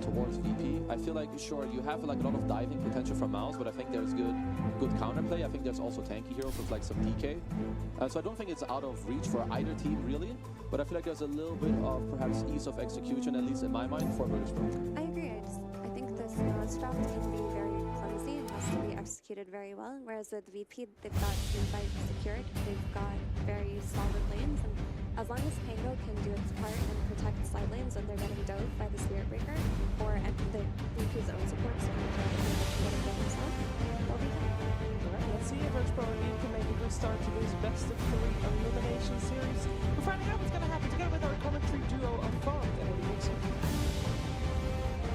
towards VP. I feel like, sure, you have like a lot of diving potential from Mouz, but I think there's good counterplay. I think there's also tanky heroes with like some DK. So I don't think it's out of reach for either team, really. But I feel like there's a little bit of perhaps ease of execution, at least in my mind, for Virtus.pro. I agree. I think this Mouz draft can be very clumsy and has to be executed very well. Whereas with VP, they've got teamfight secured. They've got very solid lanes. And as long as Pango can do its part and protect side lanes when they're getting dove by the Spirit Breaker, or the VP's own supports can get it done themselves, they'll be fine. Alright, let's see if Virtus.pro indeed can make a good start to this best of 3 elimination series. We're finding out what's going to happen together with our commentary duo of Font and Eddie Wilson.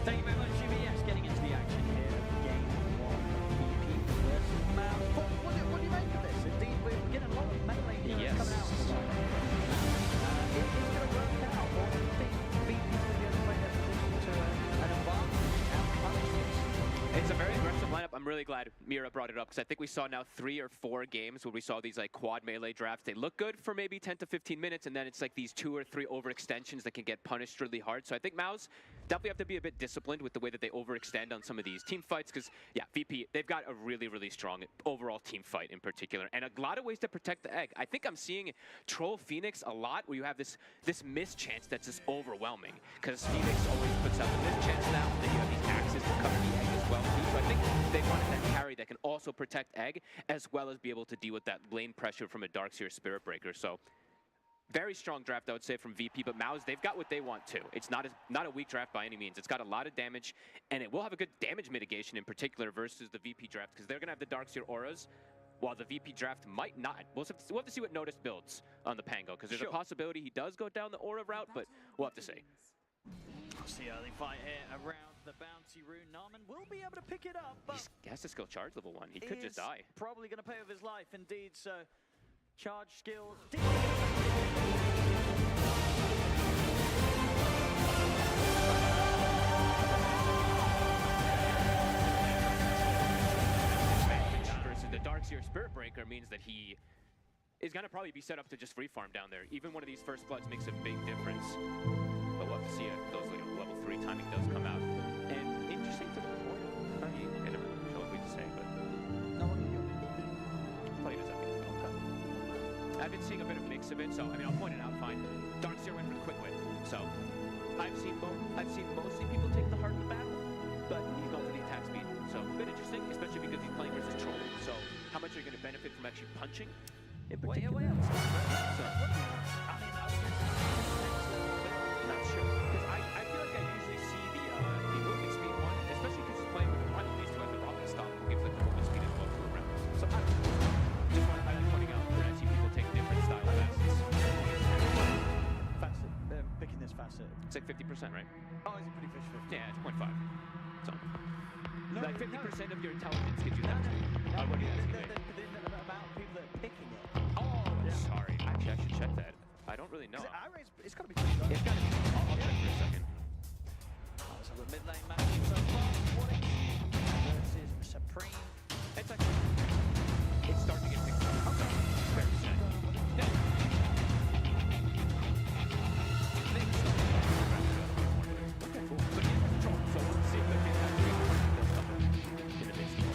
Thank you very much, Jimmy. Yes, getting into the action here. Game 1, VP versus Mouz. What do you make of this? Indeed, we're getting a lot of melee heroes coming out. Is it going to work out, or do you think VP's going to be able to play their position to an advantage and punish this? It's a very aggressive lineup. I'm really glad Mira brought it up because I think we saw now 3 or 4 games where we saw these like quad melee drafts. They look good for maybe 10 to 15 minutes, and then it's like these 2 or 3 overextensions that can get punished really hard. So I think Mouz definitely have to be a bit disciplined with the way that they overextend on some of these team fights because, yeah, VP, they've got a really, really strong overall team fight in particular, and a lot of ways to protect the egg. I think I'm seeing Troll Phoenix a lot where you have this mischance that's just overwhelming because Phoenix always puts out the mischance now, and then you have these axes to cover the egg as well too. So I think they wanted that carry that can also protect egg as well as be able to deal with that lane pressure from a Darkseer Spirit Breaker. So very strong draft, I would say, from VP, but Mouz, they've got what they want too. It's not a weak draft by any means. It's got a lot of damage, and it will have a good damage mitigation in particular versus the VP draft, because they're going to have the Darkseer auras, while the VP draft might not. We'll have to see what Notice builds on the Pango, because there's a possibility he does go down the aura route, but we'll have to see. It's the early fight here around the bouncy rune. Narman will be able to pick it up, but He has to skill charge level 1. He could just die. Probably going to pay with his life, indeed. So, charge skills. Versus the Darkseer Spirit Breaker means that he is going to probably be set up to just free farm down there. Even one of these first bloods makes a big difference. But we'll have to see if those level 3 timing does come out. And interesting to point. I mean, I never know what we to say, but no one Pleyer does that. Okay. I've been seeing a bit of a mix of it, so I mean, I'll point it out fine. Darkseer went for the quick win, so I've seen mostly people take the heart of the battle, but he's going for the attack speed. So a bit interesting, especially because he's playing versus Troll. So how much are you going to benefit from actually punching? In particular. Wait. So, I mean, not sure. Because I feel like I usually see the movement speed one, especially because he's playing with one of these two as the rocket stop, who gives like the movement speed as well to around. So I I'm pointing out that I see people take different style facets. Picking this facet. It's like 50%, right? Oh, is it pretty fish 50? Yeah, it's 0.5. So No, like 50% of your intelligence gives you that. No, What are you asking me? the amount of people that are picking it. Oh, sorry. Actually, I should check that. I don't really know. It's got to be pretty good. It's got to be. I'll check for a second. So the mid lane match so far. Versus Supreme. It's actually. It's starting to get picked up. Okay. Very sad. Yeah. Okay, cool. But he has control, so we'll see if they can actually does something in the next game.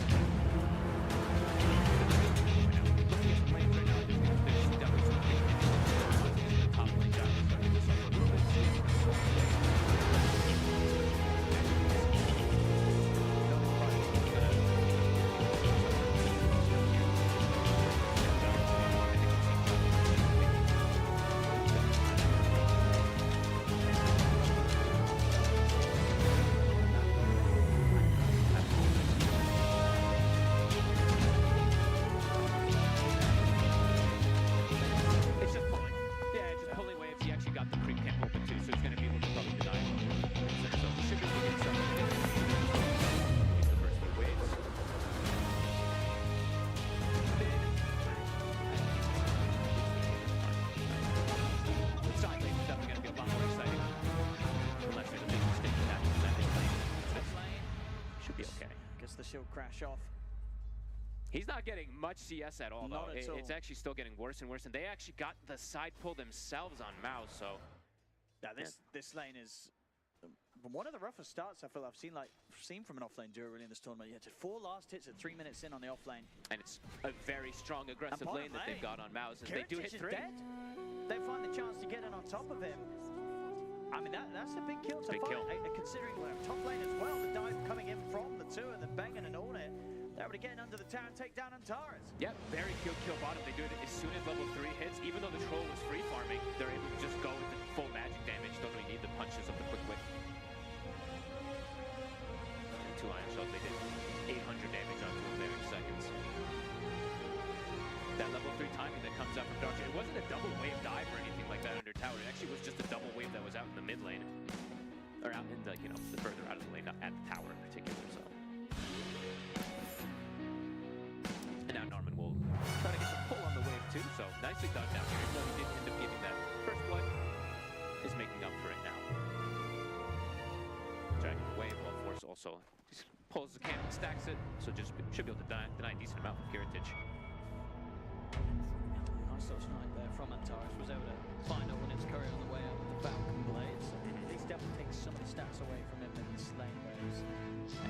Looking at the lanes right now, there's definitely some big the top lane down. It's just pulling. Yeah, it's just pulling waves. He actually got the creep camp open too, so he's going to be able to probably deny it. So he should be able to get some. The first few waves. Side lane is definitely going to be a lot more exciting. Unless there's a big mistake in that landing lane. This lane Should be okay. gets the shield crash off. He's not getting much CS at all, though. Not at all. It's actually still getting worse and worse, and they actually got the side pull themselves on Mouz, so... Yeah, this lane is one of the roughest starts I feel I've seen from an offlane duo really in this tournament. Yeah, just 4 last hits at 3 minutes in on the offlane. And it's a very strong, aggressive lane that they've got on Mouz as they do hit 3. Dead. They find the chance to get in on top of him. I mean, that's a big kill to find, considering we're top lane as well. The dive coming in from the 2 and then banging and all it. They're able to get in under the tower and take down Antares. Yep, very kill bottom. They do it as soon as level 3 hits. Even though the troll was free farming, they're able to just go with the full magic damage. Don't really need the punches of the quick whip. And 2 iron shots, they did 800 damage on 2 very seconds. That level 3 timing that comes out from Dark, it wasn't a double wave dive or anything like that under tower. It actually was just a double wave that was out in the mid lane. Or out in the, you know, the further out of the lane, not at the tower in particular, so. And now Norman will try to get the pull on the wave too, so nicely done down here. Even though he didn't end up getting that first blood, is making up for it now. Dragging the wave while Force also just pulls the camp and stacks it, so just should be able to deny a decent amount from Heritage. Nice little snipe there from Antares. Was able to find out when it's Curry on the way out with the Falcon Blades. At least definitely takes some of the stats away from him in this lane, whereas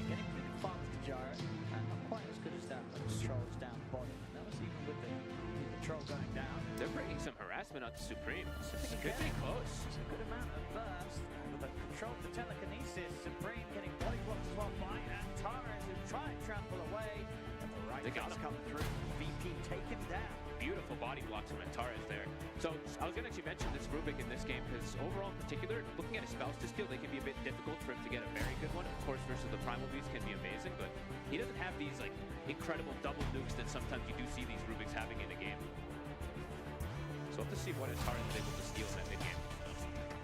getting really fast to Gyro, and not quite as good as that, but Trolls down bottom. And that was even with the Troll going down. They're bringing some harassment onto Supreme. It could be close. It's a good amount of burst. With the control of the telekinesis, Supreme getting body blocks as well by Antares, who try and trample away. And the right guys come through. VP taken down. Beautiful body blocks from Antares there. So I was going to actually mention this Rubik in this game because overall in particular, looking at his spouse to steal, they can be a bit difficult for him to get a very good one. Of course, versus the Primal Beast can be amazing, but he doesn't have these like incredible double nukes that sometimes you do see these Rubiks having in a game. So we'll have to see what Antares is able to steal in that mid game.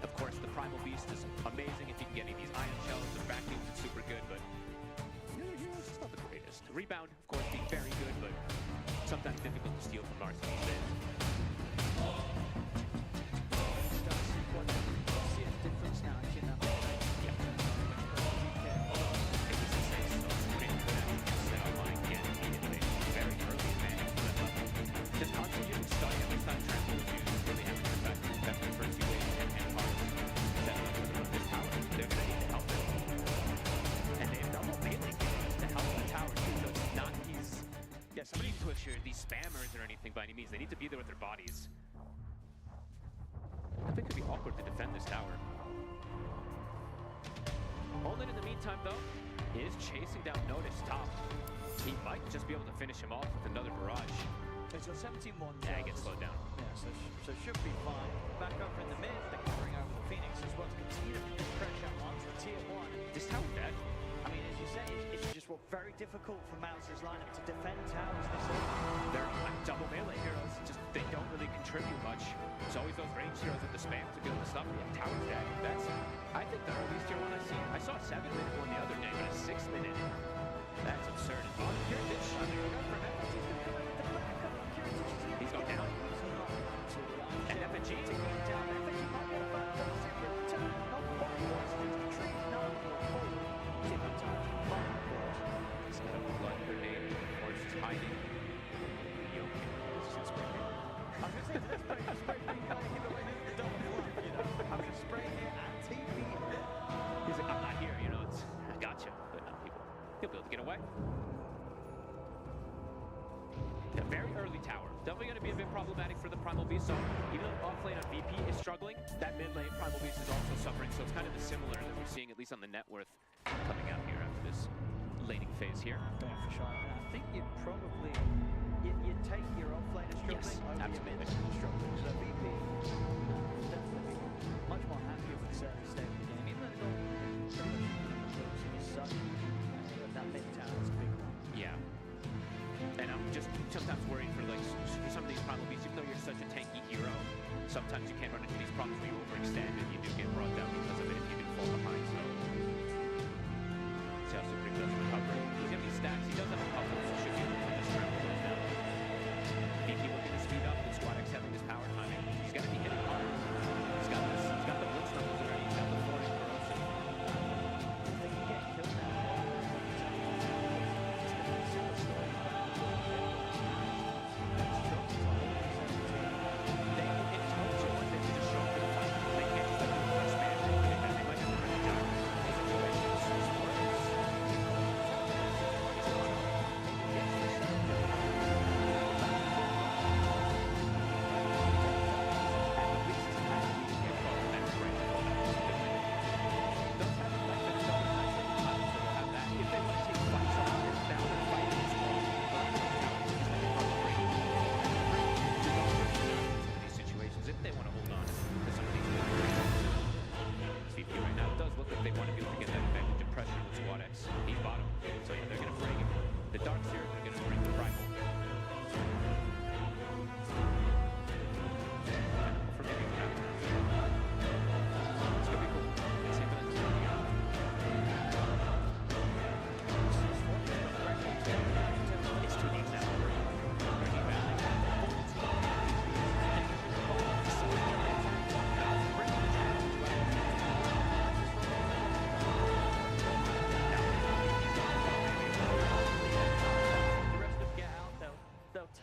Of course, the Primal Beast is amazing if you can get any of these iron shells or vacuums. It's super good, but it's not the greatest. The rebound, of course, being very good, but sometimes difficult to steal from Mars these days. See a difference now in that. Yeah. Very early advantage for them. Just constantly using stun every time trample is used, really having an effect. That's the first 2 waves and hard. Setting up with this tower. They're going to need to help it. And they have double melee to help the tower too. So it's not these speed pushers, these spammers or anything by any means. They need to be there with their bodies. I think it could be awkward to defend this tower. Olin in the meantime though is chasing down Notice top. He might just be able to finish him off with another barrage. It's got 17-1. Yeah, he gets slowed down. Yeah, so should be fine. Back over in the mid, they can bring over the Phoenix as well to continue to push pressure onto the tier 1. This tower dead. I mean, as you say, it's just very difficult for Mouz's lineup to defend towers this early. They're double melee heroes. Just they don't really contribute much. It's always those range heroes with the spam to be able to stop them. Yeah, tower's dead. That's, I think, the earliest tier 1 I've seen. I saw a 7-minute one the other day, but a 6-minute. That's absurd. On Heritage, he's going down. And FNG taking down. FNG might be able to find a return. Not quite. Retreat. No. He's got a blood grenade. Of course, he's hiding. Yoki. I was going to say, this spray being kind of give away the double block, you know. I'm going to spray here and TP. He's like, I'm not here, you know. It's, I gotcha. But no, he'll be able to get away. A very early tower. Definitely going to be a bit problematic for the Primal Beast. So even though off lane on VP is struggling, that mid lane Primal Beast is also suffering. So it's kind of the similar that we're seeing at least on the net worth coming out here after this laning phase here. Yeah, for sure. And I think you'd probably you'd take your off laner struggling over your mid laner struggling. So VP definitely much more happy with certain state of the game. Even though it's such that mid tower is a big one. Yeah. And I'm just sometimes worried for like for some of these Primal Beasts, even though you're such a tanky hero, sometimes you can run into these problems where you overextend and you do get brought down because of it if you do fall behind. So see how Supreme does recover. He's got these stacks, he does have a couple, so should be able to just trample those down. VP looking to speed up with Squad X having his power timing. He's gotta be hitting hard. He's got the blitz numbers already, he's got the flooring corruption. They can get killed now.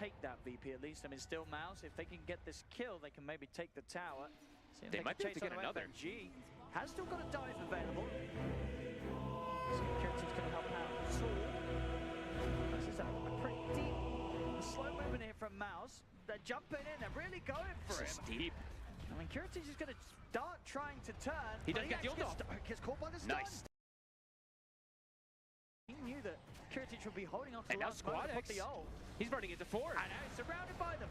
take that VP at least. I mean, still Mouz, if they can get this kill, they can maybe take the tower. See if They might be able to get another. FNG has still got a dive available. Security's going to help out. This is a pretty deep, slow movement here from Mouz. They're jumping in, they're really going for This is him. deep. I mean, Curity's just going to start trying to turn. He does get the ult off. Gets caught by the stun. Nice. He knew that Curity would be holding on to And the now last moment to put SquadX. the ult. He's running into 4. And now he's surrounded by them.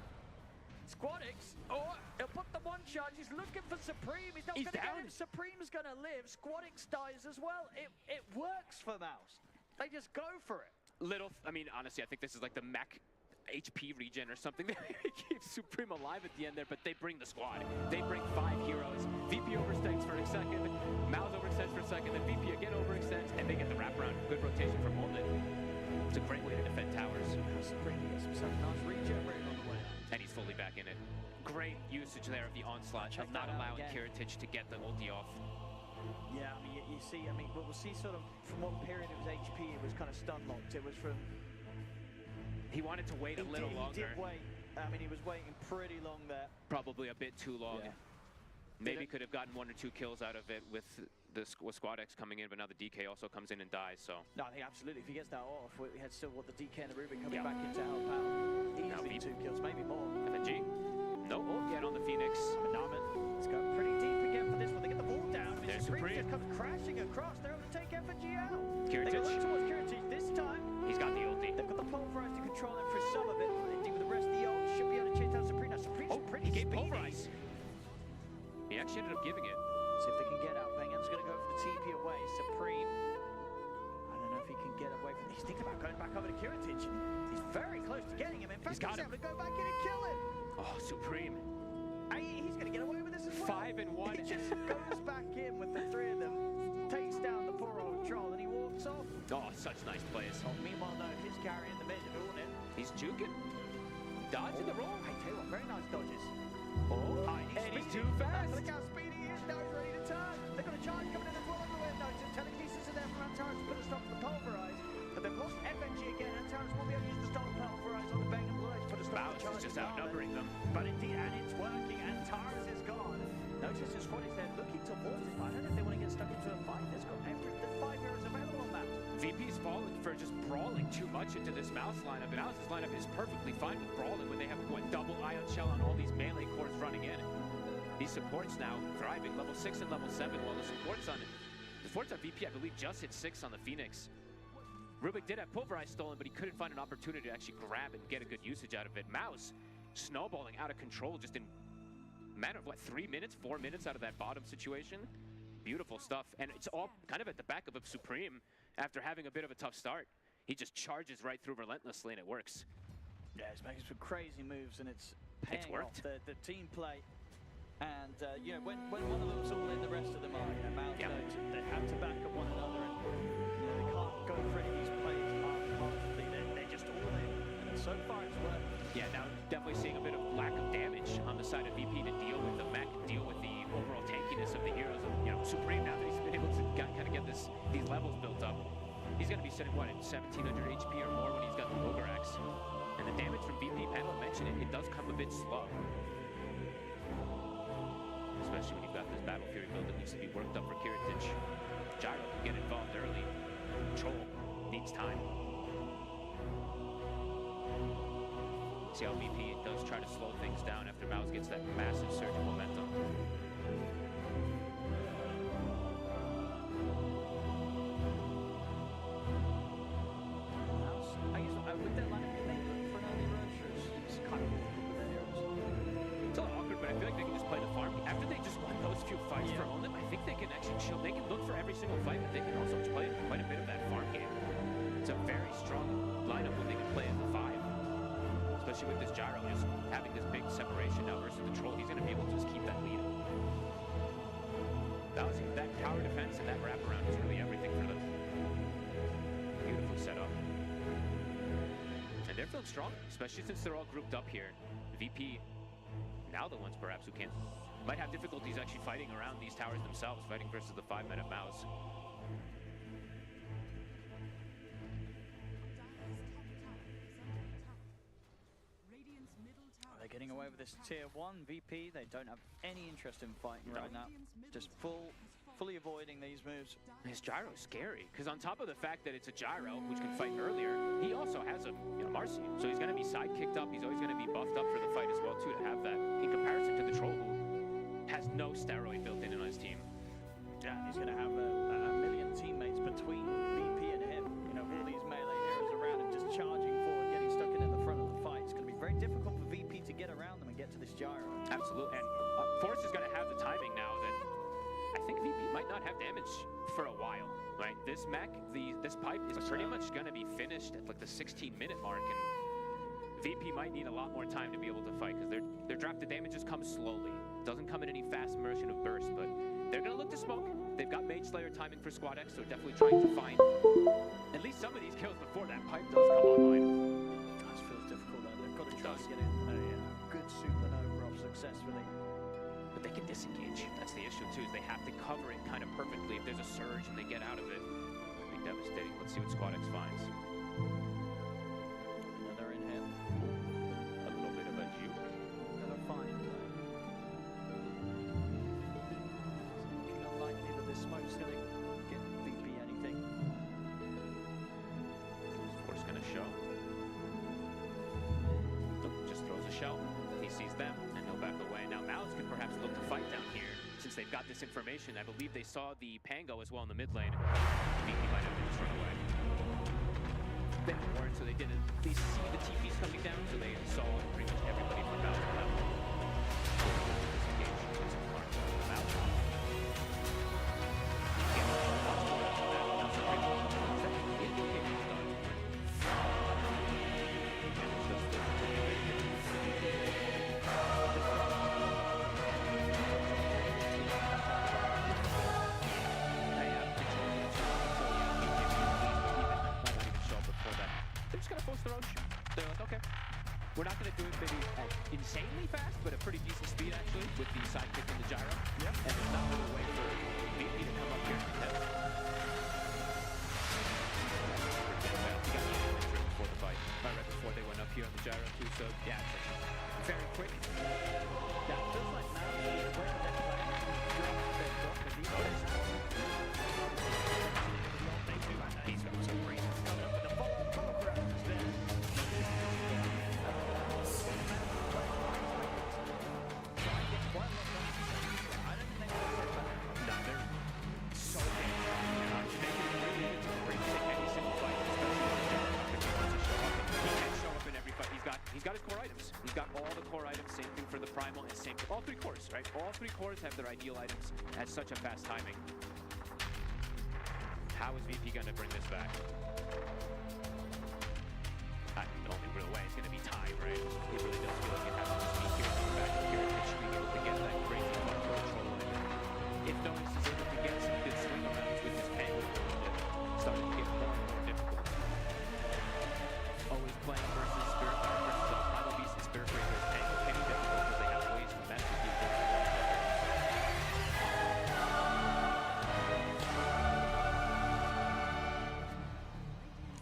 SquadX, he'll put the one charge. He's looking for Supreme. He's not going to get down. him. Supreme's going to live. SquadX dies as well. It works for Mouz. They just go for it. I mean, honestly, I think this is like the mech HP regen or something that keeps Supreme alive at the end there, but they bring the squad. They bring 5 heroes. VP overextends for a second, Mouz overextends for a second, then VP again overextends, and they get the wraparound. Good rotation from Holden. It's a great way to defend towers. Supreme gets himself a nice regen rate on the way out. And he's fully back in it. Great usage there of the onslaught, Check of not that out allowing again. Kiritich to get the ulti off. Yeah, I mean, you see, I mean, we'll see sort of from what period it was HP, it was kind of stun locked. It was from... He wanted to wait a little longer. He did wait. I mean, he was waiting pretty long there. Probably a bit too long. Yeah. Maybe could have gotten 1 or 2 kills out of it with the SquadX coming in, but now the DK also comes in and dies, so. No, I think absolutely. If he gets that off, we had still the DK and the Rubik coming back in to help out. Easily 2 kills, maybe more. FNG. No ult yet on the Phoenix. Phenomenal. It's going pretty deep again for this one. They get the ball down. There's Supreme Supreme. just comes crashing across. They're able to take FNG out. They Kiritich. go look towards Kiritich this time. He's got the ulti. They've got the pulverize to control him for some of it. Indeed, with the rest of the ult, should be able to chase down Supreme. Now, Supreme's pretty he gave speedy. pulverize. He actually ended up giving it. See if they can get out. Bangham's going to go for the TP away. Supreme. I don't know if he can get away from. He's thinking about going back over to Kiritich. He's very close to getting him. In fact, He's got able to go back in and kill him. Oh, Supreme. He's going to get away with this as well. 5 and 1. He just goes back in with the 3 of them, takes down the poor old troll, and he walks off. Oh, such nice plays. Oh, meanwhile, though, his carry in the mid, doing it. He's juking. Dodging the roll. I tell you what, very nice dodges. And he's too fast. Look how speedy he is now. He's ready to turn. They've got a charge coming in as well everywhere. No, just telekinesis in there from Antares to put a stop to the pulverize. But they've lost FNG again. Antares will be able to use the stop pulverize on the Bang and Blue to put a stop to the charge. Mouz is just outnumbering them. But indeed, and it's working. Antares is gone. Notice his squad is there looking towards it. I don't know if they want to get stuck into a fight. There's 5 heroes available on that. VP's falling for just brawling too much into this Mouz lineup, and Mouz's lineup is perfectly fine with brawling when they have double ion shell on all these melee cores running in. These supports now thriving, level 6 and level 7, while the supports on VP, I believe, just hit 6 on the Phoenix. Rubik did have pulverize stolen, but he couldn't find an opportunity to actually grab and get a good usage out of it. Mouz snowballing out of control just in a matter of, what, 3 minutes, 4 minutes out of that bottom situation? Beautiful stuff, and it's all kind of at the back of a Supreme after having a bit of a tough start. He just charges right through relentlessly, and it works. Yeah, he's making some crazy moves, and it's paying off. The team play. And, you know, when one of them's all in, the rest of them are. You know, Mouz, they have to back up one another, and you know, they can't go for any of these plays half-heartedly. They're just all in, and so far it's worked. Yeah, now definitely seeing a bit of lack of damage on the side of VP to deal with the mech, deal with the overall tankiness of the heroes. And, you know, Supreme, now that he's been able to kind of get these levels built up, he's going to be sitting, what, at 1700 HP or more when he's got the Ogre Axe. And the damage from VP, Panel mentioned it does come a bit slow. Especially when you've got this Battle Fury build that needs to be worked up for Kiritich. Gyro can get involved early. Troll needs time. See how VP does try to slow things down after Mouz gets that massive surge of momentum. Mouz, I guess, with that lineup, can they look for an early rush, or it's kind of awkward with their heroes? It's a little awkward, but I feel like they can just play the farm. After they just won those few fights for Oldham, I think they can actually chill. They can look for every single fight, but they can also play quite a bit of that farm game. It's a very strong lineup when they can play as the 5. Especially with this Gyro just having this big separation now versus the Troll. He's going to be able to just keep that lead. That tower defense and that wraparound is really everything for them. Beautiful setup. And they're feeling strong, especially since they're all grouped up here. VP, now the ones perhaps who might have difficulties actually fighting around these towers themselves, fighting versus the 5-minute Mouz. over this tier 1. VP, they don't have any interest in fighting right now. Just fully avoiding these moves. His gyro is scary, because on top of the fact that it's a gyro, which can fight earlier, he also has a Marcy. So he's going to be side kicked up. He's always going to be buffed up for the fight as well, too, to have that in comparison to the Troll, who has no steroid built in on his team. Yeah, he's going to have a million teammates between VP and him. You know, all these melee heroes around him just charging forward, getting stuck in at the front of the fight. It's going to be very difficult for VP to get around them and get to this gyro. Absolutely. And Force is going to have the timing now that I think VP might not have damage for a while, right? This mech, this pipe is pretty much going to be finished at like the 16-minute mark, and VP might need a lot more time to be able to fight, because their drafted damages come slowly. Doesn't come in any fast immersion of burst, but they're going to look to smoke. They've got Mage Slayer timing for Squad X, so definitely trying to find at least some of these kills before that pipe does come online. This feels difficult though. They've got to try and get in a good supernova off successfully. But they can disengage. That's the issue too, is they have to cover it kind of perfectly. If there's a surge and they get out of it, it'd be devastating. Let's see what Squad X finds. Another in here. A little bit of a juke. Another fine. Looking unlikely that this smoke's going to get VP anything. Force going to show. Look, just throws a shell. He sees them, and he'll back away. Now Mouz can perhaps look to fight down here, since they've got this information. I believe they saw the Pango as well in the mid lane. VP might have to run away. They were warned, so they didn't at least see the TPs coming down, so they saw pretty much everybody from Mouz left. We're not going to do it maybe insanely fast, but a pretty decent speed actually, with the sidekick and the gyro. Yep. And there's not really a way for VP to come up here and contest. He got the damage right before the fight, right before they went up here on the gyro too, so yeah, it's very quick. Yeah, it feels like now he's wearing that play. He's got some reasons coming up with the follow rounds there. He's got his core items. He's got all the core items. Same thing for the primal, and same for all three cores, right? All three cores have their ideal items at such a fast timing. How is VP going to bring this back? The only real way is going to be time, right? It really does feel like it has to just be here, come back here, and should be able to get that crazy far control. If Notice is able to get some good swing arounds with his Pango, it's starting to get more and more difficult. Always playing versus Spirit Fire versus Primal Beast and Spirit Breaker is Pango can be difficult because they have ways to mess with people.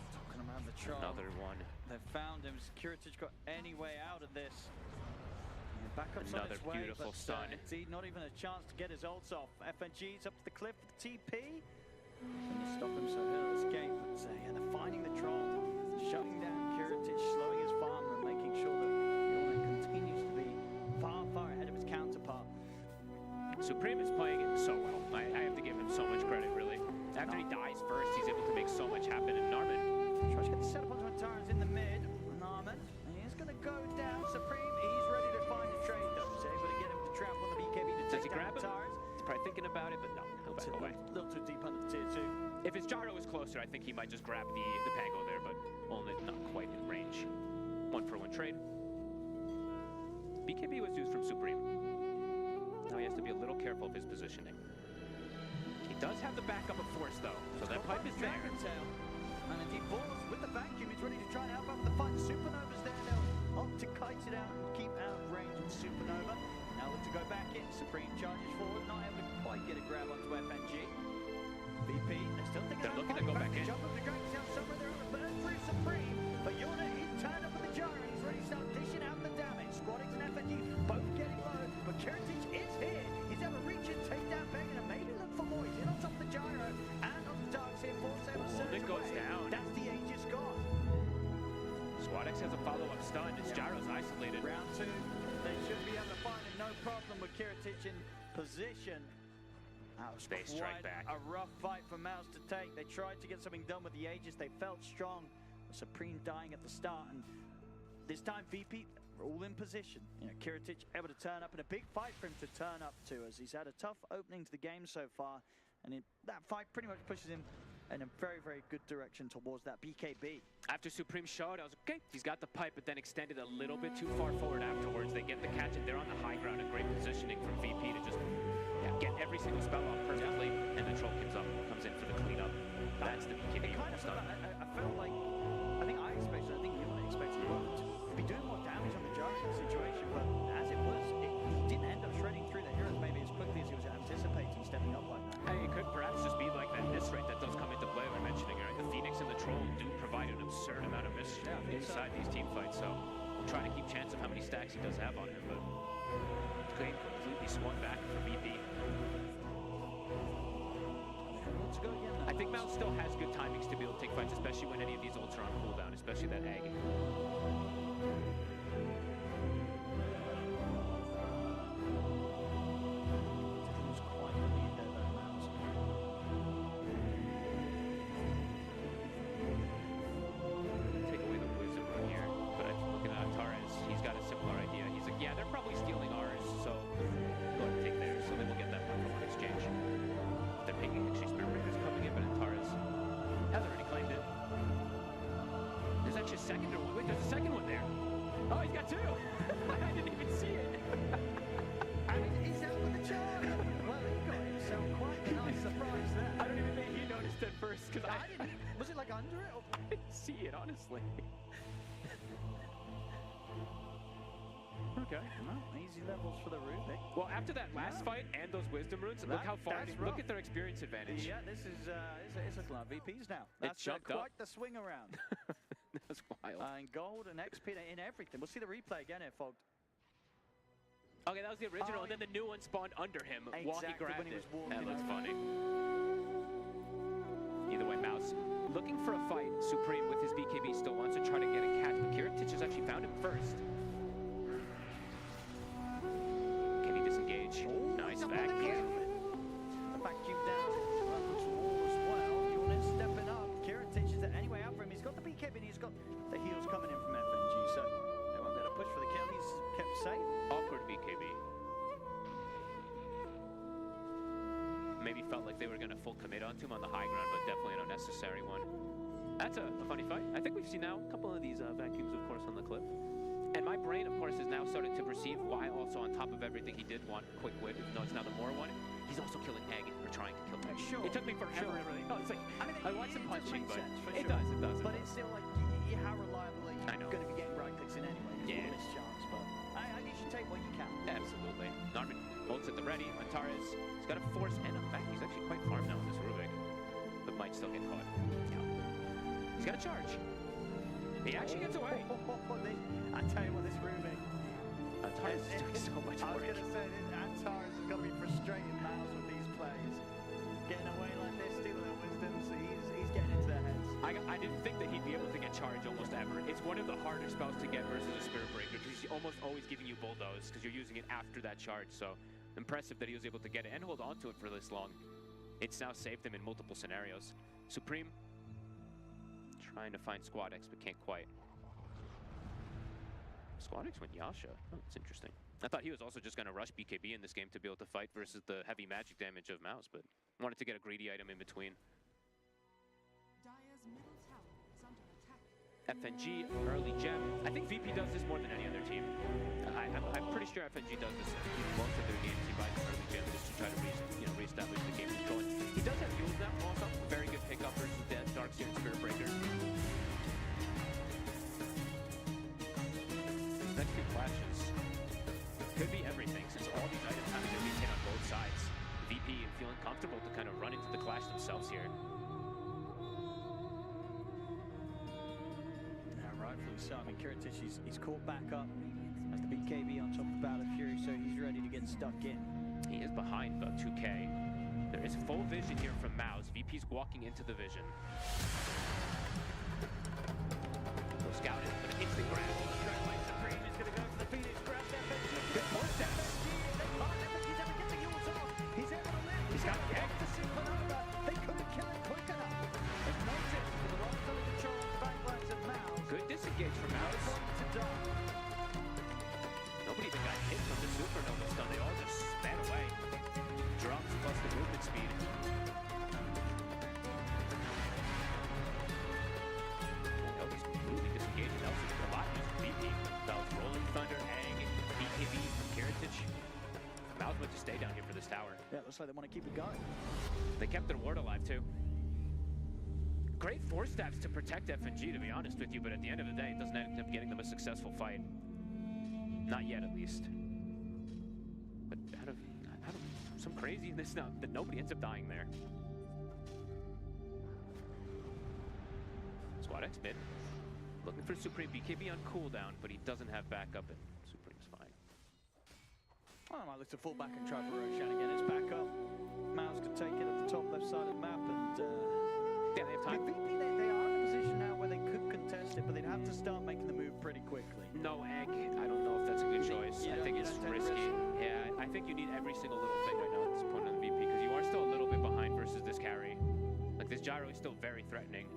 Talking about the troll. Another one. They've found him. Security's got any way out of this. Back up Another on its way, beautiful but, stun. indeed, not even a chance to get his ults off. FNG's up to the cliff with the TP. Can you stop him so he'll escape? But yeah, they're finding the troll, shutting down Curative, slowing his farm, and making sure that Yorlin continues to be far, far ahead of his counterpart. Supreme is playing it so well. I have to give him so much credit, really. After he dies first, he's able to make so much happen. And Narman tries to get the setup onto Antares in the mid. Narman, he's going to go down. Supreme, he's ready to find a trade, though. He's able to get him to trap on the BKB to does he take down grab him? Antares. He's probably thinking about it, but no, he'll back away. A little too deep under the tier 2. If his gyro was closer, I think he might just grab the Pango there, but only not quite in range. 1-for-1 trade. BKB was used from Supreme. Now he has to be a little careful of his positioning. He does have the backup of Force, though, so that pipe is there. And indeed, Force with the vacuum is ready to try and help out with the fight. Supernova's there now. Opt to kite it out and keep out of range with Supernova. Now look to go back in. Supreme charges forward, not able to quite get a grab onto FNG. VP, they're still thinking they're looking to go back in. Jump up the Dragon Tail somewhere there on the burn through Supreme. But Yorna, he turned up with the gyro. He's ready to start dishing out the damage. Squad X and FNG X has a follow-up stun. It's Gyro's isolated. Round 2, they should be able to find it, no problem with Kiritic in position. That was They strike quite back. a rough fight for Mouz to take. They tried to get something done with the Aegis. They felt strong. Supreme dying at the start, and this time VP all in position. You know, Kiritic able to turn up, and a big fight for him to turn up to, as he's had a tough opening to the game so far, and that fight pretty much pushes him in a very, very good direction towards that BKB. After Supreme showed, I was okay, he's got the pipe, but then extended a little bit too far forward afterwards. They get the catch, and they're on the high ground, and great positioning from VP to just get every single spell off perfectly, and the troll comes in for the cleanup. That's the BKB almost done. I felt like, I think you expected to be doing more damage on the Gyro in that situation, but as it was, he didn't end up shredding through the heroes maybe as quickly as he was anticipating stepping up like that. Hey, it could perhaps just be like that miss rate that does come into play we're mentioning, right? The Phoenix and the Troll do provide an absurd amount of miss inside these team fights, so we'll try to keep chance of how many stacks he does have on him, but game completely swung back for VP. Let's go again now. I think Mouz still has good timings to be able to take fights, especially when any of these ults are on cooldown, especially that egg. Take away the wisdom rune here, but I'm looking at Antares, he's got a similar idea. He's like, yeah, they're probably stealing ours, so go ahead and take theirs, so then we'll get that one from an exchange. They're picking actually Spirit Breaker's coming in, but Antares has already claimed it. There's actually a second one. Wait, there's a second one there. Oh, he's got two. I didn't even see it. And he's out with the charge. Well, he got himself quite a nice surprise there. I don't even think he noticed it first because I didn't. Was it like under it? Or? I didn't see it, honestly. Okay, well, easy levels for the Rubik. Well, after that last fight and those wisdom runes, look how far. Look at their experience advantage. Yeah, this is it's looking like VPs now. That's jumped quite up. the swing around. That's wild. And gold and XP in everything. We'll see the replay again here, Fogged. Okay, that was the original, and then the new one spawned under him while he grabbed when he was it. walking That looks over. funny. Either way, Mouz looking for a fight. Supreme with his BKB still wants to try to get a catch, but Kiritic has actually found him first. Can he disengage? Nice vacuum. The vacuum down. Looks wall as well. Unit stepping up. Kiritic is anyway out for him. He's got the BKB and he's got the heals coming in from FNG, so they won't be able to push for the kill. He's kept safe. Awkward BKB. Maybe felt like they were going to full commit onto him on the high ground, but definitely an unnecessary one. That's a funny fight. I think we've seen now a couple of these vacuums, of course, on the cliff. And my brain, of course, has now started to perceive why also on top of everything he did want quick win, even though it's now the more one, he's also killing Egg, or trying to kill Egg. Sure. It took me forever to really... Oh, it's like, I want some punching, but it sure. does, it does. But it's still like, how reliable are you going to be getting right clicks in anyway? Yeah. Miss chance, but I you should take what you can. Absolutely. Narvin bolts at the ready. Antares, he's got a force, and in fact, he's actually quite farmed now with this Rubik, but might still get caught. He's got a charge. He actually gets away. I tell you what, this Rubik. Antares is doing so much I was work. going to say, Antares has got to be frustrating Mouz with these plays. Getting away like this, stealing their wisdom, so he's getting into their heads. I didn't think that he'd be able to get charged almost ever. It's one of the harder spells to get versus a Spirit Breaker, because he's almost always giving you bulldoze, because you're using it after that charge, so impressive that he was able to get it and hold on to it for this long. It's now saved him in multiple scenarios. Supreme trying to find Squad X, but can't quite. Squad X went Yasha. Oh, that's interesting. I thought he was also just going to rush BKB in this game to be able to fight versus the heavy magic damage of Mouz, but wanted to get a greedy item in between. FNG, early gem. I think VP does this more than any other team. I'm pretty sure FNG does this most of their games. He buys an early gem just to try to reestablish the game control. He does have heals now also. Very good pickup versus Death, Darkseer, and Spirit Breaker. These next two clashes could be everything, since all these items have to be hit on both sides. VP feeling comfortable to kind of run into the clash themselves here. Rightfully so. I mean, Kiritic, he's caught back up as the BKB on top of the Battle of Fury, so he's ready to get stuck in. He is behind about 2K. There is full vision here from Mouz. VP's walking into the vision. scouted, but an instant grab. Straight away, Supreme is going to go for the Phoenix grab. Good force steps. He's able to get the use off. He's able to live. He's got to Supernova. They couldn't kill him quick enough. There's no tip for the right side of control of the backlines of Mouz. Good disengage from Mouz. To die. Nobody even got hit from the Supernova stun. They all just sped away. Drops plus the movement speed. Elvis completely disengaged. Elvis a lot using VP. That was Rolling Thunder, Egg, BKB from Kiritich. Mouz went to stay down here for this tower. Yeah, looks like they want to keep it going. They kept their ward alive too. Great force stabs to protect FNG, to be honest with you, but at the end of the day, it doesn't end up getting them a successful fight. Not yet, at least. But out of some craziness now, that nobody ends up dying there. Squad X mid. Looking for Supreme. BKB on cooldown, but he doesn't have backup, and Supreme's fine. I might look to fall back and try for Roshan again. It's back up. Mouz could take it at the top left side of the map, and yeah, they have time. VP, they are in a position now where they could contest it, but they'd have to start making the move pretty quickly. No Egg. I don't know if that's a good choice. I think it's risky. Yeah, I think you need every single little thing right now at this point on the VP, because you are still a little bit behind versus this carry. Like, this gyro is still very threatening.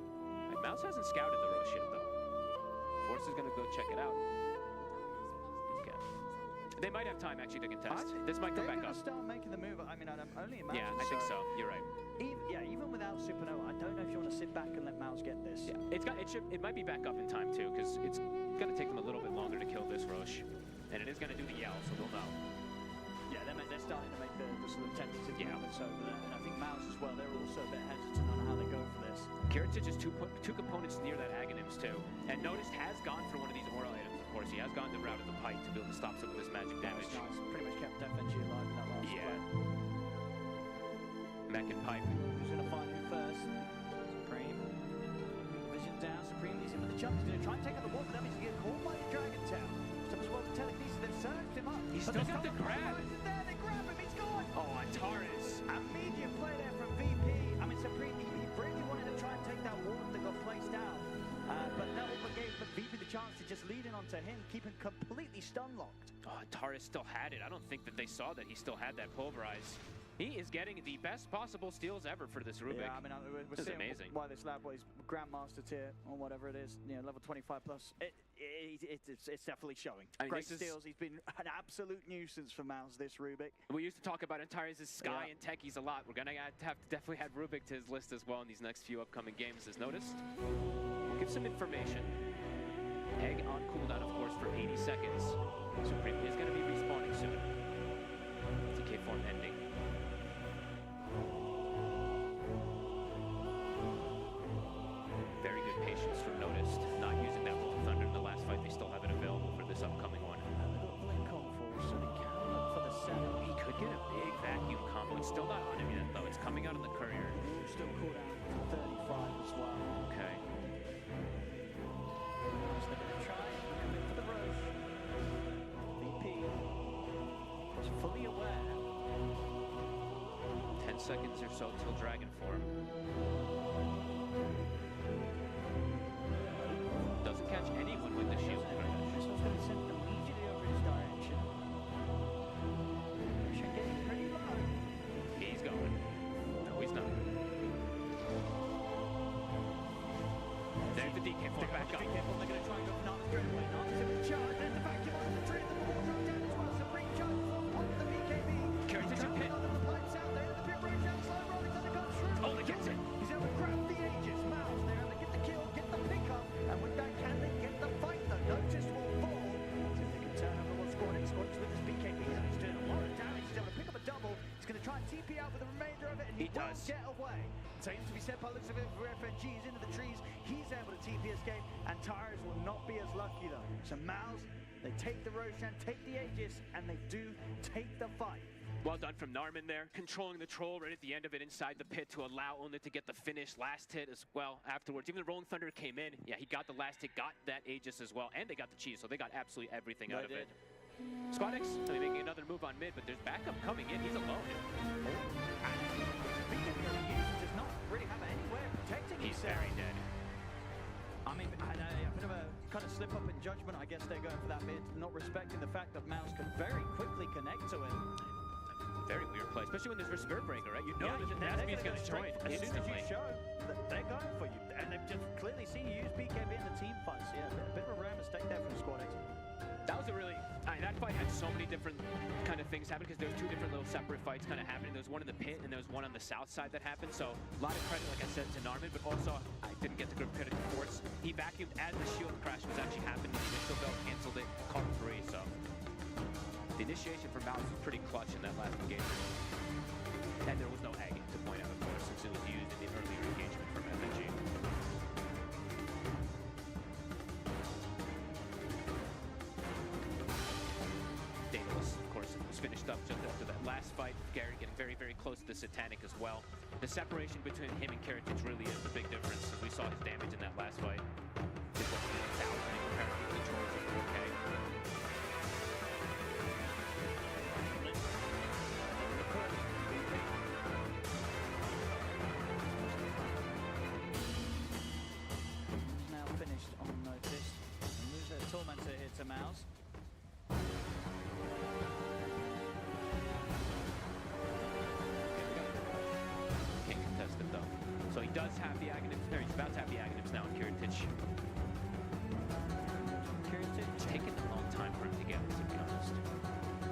And Mouz hasn't scouted the Roche yet, though. Force is going to go check it out. Okay. They might have time, actually, to contest. This might come back up. Start making the move. I mean, I'm only imagining. Yeah, I think so. You're right. Even without Supernova, I don't know if you want to sit back and let Mouz get this. Yeah, it might be back up in time, too, because it's going to take them a little bit longer to kill this Roche. And it is going to do the yell, so we'll know. Yeah, they're starting to make the sort of tentative movements over there. And I think Mouz as well, they're also a bit hesitant on how they go for this. Kiritich is two components near that Aghanims, too. And noticed has gone for one of these aura items, of course. He has gone the route of the Pike to be able to stop some of this magic damage. Nice. Pretty much kept FNG alive in that last play. Mech and Pipe. Who's going to find who first? Supreme. Vision down. Supreme is in with the jump. He's going to try and take out the wall, but that means he's going to get caught by the Dragon Tail. Some as well as telekinesis. They've surged him up. He's still got the grab. There, they grab him. He's gone. Oh, Antares. Immediate play there from VP. I mean, Supreme, he really wanted to try and take that ward that got placed down. But no, but gave VP the chance to just lead in onto him, keep him completely stun-locked. Oh, Antares still had it. I don't think that they saw that he still had that pulverize. He is getting the best possible steals ever for this Rubik. Yeah, I mean, we're seeing amazing. Why this lad, he's Grandmaster tier or whatever it is, you know, level 25 plus. It's definitely showing. I mean, great steals. He's been an absolute nuisance for Mouz, this Rubik. We used to talk about Antares' Sky and Techies a lot. We're going to have to definitely add Rubik to his list as well in these next few upcoming games, as noticed. We'll give some information. Egg on cooldown, of course, for 80 seconds. Supreme is going to be respawning soon. TK form ending. Very good patience from Noticed. Not using that Rolling Thunder in the last fight. They still have it available for this upcoming one. They've got Blink on for, so they can look for the 7. He could get a big vacuum combo. It's still not on him yet, though. It's coming out on the courier. Still cooldown for 35 as well. Okay. So they're going to try and come in for the Roche. VP was fully aware. 10 seconds or so till Dragon form. Doesn't catch anyone with the shield. So it's going to send them immediately over his direction. Roshan getting pretty low. He's going. No, he's not. There's the DK form back up. They're going to try and go for Nart straight away. Nart is able to charge. There's the vacuum on the tree. The ball drop down as well. Supreme charge on the BKB. Kiritich a pit. The pipes out there. The pit Roshan slow rolling as it comes through. Oh, they gets it. He's able to grab the Aegis. Mouz there. They get the kill, get the pickup. And with that, can they get the fight though? Notice will fall. See if they can turn over what's scored. Scored with his BKB. He's doing a lot of damage. He's able to pick up a double. He's going to try and TP out with the remainder of it. And he will does. get away. Same to be said by looks of it for FNG. He's into the trees. He's able to TP escape. And Tires will not be as lucky though. So Mouz, they take the Roshan, take the Aegis, and they do take the fight. Well done from Narman there, controlling the troll right at the end of it inside the pit to allow Only to get the finish last hit as well afterwards. Even the Rolling Thunder came in. Yeah, he got the last hit, got that Aegis as well, and they got the cheese, so they got absolutely everything out of it. Squad X, making another move on mid, but there's backup coming in. He's alone. Does not really have anywhere protecting He's himself. very dead. I mean, a bit of a kind of slip up in judgment. I guess they're going for that mid, not respecting the fact that Mouz can very quickly connect to it. Very weird play, especially when there's Reserve Breaker, right? You know that Nasby's going to join as soon as you instantly. show that they're going for you, and they've just clearly seen you use BKB in the team fights. Yeah, a bit of a rare mistake there from Squad X. That was a really, that fight had so many different kind of things happen because there was two different little separate fights kind of happening. There was one in the pit and there was one on the south side that happened. So a lot of credit, like I said, to Narman, but also I didn't get to give credit to Force. He vacuumed as the shield crash was actually happening. The initial belt canceled it, caught 3. So the initiation for Mouz was pretty clutch in that last engagement. And there was no egg to point out, of course, since it was used in the earlier engagement from FNG. Finished up just after that last fight. Gary getting very, very close to the Satanic as well. The separation between him and Karatic really is the big difference, as we saw his damage in that last fight. Just wasn't 1,000 in comparison to the Trolls of 4K. Now finished on notice. Lose their Tormentor here to Mouz. So he does have the Aghanims, or he's about to have the Aghanims now on Karatic. It's taken a long time for him to get, to be honest.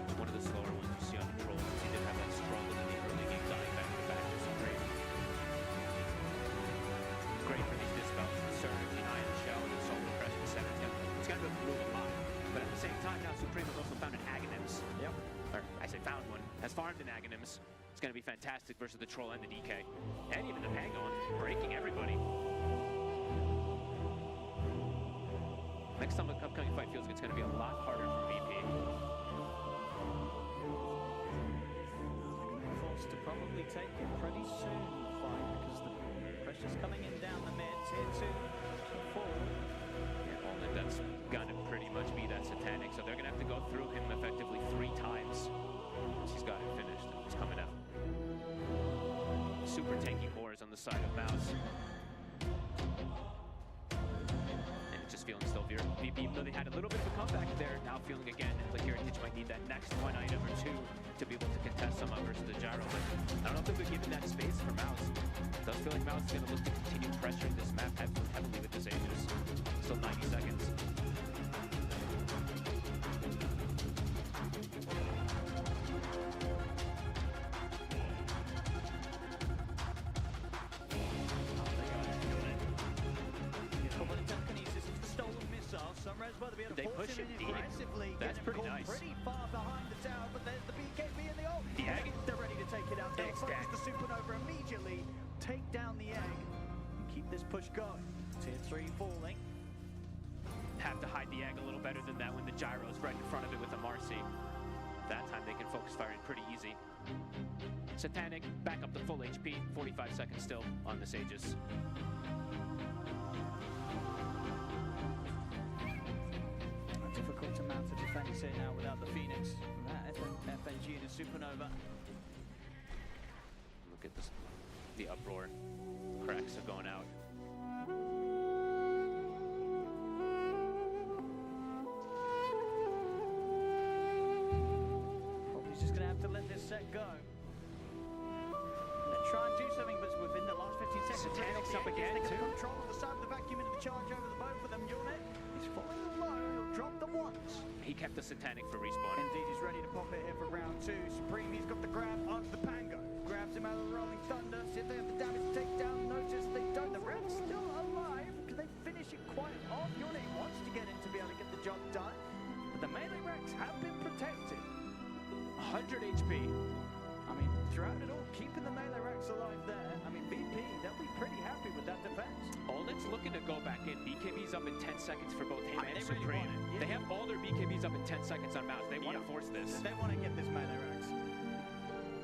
It's one of the slower ones you see on the Trolls. He did have that struggle in the early game, dying back to back to Supreme. Great for these dispels. Surge, the Iron Shell, and Solar Crush in the center. It's got to move a lot. But at the same time, now Supreme has also found an Aghanims. Yep. Or I say found one. Has farmed an Aghanims. It's going to be fantastic versus the Troll and the DK. And even the Pangon, breaking everybody. Next time the upcoming fight feels like it's going to be a lot harder for VP. Forced to probably take it pretty soon, fight, because the pressure's coming in down the mid, tier 2 to 4. Yeah, well, that's going to pretty much be that Satanic, so they're going to have to go through him effectively 3 times. He's got it finished. It's coming out. Super tanky cores on the side of Mouz. And it's just feeling still VP, even though they had a little bit of a comeback there, now feeling again like Karatic might need that next 1 item or 2 to be able to contest somehow versus the Gyro. But I don't know if they'll be given that space for Mouz. It does feel like Mouz is going to look to continue pressuring this map heavily with this Aegis. Still 90 seconds. They push it deep. That's pretty nice. Pretty far behind the tower, but there's the BKB and the ult. The egg. They're ready to take it out. They'll focus the Supernova immediately, take down the egg, and keep this push going. Tier 3 falling. Have to hide the egg a little better than that when the Gyro's right in front of it with a Marcy. That time they can focus firing pretty easy. Satanic back up to full HP. 45 seconds still on this Aegis. Difficult to mount a defense here now without the Phoenix. That FNG and a Supernova. Look at this, the uproar. Cracks are going out. Probably just gonna have to let this set go. They're trying to do something, but within the last 15 seconds. Satanic's up again too. Control of the side of the vacuum into the charge over the both of them. Unit. He's falling low. He'll drop them once. He kept the Satanic for respawn. Indeed, he's ready to pop it here for round 2. Supreme, he's got the grab onto the Pango. Grabs him out of the Rolling Thunder. See if they have the damage to take down. Notice they don't. The Red's still alive. Can they finish it quite off? Unit wants to get in to be able to get the job done. But the melee Rex have been protected. 100 HP. I mean, throughout it all, keeping the melee Rex alive there. I mean, VP, they'll be pretty happy with that defense. Olnet's looking to go back in. BKB's up in 10 seconds for both him and they Supreme. really They have all their BKBs up in 10 seconds on Mouz. They want to force this. They want to get this melee Rex.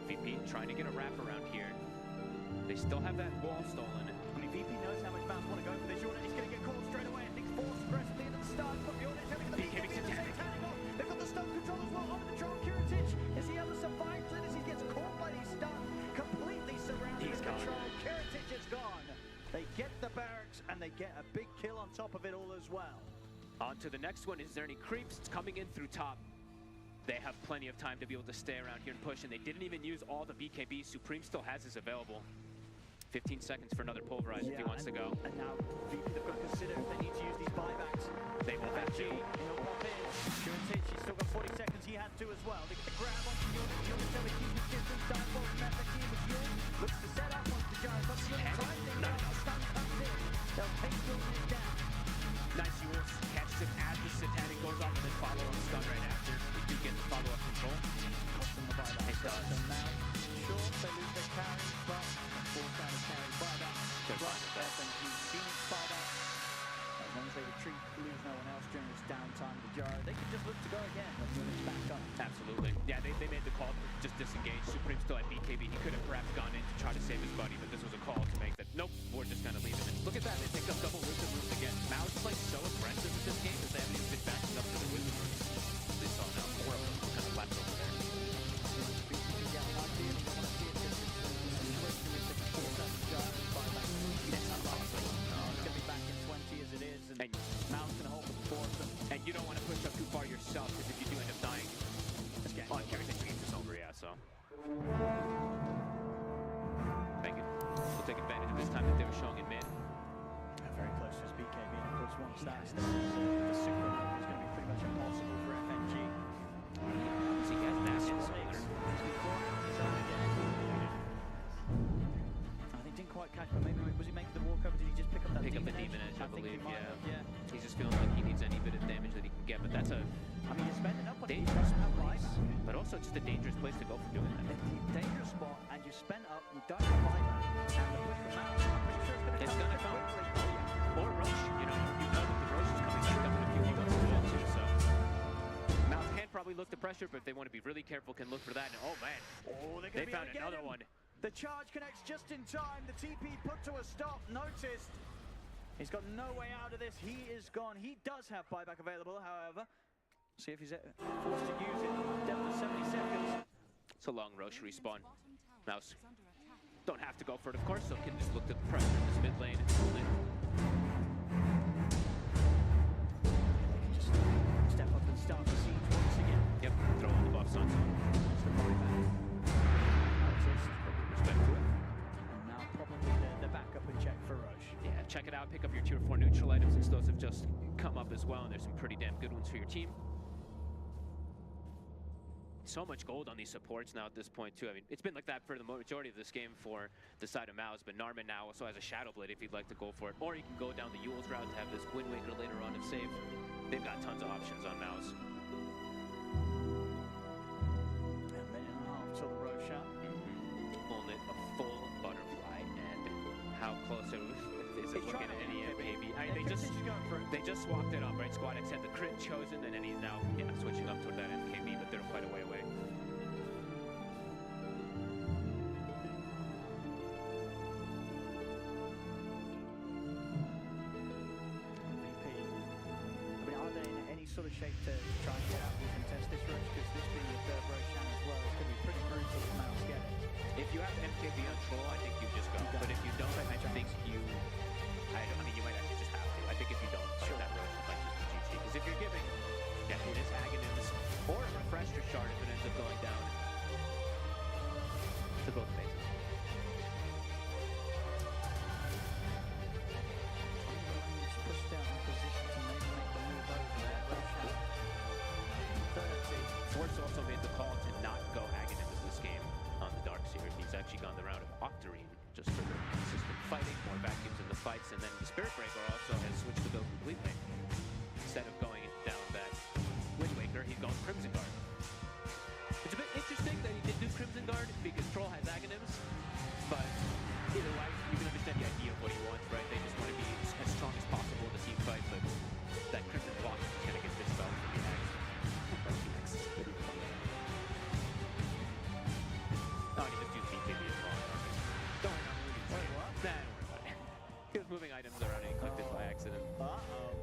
VP trying to get a wrap around here. They still have that wall stolen. I mean, VP knows how much Mouz want to go for this unit. He's going to get caught straight away. And he's forced aggressively into the start. But the unit's having the BKB Satanic. They've got the stun control as well over the Troll. Karatic is he able to survive as he gets caught by these stun. Completely surrounded. He's with gone. Control. Karatic is gone. They get the barracks and they get a big kill on top of it all as well. On to the next one. Is there any creeps? It's coming in through top. They have plenty of time to be able to stay around here and push, and they didn't even use all the BKB. Supreme still has his available. 15 seconds for another pulverize if he wants to go. And now VP, they've got to consider if they need to use these buybacks. They will have to. He'll pop in. She's still got 40 seconds. He had to as well. They get the grab onto Yulin. Yulin tell me keep his distance. Downfall from FNG with Yulin. Looks to set up once the Giants. That's Yulin. Time thing now. Stun comes in. They'll take Yulin down. Nice Yules. Catches him as the Satanic goes off and then follow on stun right after. We do get the follow-up control. Cost them the buyback. It does. So now, sure, they lose their carry, but force out of carry buyback. Right, FNG Phoenix buyback. As long as they retreat, lose no one else during this downtime, the Jar, they could just look to go again when Yulin's back up. Absolutely. Yeah, they made the call to just disengage. Supreme still at BKB. He could have perhaps gone in to try to save his buddy, but this was a call to make that, nope, we're just going to leave him. And look at that, they picked up double wisdom moves again. Mouz is like so aggressive with this game that they haven't even been backing up to the wisdom moves. They saw now 4 of them kind of left over there. And Mouz can hold the fort. And you don't want to push up too far yourself, because if you do end up dying, on carry, the game's just over, yeah, so. Thank you. We'll take advantage of this time that they were showing in mid. Very close to his BKB, and of course once that's the super is going to be pretty much impossible for FNG. So he has that in solar. I think didn't quite catch, but maybe was he making the walkover? Did he just pick up that demon edge? I believe, yeah. He's just feeling like he needs any bit of damage that he can get, but that's a I mean, he's spending up on it. dangerous place, but also just a dangerous place to go for doing that. It's a dangerous spot, and you spend up, you don't have buyback, and the push from Mouz, I'm pretty sure it's going to come quickly. Or Roche, you know that the Roche is coming back up in a few moments as well too, so. Mouz can probably look the pressure, but if they want to be really careful, can look for that, and oh man, they found another one. The charge connects just in time, the TP put to a stop, noticed. He's got no way out of this, he is gone. He does have buyback available, however. See if he's forced to use it, down to 70 seconds. It's a long Roche respawn. Mouz don't have to go for it, of course, so can just look at the pressure in this mid lane and hold it. Just step up and start the siege once again. Yep, throw all the buffs onto him. It's the buyback. Respect to it. And now probably the backup and check for Roche. Yeah, check it out, pick up your tier 4 neutral items since those have just come up as well, and there's some pretty damn good ones for your team. So much gold on these supports now at this point too. I mean, it's been like that for the majority of this game for the side of Mouz, but Narman now also has a Shadow Blade if he'd like to go for it. Or you can go down the Yules route to have this Wind Waker later on if safe. They've got tons of options on Mouz. A minute and a half till the Roche shot. Only a full butterfly, and how close is it looking at any baby? They just swapped it up, right? Squad X had the crit chosen, and then he's now switching up toward that FKB, but they're quite a way away. Sort of shape to try and get out and contest this Roche, because this being the third Roche as well, it's going to be pretty brutal if Mouz get it. If you have MKB on troll, I think you just go. But if you don't, I think you... I mean, you might actually just have to. I think if you don't fight that Roche, you might just be GG. Because if you're giving, it is Aghanims or a Refresher Shard if it ends up going down to both phases. Push down in position to make the move over there. Force also made the call to not go Aghanims this game on the Dark Series. He's actually gone the route of Octarine just for the consistent fighting, more vacuums in the fights, and then the Spirit Breaker also has switched the build completely. Instead of going down that Wind Waker, he's gone Crimson Guard. It's a bit interesting that he did do Crimson Guard because Troll has Aghanims, but either way, you can understand the idea of what he wants, right? They just want to be as strong as possible in the team fight, but that Crimson block is going to get dispelled from the Axe. Oh, he just used BKB as well. Don't worry about it. He was moving items around and he clicked it by accident.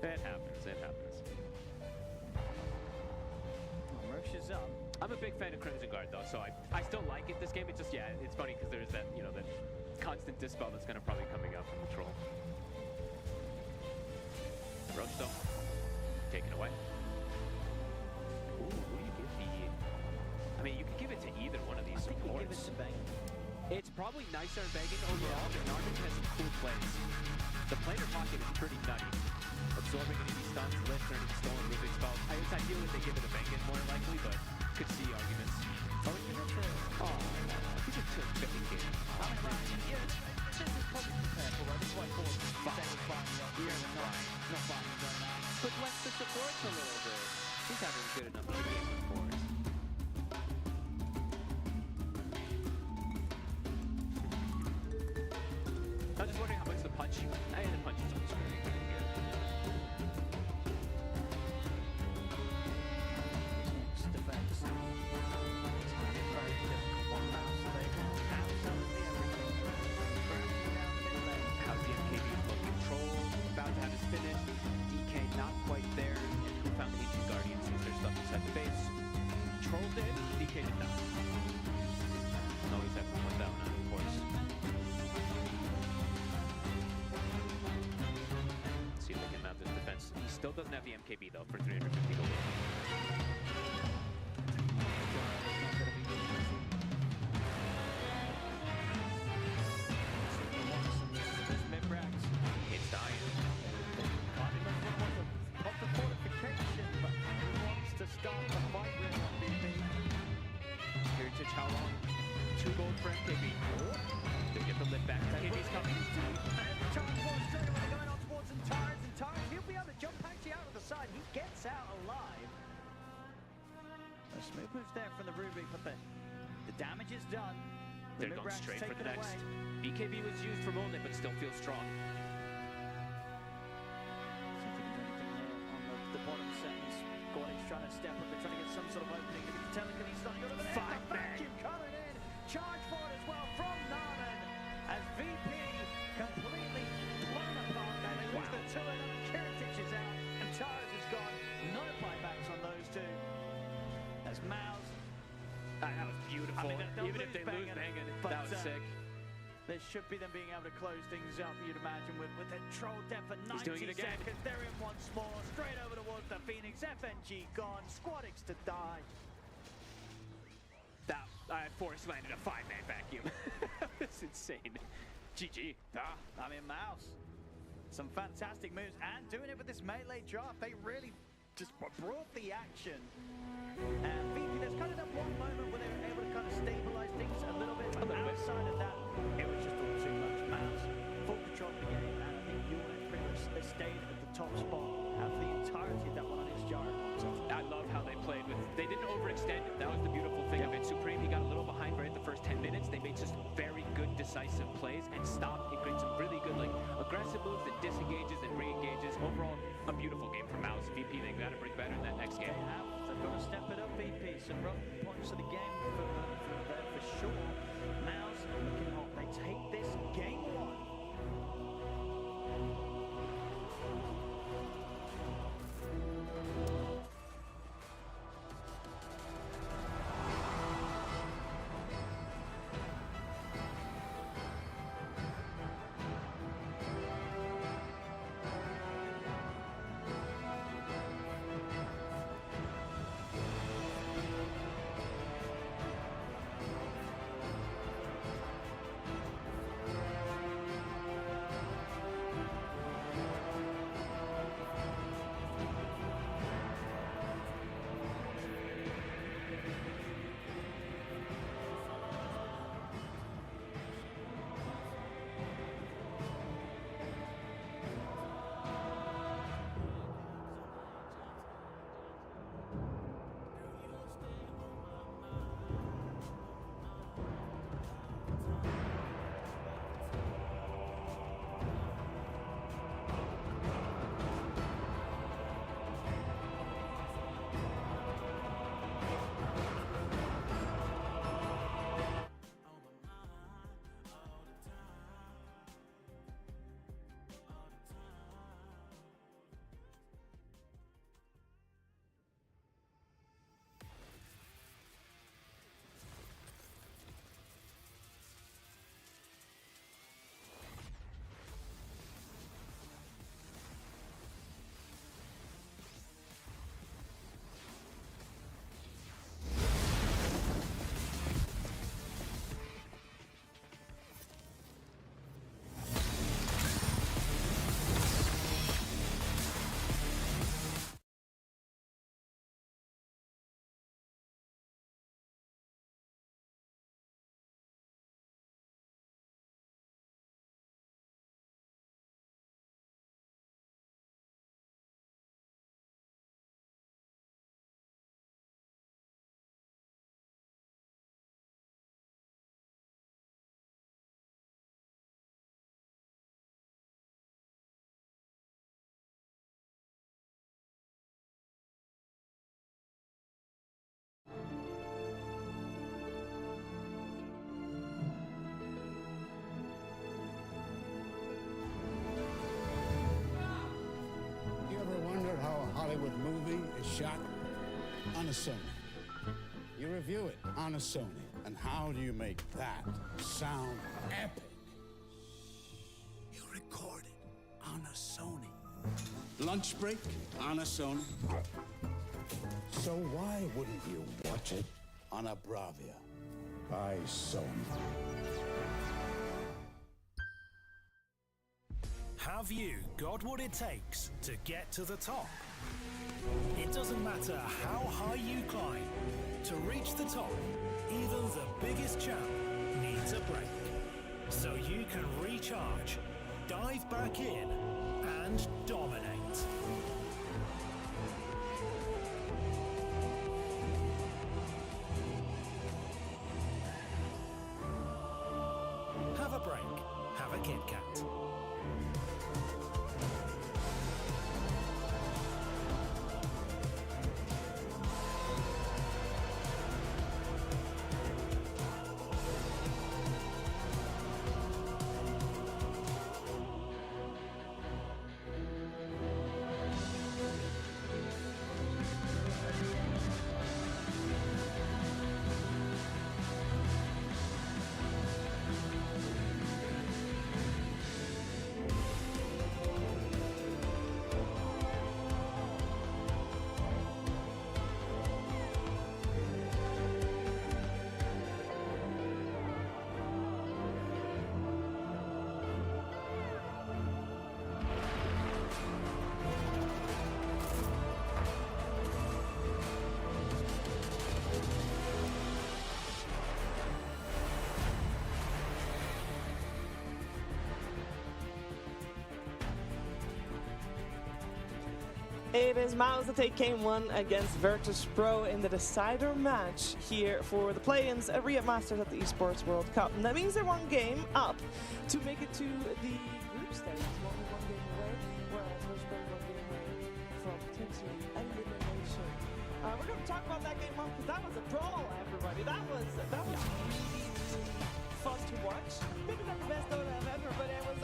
It happens, it happens. Roche is up. I'm a big fan of Crimson Guard though, so I still like it this game. It's just, it's funny because there's that, that constant dispel that's going to probably coming out from the troll. probably nicer and banging overall, but Narvik has some cool plays. The Pleyer pocket is pretty nutty. Absorbing any stuns, lift, or any stolen Rubik's spells. It's ideal if they give it a bang more likely, but could see arguments. Oh, you know, He's a 250 kid. I mean, like, yeah, this is probably prepared for, right? This is why Ford saying fine, not fine right now. But less the support a little bit. He's having a good enough of a game for us. I'm just wondering how much the punch. The punch is always very good. Defense. It's going to be a very difficult one now, so they can absolutely everything. How's the MKB look? Control, about to have his finish. DK not quite there. And who found the Ancient Guardian since there's stuff inside the base? Troll did, DK did not. Always have to point that one out, of course. See if they can mount this defense. He still doesn't have the MKB though for 350 gold. It's dying. Start the fight with BP. Heritage, how long? 2 gold for MKB. They get the lift back. MKB's coming. Charge forward straight away, going on towards Tires, and Tires, he'll be able to jump actually out of the side. He gets out alive. A smooth move there from the Rubik, but the damage is done. They're going straight for the next. BKB was used for Molnit, but still feels strong. See if they can do anything here on the bottom settings. Gordon's trying to step up, they're trying to get some sort of opening. If you can tell him he's not going to Five vacuum coming in. Charge forward as well from Narman. As VP completely blown apart there. They lose the two of them. Kiritich is out and Tars is gone. No buybacks on those two. As Mouz. That was beautiful. I mean, even if they lose Bangin, that was sick. There should be them being able to close things up, you'd imagine, with the troll death for 90 doing it again. seconds. They're in once more, straight over towards the Phoenix. FNG gone, Squadix to die. That Forrest landed a 5-man vacuum. That's insane. GG. I mean, Mouz, some fantastic moves, and doing it with this melee draft. They really just brought the action. And VP, there's kind of that one moment where they were able to kind of stabilize things a little bit, but outside of that, it was just all too much. Mouz, full control of the game, and I think Ewan pretty much stayed at the top spot for the entirety of that one on his gyro. I love how they played with. They didn't overextend it. That was the beautiful thing of it. Supreme, he got a little behind right at the first 10 minutes. They made just very good, decisive plays and stopped and created some really good, like, aggressive moves that disengages and re-engages. Overall, a beautiful game for Mouz. VP, they got to bring better in that next game. They've got to step it up, VP. Some rough points of the game for sure. Mouz looking hot. They take this game 1. shot on a Sony. You review it on a Sony. And how do you make that sound epic? You record it on a Sony. Lunch break on a Sony. So why wouldn't you watch it on a Bravia by Sony? Have you got what it takes to get to the top? It doesn't matter how high you climb. To reach the top, even the biggest champ needs a break. So you can recharge, dive back in, and dominate. Have a break. Have a Kit Kat. It is Mouz that take game one against Virtus.pro in the decider match here for the play-ins at Riyadh Masters at the Esports World Cup. And that means they're one game up to make it to the group stage. Only one game away, whereas Virtus.pro one game away from potentially elimination. We're going to talk about that game one because that was a brawl, everybody. That was really, really fun to watch. Maybe not the best Dota I've ever, but it was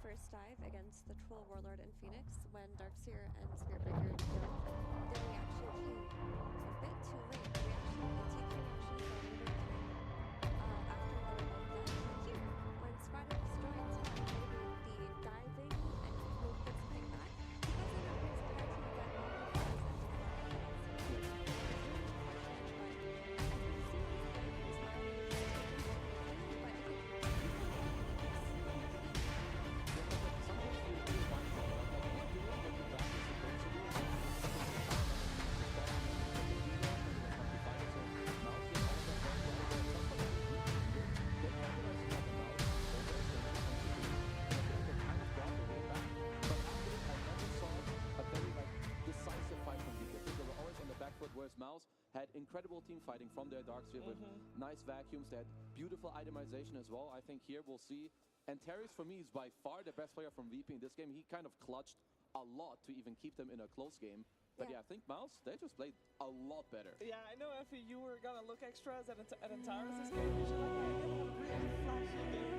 first dive against the Troll Warlord in Phoenix when Darkseer and Spiritbreaker killed, the reaction came a bit too late. The TK reaction started after they were both dead. Here, when Spider destroys maybe the diving and hope gets something back, he doesn't have his attack to get all the fires into whereas Mouz had incredible team fighting from their Darkseer with nice vacuums. They had beautiful itemization as well. I think here we'll see. And Terry's, for me, is by far the best player from VP in this game. He kind of clutched a lot to even keep them in a close game. But yeah, I think Mouz, they just played a lot better. Yeah, I know, Effie, you were gonna look extras at Antares this game. You should like, I get a really flashy game.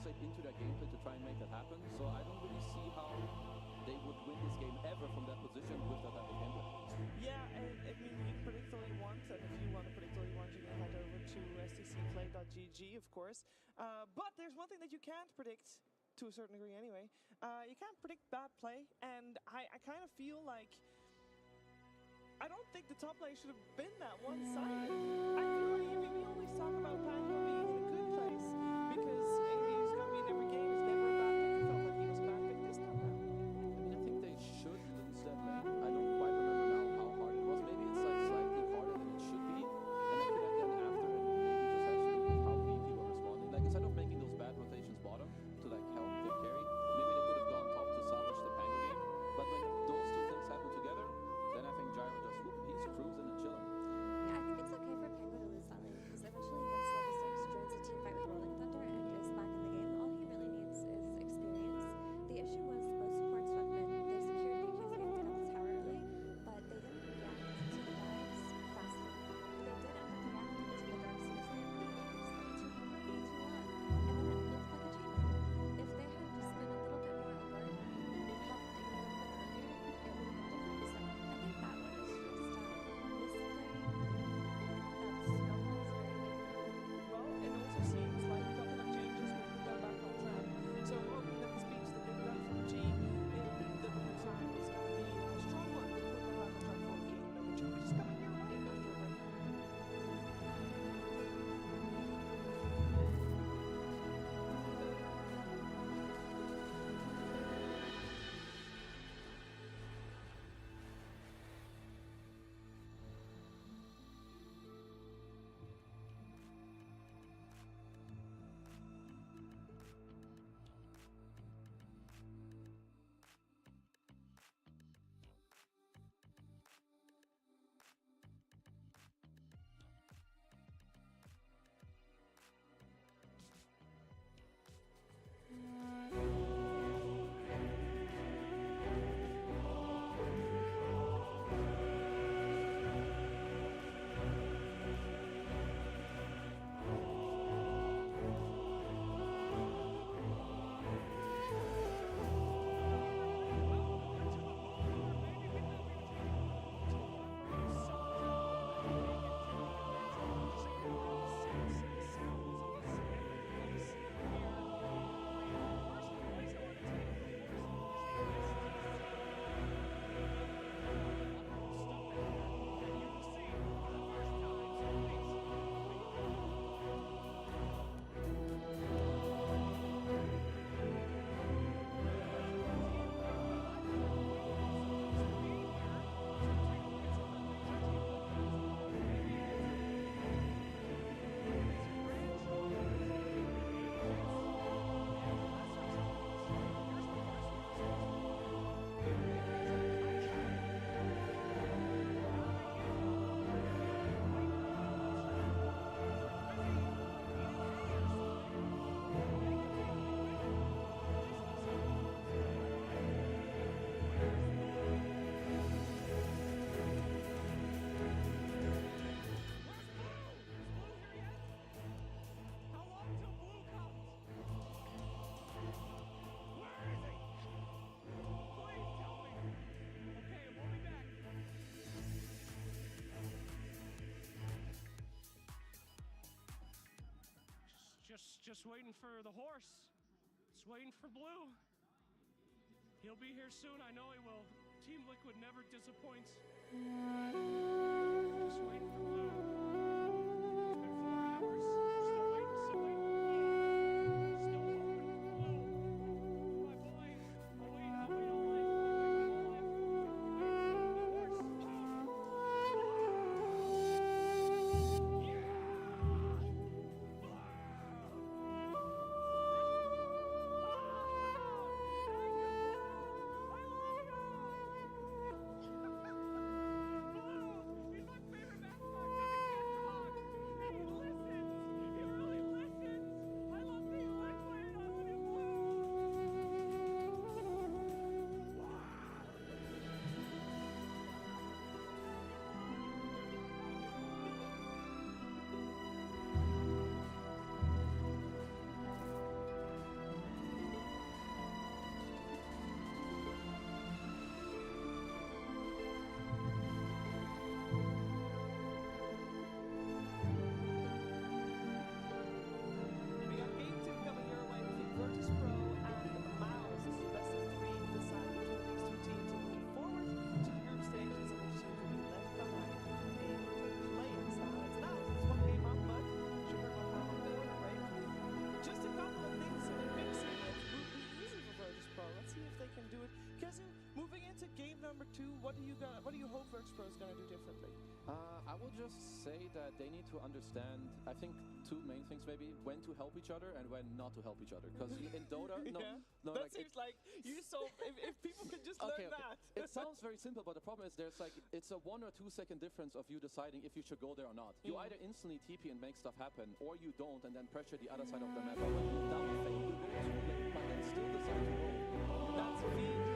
translate into their gameplay to try and make that happen. So I don't really see how they would win this game ever from that position with that type of gameplay. Yeah, and I mean, you can predict all you want, and if you want to predict all you want, you can head over to stcplay.gg, of course. But there's one thing that you can't predict, to a certain degree anyway. You can't predict bad play, and I kind of feel like I don't think the top lane should have been that one-sided. I feel like we always talk about Pango being in a good place because he's going to be in every game. It's never a bad pick. It felt like he was a bad pick this time around. I mean, I think they should lose that lane. I don't quite remember now how hard it was. Maybe it's like slightly harder than it should be. And I feel like then after it maybe just has to do with how VP were responding. Like instead of making those bad rotations bottom to like help their carry, maybe they could have gone top to salvage the Pango game. But when those two things happen together, then I think Gyro just whoop, he's cruising and chilling. Yeah, I think it's okay for Pango to lose that lane because eventually he gets level 6, joins a team fight with Rolling Thunder, and is back in the game. All he really needs is experience. The issue was both supports went mid. They secured VP's game to get the tower early, but they didn't react to the dives fast enough. They did end up reacting to the dolarcitos game, which was like 2-1, and then it looked like a chain fight. If they had just been a little bit more alert and helped in a little bit earlier, it would have been different. So I think that one is just misplay that snowballs very quickly. Well, it also seems like a couple of changes will put them back on track. So we're hoping that the speech that they've done from G in the meantime is going to be a strong one to put them back on track for game number 2, which is coming your way after a break. Just waiting for the horse. Just waiting for Blue. He'll be here soon, I know he will. Team Liquid never disappoints. Just waiting for Blue. It's been 4 hours. Still waiting, still waiting for Blue. Still hoping for Blue. My boy. I'll wait all life. I'll wait all life. Wait for the horse. He's my favorite mascot. Jesse, moving into game number 2, what do you hope Virtus.pro is going to do differently? I will just say that they need to understand, I think, two main things maybe, when to help each other and when not to help each other. Because in Dota, no, that like seems like you solve, if people can just learn that. It sounds very simple, but the problem is there's like, it's a 1 or 2 second difference of you deciding if you should go there or not. You either instantly TP and make stuff happen, or you don't and then pressure the other side of the map. But when you double fake, you go too late, but then still decide to go. That's really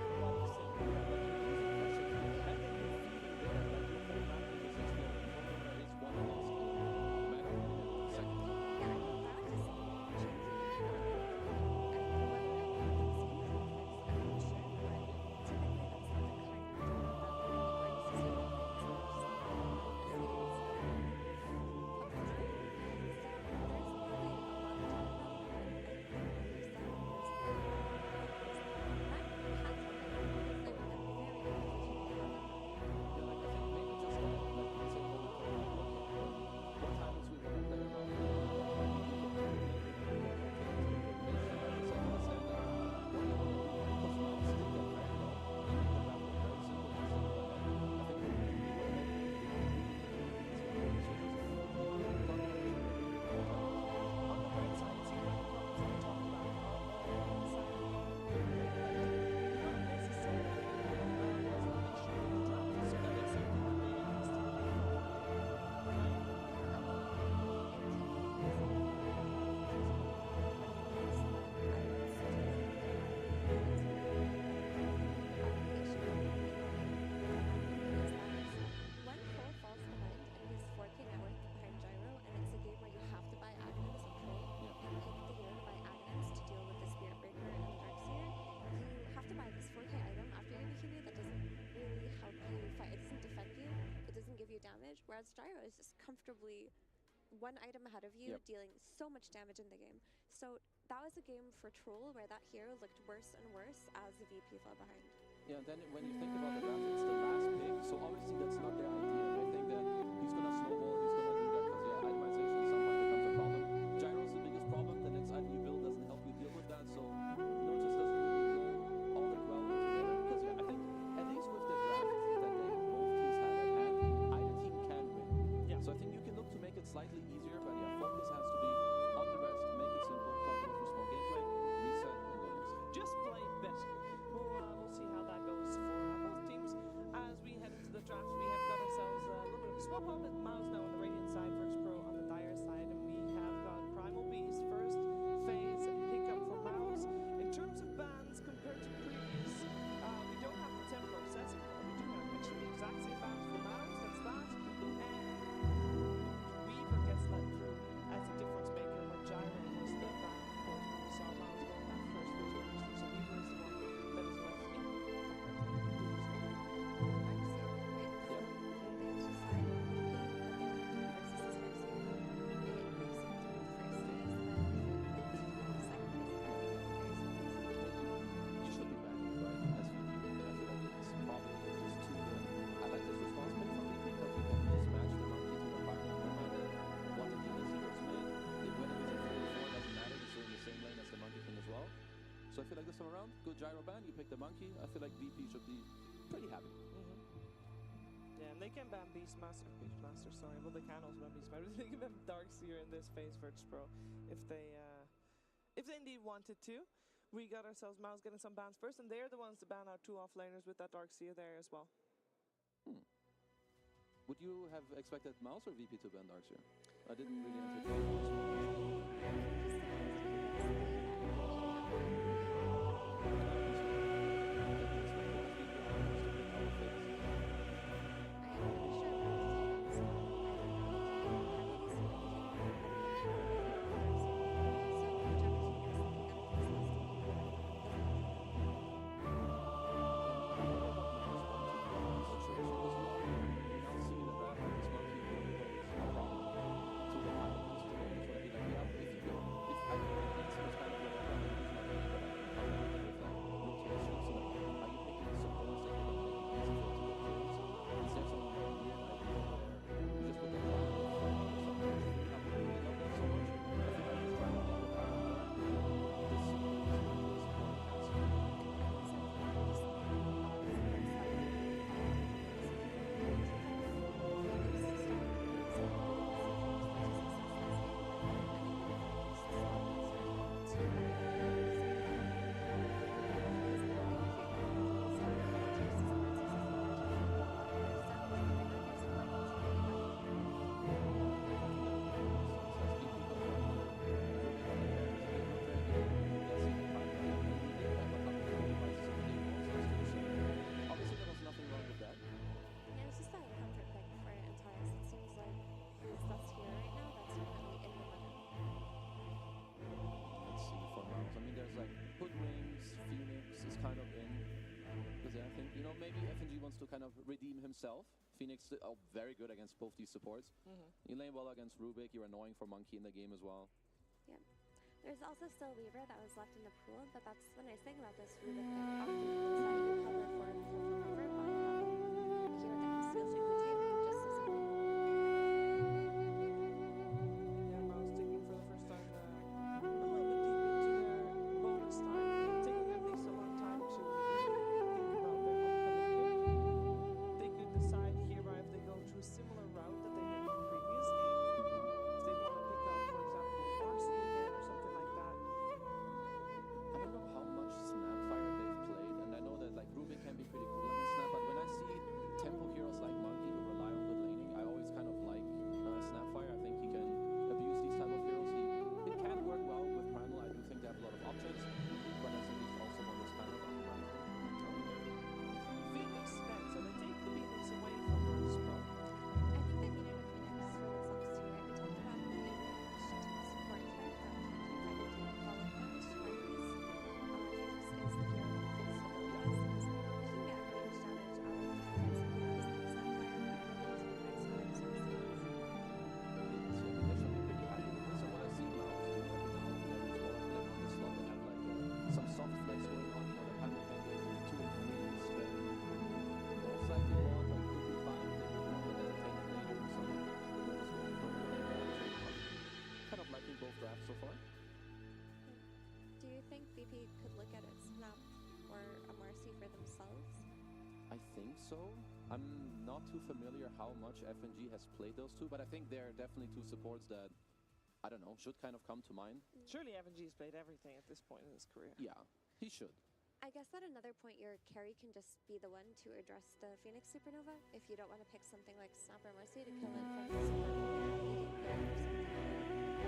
damage, whereas Gyro is just comfortably one item ahead of you, dealing so much damage in the game. So that was a game for Troll where that hero looked worse and worse as the VP fell behind. Yeah, and then when you think about the draft, it's the last pick, so obviously that's not their idea. They think that he's going to snowball, he's going to do that, because itemization at some point becomes a problem. Gyro's the biggest problem, the next item you build doesn't help you deal with that, so it just doesn't really go all that well together. Because I think, at least with the draft that both teams had at hand, either team can win. So I think you can look to make it slightly easier, but focus has to be on the rest, make it simple, talk about your small gameplay, reset, and go next. Just play better. We'll see how that goes for both teams. As we head into the draft, we have got ourselves a little bit of a swap up with Mouz now on the Radiant side, Virtus.pro on the Dire side, and we have got Primal Beast first phase pickup for Mouz. In terms of bans compared to previous, we don't have the Templar sets, but we do have actually the exact same bans for Mouz. That's that. And Weaver gets let through as a difference maker when Gyro was the ban, of course, when we saw Mouz going that first phase. So Weaver is the one that is left in compared to the previous one. You should be banned, right? As VP. I feel like it's probably just too good. I like this response pick from VP because you can just match the monkey to the partner no matter what the deal is he goes mid. Whether he's in 4 doesn't matter, he's still in the same lane as the monkey king as well. So I feel like this time around, good Gyro ban, you pick the monkey. I feel like VP should be pretty happy. Yeah, and they can ban Beastmaster, sorry. Well, they can also ban Beastmaster. They can ban Darkseer in this phase, Virtus.pro, if they indeed wanted to. We got ourselves Mouz getting some bans first, and they're the ones to ban our 2 offlaners with that Darkseer there as well. Would you have expected Mouz or VP to ban Darkseer? I didn't really entertain I think, you know, maybe FNG wants to kind of redeem himself. Phoenix, very good against both these supports. You lane well against Rubik, you're annoying for Monkey in the game as well. Yeah. There's also still Weaver that was left in the pool, but that's the nice thing about this Rubik pick. Often you decide you cover for Weaver by having a hero that can steal streak the team just as easily. Yeah, Mouz taking for the first time a little bit deep into their bonus time, taking at least a long time to think about their upcoming pick. They could decide here if they go to a similar route that they did in the previous game. If they want to pick up, for example, Marcy again or something like that. I don't know how much Snapfire they've played, and I know that like Rubik can be pretty cool against Snap, but when I see tempo heroes like Monkey who rely on good laning, I always kind of like Snapfire. I think he can abuse these type of heroes. It can work well with Primal. I do think they have a lot of options, but I think he's also one that's kind of Phoenix, man, so they take the Phoenix away from Virtus.pro. I think they needed a Phoenix for themselves too, right? We talked about the support type that can keep fighting team and follow them to Phoenix is the hero that fits the build best because he can get range damage out of defensive heroes like Sapphire and ability to nice vibes with series. They should be pretty happy with this. And what I see now is doing every now and then as well. If they want this slot, they have like some soft flex going on. You know, the panel can be 2 and 3, spend most likely more, but could be 5. They could want to entertain it later. So they're just going for it. Kind of liking both drafts so far. Do you think VP could look at a Snap or a Marcy for themselves? I think so. I'm not too familiar how much FNG has played those two, but I think they're definitely two supports that, I don't know, should kind of come to mind. Surely FNG's played everything at this point in his career. Yeah, he should. I guess at another point your carry can just be the one to address the Phoenix Supernova if you don't want to pick something like Snap or Marcy to kill it from the support player, AD player or something.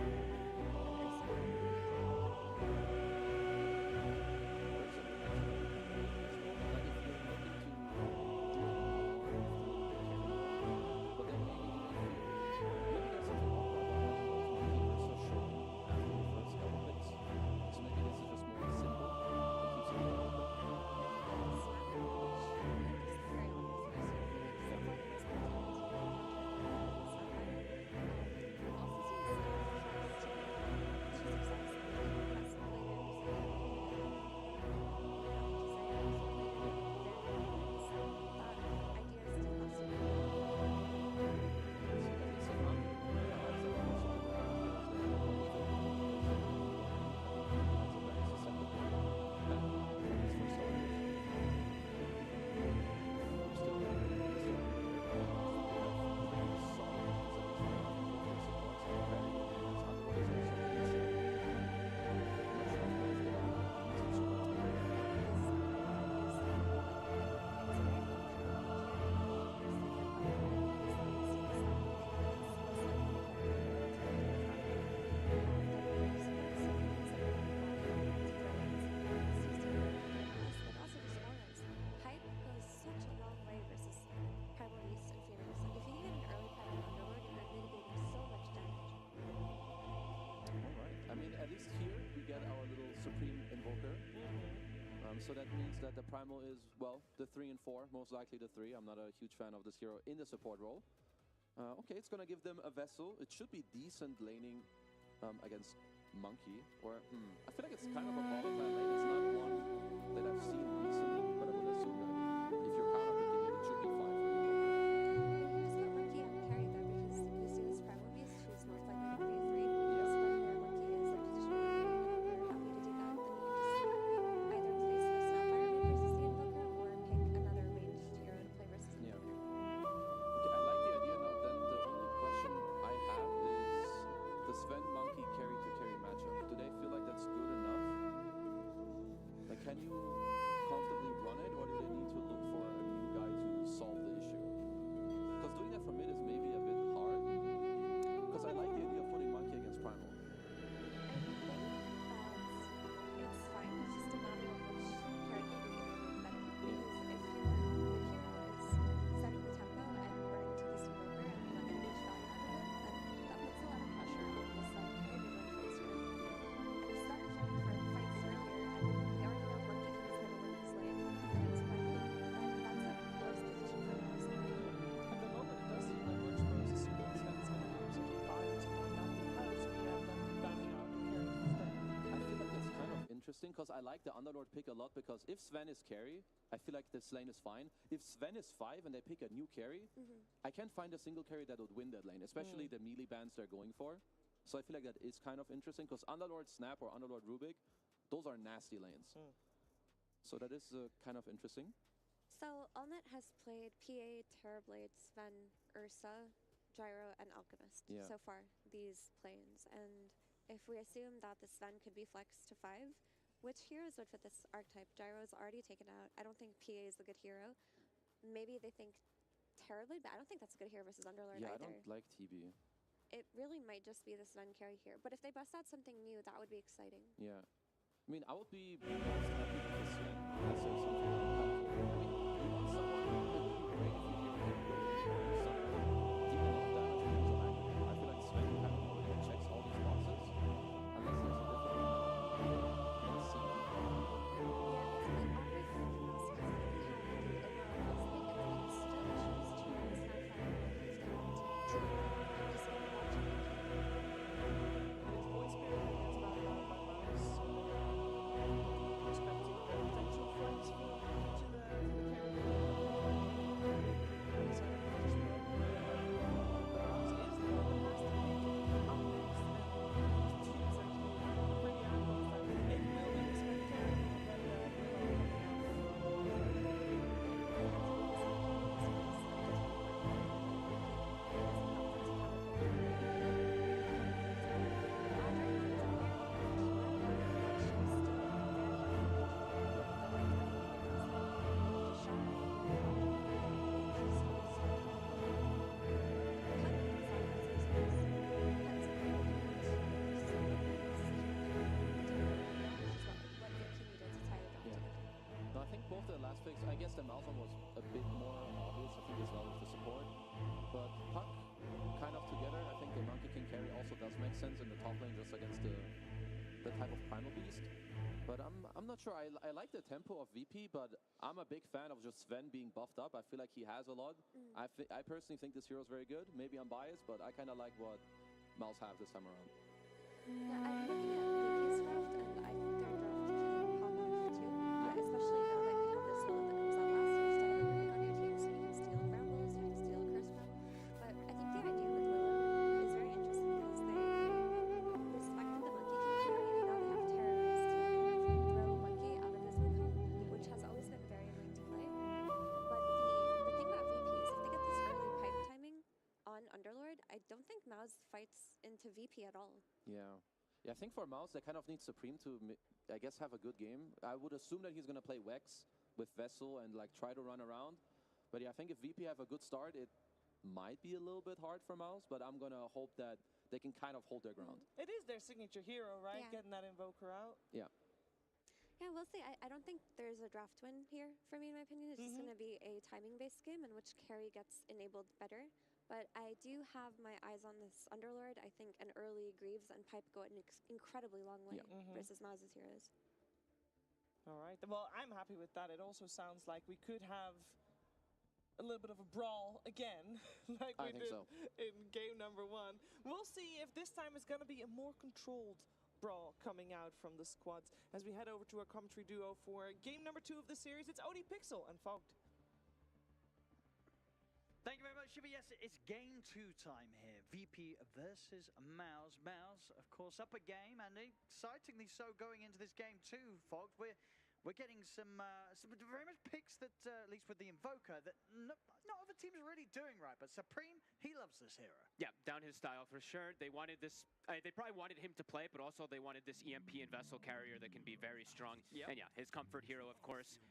So that means that the Primal is, well, the 3 and 4, most likely the 3. I'm not a huge fan of this hero in the support role. Okay, it's going to give them a Vessel. It should be decent laning against Monkey. Or, I feel like it's kind of a volatile lane. It's not one that I've seen recently, but I would assume that if you're counter-picking it, it should be fine for you. You just got Monkey on carry though because you see this Primal Beast who's most likely to be a 3. Because when your Monkey is in position where you're happy to do that, then you can just either place the Snapfire mid versus the Invoker or pick another ranged hero to play versus the Invoker. Okay, I like the idea now. Then the only question I have is the Sven Monkey carry-to-carry matchup. Do they feel like that's good enough? Like, can you comfortably run it, or do they need to look for a new guy to solve the issue? Because doing that from mid is maybe a bit hard. Because I like the idea of putting Monkey against Primal. I think that it's fine. It's just a matter of which character we integrate better. Because if your hero is setting the tempo and running to this Invoker and not getting much value out of it, then that puts a lot of pressure on the sub carry to run fights early. And he started fighting for fights earlier, and we already know Monkey can interesting because I like the Underlord pick a lot because if Sven is carry, I feel like this lane is fine. If Sven is 5 and they pick a new carry, I can't find a single carry that would win that lane, especially the melee bans they're going for. So I feel like that is kind of interesting because Underlord Snap or Underlord Rubik, those are nasty lanes. So that is kind of interesting. So Allnet has played PA, Terrorblade, Sven, Ursa, Gyro, and Alchemist so far, these planes. And if we assume that the Sven could be flexed to 5, which heroes would fit this archetype? Gyro is already taken out. I don't think PA is a good hero. Maybe they think Terrorblade, but I don't think that's a good hero versus Underlord either. I don't like TB. It really might just be the Sven carry here. But if they bust out something new, that would be exciting. Yeah. I mean, I would be most happy with this Sven. That's something kind of I mean, we want someone who would be great if you hear him really someone deep enough damage and use a magnet. I feel like Sven kind of already checks all these boxes. Unless there's a different let's see. Yeah, it's like always because we have the overall thing, and then you can still choose to use Snapchat if they want to. I'm just going to watch it. It's Void Spirit that gets backed out by Mouz, so they're expecting a potential flex to the carry. So I think just Mouz is the one who has to pick up next, and his team is actually pretty adamant that it will be the Sven carry, No, I think both the last picks, I guess the mouse one was a bit more obvious, I think, as well with the support. But Puck, kind of together, I think the Monkey King carry also does make sense in the top lane just against the type of Primal Beast. But I'm not sure. I like the tempo of VP, but I'm a big fan of just Sven being buffed up. I feel like he has a lot. I personally think this hero is very good. Maybe I'm biased, but I kind of like what Mouse have this time around. Yeah, I'm looking at VP's draft, and I think their draft can pop off too. Especially now that you have this wallet that comes out last year instead of running on your team, so you can steal Brambles, you can steal Curse Crown. But I think the idea with Willow is very interesting because they respected the Monkey King carry, and now they have terrorists to kind of throw Monkey out of his window, which has always been very annoying to play. But the thing about VP is if they get this early pipe timing on Underlord, I don't think Mouz fights into VP at all. Yeah. Yeah, I think for Mouse, they kind of need Supreme to, I guess, have a good game. I would assume that he's going to play Wex with Vessel and like try to run around. But yeah, I think if VP have a good start, it might be a little bit hard for Mouse, but I'm going to hope that they can kind of hold their ground. It is their signature hero, right? Yeah. Getting that Invoker out. Yeah. Yeah, we'll see. I don't think there's a draft win here for me, in my opinion. It's just going to be a timing-based game in which carry gets enabled better. But I do have my eyes on this Underlord. I think an early Greaves and Pipe go an incredibly long way versus Mauz's heroes. All right. Well, I'm happy with that. It also sounds like we could have a little bit of a brawl again, like we did in game number 1. We'll see if this time it's going to be a more controlled brawl coming out from the squads as we head over to our commentary duo for game number 2 of the series. It's OD Pixel and Fogged. Thank you very much, Shiva. Yes, it's game 2 time here. VP versus Mouz. Mouz, of course, up a game, and excitingly so going into this game too, Fogged. We're getting some very much picks that, at least with the Invoker, that not other teams are really doing right. But Supreme, he loves this hero. Yeah, down his style for sure. They wanted this. They probably wanted him to play, but also they wanted this EMP and Vessel carrier that can be very strong. Yep. And yeah, his comfort hero, of course.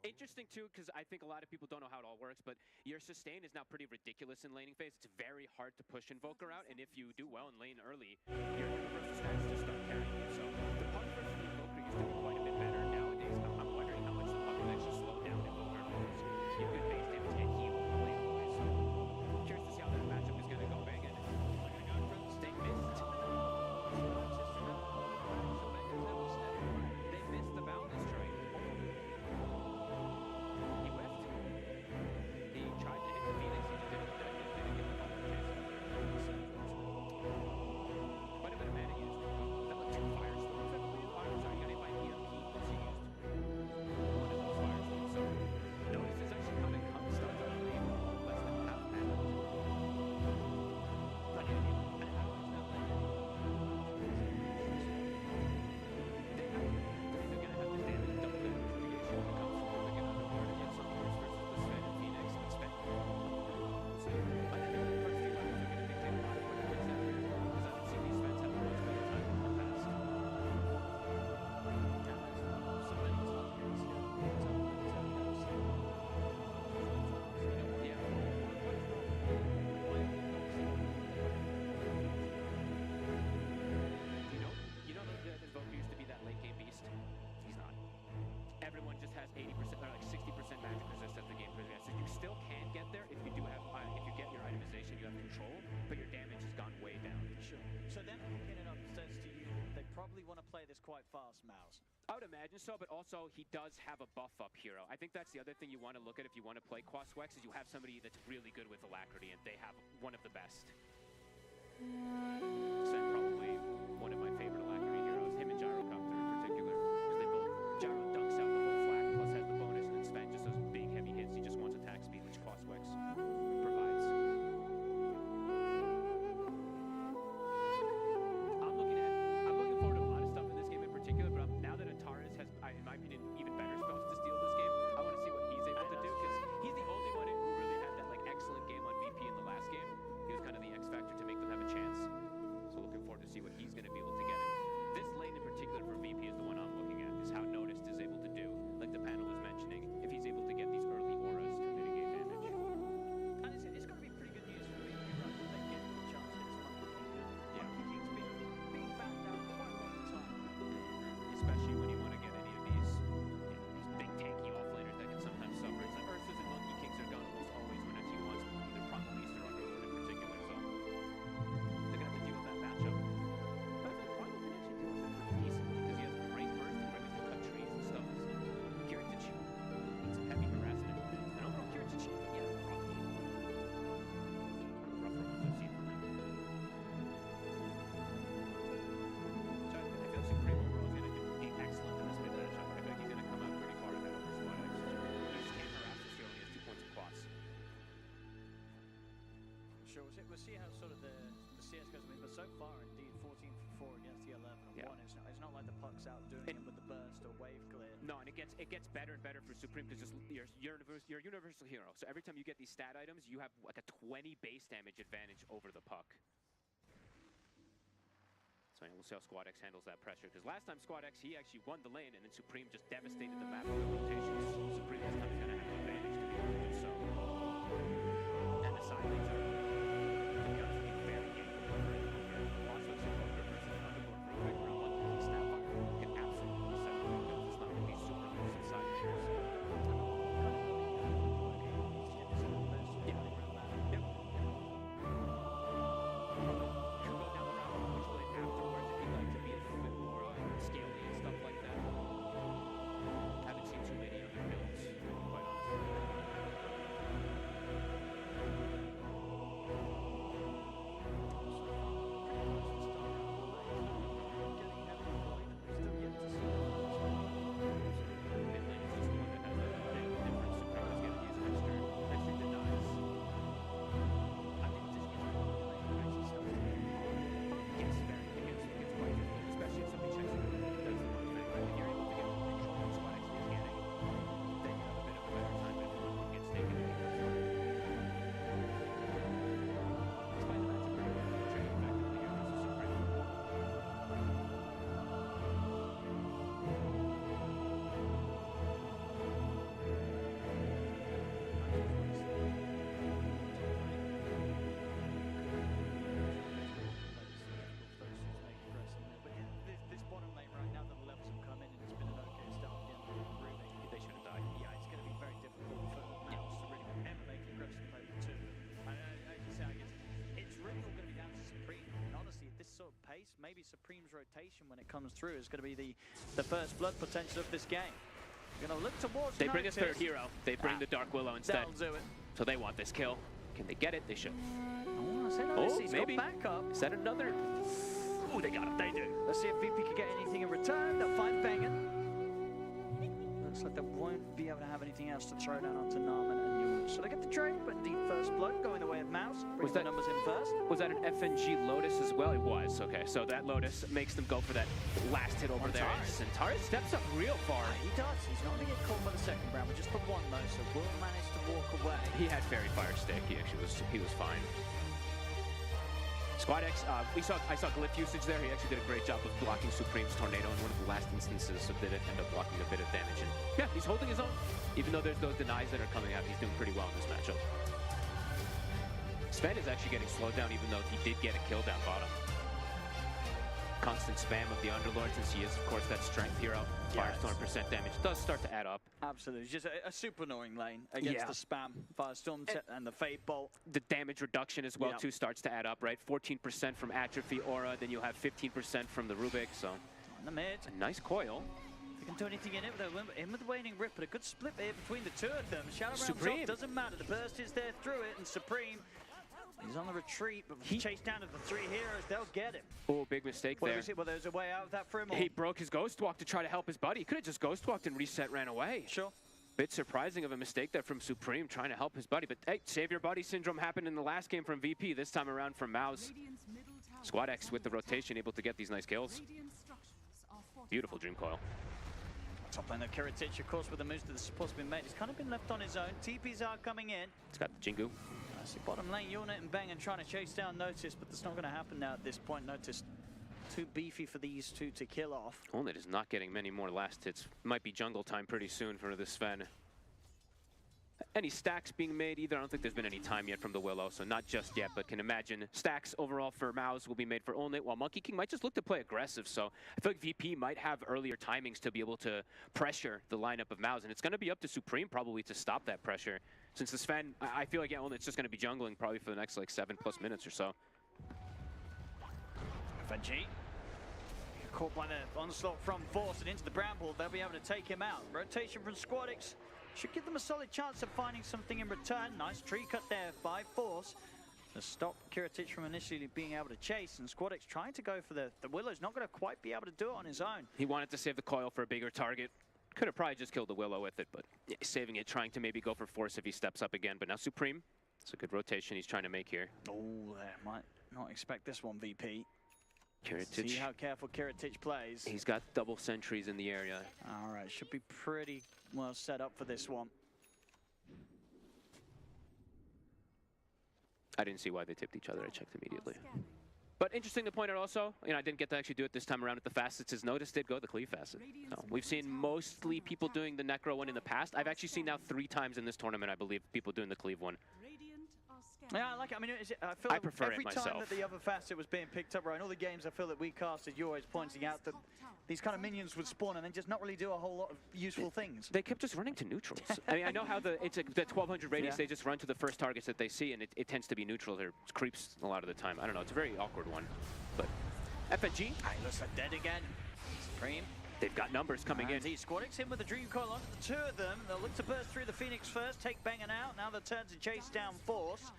Interesting too, because I think a lot of people don't know how it all works, but your sustain is now pretty ridiculous in laning phase. It's very hard to push Invoker out, and if you do well in lane early, your universal stats just start carrying you. So the puck versus the Invoker is doing quite a bit better nowadays. I'm wondering how much the puck can actually slow down Invoker because you have good base damage and heal on the lane away. So curious to see how that matchup is going to go. Bang, and they missed. They missed the balance strike. Quite a bit of mana used. That looked too fire imagine so, but also he does have a buff up hero. I think that's the other thing you want to look at if you want to play Quaswex, is you have somebody that's really good with alacrity, and they have one of the best. Sven, probably one of my favorite alacrity heroes, him and Gyrocopter in particular, because they both, Gyro dunks out the whole flag, plus has the bonus, and then Sven just those big heavy hits. He just wants attack speed, which Quaswex provides. I'm looking forward to a lot of stuff in this game in particular, but now that Antares has, in my opinion, even better spells to steal this game, I want to see what he's able to do, because he's the only one who really had that like excellent game on VP in the last game. He was kind of the X factor to make them have a chance. So looking forward to see what he's going to be able to get. And this lane in particular for VP is the one I'm looking at, is how Noticed is able to do, like the panel was mentioning, if he's able to get these early auras to mitigate damage. And it's got to be pretty good news for me, right? They get the chance to this Monkey King. Yeah. Monkey King's been backed down quite a lot of the time. Especially when you want to get any of these, these big tanky offlaners that can sometimes suffer. It's like Ursus and Monkey Kings are gone almost always when a team wants either Primal Beast or Underlord in particular, so they're going to have to deal with that matchup. But I think Primal can actually deal with it pretty decently, because he has great burst and able to cut trees and stuff. Kiritichi needs some heavy harassment. And overall Kiritichi, yeah, rough game. One of the rougher ones I've seen from him. So I feel like Supreme overall is going to be excellent in this mid matchup. I feel like he's going to come out pretty far ahead over Squad X. He just can't harass this hero, he has 2 points of quads. Sure, we'll see how sort of the CS goes. I mean, but so far, indeed, 14 for 4 against the 11 and Yeah. 1. It's not like the puck's out doing him with the burst or wave clear. No, and it gets better and better for Supreme, because just you're a universal hero. So every time you get these stat items, you have like a 20 base damage advantage over the puck. So we'll see how Squad X handles that pressure, because last time Squad X, he actually won the lane, and then Supreme just devastated the map with the rotations. Supreme this time is going to have an advantage to be able to do so. And the side lanes are very capable of hurting here. Watch what's in Poker versus Underlord for a quick round. One Snapfire can absolutely settle it, because it's not going to be super close inside players. Yeah. Yep. Could go down the route of which way afterwards if you'd like to be a little bit more scaly and stuff like that. Haven't seen too many other builds, quite honestly. Pace, maybe Supreme's rotation when it comes through is going to be the first blood potential of this game. Going to look towards They bring a Noticed. third hero. They bring the Dark Willow instead. That'll do it. So they want this kill. Can they get it? They should. Oh, I said Noticed. He's maybe. got back up. Is that another? Oh, they got it. They do. Let's see if VP can get anything in return. They'll find Bengen. Looks like they won't be able to have anything else to throw down onto Narman and Ewan. So they get the trade, but indeed first blood going the way of Mouz. Bring the numbers in first. Was that an FNG Lotus as well? It was. Okay, so that Lotus makes them go for that last hit over there. Antares steps up real far. He does. He's not going to get caught by the second round, but just the one though, so will manage to walk away. He had Fairy Fire Stick. He was fine. Squad X, I saw Glyph usage there. He actually did a great job of blocking Supreme's Tornado in one of the last instances, so did it end up blocking a bit of damage. And yeah, he's holding his own. Even though there's those denies that are coming out, he's doing pretty well in this matchup. Sven is actually getting slowed down, even though he did get a kill down bottom. Constant spam of the Underlord, since he is, of course, that strength hero. Firestorm percent damage does start to add up. Absolutely. Just a super annoying lane against the spam. Firestorm and the Fate Bolt. The damage reduction as well, too, starts to add up, right? 14% from Atrophy Aura, then you'll have 15% from the Rubik, so... In the mid. A nice coil. They can do anything in it, though. In with the waning rip, but a good split here between the two of them. Shadow rounds Supreme. off, doesn't matter. The burst is there through it, and Supreme, he's on the retreat, but he chased down to the three heroes. They'll get him. Oh, big mistake there. Well, there's a way out of that for him. He broke his ghost walk to try to help his buddy. He could have just ghost walked and reset, ran away. Sure. Bit surprising of a mistake there from Supreme, trying to help his buddy. But hey, save your buddy syndrome happened in the last game from VP. This time around from Mouz. Squad X with the rotation, able to get these nice kills. Beautiful Dream Coil. Top lane, the Kiritich, of course, with the moves that the support's been made. He's kind of been left on his own. TPs are coming in. It's got the Jingu. See bottom lane, Unit and Bang and trying to chase down Notice, but that's not going to happen now at this point. Notice too beefy for these two to kill off. Only is not getting many more last hits. Might be jungle time pretty soon for this Sven. Any stacks being made either? I don't think there's been any time yet from the Willow, so not just yet, but can imagine stacks overall for Mouz will be made for Only, while Monkey King might just look to play aggressive. So I feel like VP might have earlier timings to be able to pressure the lineup of Mouz, and it's going to be up to Supreme probably to stop that pressure. Since the Sven, I feel like yeah, Only it's just going to be jungling probably for the next like 7+ minutes or so. FNG. Caught by the onslaught from Force and into the Bramble. They'll be able to take him out. Rotation from Squadix should give them a solid chance of finding something in return. Nice tree cut there by Force to stop Kiritich from initially being able to chase. And Squadix trying to go for the Willow's not going to quite be able to do it on his own. He wanted to save the coil for a bigger target. Could have probably just killed the Willow with it, but yeah, saving it, trying to maybe go for Force if he steps up again. But now Supreme, it's a good rotation he's trying to make here. Oh, there might not expect this one, VP. Kiritich. See how careful Kiritich plays. He's got double sentries in the area. All right, should be pretty well set up for this one. I didn't see why they tipped each other. I checked immediately. But interesting to point out also, you know, I didn't get to actually do it this time around with the facets, is Notice did go the cleave facet. So we've seen mostly people doing the Necro one in the past. I've actually seen now 3 times in this tournament, I believe, people doing the cleave one. Yeah, I like it. I mean, I feel I like prefer every it time myself. that the other facet was being picked up, right, in all the games I feel that we casted, you're always pointing out that these kind of minions would spawn and then just not really do a whole lot of useful things. They kept just running to neutrals. I mean, I know how the 1200 radius, they just run to the first targets that they see, and it tends to be neutrals or creeps a lot of the time. I don't know, it's a very awkward one. But FNG, looks like dead again. Supreme. they've got numbers coming in. Squadix in with the Dream Coil onto the two of them. They'll look to burst through the Phoenix first, take Bangin out. Now they'll turn to chase down Force.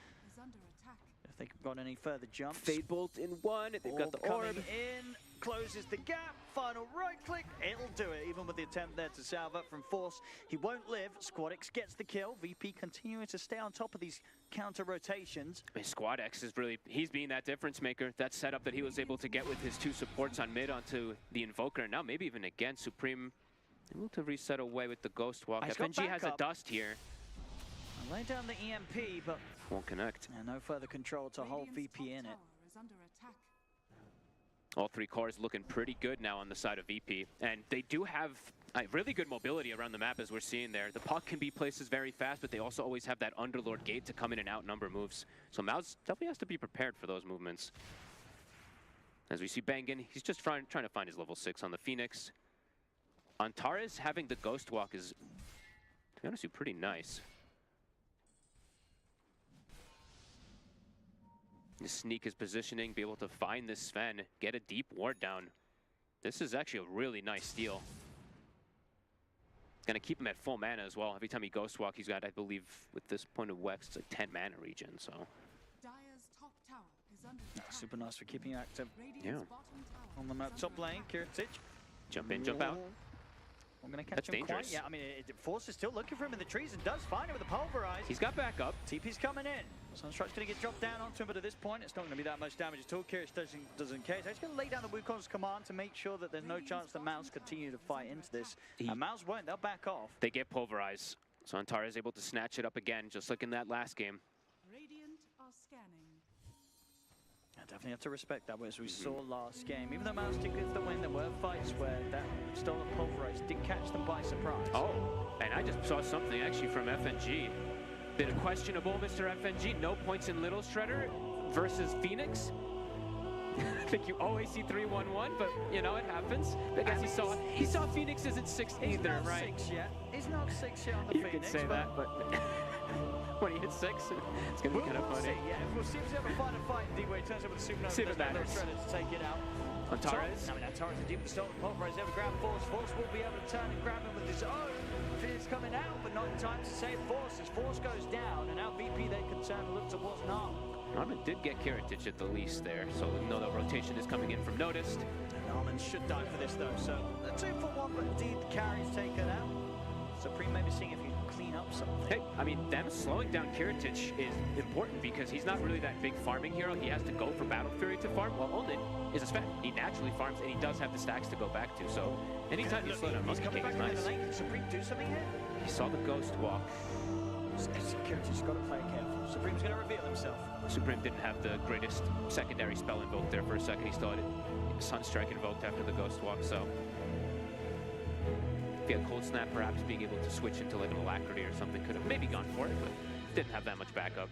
If they've got any further jumps. Fade Bolt in one, they've got the orb. Coming in, closes the gap, final right click, it'll do it. Even with the attempt there to salve up from Force, he won't live. Squadix gets the kill. VP continuing to stay on top of these counter rotations. I mean, Squad X is really, he's being that difference maker. That setup that he was able to get with his 2 supports on mid onto the Invoker, and now maybe even again, Supreme able to reset away with the Ghost Walk. FNG has a dust here. Lay down the EMP, but won't connect. And no further control to hold VP in it. All 3 cores looking pretty good now on the side of VP. And they do have really good mobility around the map, as we're seeing there. The puck can be places very fast, but they also always have that Underlord gate to come in and outnumber moves. So Mouz definitely has to be prepared for those movements. As we see Bangin, he's just trying to find his level 6 on the Phoenix. Antares having the Ghost Walk is, to be honest, pretty nice. Sneak his positioning, be able to find this Sven, get a deep ward down. This is actually a really nice steal. It's gonna keep him at full mana as well. Every time he Ghost Walk, he's got, I believe, with this point of Wex, it's like 10 mana regen, so. Super nice for keeping you active. Yeah. On the map, top lane, Kiritich. Jump in, jump out. I'm gonna catch That's him dangerous. quite. Yeah, I mean, Force is still looking for him in the trees and does find him with the Pulverize. He's got backup. TP's coming in. Sunstrike's gonna get dropped down onto him, but at this point, it's not gonna be that much damage at all. Kiritich doesn't care. So he's gonna lay down the Wukong's command to make sure that there's no chance that Mouz continue to fight into this. And Mouz won't, they'll back off. They get Pulverize. So Antara is able to snatch it up again, just like in that last game. I definitely have to respect that, as we saw last game. Even though Mouz did get the win, there were fights where that stolen Pulverize did catch them by surprise. Oh, and I just saw something actually from FNG. Bit of questionable, Mr. FNG. No points in Little Shredder versus Phoenix. I think you always see 3-1-1, but you know, it happens. I guess he saw Phoenix isn't 6 either, right? He's not 6 yet. He's not 6 yet on the You Phoenix. can say that, but when he hits 6, it's going to be kind of funny. See, yeah, we'll see if he's ever find a fight indeed where he turns up with the super See if it matters. Shredder to take it out. Antares. I mean, Antares is deep with the stolen pulverize over grab Force. Force will be able to turn and grab him with his own. Fear's coming out, but not in time to save Force. As Force goes down, and now VP they can turn and look towards Narm. Narman did get Kiritich at the least there, so we know that rotation is coming in from Noticed. Narman should die for this though, so a 2-for-1, but indeed the carry's taken out. Supreme maybe seeing if he can clean up something. Hey, I mean, them slowing down Kiritich is important because he's not really that big farming hero. He has to go for Battle Fury to farm, while Onin is a Sven. He naturally farms, and he does have the stacks to go back to, so anytime you slow down Monkey King is nice. Can Supreme do something here? He saw the Ghost Walk. Security's got to play careful. Supreme's going to reveal himself. Supreme didn't have the greatest secondary spell invoked there for a second. He still had Sunstrike invoked after the Ghost Walk, so if he had Cold Snap, perhaps being able to switch into like an Alacrity or something could have maybe gone for it, but didn't have that much backup.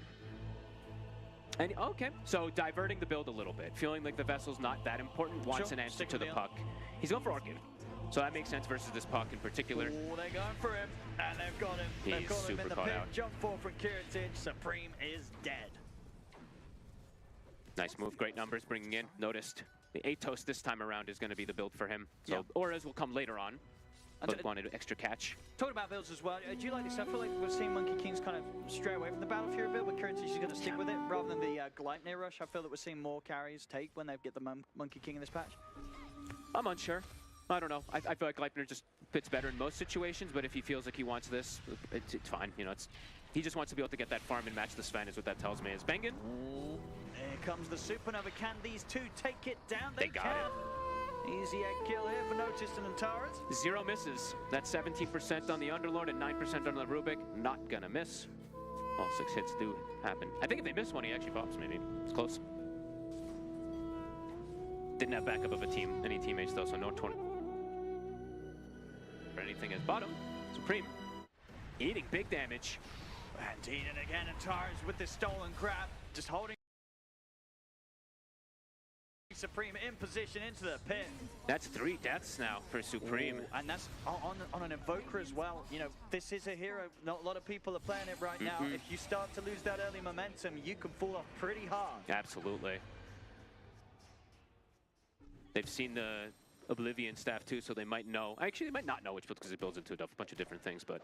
And okay, so diverting the build a little bit, feeling like the vessel's not that important, wants an answer to the puck. He's going for Orchid, so that makes sense versus this puck in particular. Oh, they're going for him, and they've got him. They've got him in the pit. Jump forward from Kiritich. Supreme is dead. Nice move, great numbers bringing in. Noticed the Atos this time around is going to be the build for him. So Auras will come later on. But wanted an extra catch. Talking about builds as well, do you like this? I feel like we're seeing Monkey Kings kind of stray away from the Battle Fury build, but Kiritich is going to stick with it rather than the Gleipnir rush. I feel that we're seeing more carries take when they get the Monkey King in this patch. I'm unsure. I don't know. I feel like Gleipnir just fits better in most situations, but if he feels like he wants this, it's fine. You know, he just wants to be able to get that farm and match the Sven is what that tells me. Is Bengen? Here comes the Supernova. Can these two take it down? They got it. Easy egg kill here for Noticed and Antares. 0 misses. That's 17% on the Underlord and 9% on the Rubik. Not gonna miss. All 6 hits do happen. I think if they miss one, he actually pops maybe. It's close. Didn't have backup of any teammates though, so no torn or anything as bottom. Supreme eating big damage. Indeed, and again, Antares with the stolen grab, just holding Supreme in position into the pit. That's 3 deaths now for Supreme. Ooh, and that's on an Invoker as well. You know, this is a hero. Not a lot of people are playing it right now. If you start to lose that early momentum, you can fall off pretty hard. Absolutely. They've seen the Oblivion staff too, so they might know. Actually, they might not know which build because it builds into a bunch of different things, but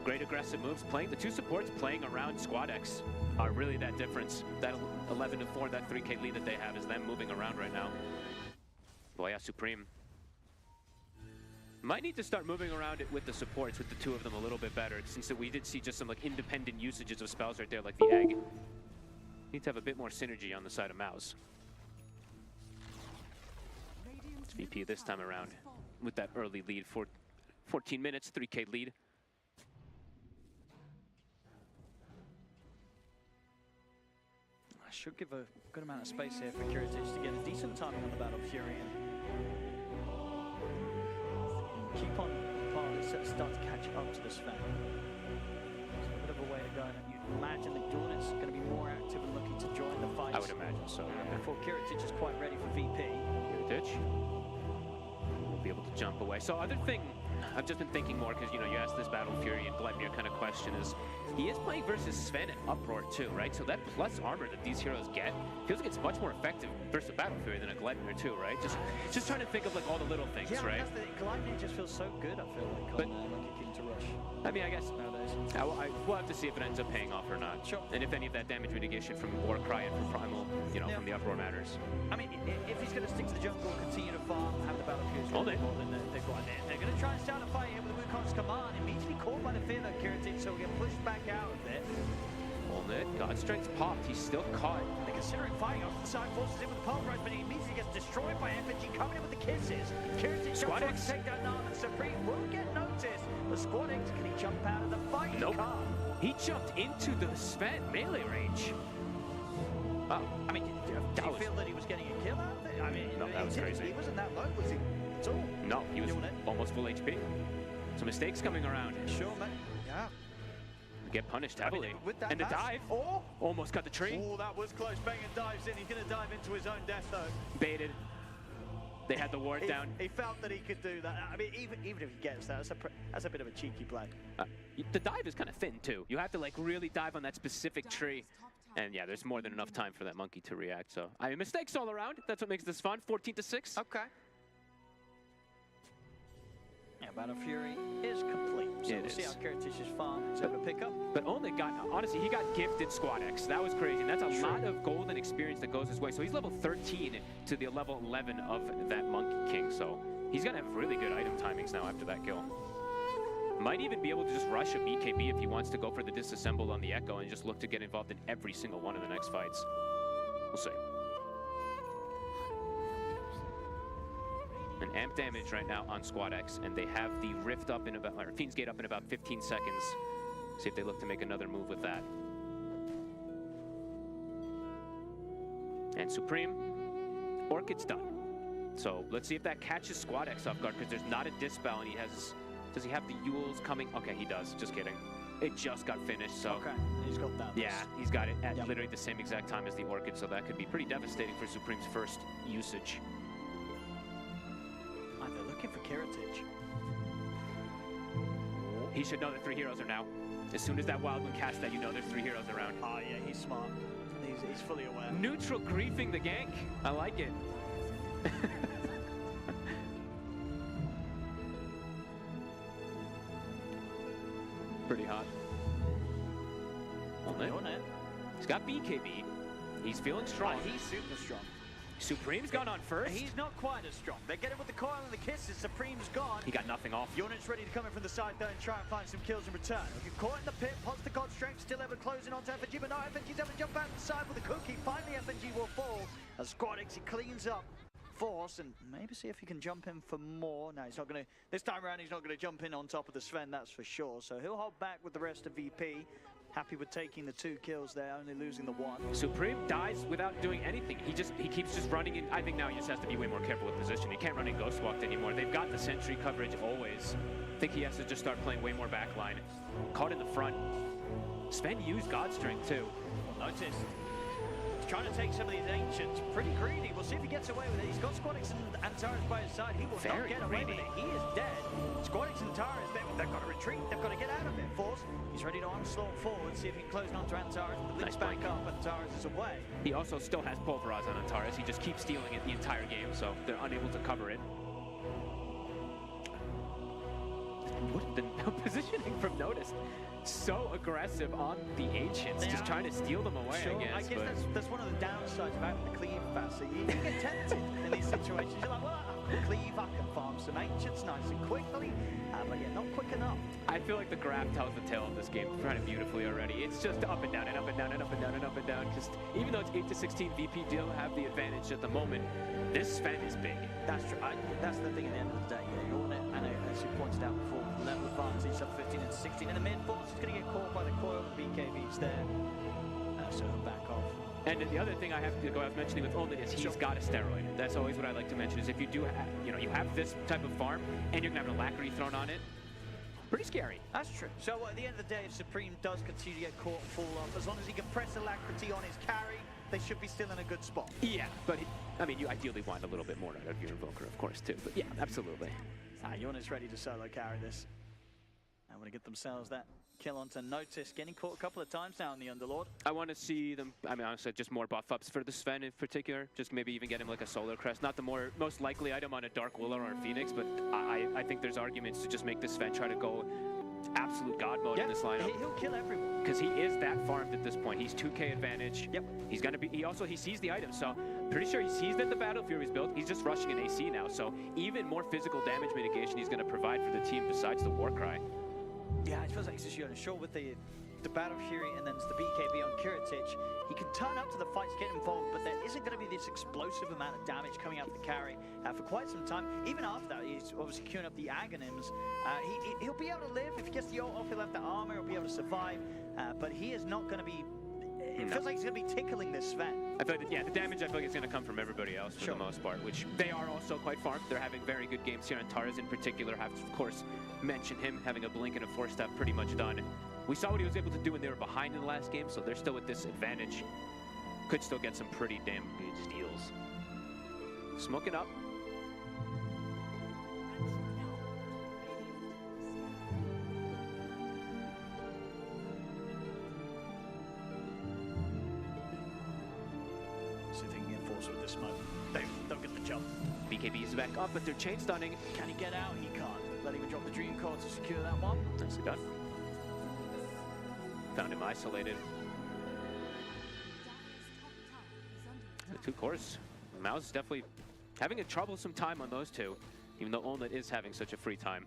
great aggressive moves. Playing the 2 supports playing around Squad X are really that difference. That 11-4, that 3K lead that they have is them moving around right now. Boy, yeah, Supreme might need to start moving around it with the supports, with the 2 of them a little bit better, since we did see just some like independent usages of spells right there, like the egg. Need to have a bit more synergy on the side of Mouz. It's VP this time around with that early lead, 14 minutes, 3K lead. I should give a good amount of space here for Kiritich to get a decent timing on the Battle Fury and keep on start to catch up to the Sven. It's a bit of a way to go, and you'd imagine that Dornit's going to be more active and looking to join the fight. I would imagine so. Before Kiritich is quite ready for VP. Kiritich will be able to jump away. So other thing, I've just been thinking more because, you know, you asked this Battle Fury and Gleipnir kind of question is, he is playing versus Sven and Uproar too, right? So that plus armor that these heroes get feels like it's much more effective versus Battle Fury than a Gleipnir too, right? Just trying to think of like all the little things, right? Yeah, Gleipnir just feels so good, I feel like, on Monkey King to rush. I mean, I guess nowadays. We'll have to see if it ends up paying off or not. Sure. And if any of that damage mitigation from Warcry and from Primal, you know, from the Uproar matters. I mean, if he's going to stick to the jungle, continue to farm, have the Battle Fury, they're going to try and start a fight here with Wukong's command. Immediately caught by the fear of Kiritich, so we get pushed back out a bit. Hold it. God Strength popped. He's still caught. They're considering fighting off the side, forces in with the pulverize, but he immediately gets destroyed by FNG, coming in with the kisses. Kiritich jumps on to take down Narm, and Supreme will get noticed. The Squad X, can he jump out of the fight? Nope. He can't. He jumped into the Sven melee range. Wow. I mean, do you feel that he was getting a kill out of it? I mean, no, that was crazy. He wasn't that low, was he? At all? No, he was almost full HP. Some mistakes coming around. Sure, man. Yeah. Get punished heavily. I mean, with that and the dive. Oh! Almost got the tree. Oh, that was close. Bengen dives in. He's going to dive into his own death, though. Baited. They had the ward down. He felt that he could do that. I mean, even if he gets that, that's a bit of a cheeky play. The dive is kind of thin, too. You have to, like, really dive on that specific tree. And yeah, there's more than enough time for that monkey to react. So I mean, mistakes all around. That's what makes this fun. 14-6. Okay. Yeah, Battle Fury is complete. So It we'll see is. how Kiritish's farm is able to pick up. But only got, honestly, he got gifted Squad X. That was crazy. And that's a lot of golden experience that goes his way. So he's level 13 to the level 11 of that Monkey King. So he's going to have really good item timings now after that kill. Might even be able to just rush a BKB if he wants to go for the disassemble on the Echo and just look to get involved in every single one of the next fights. We'll see. An amp damage right now on Squad X, and they have the Rift up in about, or Fiend's Gate up in about 15 seconds. See if they look to make another move with that. And Supreme, Orchid's done. So let's see if that catches Squad X off guard, because there's not a dispel, and he has, does he have the Yules coming? Okay, he does, just kidding. It just got finished, so. Okay, he's got that. Yeah, he's got it at literally the same exact time as the Orchid, so that could be pretty devastating for Supreme's first usage. They're looking for Kiritich. He should know that 3 heroes are now. As soon as that Wild One casts that, you know there's 3 heroes around. Oh yeah, he's smart. He's fully aware. Neutral griefing the gank. I like it. Pretty hot. On it. He's got BKB. He's feeling strong. He's super strong. Supreme's gone on first. He's not quite as strong. They get him with the coil and the kisses. Supreme's gone. He got nothing off. Unit's ready to come in from the side though and try and find some kills in return. He'll get caught in the pit. Pots the God Strength still ever closing onto FNG, but no, FNG's able to jump out the side with the cookie. Finally, FNG will fall as Squad X, he cleans up Force and maybe see if he can jump in for more. No, he's not going to. This time around, he's not going to jump in on top of the Sven, that's for sure. So he'll hold back with the rest of VP. Happy with taking the 2 kills there, only losing the 1. Supreme dies without doing anything. He keeps just running in. I think now he just has to be way more careful with position. He can't run in Ghost Walked anymore. They've got the sentry coverage always. I think he has to just start playing way more backline. Caught in the front. Sven used God Strength too. Noticed. He's trying to take some of these ancients. Pretty greedy. We'll see if he gets away with it. He's got Squad X and Antares by his side. He will not get away with it. He is dead. Squad X and Antares, they've got to retreat. They've got to get out of it. Force, he's ready to onslaught forward. See if he can close on to Antares. The leads back up. Antares is away. He also still has Pulverize on Antares. He just keeps stealing it the entire game, so they're unable to cover it. What the positioning from Noticed? So aggressive on the Ancients, just trying to steal them away, I guess. That's one of the downsides of having the cleave fast. So you get tempted in these situations. You're like, well, cleave, I can farm some Ancients nice and quickly, but yeah, not quick enough. I feel like the graph tells the tale of this game kind of beautifully already. It's just up and down and up and down and up and down and up and down. Just even though it's 8-16, VP do have the advantage at the moment. This Sven is big. That's true. That's the thing at the end of the day. Yeah, you're on it, and as you pointed out before, level advantage up 15 and 16 in the mid. Force is going to get caught by the coil and BKBs there. So he'll back off. And the other thing I have to go, I was mentioning with Olden is he's got a steroid. That's always what I like to mention is if you do have, you have this type of farm and you're gonna have an alacrity thrown on it, pretty scary. That's true. So at the end of the day, if Supreme does continue to get caught and fall off, as long as he can press alacrity on his carry, they should be still in a good spot. Yeah, but you ideally want a little bit more out of your Invoker, of course, too. But yeah, absolutely. Yorna's ready to solo carry this. I want to get themselves that kill onto Notice, getting caught a couple of times now in the Underlord. I want to see them, honestly, just more buff ups for the Sven in particular. Just maybe even get him like a Solar Crest. Not the most likely item on a Dark Willow or a Phoenix, but I think there's arguments to just make this Sven try to go absolute God mode in this lineup. He'll kill everyone. Because he is that farmed at this point. He's 2k advantage. Yep. He's going to be, he sees the item, so pretty sure he sees that the Battle Fury's built. He's just rushing an AC now, so even more physical damage mitigation he's going to provide for the team besides the Warcry. Yeah, it feels like it's just sure with the Battle Fury and then the BKB on Kiritich, he can turn up to the fights, get involved, but there isn't going to be this explosive amount of damage coming out of the carry for quite some time. Even after that, he's obviously queuing up the Aghanims. He'll be able to live. If he gets the ult off, he'll have the armor, he'll be able to survive, but he is not going to be... It feels like he's going to be tickling this Sven. I feel like, the damage I feel like is going to come from everybody else for the most part, which they are also quite farmed. They're having very good games here, and Taras in particular have to, of course, mention him having a blink and a 4-step pretty much done. We saw what he was able to do when they were behind in the last game, so they're still with this advantage. Could still get some pretty damn good steals. Smoking up. the smoke. They'll get the jump. BKB is back up, but they're chain stunning. Can he get out? He can't. Let him drop the Dream Core to secure that one. Nicely done. Found him isolated. The two cores. Mouz is definitely having a troublesome time on those two, even though Olnet is having such a free time.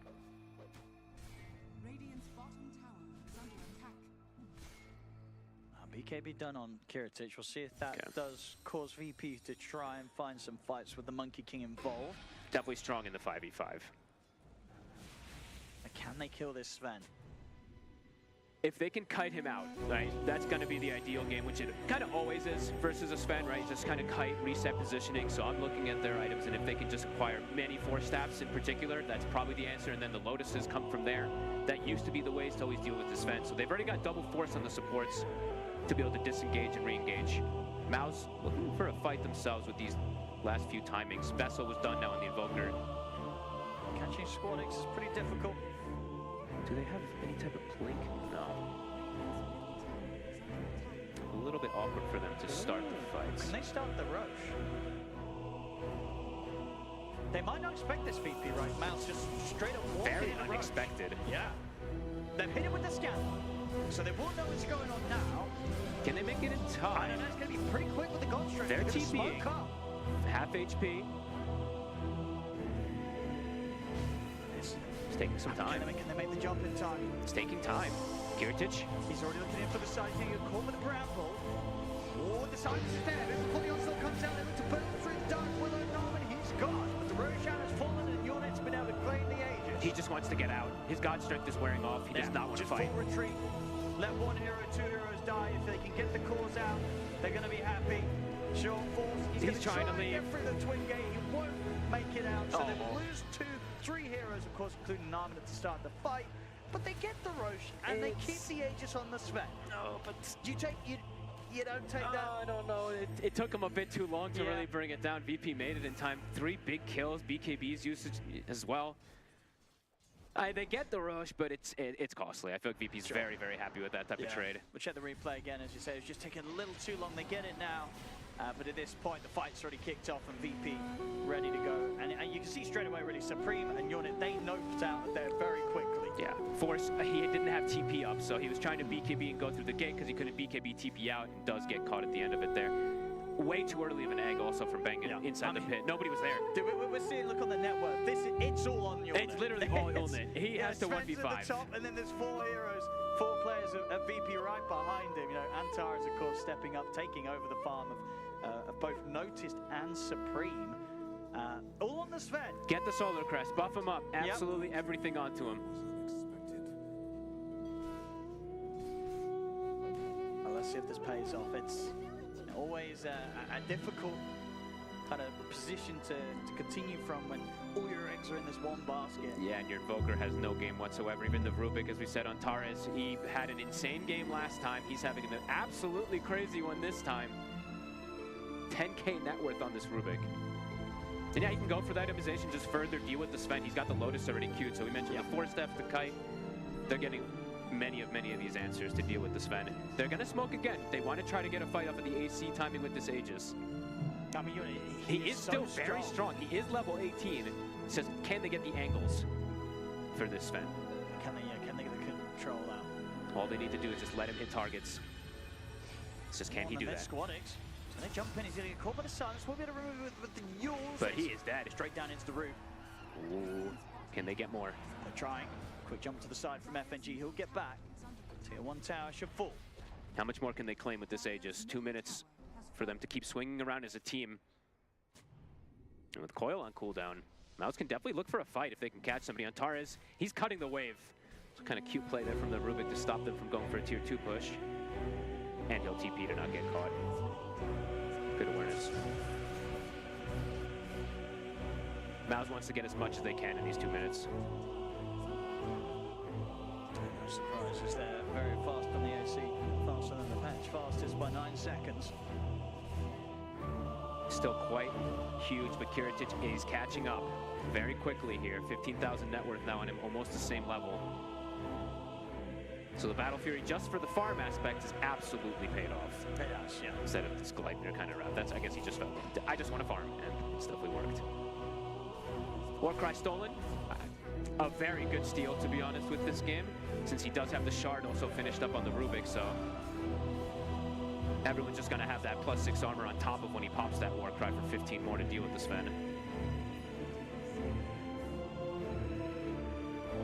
BKB done on Kiritich. We'll see if that does cause VP to try and find some fights with the Monkey King involved. Definitely strong in the 5v5. Can they kill this Sven? If they can kite him out, right, that's going to be the ideal game, which it kind of always is versus a Sven, right? Just kind of kite, reset positioning. So I'm looking at their items, and if they can just acquire many force staffs in particular, that's probably the answer. And then the Lotuses come from there. That used to be the ways to always deal with the Sven. So they've already got double force on the supports to be able to disengage and re-engage. Mouz looking for a fight themselves with these last few timings. Vessel was done now on the Invoker. Catching Squadix is pretty difficult. Do they have any type of blink? No. A little bit awkward for them to start the fights. Can they start the rush? They might not expect this VP, right? Mouz just straight up walking Very in a rush. unexpected. Yeah. They've hit it with the scan, so they won't know what's going on now. Can they make it in time? I don't know, it's going to be pretty quick with the God Strength. They're gonna TPing. smoke up. Half HP. It's taking some time. Can they make the jump in time? It's taking time. Kiritich. He's already looking in for the side king. He'll call for the grapple. Oh, the side is there. Before the onslaught comes out, they look to burn through dark Willow Norman. He's gone. But the Roshan has fallen, and Yornet's been able to claim the Aegis. He just wants to get out. His God Strength is wearing off. He does not want to just fight. full retreat. Let one hero, two heroes die. If they can get the cores out, they're going to be happy. Short force. He's trying to leave. Get through the twin gate. He won't make it out. So they Oh. lose three heroes, of course, including Narman at the start of the fight. But they get the Roche, and they keep the Aegis on the Sven. No, but You don't take that. I don't know. It took him a bit too long to Yeah. really bring it down. VP made it in time. 3 big kills. BKB's usage as well. They get the rush, but it's costly. I feel like VP's very, very happy with that type of trade. We'll check the replay again, as you say. It's just taking a little too long. They get it now. But at this point, the fight's already kicked off, and VP ready to go. And you can see straight away, really, Supreme and Yornet, they noped out there very quickly. Yeah, Force, he didn't have TP up, so he was trying to BKB and go through the gate because he couldn't BKB TP out, and does get caught at the end of it there. Way too early of an egg also from Bengen inside the pit. Nobody was there. Dude, we're seeing, look on the network. It's all on Yornet. It's literally all Yornet. He has to Sven's 1v5. at the top, and then there's 4 heroes, 4 players of VP right behind him. You know, Antar is, of course, stepping up, taking over the farm of both Noticed and Supreme. All on the Sven. Get the Solar Crest, buff him up, absolutely everything onto him. Well, let's see if this pays off. It's always a difficult kind of position to continue from when all your eggs are in this one basket. Yeah, and your Invoker has no game whatsoever. Even the Rubik, as we said on Tares, he had an insane game last time. He's having an absolutely crazy one this time. 10K net worth on this Rubik. And yeah, he can go for the itemization, just further deal with the Sven. He's got the Lotus already queued, so we mentioned the 4-step, the Kite. They're getting many of these answers to deal with the Sven. They're going to smoke again. They want to try to get a fight off of the AC timing with this Aegis. I mean, he is still very strong. He is level 18. It says, can they get the angles for this Sven? Can they get the control out? All they need to do is just let him hit targets. It's just, can he do that? Squadix. So they jump in, he's going to get caught by the silence. We'll be able to remove it with the Yules. But he is dead. Straight down into the root. Ooh. Can they get more? They're trying. Quick jump to the side from FNG. He'll get back. Tier 1 tower should fall. How much more can they claim with this Aegis? 2 minutes for them to keep swinging around as a team. And with Coil on cooldown, Mouz can definitely look for a fight if they can catch somebody on Tares. He's cutting the wave. It's a kind of cute play there from the Rubik to stop them from going for a tier 2 push. And he'll TP to not get caught. Good awareness. Mouz wants to get as much as they can in these 2 minutes. No surprises there. Very fast on the AC. Faster than the patch. Fastest by 9 seconds. Still quite huge, but Kiritich is catching up very quickly here. 15,000 net worth now on him, almost the same level. So the Battle Fury, just for the farm aspect, is absolutely paid off. Yeah. Instead of this Gleipnir kind of route. That's, I guess he just felt, I just want to farm, and it's definitely worked. Warcry stolen. A very good steal, to be honest, with this game, since he does have the shard also finished up on the Rubik, so everyone's just going to have that +6 armor on top of when he pops that Warcry for 15 more to deal with the Sven.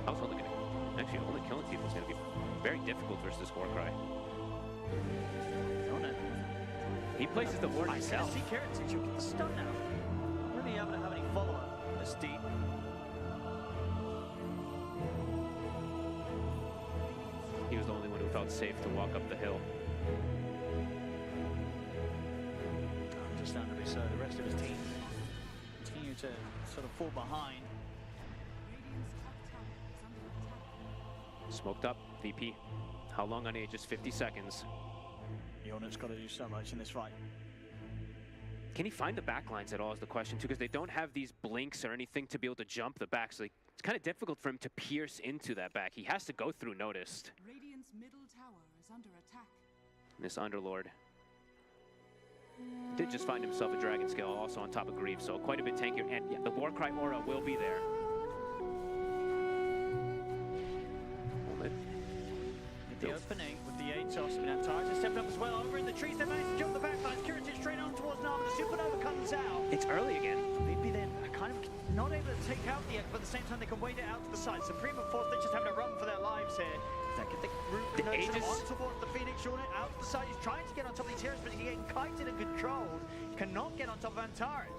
I was only going to, actually, only killing people is going to be very difficult versus this Warcry. He places the ward himself. I see CineSeries, you'll get the stun now. Really haven't have any follow-up this deep. He was the only one who felt safe to walk up the hill. Understandably so, the rest of his team continue to sort of fall behind. Smoked up, VP. How long on Aegis? 50 seconds. Yonet's got to do so much in this fight. Can he find the backlines at all is the question too, because they don't have these blinks or anything to be able to jump the back, so it's kind of difficult for him to pierce into that back. He has to go through noticed. Radiant's middle tower is under attack. This Underlord did just find himself a Dragon Scale also on top of Grief, so quite a bit tankier, and yeah, the Warcry aura will be there. The opening with the Atos, Antares has stepped up as well. Over in the trees, they managed to jump the backlines. CineSeries straight on towards Narva. The Supernova comes out. It's early again. VP then kind of not able to take out the egg, but at the same time they can wait it out to the side. Supreme and Force, they're just having to run for their lives here. They get the root Aegis on towards the Phoenix Unit out to the side. He's trying to get on top of these heroes, but he's getting kited and controlled. Cannot get on top of Antares.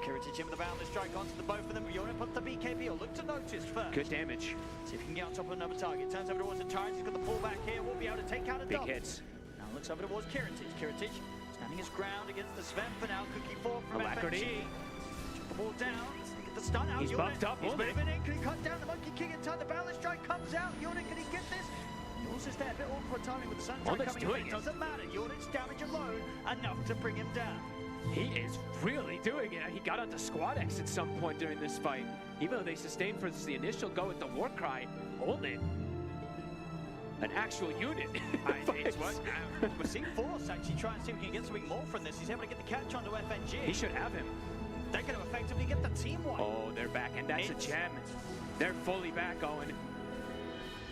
CineSeries in with the boundless strike onto the both of them. Unit puts the BKB, or look to notice first. Good damage. See if he can get on top of another target. Turns over towards Antares. He's got the pullback here. Will be able to take out a Big dot. hits. Now looks over towards CineSeries. CineSeries standing his ground against the Sven for now. Cookie 4 from Alacrity. FNG. Chop the ball down. Get the stun out. He's Unit. buffed up. He's Unit. moving in. Can he cut down the Monkey King in time? The boundless strike comes out. Unit, can he get this? Yours is there. A bit awkward timing with the Sunshine Unit's coming doing in. it. Doesn't matter. Unit's damage alone enough to bring him down. He is really doing it. He got onto Squad X at some point during this fight. Even though they sustained for the initial go with the Warcry, Olin, an actual unit. It's what? We're seeing Force actually try and see if we can get something more from this. He's able to get the catch onto FNG. He should have him. They're going to effectively get the team wipe. Oh, they're back, and that's a gem. They're fully back, Owen.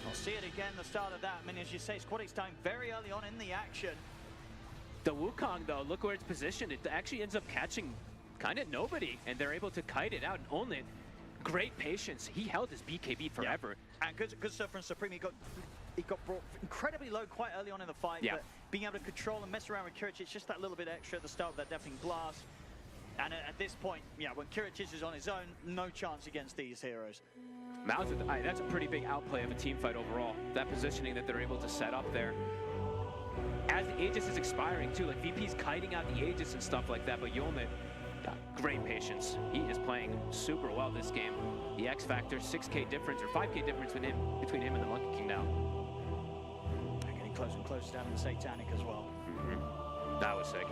I'll see it again, the start of that. I mean, as you say, Squad X time very early on in the action. The Wukong, though, look where it's positioned. It actually ends up catching kind of nobody, and they're able to kite it out. And Olin, great patience. He held his BKB forever. Yeah. And good stuff from Supreme. He got brought incredibly low quite early on in the fight. Yeah. But being able to control and mess around with CineSeries, it's just that little bit extra at the start of that deafening blast. And at this point, yeah, when CineSeries is on his own, no chance against these heroes. Mouz, that's a pretty big outplay of a team fight overall. That positioning that they're able to set up there. As the Aegis is expiring too, like VP's kiting out the Aegis and stuff like that, but Yolnit, great patience. He is playing super well this game. The X Factor, 6K difference, or 5K difference between him and the Monkey King now. They're getting closer and closer down to the Satanic as well. That was sick.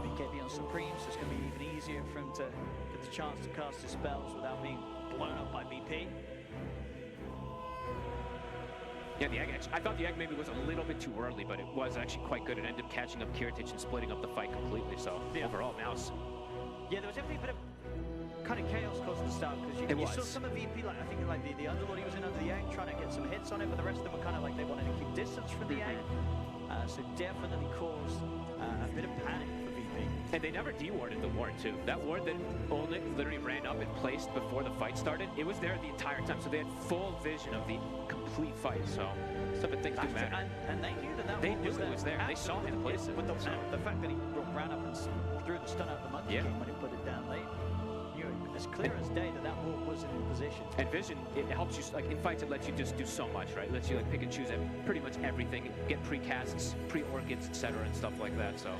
BKB on Supreme, so it's going to be even easier for him to get the chance to cast his spells without being blown up by VP. Yeah, the egg, I thought the egg maybe was a little bit too early, but it was actually quite good. It ended up catching up CineSeries and splitting up the fight completely, so overall, Mouz. Yeah, there was definitely a bit of kind of chaos caused at the start, because you saw some of VP, like I think like the Underlord he was in under the egg, trying to get some hits on it, but the rest of them were kind of like they wanted to keep distance from the egg. So definitely caused a bit of panic for VP. And they never de-warded the ward too. That ward that Olnik literally ran up and placed before the fight started, it was there the entire time, so they had full vision of the complete fight, so some of the things do matter. And they knew that they knew it was there. They saw him place it. But the fact that he ran up and threw the stun out the Monkey King when he put it down, they knew it as clear as day that that ward was in position. And vision, it helps you, like in fights it lets you just do so much, right? It lets you like pick and choose pretty much everything, get pre-casts, pre-orchids, etc. and stuff like that, so.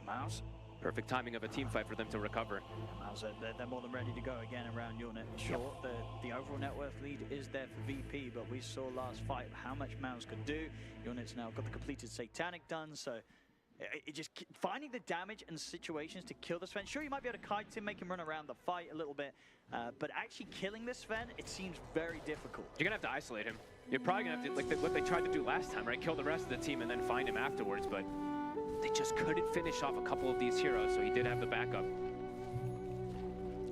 Mouz. Perfect timing of a team fight for them to recover. Mouz, they're more than ready to go again around Unit. Sure, the overall net worth lead is there for VP, but we saw last fight how much Mouz could do. Unit's now got the completed Satanic done, so finding the damage and situations to kill the Sven. Sure, you might be able to kite him, make him run around the fight a little bit, but actually killing this Sven, it seems very difficult. You're gonna have to isolate him. You're probably gonna have to, like what they tried to do last time, right? Kill the rest of the team and then find him afterwards, but they just couldn't finish off a couple of these heroes, so he did have the backup.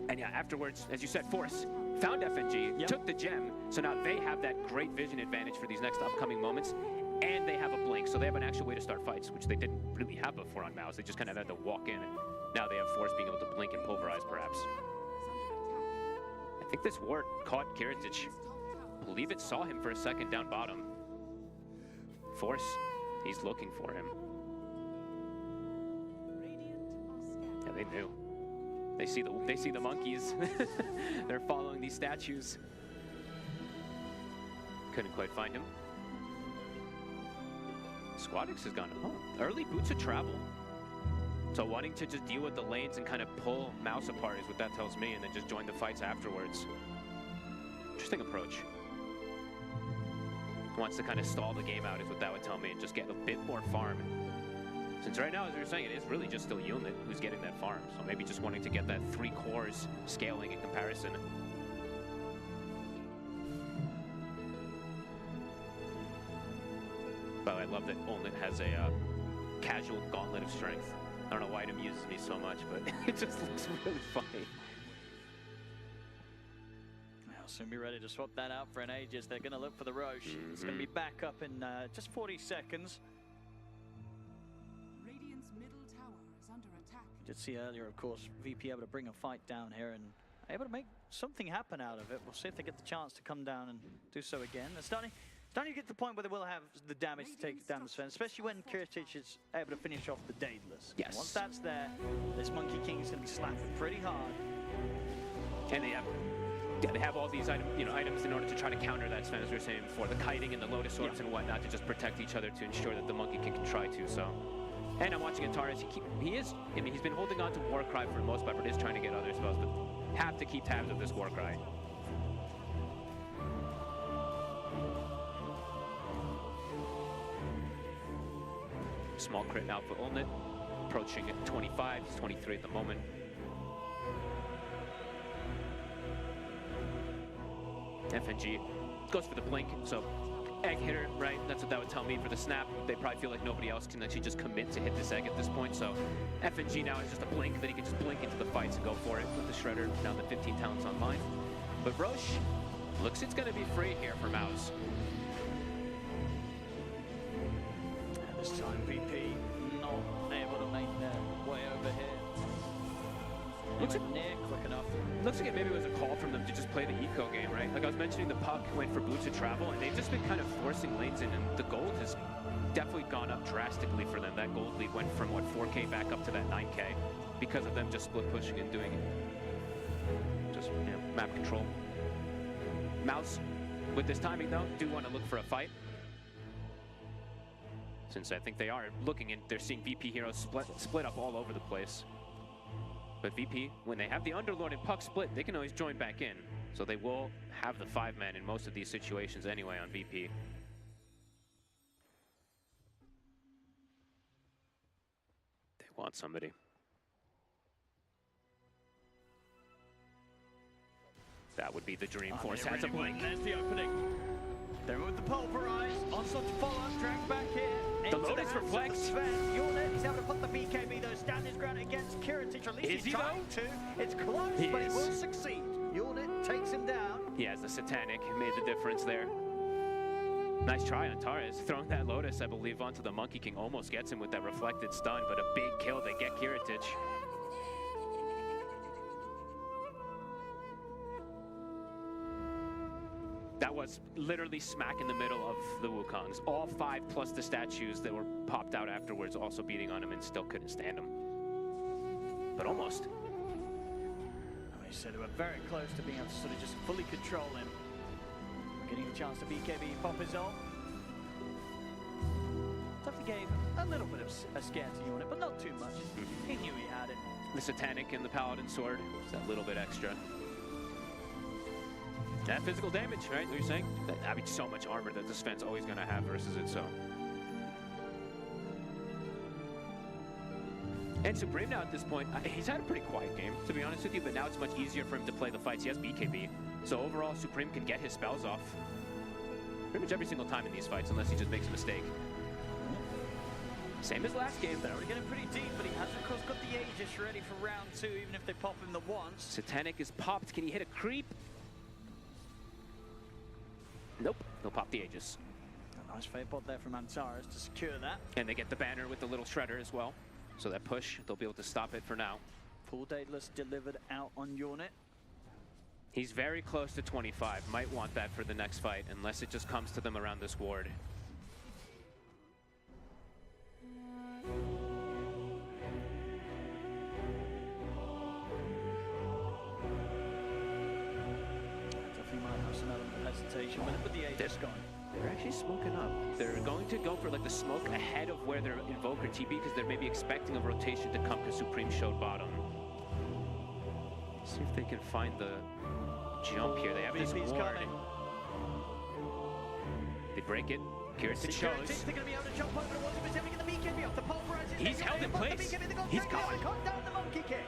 And yeah, afterwards, as you said, Force found FNG, took the gem, so now they have that great vision advantage for these next upcoming moments, and they have a blink, so they have an actual way to start fights, which they didn't really have before on Mouz. They just kind of had to walk in, and now they have Force being able to blink and pulverize, perhaps. I think this ward caught Kiritich. I believe it saw him for a second down bottom. Force, he's looking for him. Yeah, they knew. They see the monkeys. They're following these statues. Couldn't quite find him. Squadix has gone early boots of travel. So wanting to just deal with the lanes and kind of pull Mouz apart is what that tells me, and then just join the fights afterwards. Interesting approach. Wants to kind of stall the game out is what that would tell me, and just get a bit more farm. Since right now, as we were saying, it is really just still Yulnit who's getting that farm. So maybe just wanting to get that 3 cores scaling in comparison. But I love that Yulnit has a casual gauntlet of strength. I don't know why it amuses me so much, but it just looks really funny. They'll soon be ready to swap that out for an Aegis. They're going to look for the Roche. It's going to be back up in just 40 seconds. Radiant's middle tower is under attack. You did see earlier, of course, VP able to bring a fight down here and able to make something happen out of it. We'll see if they get the chance to come down and do so again. They're starting to get to the point where they will have the damage to take down the Sven, especially when Kiritich is able to finish off the Daedalus. Yes. Once that's there, this Monkey King is going to be slapping pretty hard. And they have all these items in order to try to counter that Sven, as we were saying before. The kiting and the Lotus Orbs and whatnot to just protect each other to ensure that the Monkey King can try to, so. And I'm watching Antares. He's been holding on to Warcry for the most part, but is trying to get other spells, but have to keep tabs of this Warcry. Small crit now for Yulnit, approaching at 25, he's 23 at the moment. FNG goes for the blink, so egg hitter, right? That's what that would tell me for the snap. They probably feel like nobody else can actually just commit to hit this egg at this point, so FNG now is just a blink, then he can just blink into the fights and go for it with the Shredder, now the 15 talents online. But Roche looks it's gonna be free here for Mouz. This time VP not able to make their way over here. Looks like it maybe was a call from them to just play the eco game, right? Like I was mentioning, the puck went for boots of travel, and they've just been kind of forcing lanes in, and the gold has definitely gone up drastically for them. That gold lead went from, what, 4K back up to that 9K because of them just split pushing and doing just map control. Mouz, with this timing though, do want to look for a fight. Since I think they are looking and they're seeing VP heroes split up all over the place. But VP, when they have the Underlord and puck split, they can always join back in. So they will have the 5-man in most of these situations anyway on VP. They want somebody. That would be the dream. Force has a blink. There's the opening. They're with the pulverize. Onslaught to follow up. Drag back here. The Lotus reflects. Yulnit, he's able to put the BKB though. Stand his ground against Kiritich. At least Is he's he trying to. It's close, but he will succeed. Yulnit takes him down. He has the Satanic. Made the difference there. Nice try on Torres. Throwing that Lotus, I believe, onto the Monkey King. Almost gets him with that reflected stun, but a big kill. They get Kiritich. That was literally smack in the middle of the Wukongs. All 5 plus the statues that were popped out afterwards also beating on him and still couldn't stand him. But almost. They said they were very close to being able to sort of just fully control him. Getting the chance to BKB pop his ult. Definitely gave a little bit of a scare to Yulnit, but not too much. He knew he had it. The Satanic and the Paladin Sword, just that little bit extra. That physical damage, right? What you're saying? I mean, so much armor that this Sven's always going to have versus it, so. And Supreme now at this point, he's had a pretty quiet game, to be honest with you, but now it's much easier for him to play the fights. He has BKB, so overall Supreme can get his spells off pretty much every single time in these fights, unless he just makes a mistake. Same as last game. They're already getting pretty deep, but he has of course got the Aegis ready for round 2, even if they pop him the once. Satanic is popped. Can he hit a creep? Nope, he'll pop the Aegis. A nice fade bot there from Antares to secure that. And they get the banner with the little shredder as well. So that push, they'll be able to stop it for now. Full Daedalus delivered out on Yornet. He's very close to 25. Might want that for the next fight, unless it just comes to them around this ward. Definitely might have some element of hesitation with the Aegis gone. They're actually smoking up. They're going to go for like the smoke ahead of where their Invoker TP, because they're maybe expecting a rotation to come because Supreme showed bottom. See if they can find the jump here. They have this ward. Coming. They break it. Kirsten shows. They're going to be able to jump over the water, but taking the BKB off the pulverizer. He's held in place. He's gone. Cut down the monkey kick.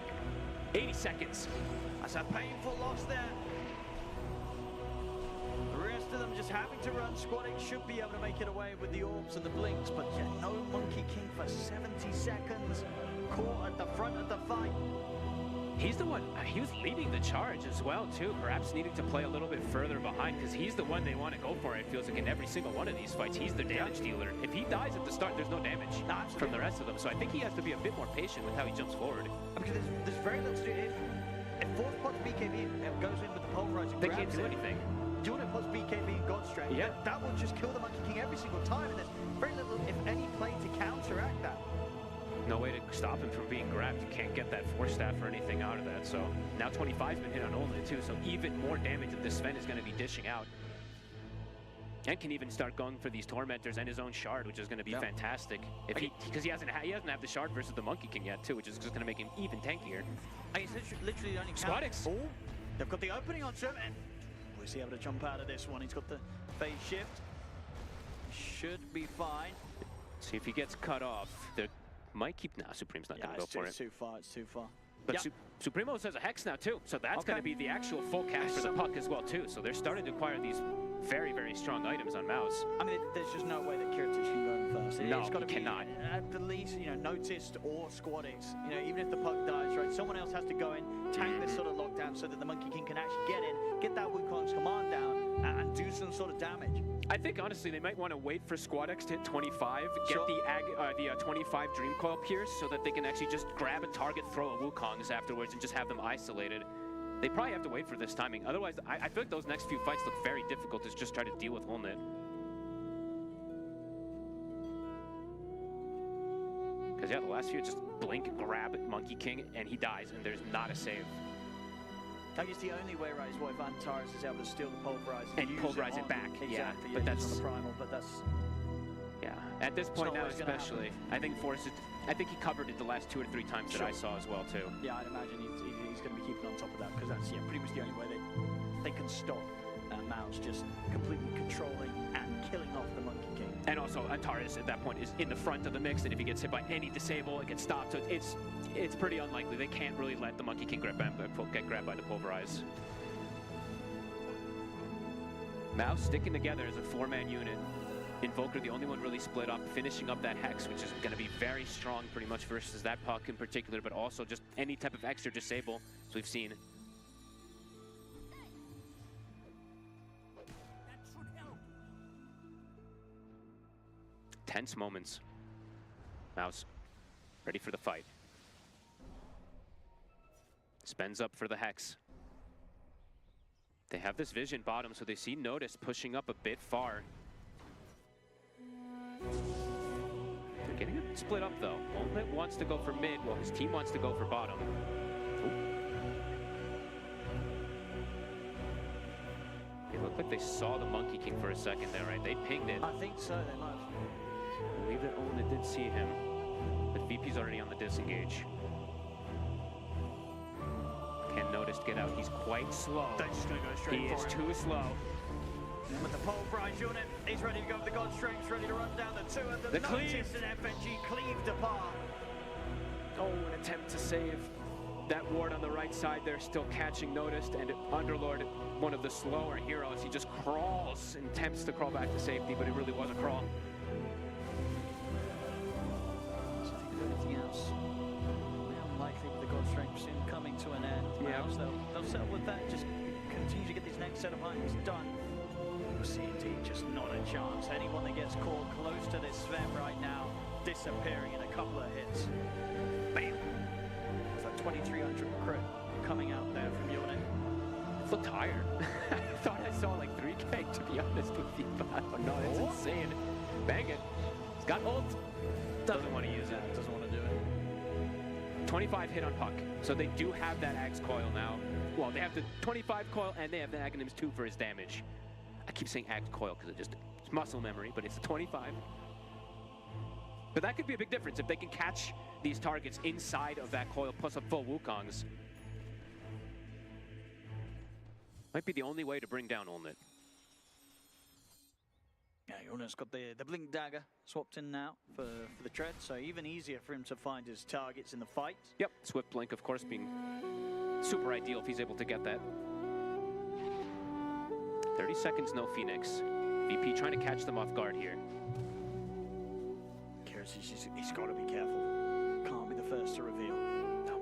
80 seconds. That's a painful loss there. The rest of them just having to run. Squadix should be able to make it away with the orbs and the blinks, but yeah, no Monkey King for 70 seconds. Caught at the front of the fight. He's the one, he was leading the charge as well too, perhaps needing to play a little bit further behind, because he's the one they want to go for, it feels like, in every single one of these fights. He's the damage dealer. If he dies at the start, there's no damage from the rest of them, so I think he has to be a bit more patient with how he jumps forward. Because there's very little to do. If fourth pot's BKB goes in with the pulverizer, they can't do anything. Doing it plus BKB and God Strength, yeah. that will just kill the Monkey King every single time, and there's very little, if any, play to counteract that. No way to stop him from being grabbed. You can't get that Force Staff or anything out of that. So now 25's been hit on Olin too, so even more damage that this Sven is going to be dishing out. And can even start going for these Tormentors and his own Shard, which is going to be fantastic. If because he doesn't have the Shard versus the Monkey King yet too, which is just going to make him even tankier. And he's literally the only Squadix. Oh, they've got the opening on him, and was he able to jump out of this one? He's got the phase shift. Should be fine. See if he gets cut off. They're might keep now. Supreme's not going to go for it. It's too far. It's too far. But Supremo has a Hex now too, so that's going to be the actual full cast for the puck as well too. So they're starting to acquire these very, very strong items on Mouz. I mean, there's just no way that Kiritich can go in first. No, it's got to be cannot. At the least, noticed or Squadix. Even if the puck dies, right, someone else has to go in, tank this sort of lockdown so that the Monkey King can actually get in, get that Wukong's command down, and do some sort of damage. I think honestly they might want to wait for Squadix to hit 25, get the 25 Dream Coil Pierce so that they can actually just grab a target, throw a Wukong's afterwards, and just have them isolated. They probably have to wait for this timing. Otherwise, I feel like those next few fights look very difficult to just try to deal with Holnit. Because yeah, the last few just blink, grab Monkey King, and he dies, and there's not a save. I guess the only way, right, is what if Antares is able to steal the pulverizer and pulverize it back. Exactly, yeah, but that's on the primal, but that's. Yeah, at this point now especially, I think I think he covered it the last 2 or 3 times that I saw as well too. Yeah, I'd imagine he's going to be keeping on top of that, because that's pretty much the only way they can stop Mouz just completely controlling and killing off the Monkey King. And also Antares at that point is in the front of the mix, and if he gets hit by any disable, it gets stopped. So it's pretty unlikely. They can't really let the Monkey King get grabbed by the pulverize. Mouz sticking together as a 4-man unit. Invoker, the only one really split up, finishing up that Hex, which is going to be very strong pretty much versus that puck in particular, but also just any type of extra disable, as we've seen. Tense moments. Mouz ready for the fight. Spends up for the Hex. They have this vision bottom, so they see Notice pushing up a bit far. They're getting it split up though. Olnit wants to go for mid, while his team wants to go for bottom. It looked like they saw the Monkey King for a second there, right? They pinged it. I think so, they might have. I believe that Olnit did see him, but VP's already on the disengage. Can Notice get out? He's quite slow. They're just going to go straight He is too slow. And with the pulverize unit, he's ready to go with the God Strength, ready to run down the 2 of them. The cleave. Notice and FNG cleaved apart. Oh, an attempt to save that ward on the right side there, still catching noticed, and Underlord, one of the slower heroes, he just crawls and attempts to crawl back to safety, but it really was a crawl. So if you do anything else, unlikely with the God Strength soon coming to an end. Yeah. They'll settle with that, just continue to get these next set of items done. You'll see indeed just not a chance. Anyone that gets caught close to this Sven right now, disappearing in a couple of hits. Bam! It's that 2300 crit coming out there from Yone. It looked higher. I thought I saw like 3K, to be honest with you, but I don't know, it's insane. Bang it. He's got ult. Doesn't want to use it. Doesn't want to do it. 25 hit on Puck. So they do have that Axe coil now. Well, they have the 25 coil and they have the Aghanims 2 for his damage. I keep saying Axe coil because it's muscle memory, but it's the 25. But that could be a big difference if they can catch these targets inside of that coil plus a full Wukong's. Might be the only way to bring down Olnit. Yeah, Yone's got the Blink Dagger swapped in now for the Tread, so even easier for him to find his targets in the fight. Yep, Swift Blink, of course, being super ideal if he's able to get that. 30 seconds, no Phoenix. VP trying to catch them off guard here. Kyrus, he's got to be careful. Can't be the first to reveal. No.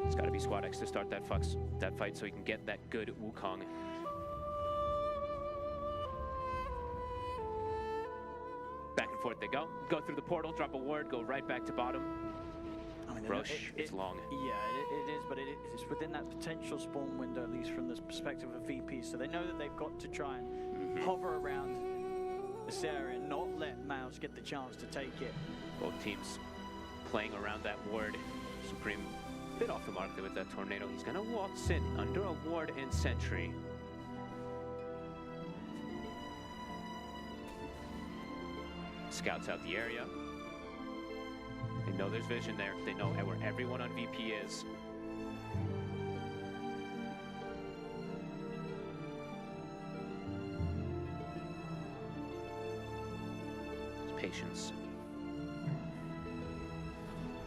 It's got to be Squad X to start that fight so he can get that good Wukong. Back and forth they go. Go through the portal, drop a ward, go right back to bottom. I mean, Roche, it's long. Yeah, it is, but it's within that potential spawn window, at least from the perspective of VP. So they know that they've got to try and hover around this area and not let Mouz get the chance to take it. Both teams playing around that ward. Supreme a bit off the mark there with that tornado. He's gonna waltz in under a ward and sentry. Scouts out the area. They know there's vision there. They know where everyone on VP is. There's patience.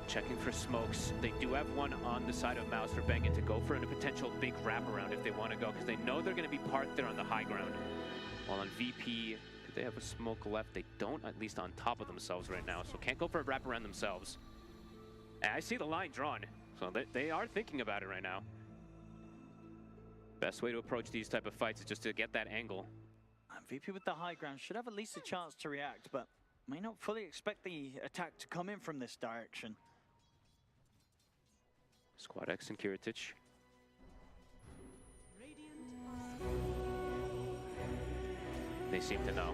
Checking for smokes. They do have one on the side of Mouz for Bengen to go for a potential big wraparound if they want to go, because they know they're going to be parked there on the high ground. While on VP, they have a smoke left. They don't, at least on top of themselves right now, so can't go for a wraparound themselves. And I see the line drawn, so they are thinking about it right now. Best way to approach these type of fights is just to get that angle. And VP with the high ground should have at least a chance to react, but may not fully expect the attack to come in from this direction. Squad X and Kiritich. They seem to know.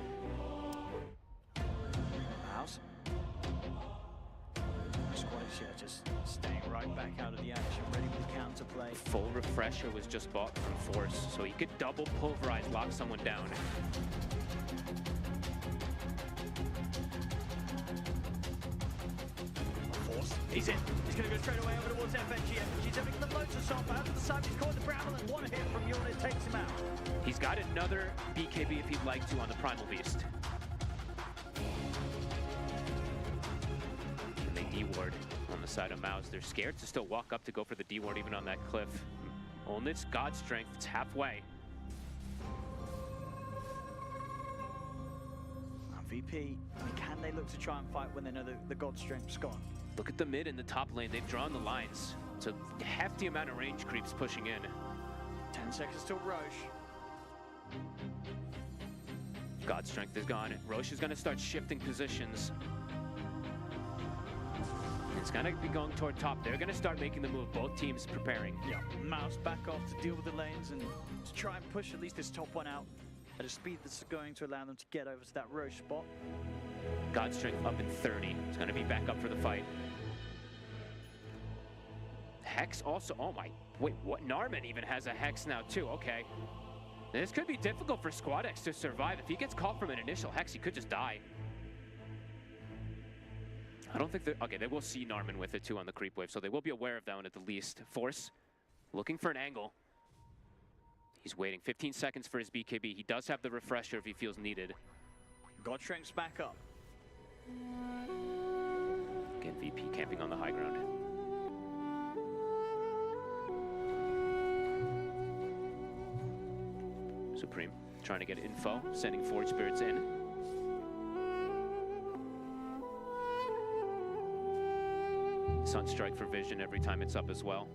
Mouz. Squad is just staying right back out of the action, ready with the counterplay. Full refresher was just bought from Force, so he could double pulverize, lock someone down. Force. He's in. He's going to go straight away over towards FNG. FNG's having the loads of shot out to the side. He's caught the Bramble, and one hit from Yone takes him out. He's got another BKB if he'd like to on the Primal Beast. And they D-ward on the side of Mouz. They're scared to still walk up to go for the D-ward even on that cliff. Olnit's God Strength, it's halfway. VP, I mean, can they look to try and fight when they know the God Strength's gone? Look at the mid and the top lane. They've drawn the lines. It's a hefty amount of range creeps pushing in. 10 seconds till Roche. God Strength is gone. Roche is going to start shifting positions. It's going to be going toward top. They're going to start making the move. Both teams preparing. Yeah, Mouz back off to deal with the lanes and to try and push at least this top one out at a speed that's going to allow them to get over to that Roche spot. God Strength up in 30. It's going to be back up for the fight. Hex also, oh my, wait, what? Narman even has a Hex now too, okay. This could be difficult for Squad X to survive. If he gets caught from an initial Hex, he could just die. I don't think they're, okay, they will see Narman with it too on the creep wave, so they will be aware of that one at the least. Force, looking for an angle. He's waiting 15 seconds for his BKB. He does have the refresher if he feels needed. God Strength's back up. Again, VP camping on the high ground. Supreme trying to get info, sending Forge Spirits in. Sunstrike for vision every time it's up as well.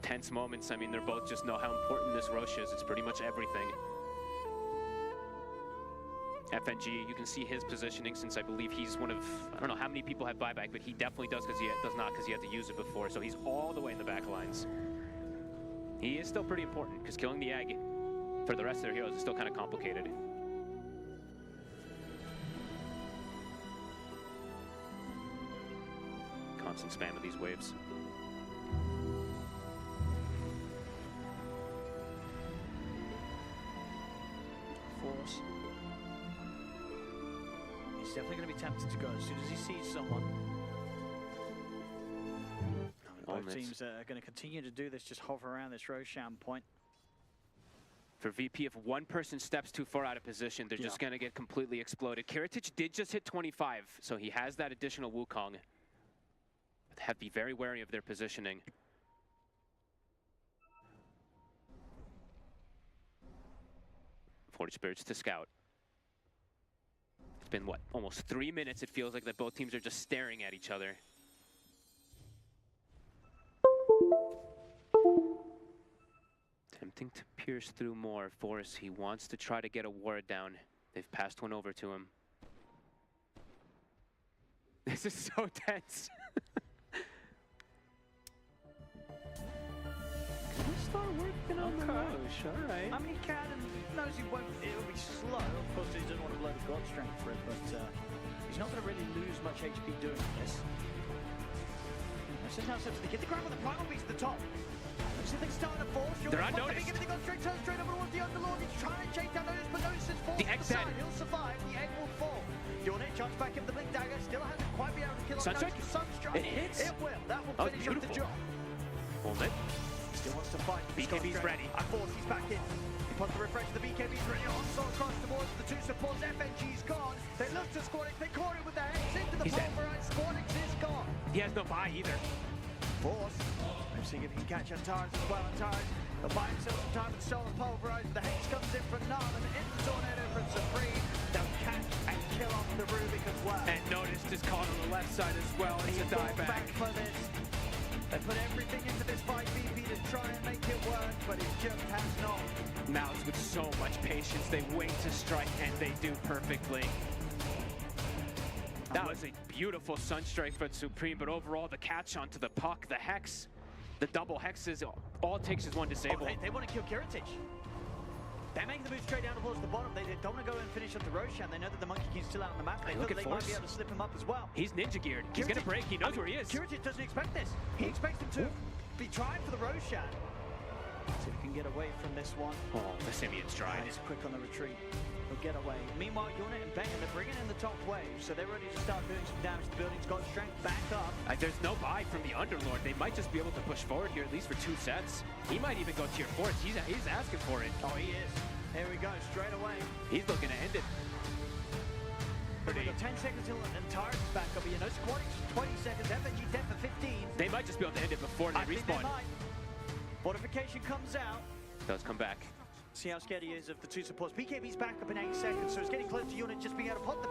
Tense moments, I mean, they're both just know how important this Roche is. It's pretty much everything. FNG, you can see his positioning since I believe he's one of, I don't know how many people have buyback, but he definitely does because he does not because he had to use it before. So he's all the way in the back lines. He is still pretty important because killing the Egg for the rest of their heroes is still kind of complicated. Constant spam of these waves. Force. He's definitely going to be tempted to go as soon as he sees someone. Both teams are going to continue to do this, just hover around this Roshan point. For VP, if one person steps too far out of position, they're just going to get completely exploded. Kiritich did just hit 25, so he has that additional Wukong. But have to be very wary of their positioning. Forge Spirits to scout. It's been, what, almost 3 minutes, it feels like that both teams are just staring at each other. Attempting to pierce through more. Force, he wants to try to get a ward down. They've passed one over to him. This is so tense. Can we start working on the Roche? All right. I mean, he can and knows it'll be slow. Of course, he doesn't want to blow the God Strength for it, but he's not going to really lose much HP doing this. Now they get the grab on the primal beast at the top. So they're starting to fall. They're unnoticed. They go straight over towards the Underlord. He's trying to chase down Notice, but Notice is falling. The Egg's dead. He'll survive. The Egg will fall. Unit jumps back up the Blink Dagger. Still hasn't quite been able to kill off Sunstrike? Notice. Sunstrike. It hits. It will. That will Oh, finish up the beautiful. job. Hold it. Still wants to fight. BKB's ready. I force. He's back in. He puts the refresh. The BKB's ready. Onslaught across the board. The two supports. FNG's gone. They look to Squadix. They caught it with their heads into the pulverize. Squadix is gone. He has no buy either. Force. Let's see if he can catch Antares as well. Antares will buy himself some time with Solar Pulverize. The Hex comes in from Nala and in the Tornado from Supreme. They'll catch and kill off the Rubik as well. And Notice is caught on the left side as well. It's a dieback. Back for this. They put everything into this fight, VP, to try and make it work, but it just has not. Mouz with so much patience. They wait to strike, and they do perfectly. That was a beautiful Sunstrike for Supreme, but overall the catch onto the puck, the Hex, the double Hexes, all it takes is one disable. Oh, they want to kill Kiritich. They're making the move straight down towards the bottom. They don't want to go and finish up the Roshan. They know that the Monkey King's still out on the map. They feel that they might be able to slip him up as well. He's ninja geared. He's going to break. He knows where he is. Kiritich doesn't expect this. He expects him to be trying for the Roshan. See if he can get away from this one. Oh, the Simeon's tried. He's quick on the retreat. He'll get away. Meanwhile, Unit and Bengen, they're bringing in the top wave, so they're ready to start doing some damage. The building's got strength back up. There's no buy from the Underlord. They might just be able to push forward here, at least for 2 sets. He might even go tier 4. He's asking for it. Oh, he is. Here we go, straight away. He's looking to end it. We've got 10 seconds till Antares is back up. You know, Squadix 20 seconds, FNG 10 for 15. They might just be able to end it before they respawn. Fortification comes out. Does come back. See how scared he is of the two supports. BKB's back up in 8 seconds, so it's getting close to Unit just being able to pop the...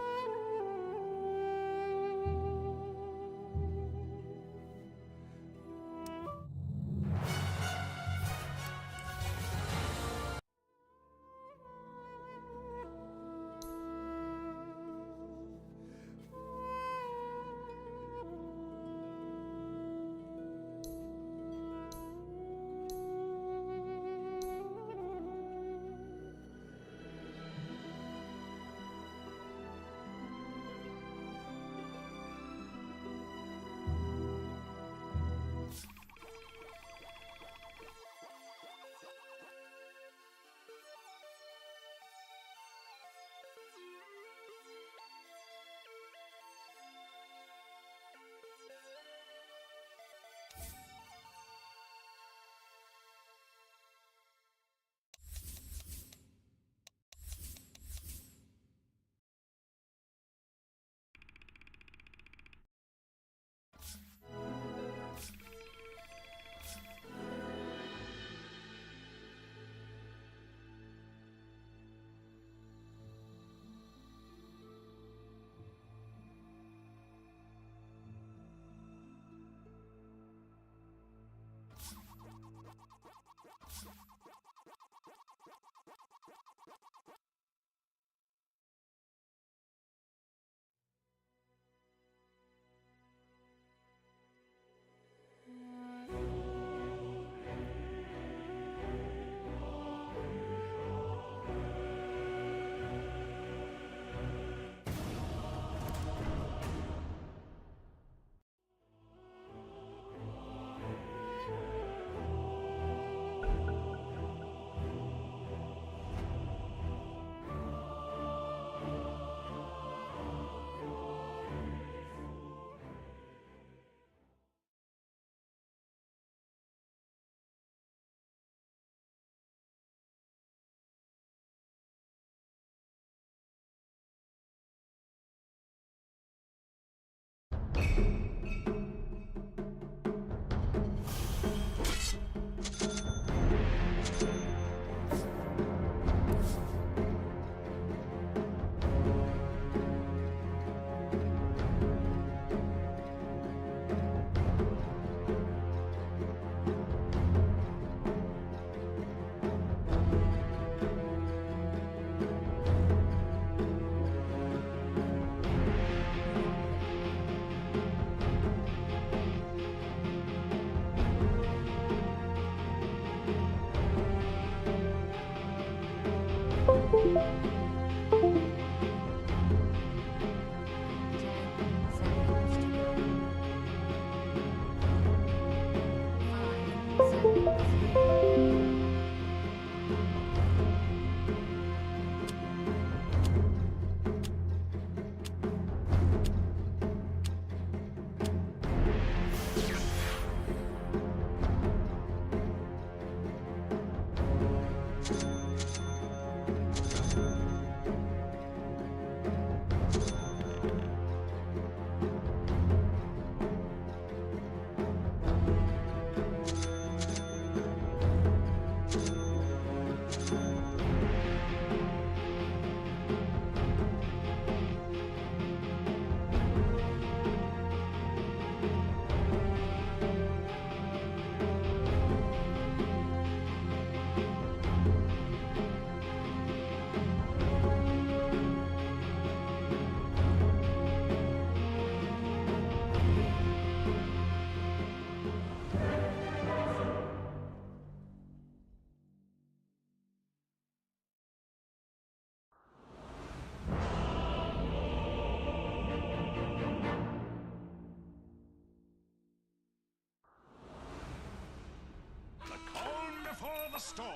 the storm.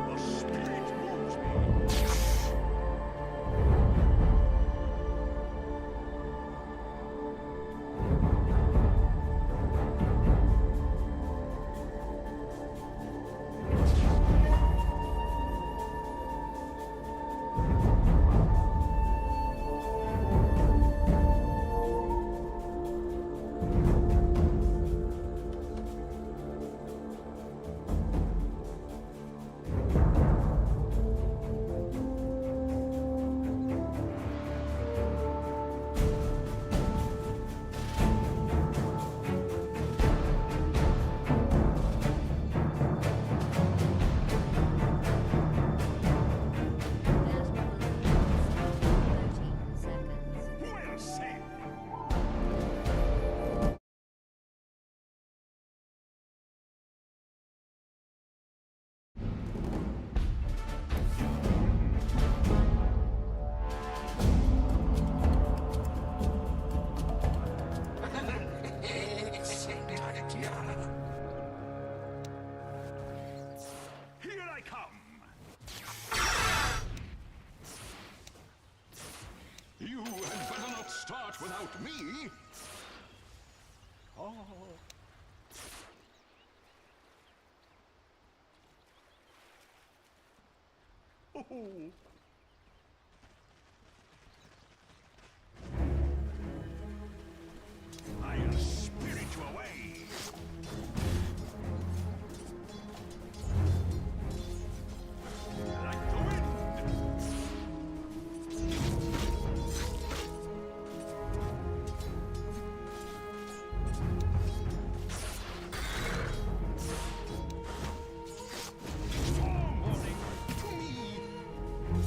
The spirit moves me. We're safe. Here I come. You had better not start without me. Oh. Oh. I'll spirit you away. Like the wind. Storm warning to me. Ooh,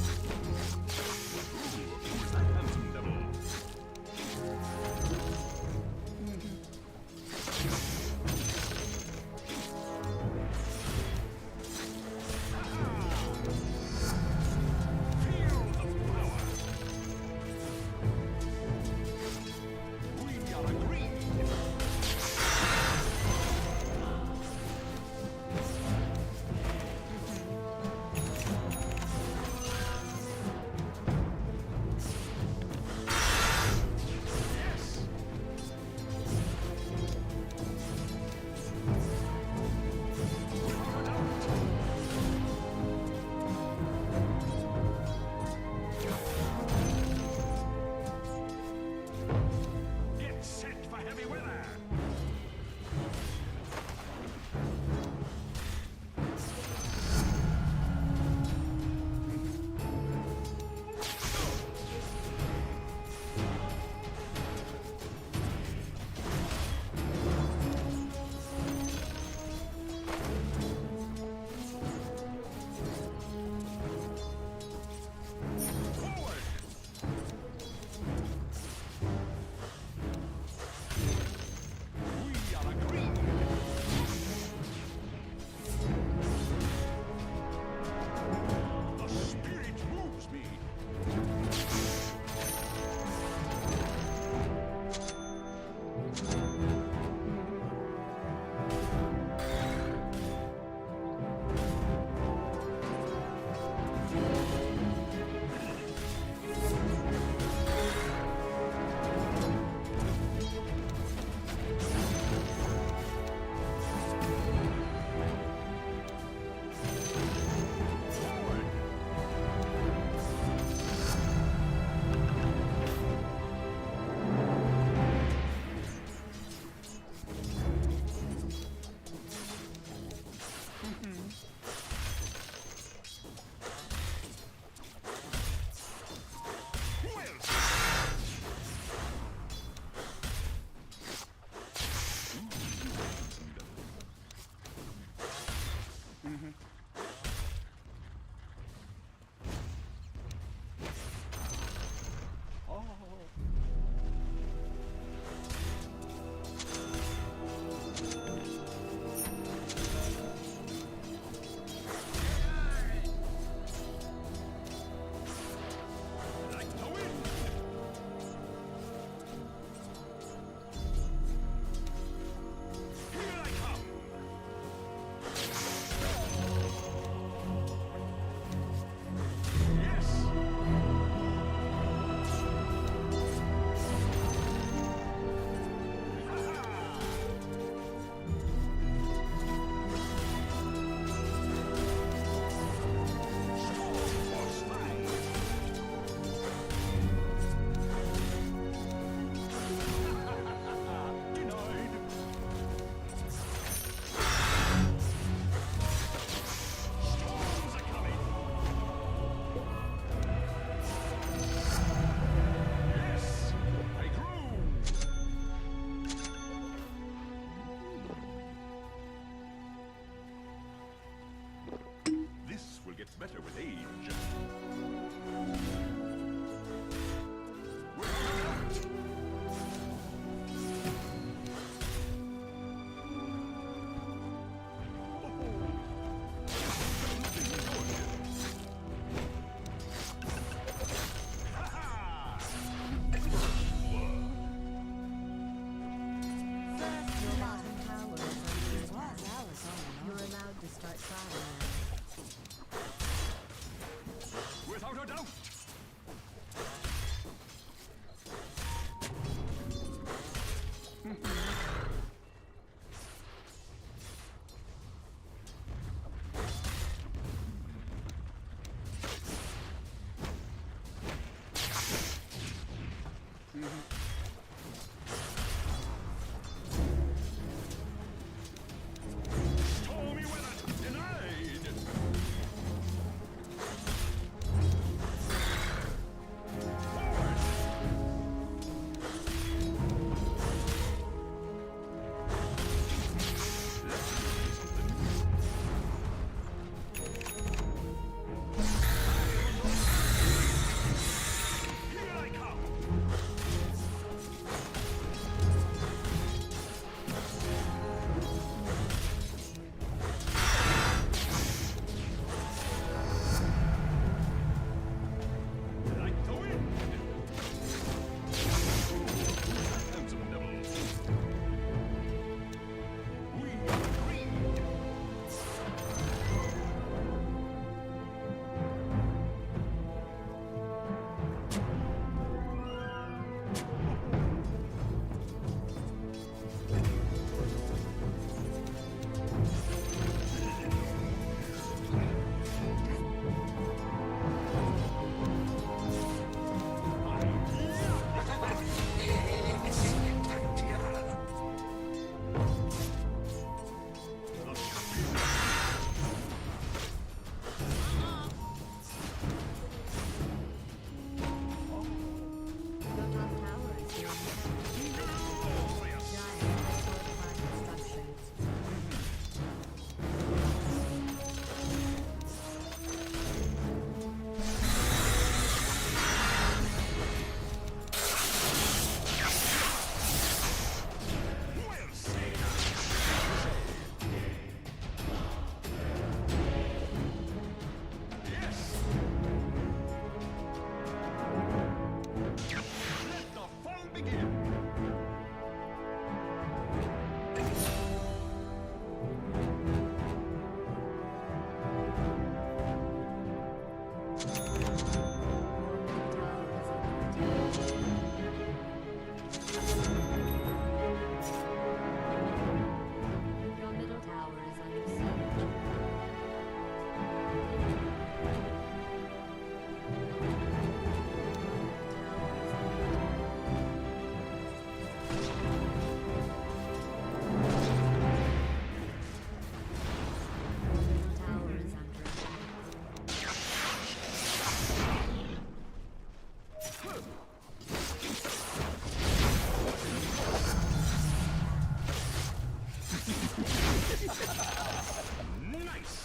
who's that handsome devil? Field of power. We are agreed. Yes. Without a doubt. Get set for heavy weather. Forward. Without a doubt. Stormy weather denied. Here I come. Like the wind. Handsome devils. We agree. Well said. Yes. Let the fun begin. Your middle tower is under siege. Your tower is under attack. Nice.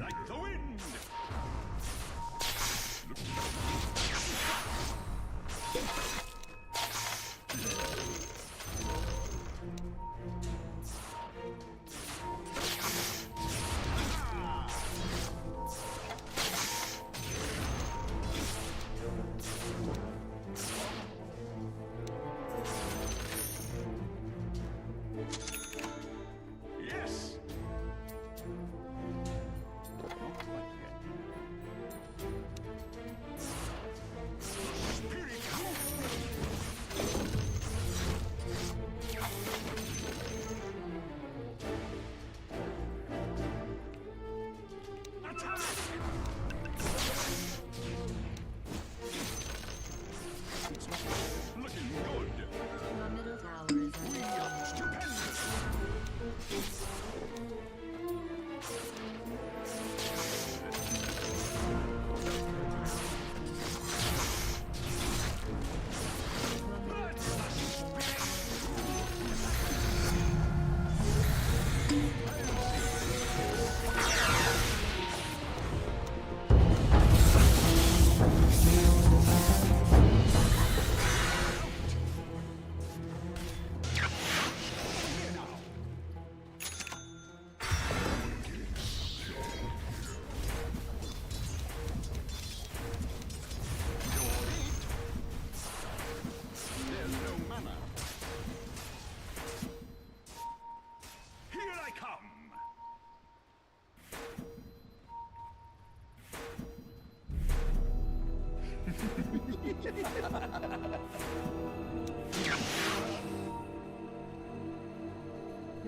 Like the wind.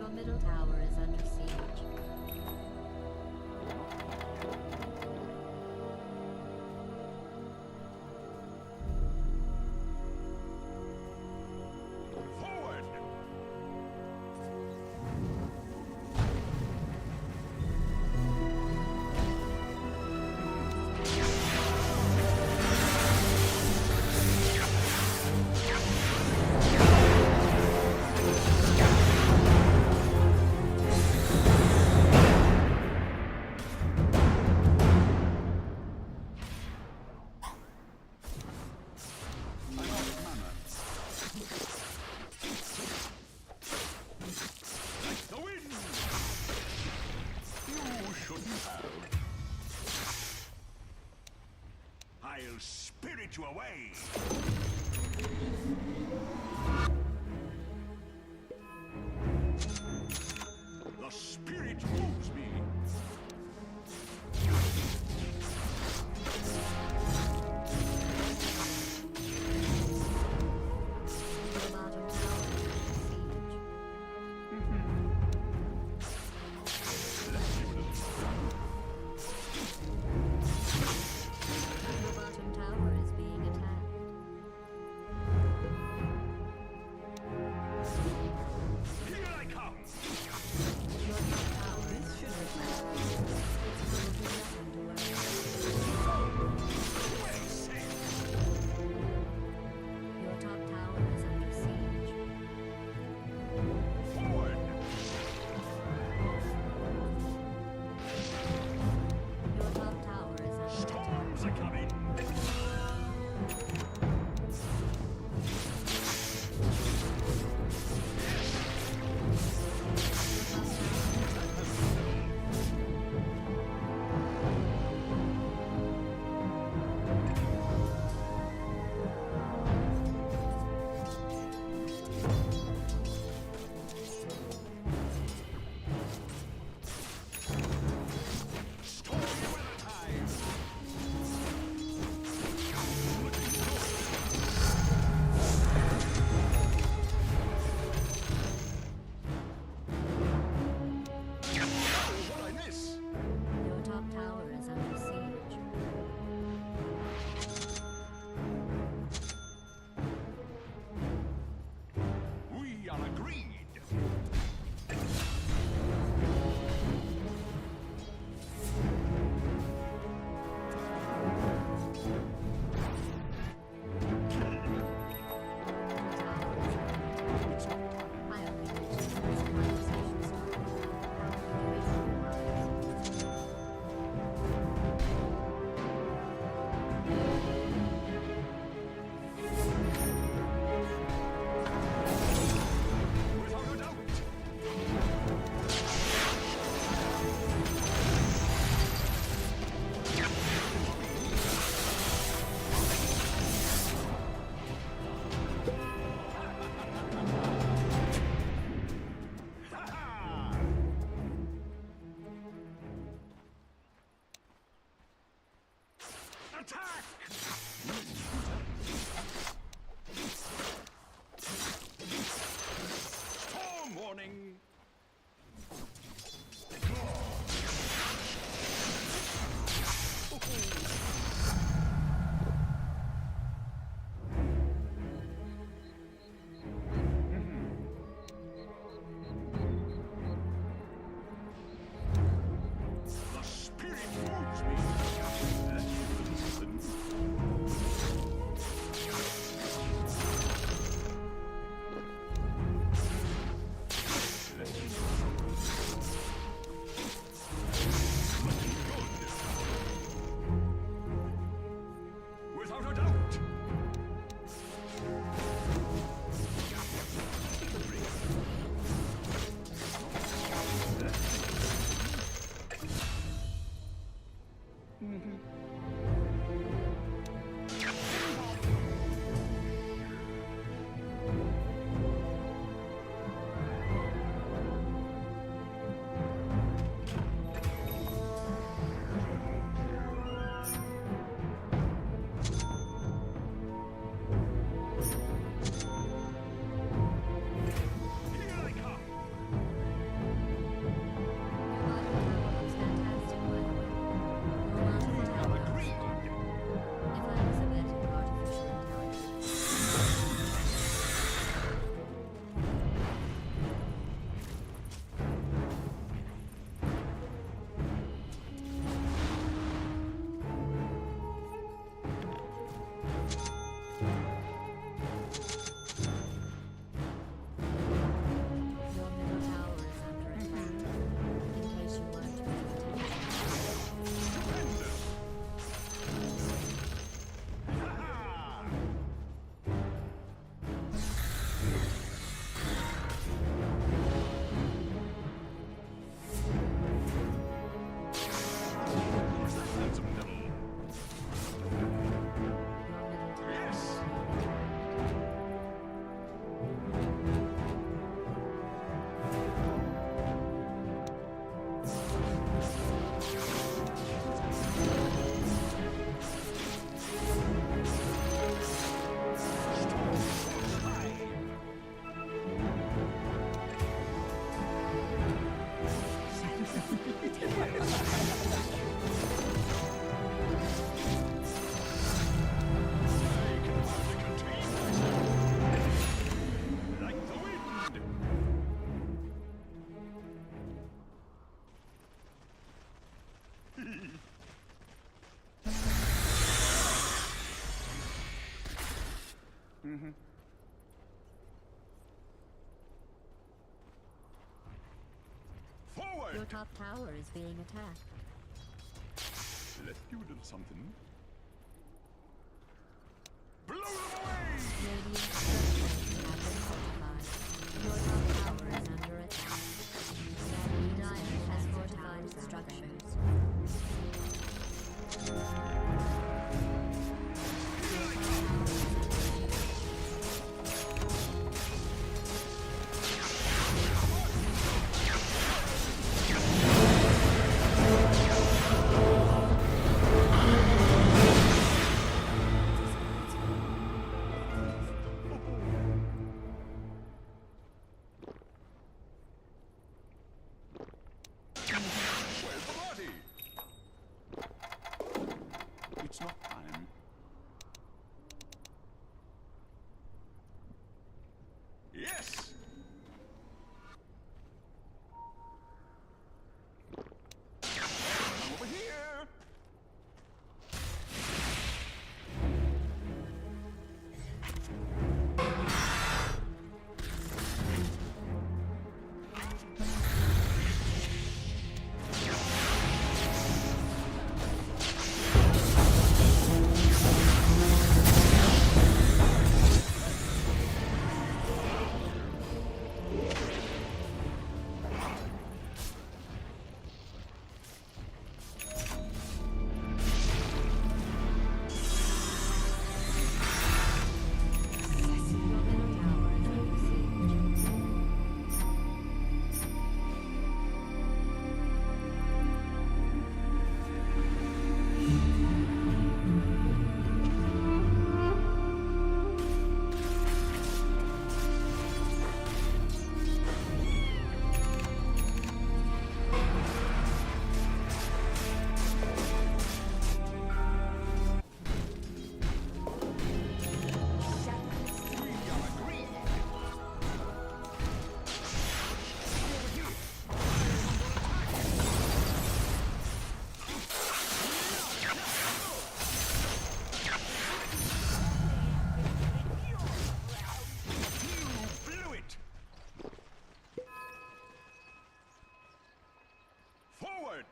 Your middle tower is under siege. Forward! The wind! You shouldn't have. I'll spirit you away. The spirit moves me. Your bottom tower is under siege. Your bottom tower is being attacked. Your top tower is being attacked. Let's do a little something. Blow them away! Radiant structures have been fortified. Your top tower is under attack. Dire has fortified structures. Where's the body? It's not time. Yes! Over here! Forward!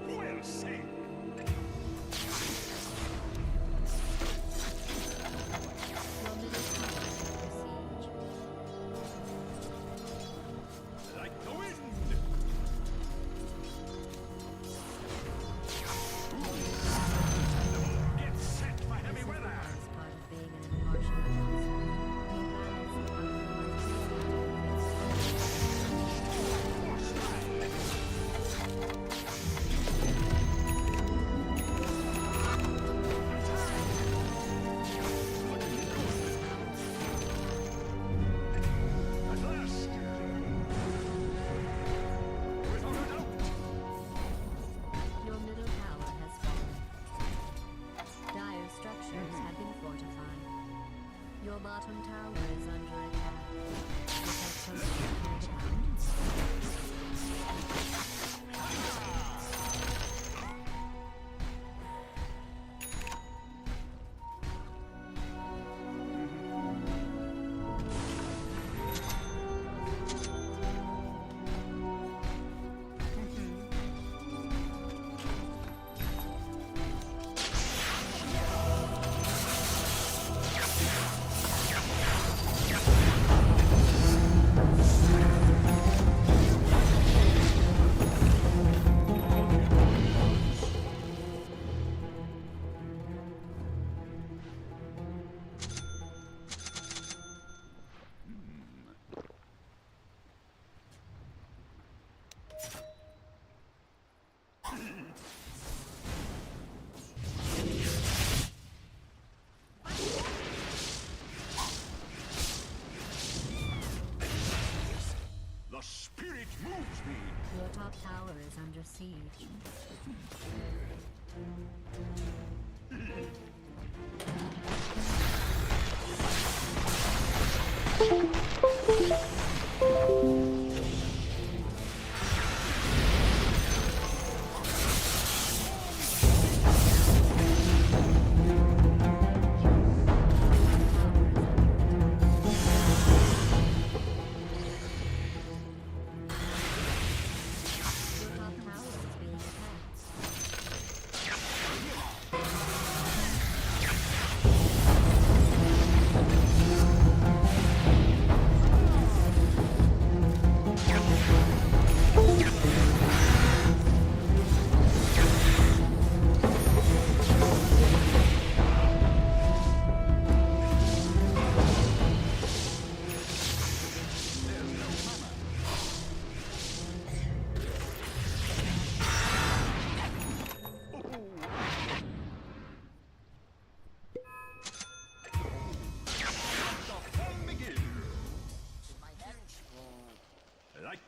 Well said! Your middle tower is under siege. Like the wind! Get set for heavy weather! As part of being an impartial council, you balance the At last! Without a doubt! Your middle tower has fallen. Dire structures have been fortified. Your bottom tower is under attack. Protect from the ground. The spirit moves me! Your top tower is under siege.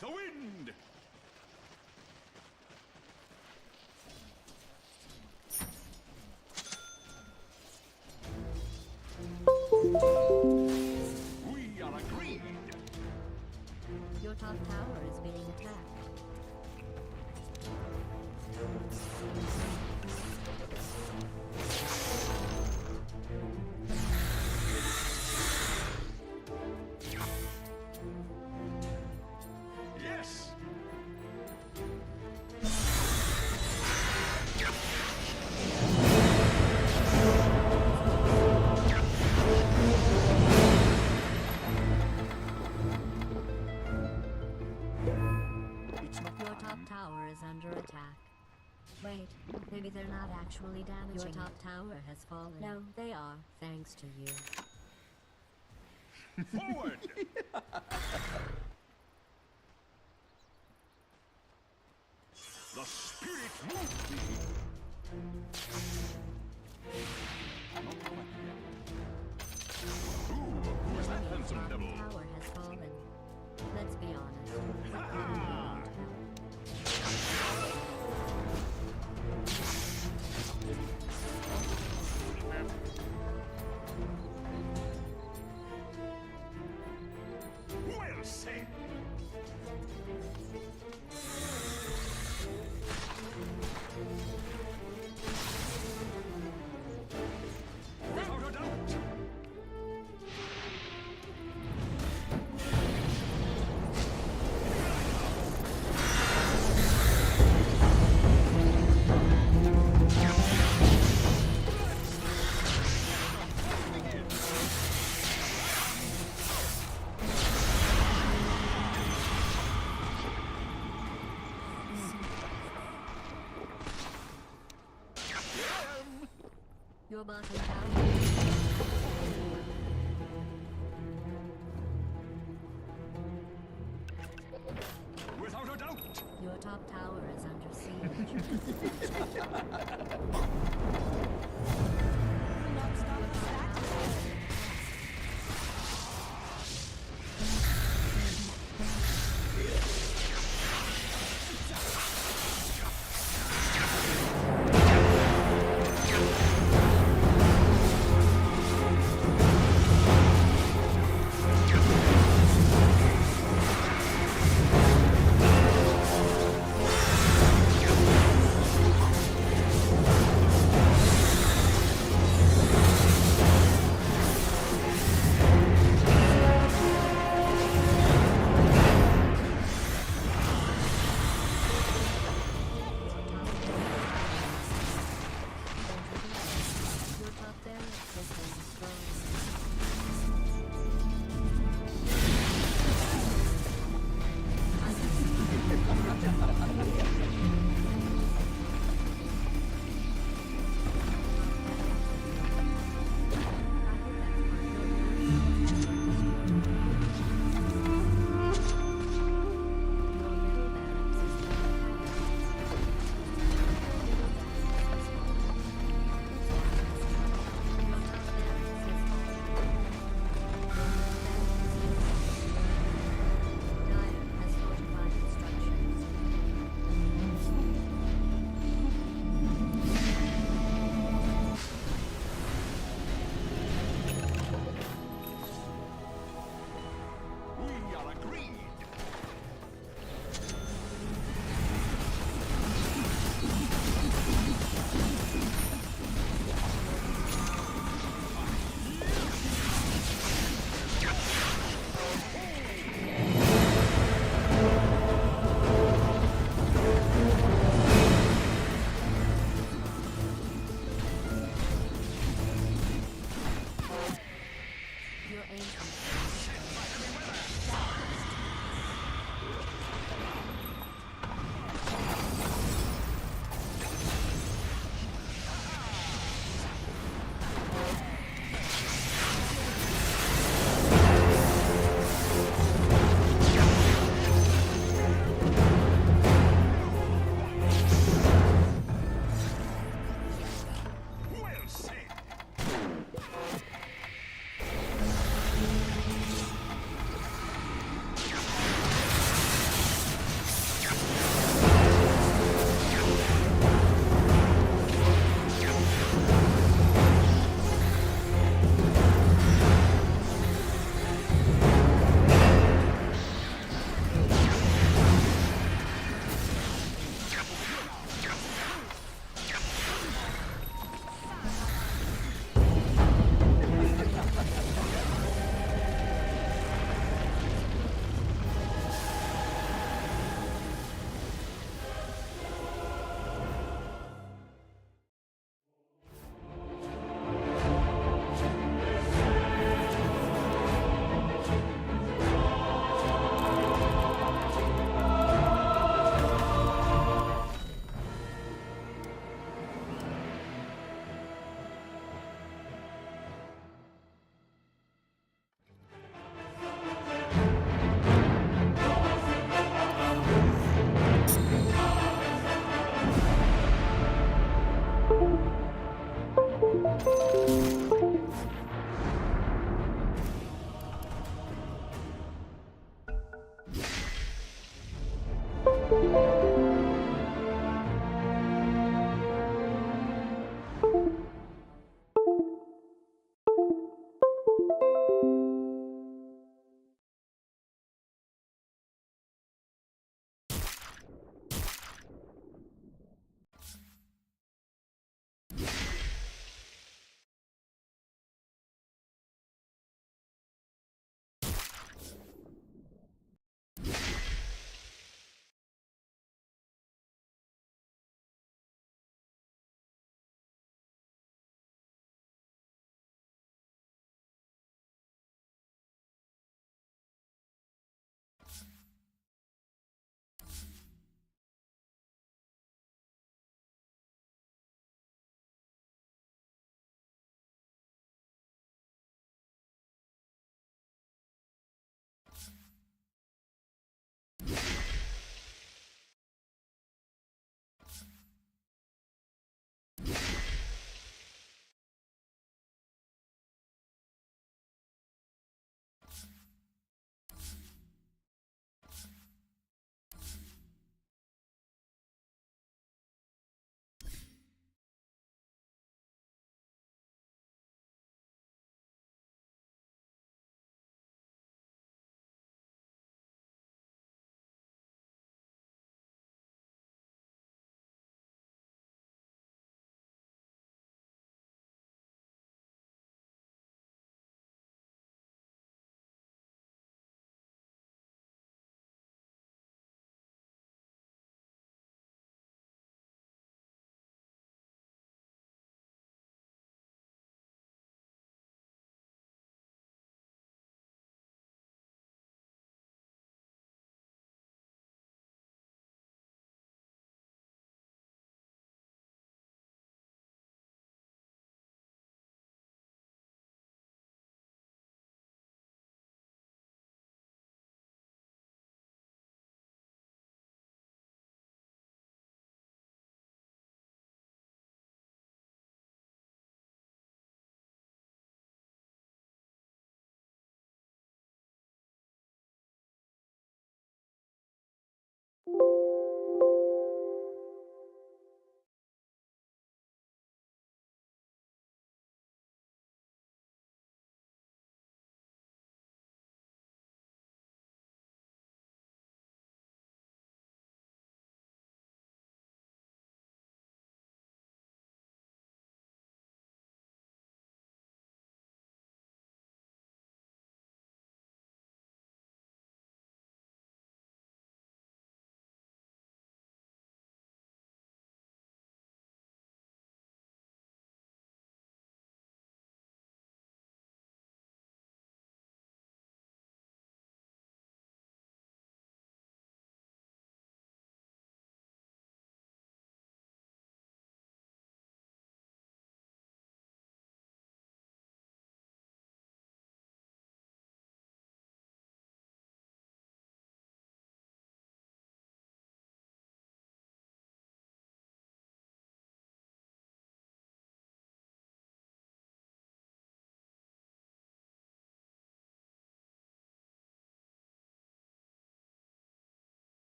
the wind! We are agreed! Your top tower is being attacked. Yes! Your top tower is under attack. Wait, maybe they're not actually damaging. Your top tower has fallen. No, they are, thanks to you. Forward! The spirit moved me! Not quite yet. Who is that handsome Your devil? tower has fallen. Let's be honest. It Ah! really won't help. Well said! Without a doubt! Your bottom tower. Without a doubt! Your top tower is under siege. Your top barracks has been destroyed. Your middle barracks is being Dire has fortified its structures. We are agreed! Your ancient Well said!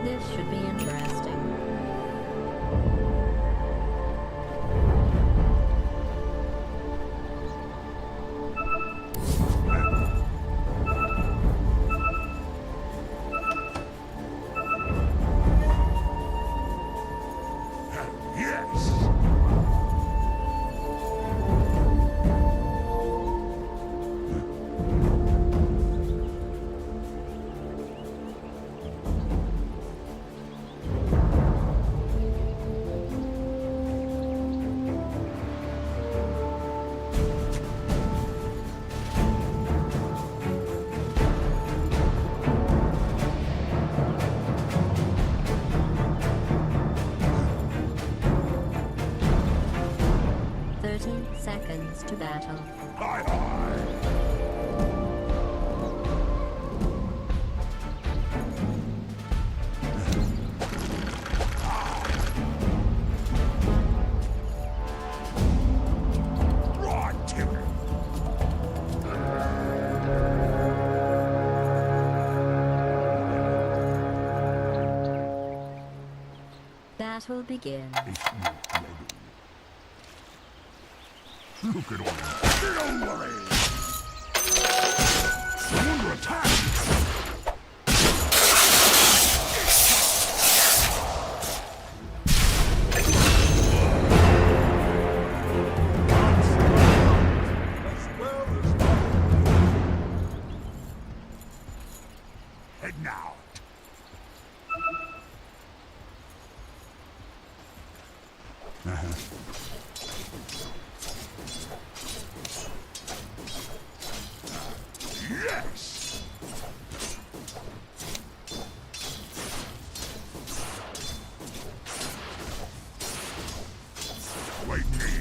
This should be interesting. Seconds to battle. Battle begins. Look at all that. Don't worry. Under attack. Head now. Yes! Wait me.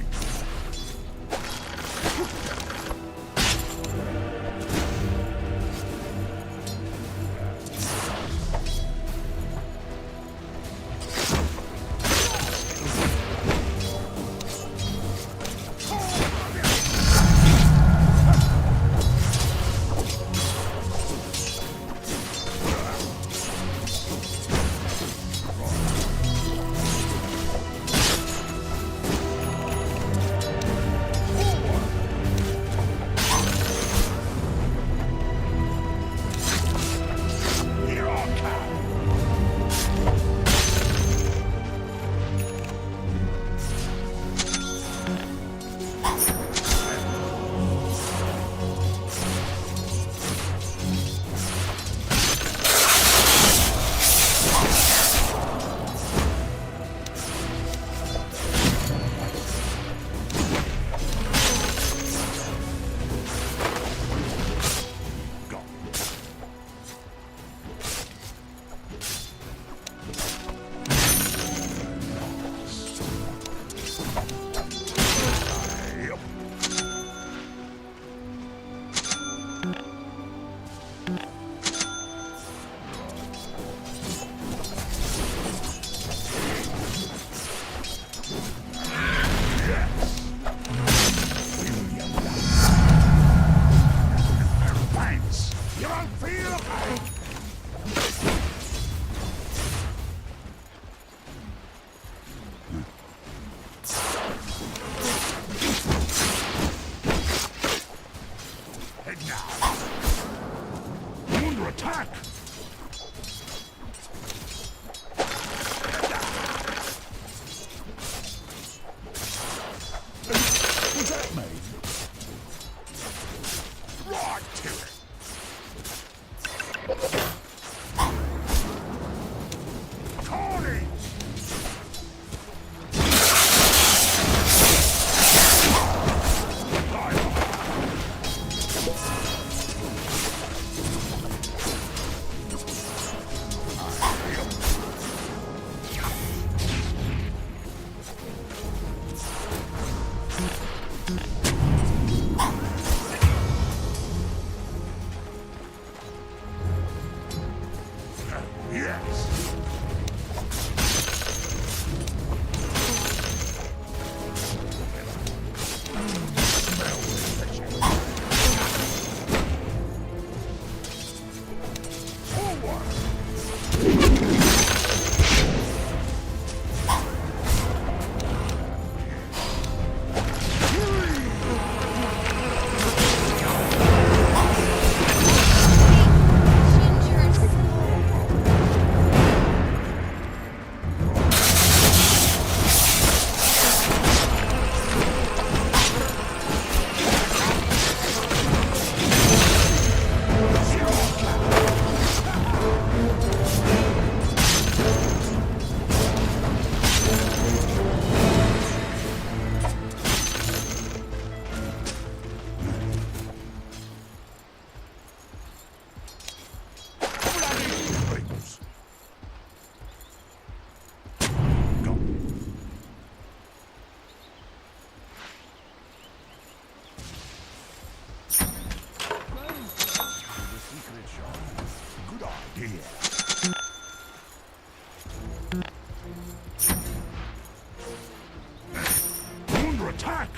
Attack!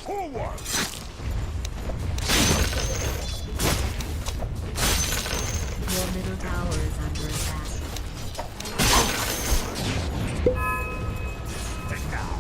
Forward! Your middle tower is under attack. And now.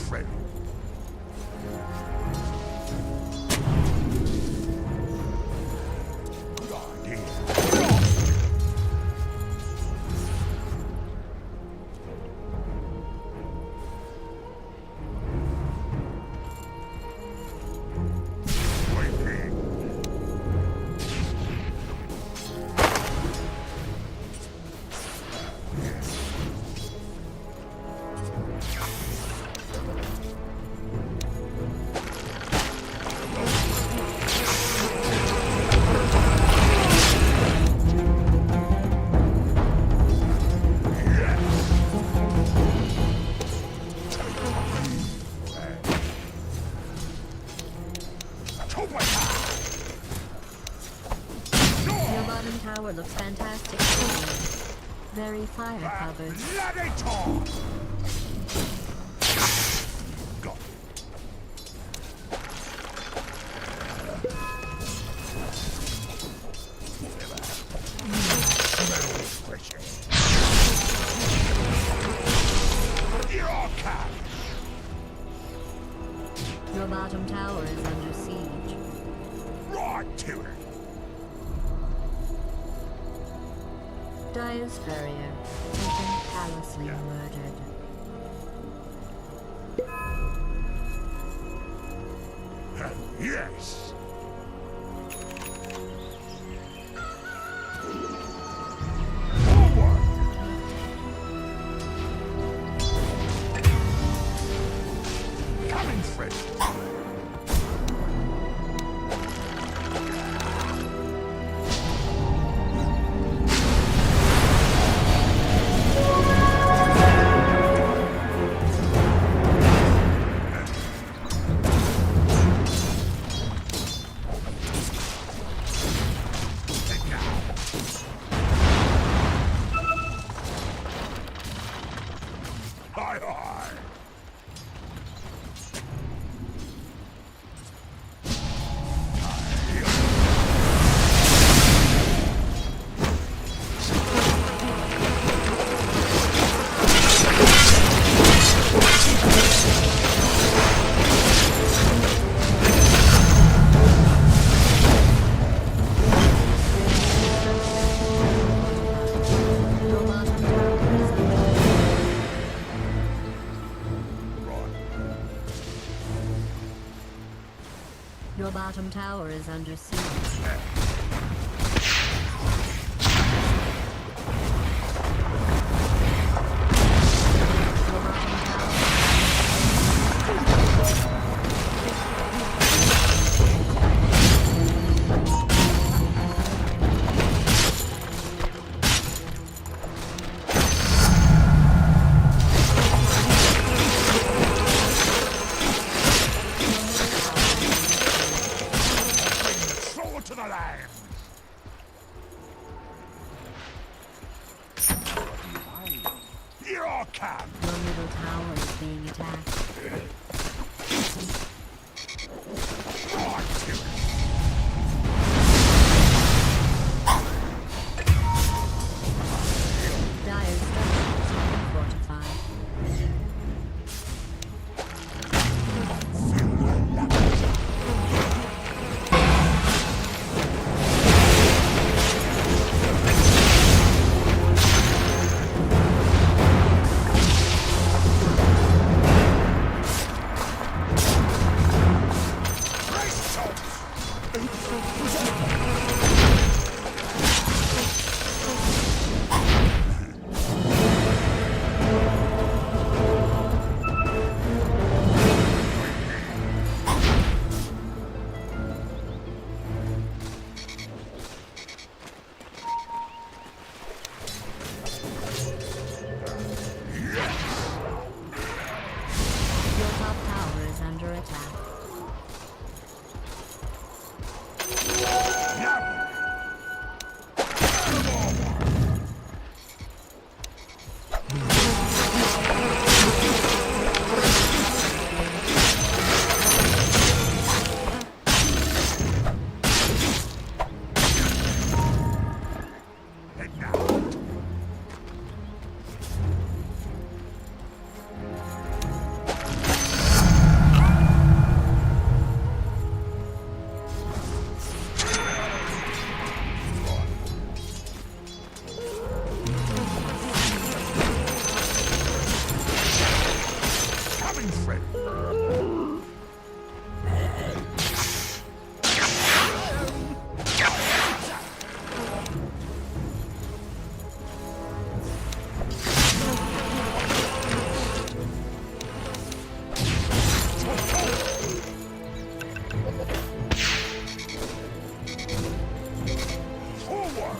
friend. Good idea. Tower looks fantastic. Very fire covered. Gladiator! Go. Your bottom tower is under siege. Right to it. Dire's barrier has been callously murdered. Yes. Coming through. Hi, hi. Your bottom tower is under Your bottom tower is under siege. Your bottom tower Throw it to the land. Here I come. Your middle tower is being attacked. Right to it. Dire's structures have been fortified. Your top tower is under attack. Head now. Coming through. Forward.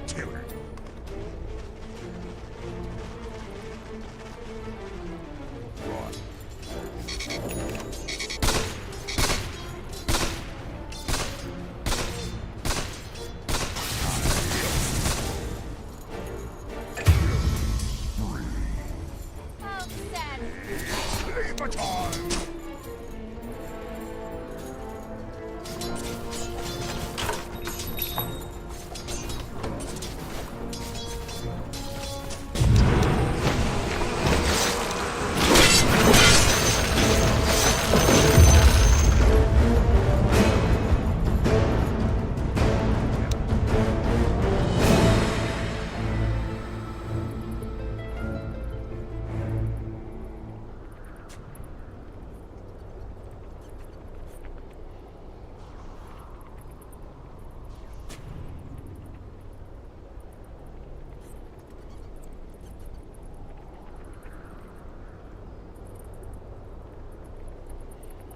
to it. Sleeper time!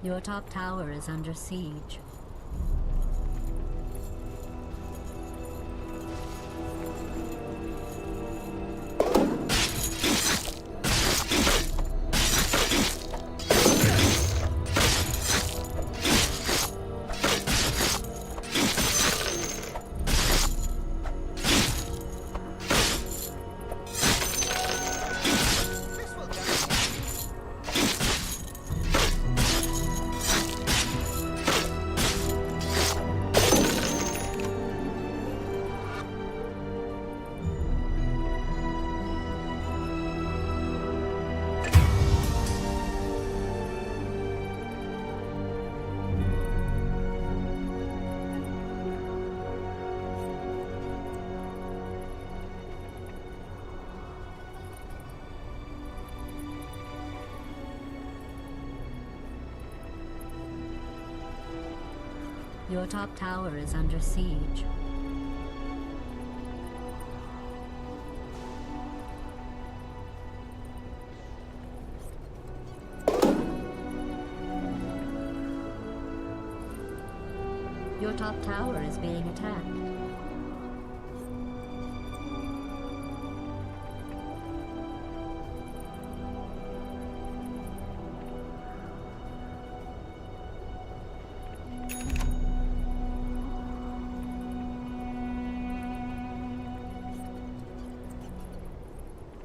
Your top tower is under siege. Your top tower is under siege. Your top tower is being attacked.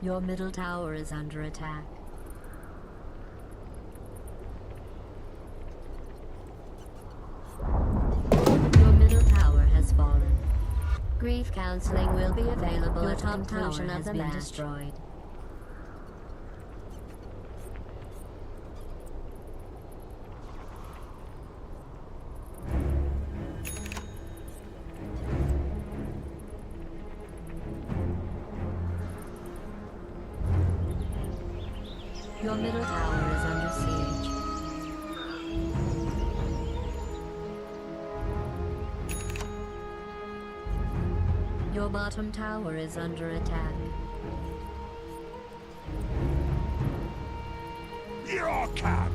Your middle tower is under attack. Your middle tower has fallen. Grief counseling will be available at the conclusion of the match. Destroyed. Your middle tower is under siege. Your bottom tower is under attack. Your cap!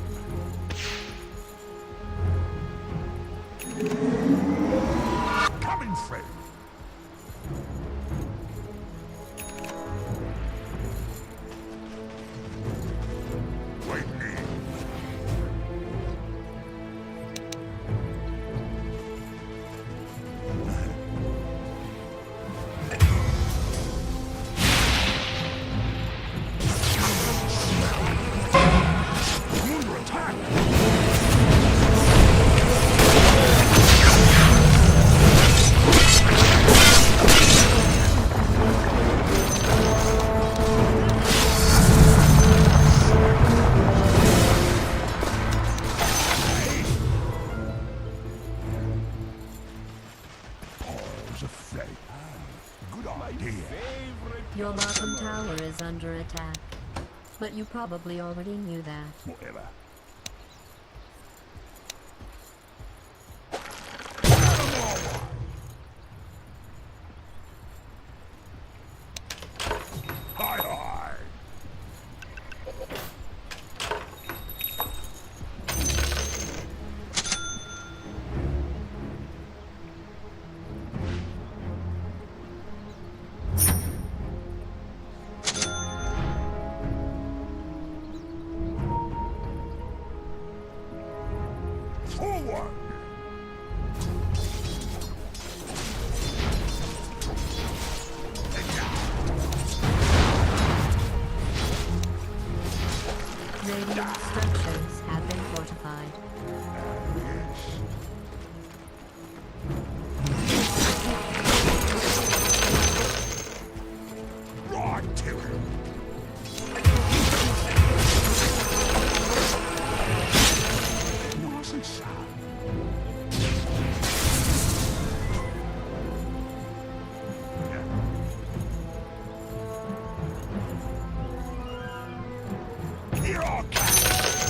Coming through! Your bottom tower is under attack. But you probably already knew that. Whatever. Hi, hi. Radiant structures have been fortified. Right to him. Nice and sound. Here I come.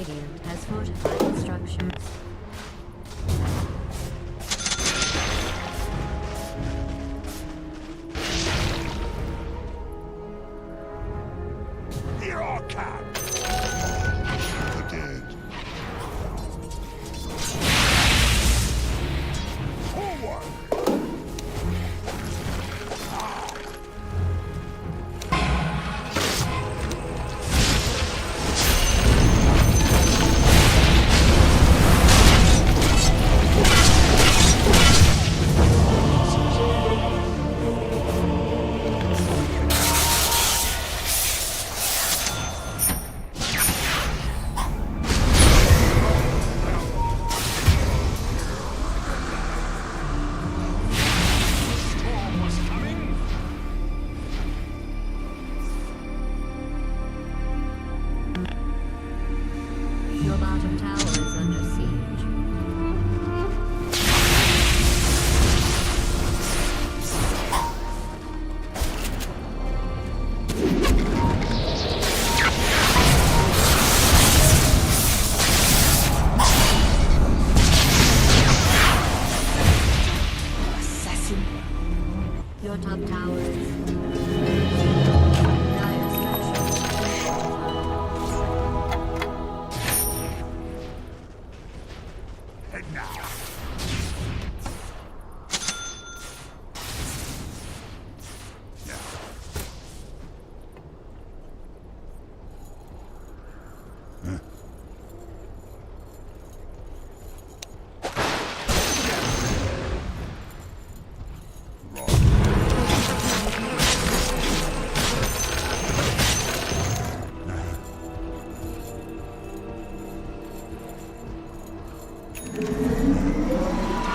Radiant has fortified its structures. Here I come! The dead. Forward! Your bottom tower is under siege. Your top tower is dire structures. Head now!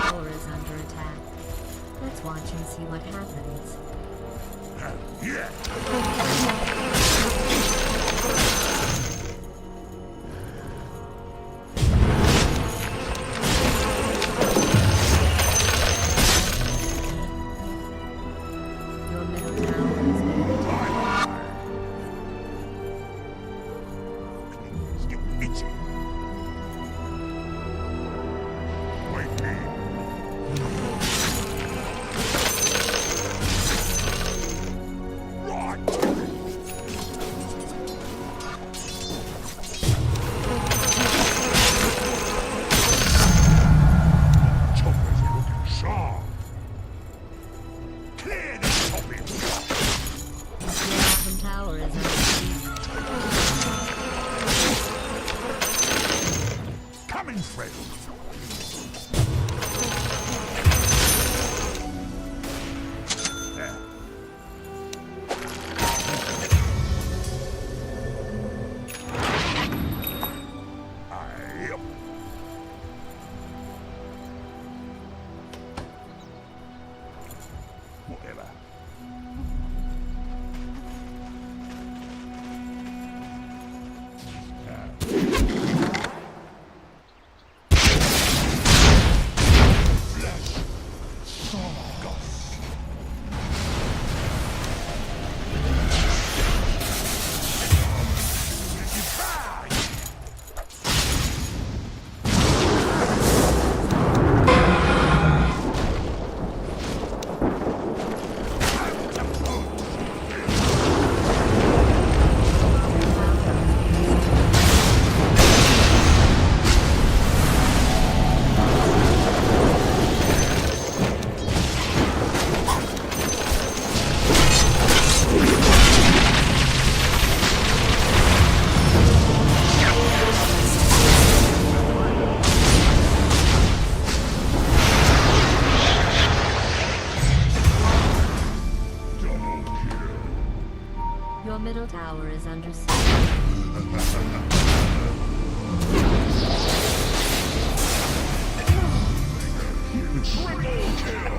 Tower is under attack. Let's watch and see what happens. Your middle tower is being attacked. It's getting itchy. Wait me. Choppers are looking sharp. Clear the topping. Your bottom tower is under siege. Coming, friend. There. Aye. Whatever. Flesh. Sargoth. Goodbye. Your middle tower is under siege. Triple kill.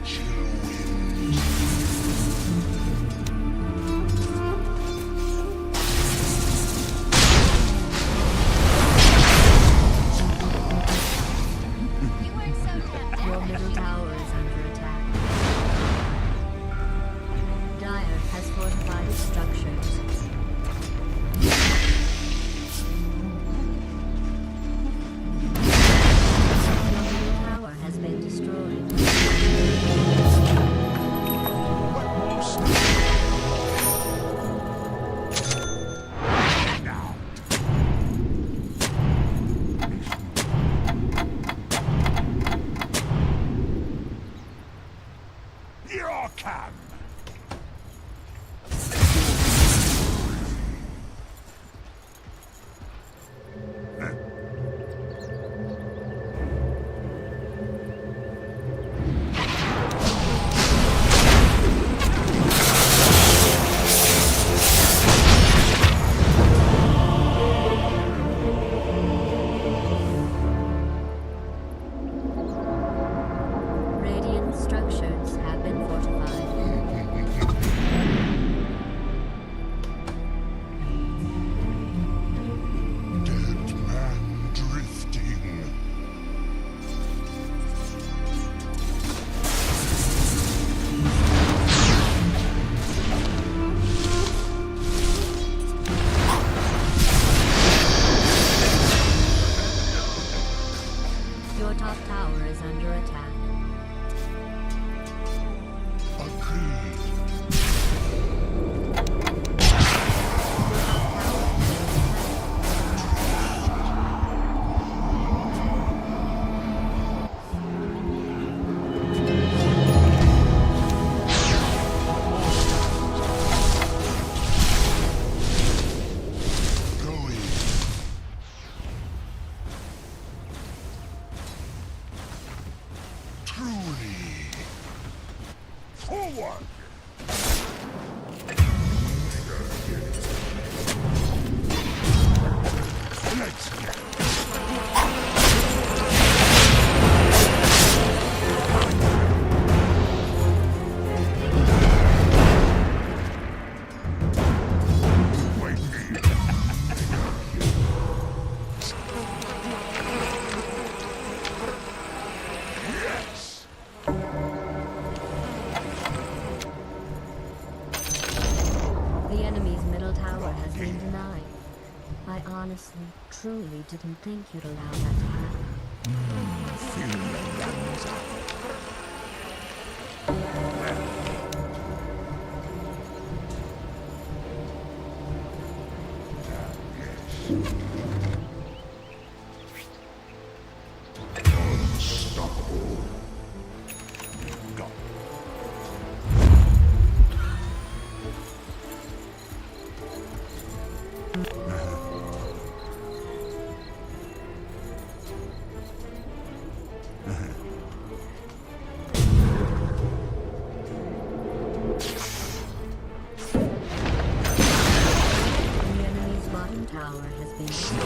Chill wins. Your middle tower is under attack. Dire has fortified its structures. can. Radiant structures have been fortified. Dead man drifting. Your top tower is under attack. Agreed. Going. Truly. Forward. Let's go. Wait me. Yes. The enemy's middle tower has been denied. I honestly, truly didn't think you'd allow that to happen. Feel the guns up. Unstoppable. Go. The enemy's bottom tower has been destroyed.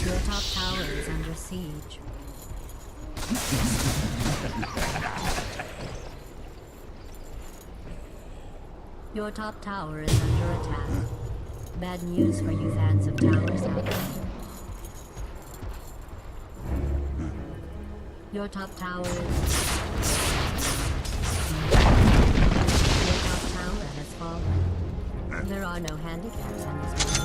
Your top tower is under siege. Your top tower is under attack. Bad news for you fans of towers out there. Your top tower is... Your top tower has fallen. There are no handicaps on this match, by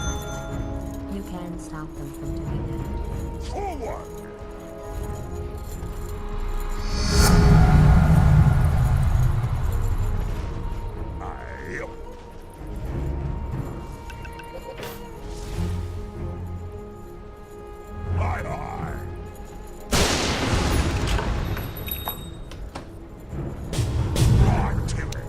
the way. You can stop them from doing that. Forward. Aye. Aye, aye. Activate.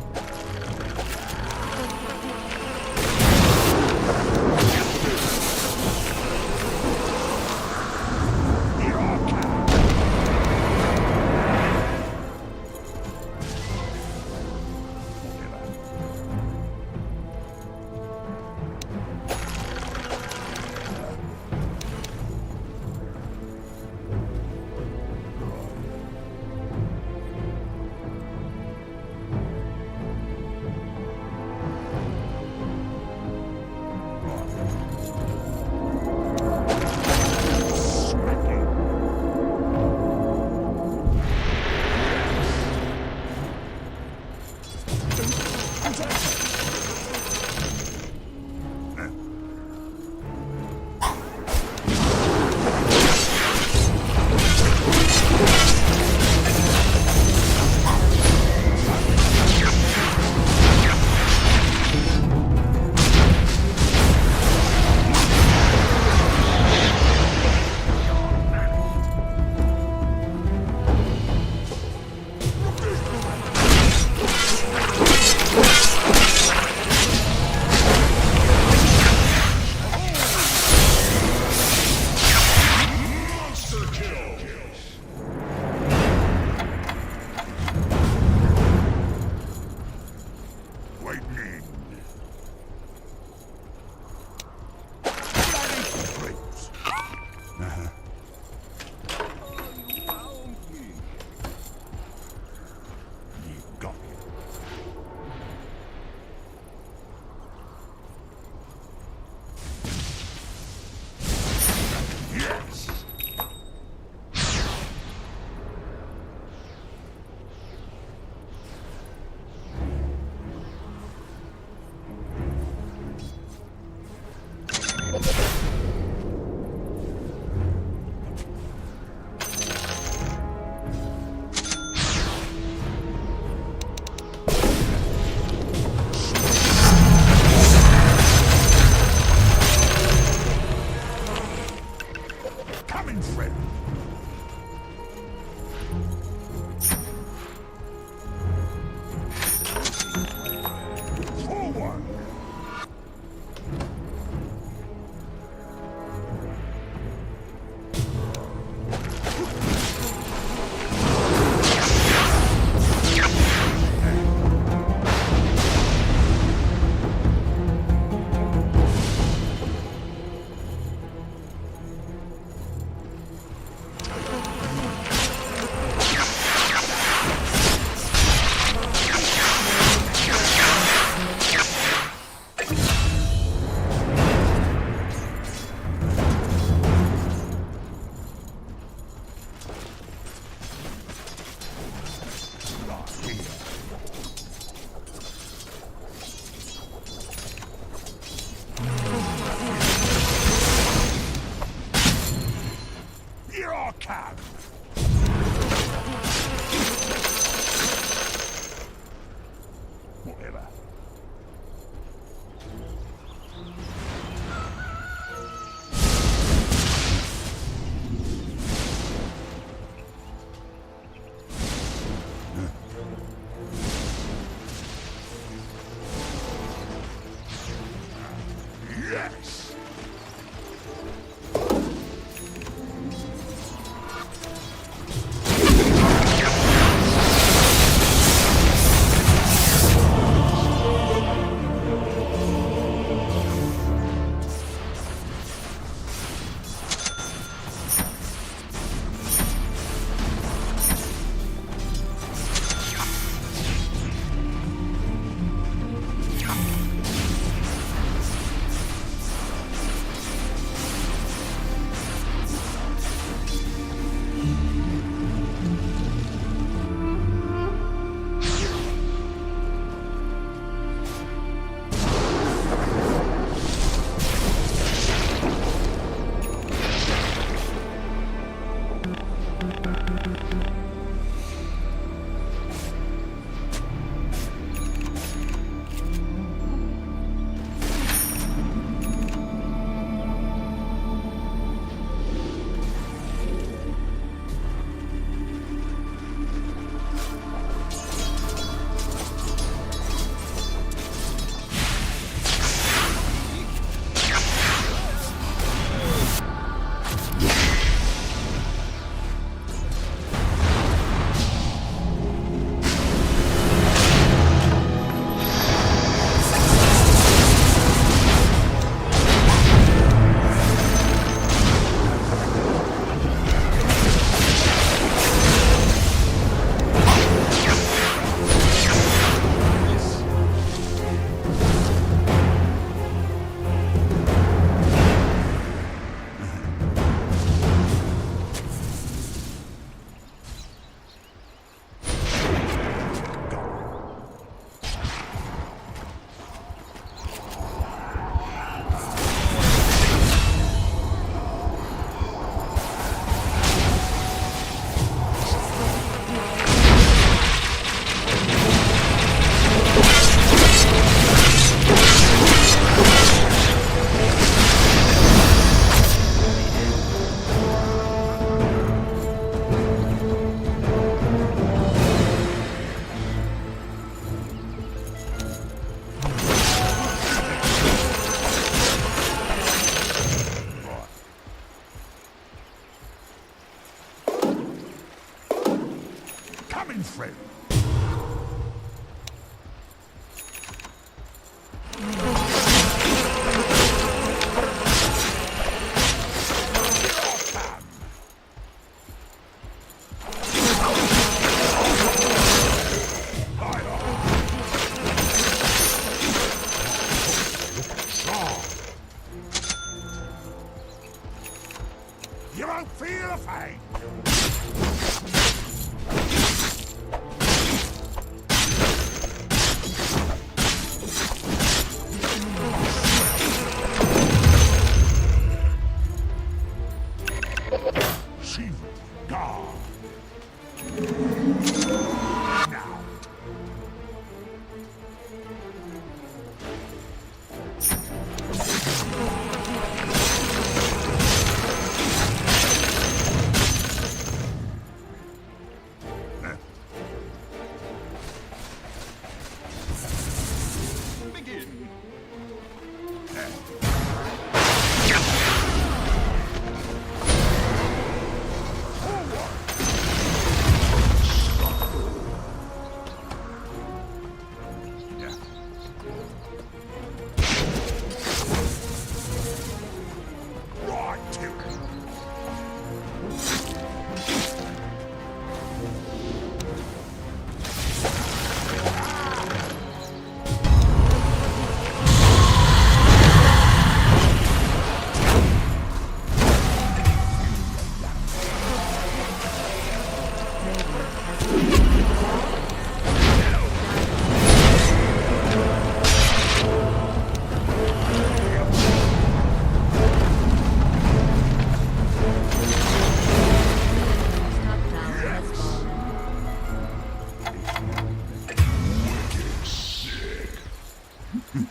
Right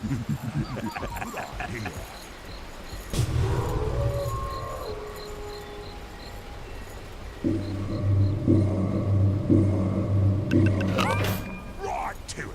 to it.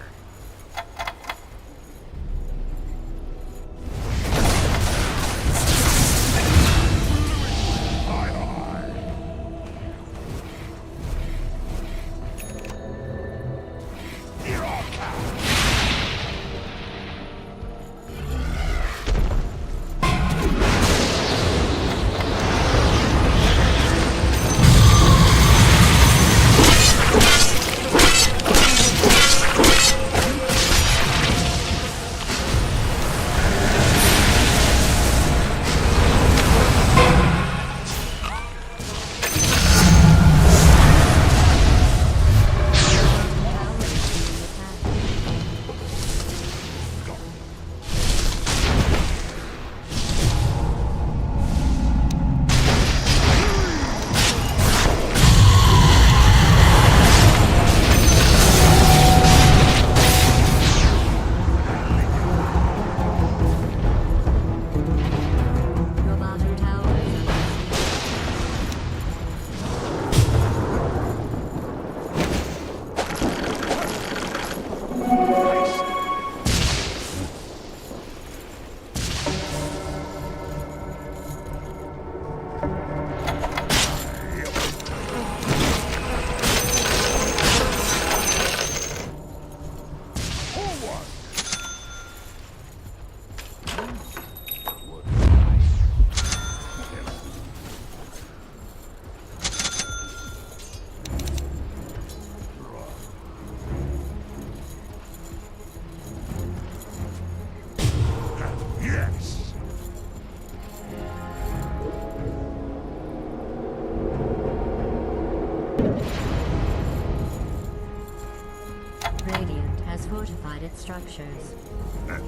Your bottom tower is under Yes. Radiant has fortified its structures. Right.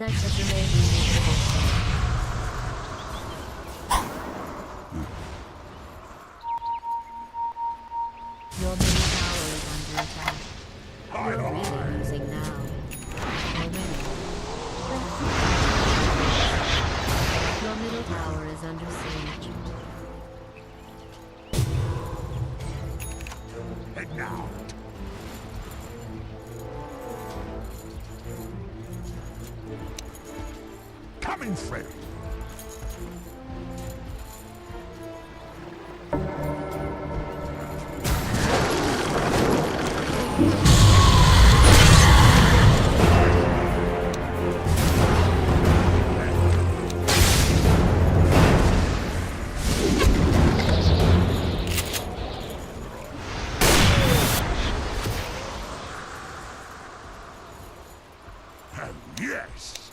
That's such a amazing. Your middle tower is under attack. You're really losing now. Already. Your middle tower is under siege. Head now. Coming through. Yes.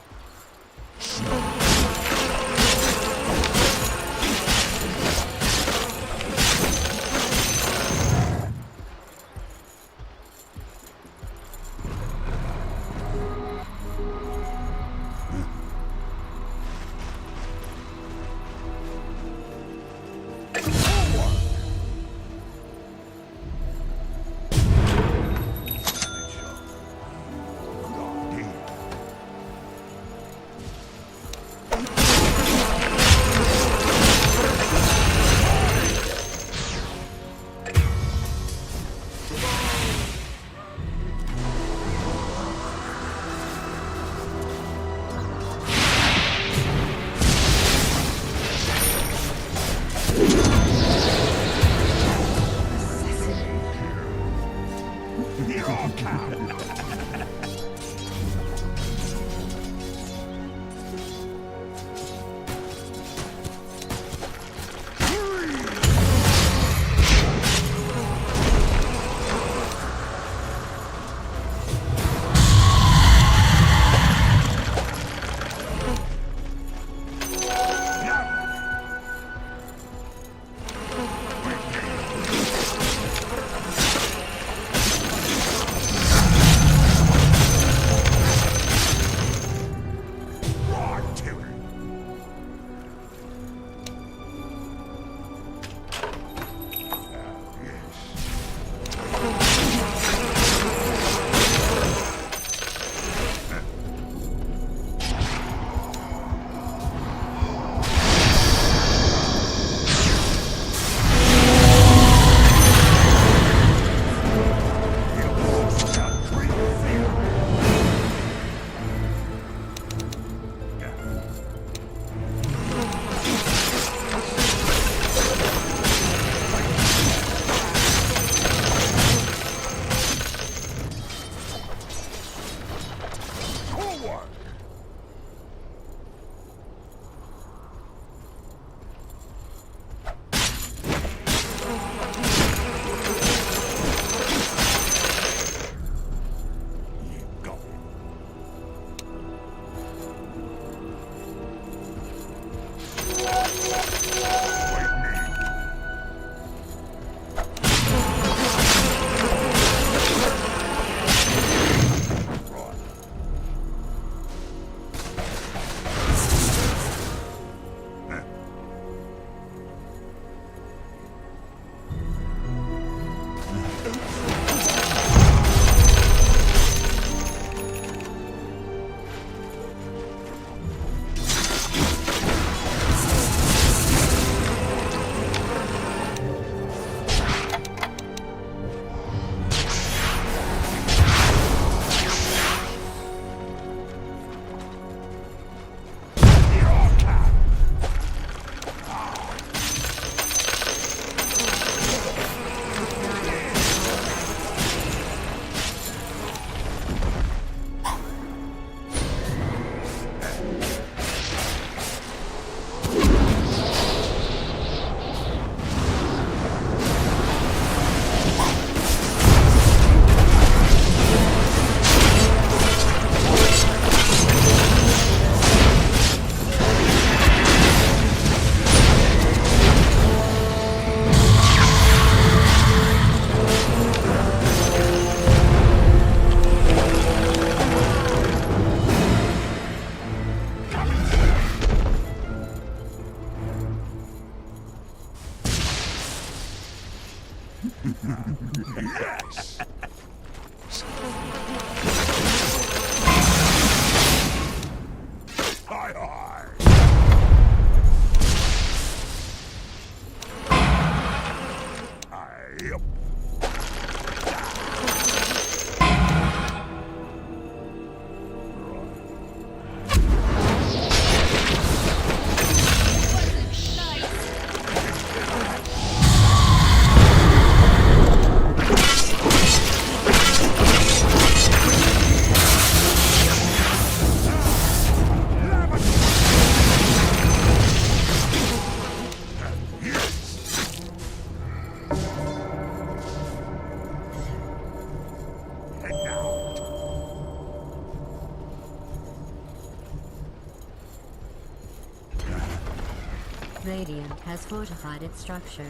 Radiant has fortified its structures.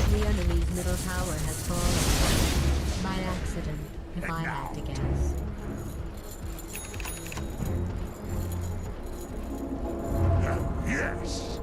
The enemy's middle tower has fallen. By accident, if I had to guess. Yes!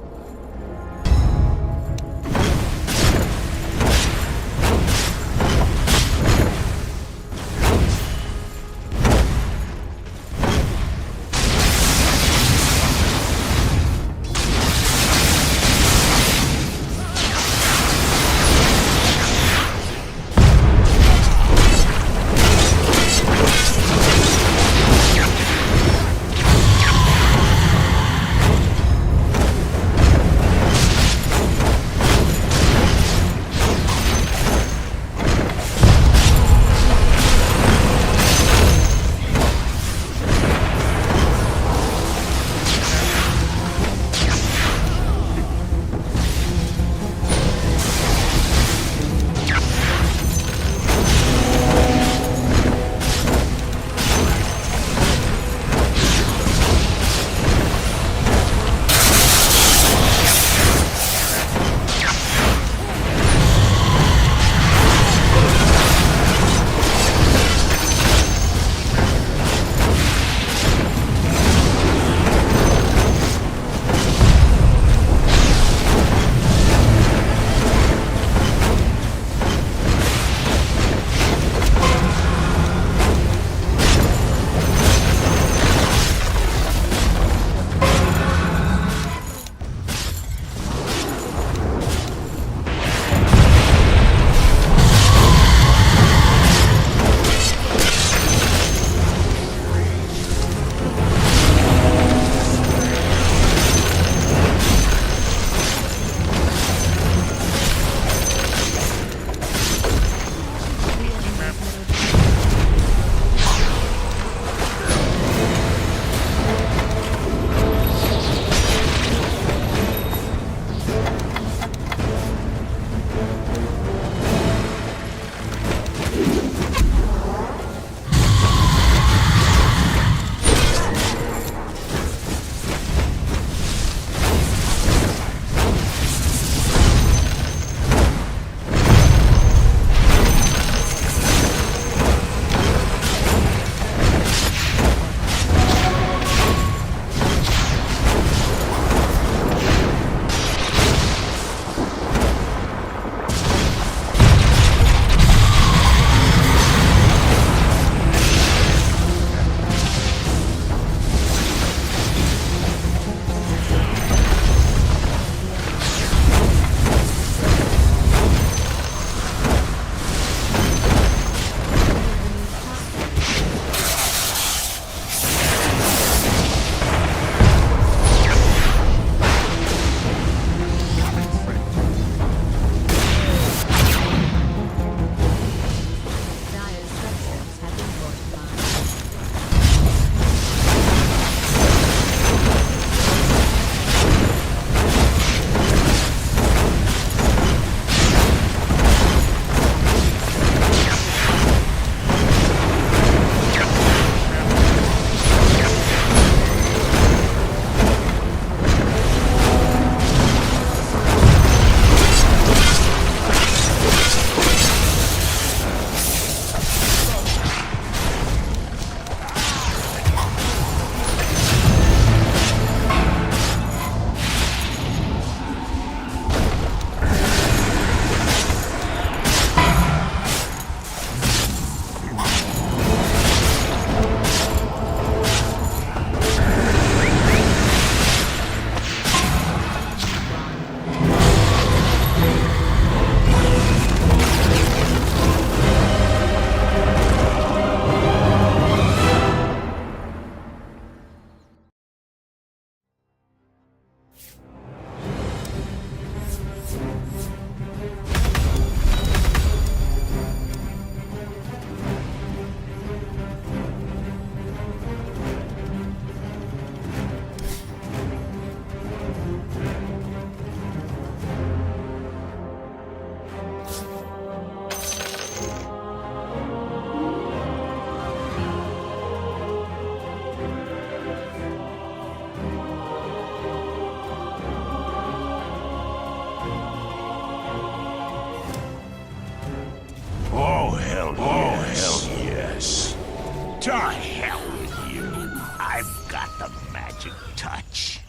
magic touch.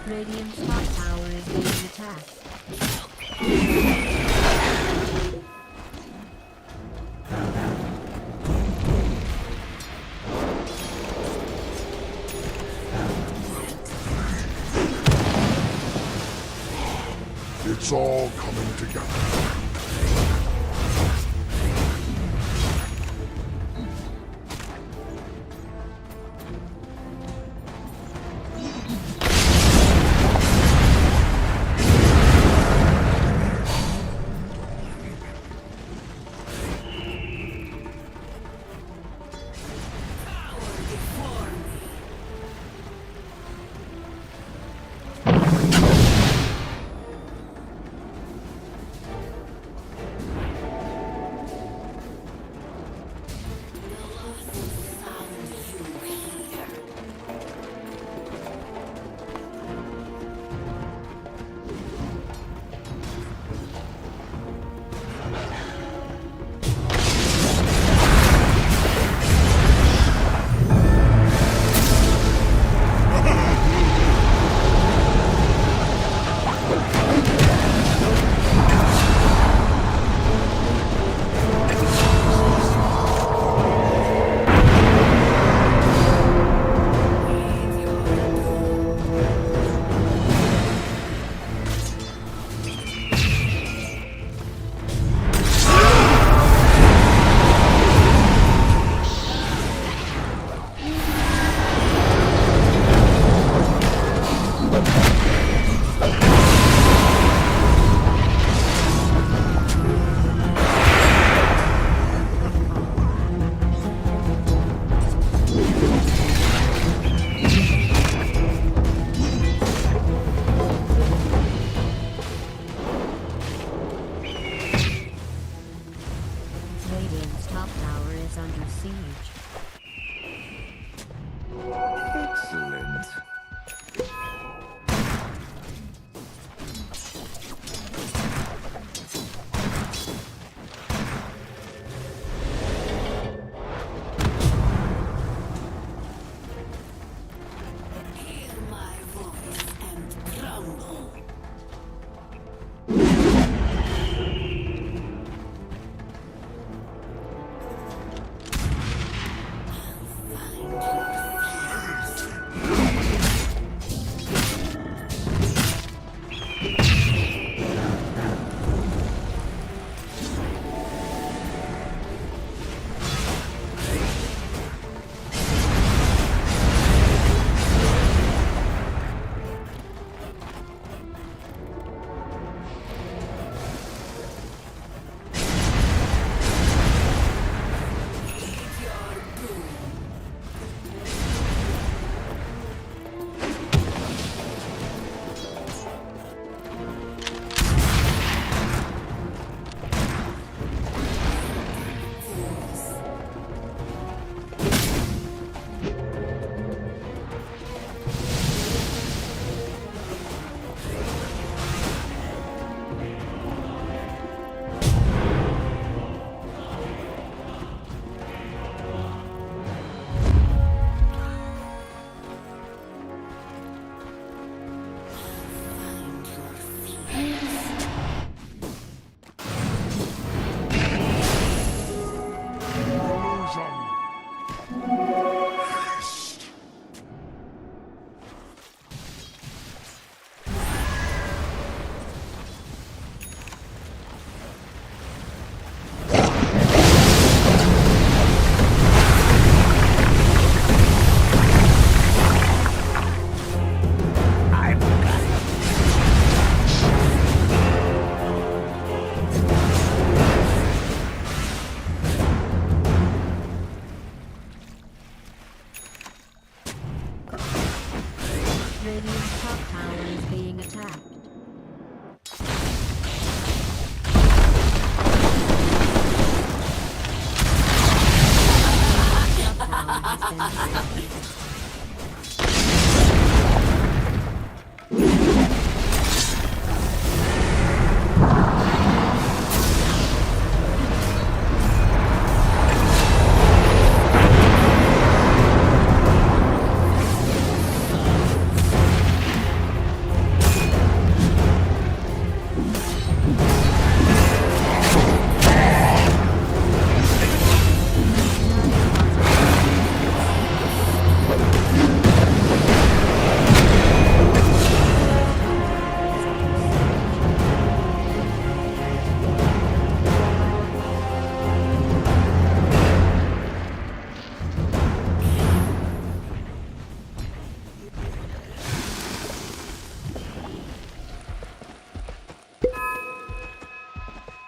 Radiant's top tower is being attacked. It's all coming together.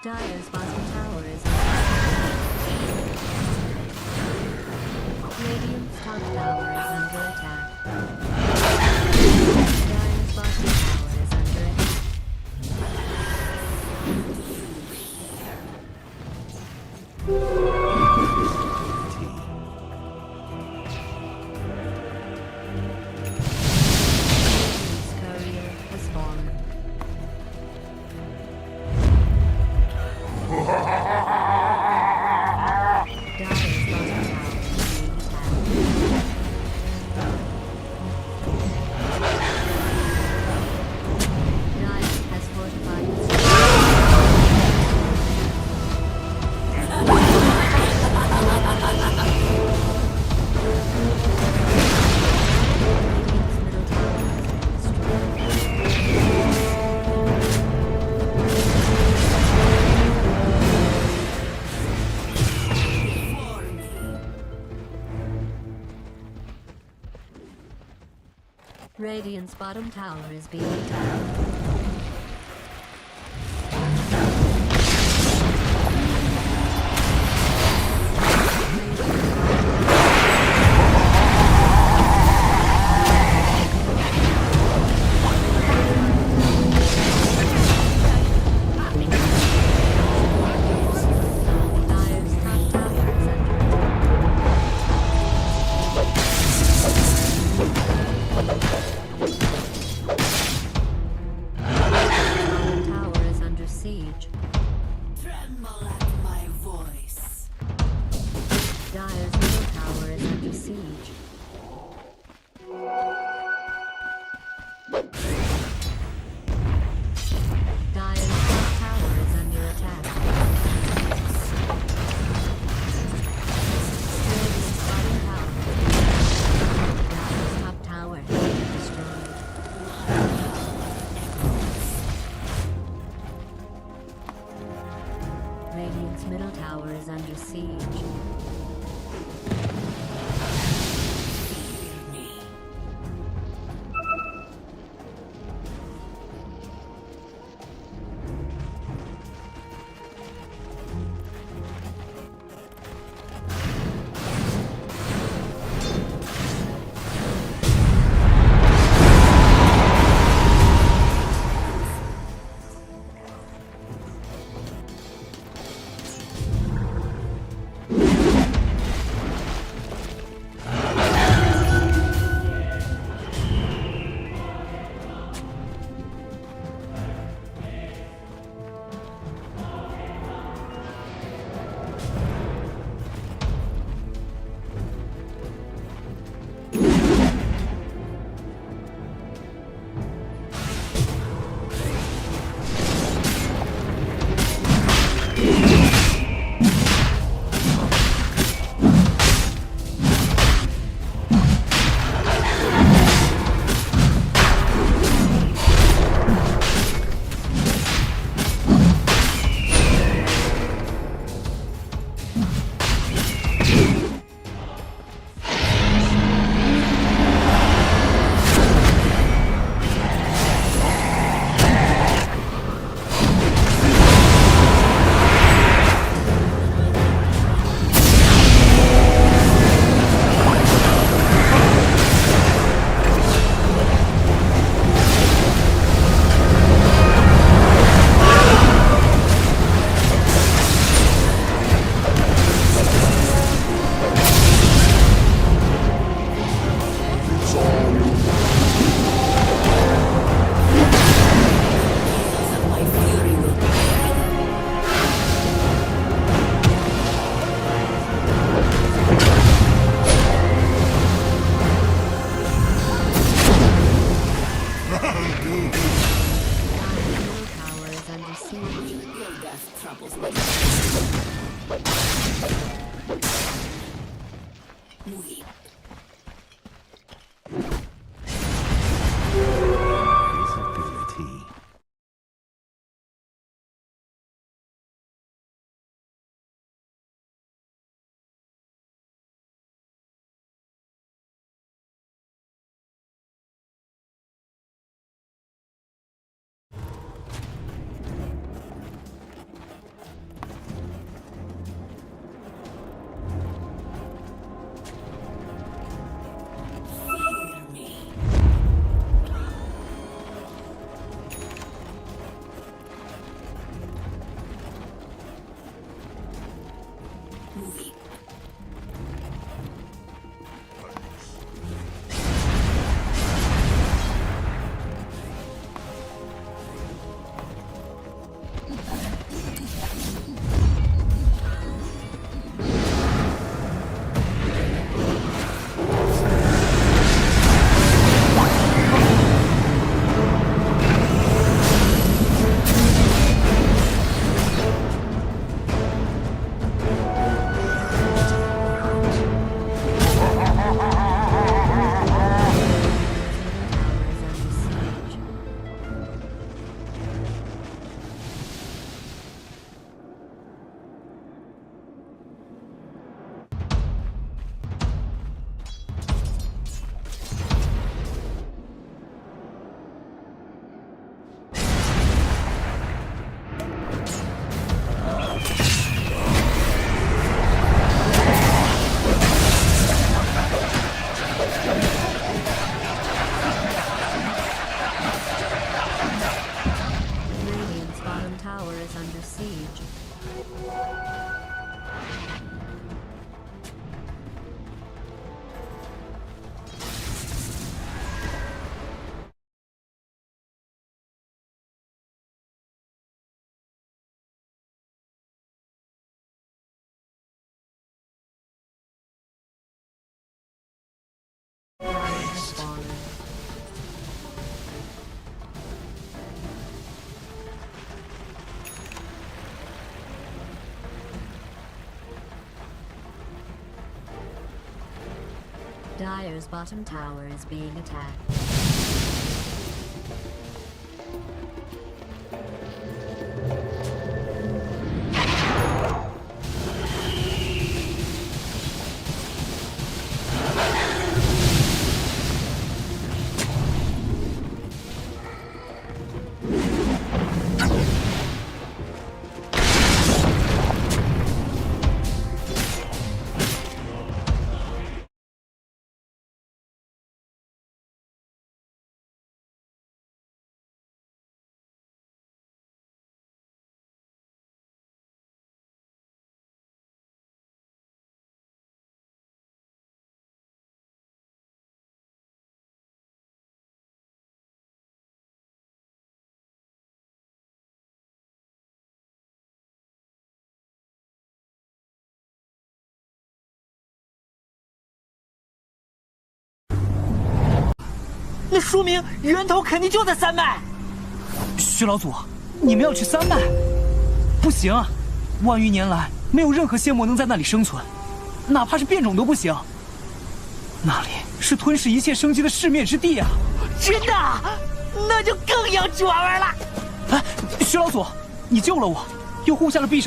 Dire's bottom tower is Radiant's top tower is under attack. Dire's bottom tower is under attack. Radiant's courier has fallen. Dire's bottom tower is being attacked. Dire has fortified its Radiant's middle tower has been destroyed. Radiant's bottom tower is being attacked. Dire's top tower is under attack. Bottom tower is under siege. Tremble at my voice. Dire's middle tower is under siege. Dire's top tower is under attack. Radiant's bottom tower. Dire's top tower has been destroyed. Radiant's middle tower is under siege. tower is under siege. Dire's bottom tower is being attacked.那说明源头肯定就在三脉。徐老祖，你们要去三脉？不行，万余年来没有任何仙魔能在那里生存，哪怕是变种都不行。那里是吞噬一切生机的噬灭之地啊！真的？那就更要去玩玩了。哎，徐老祖，你救了我，又护下了匕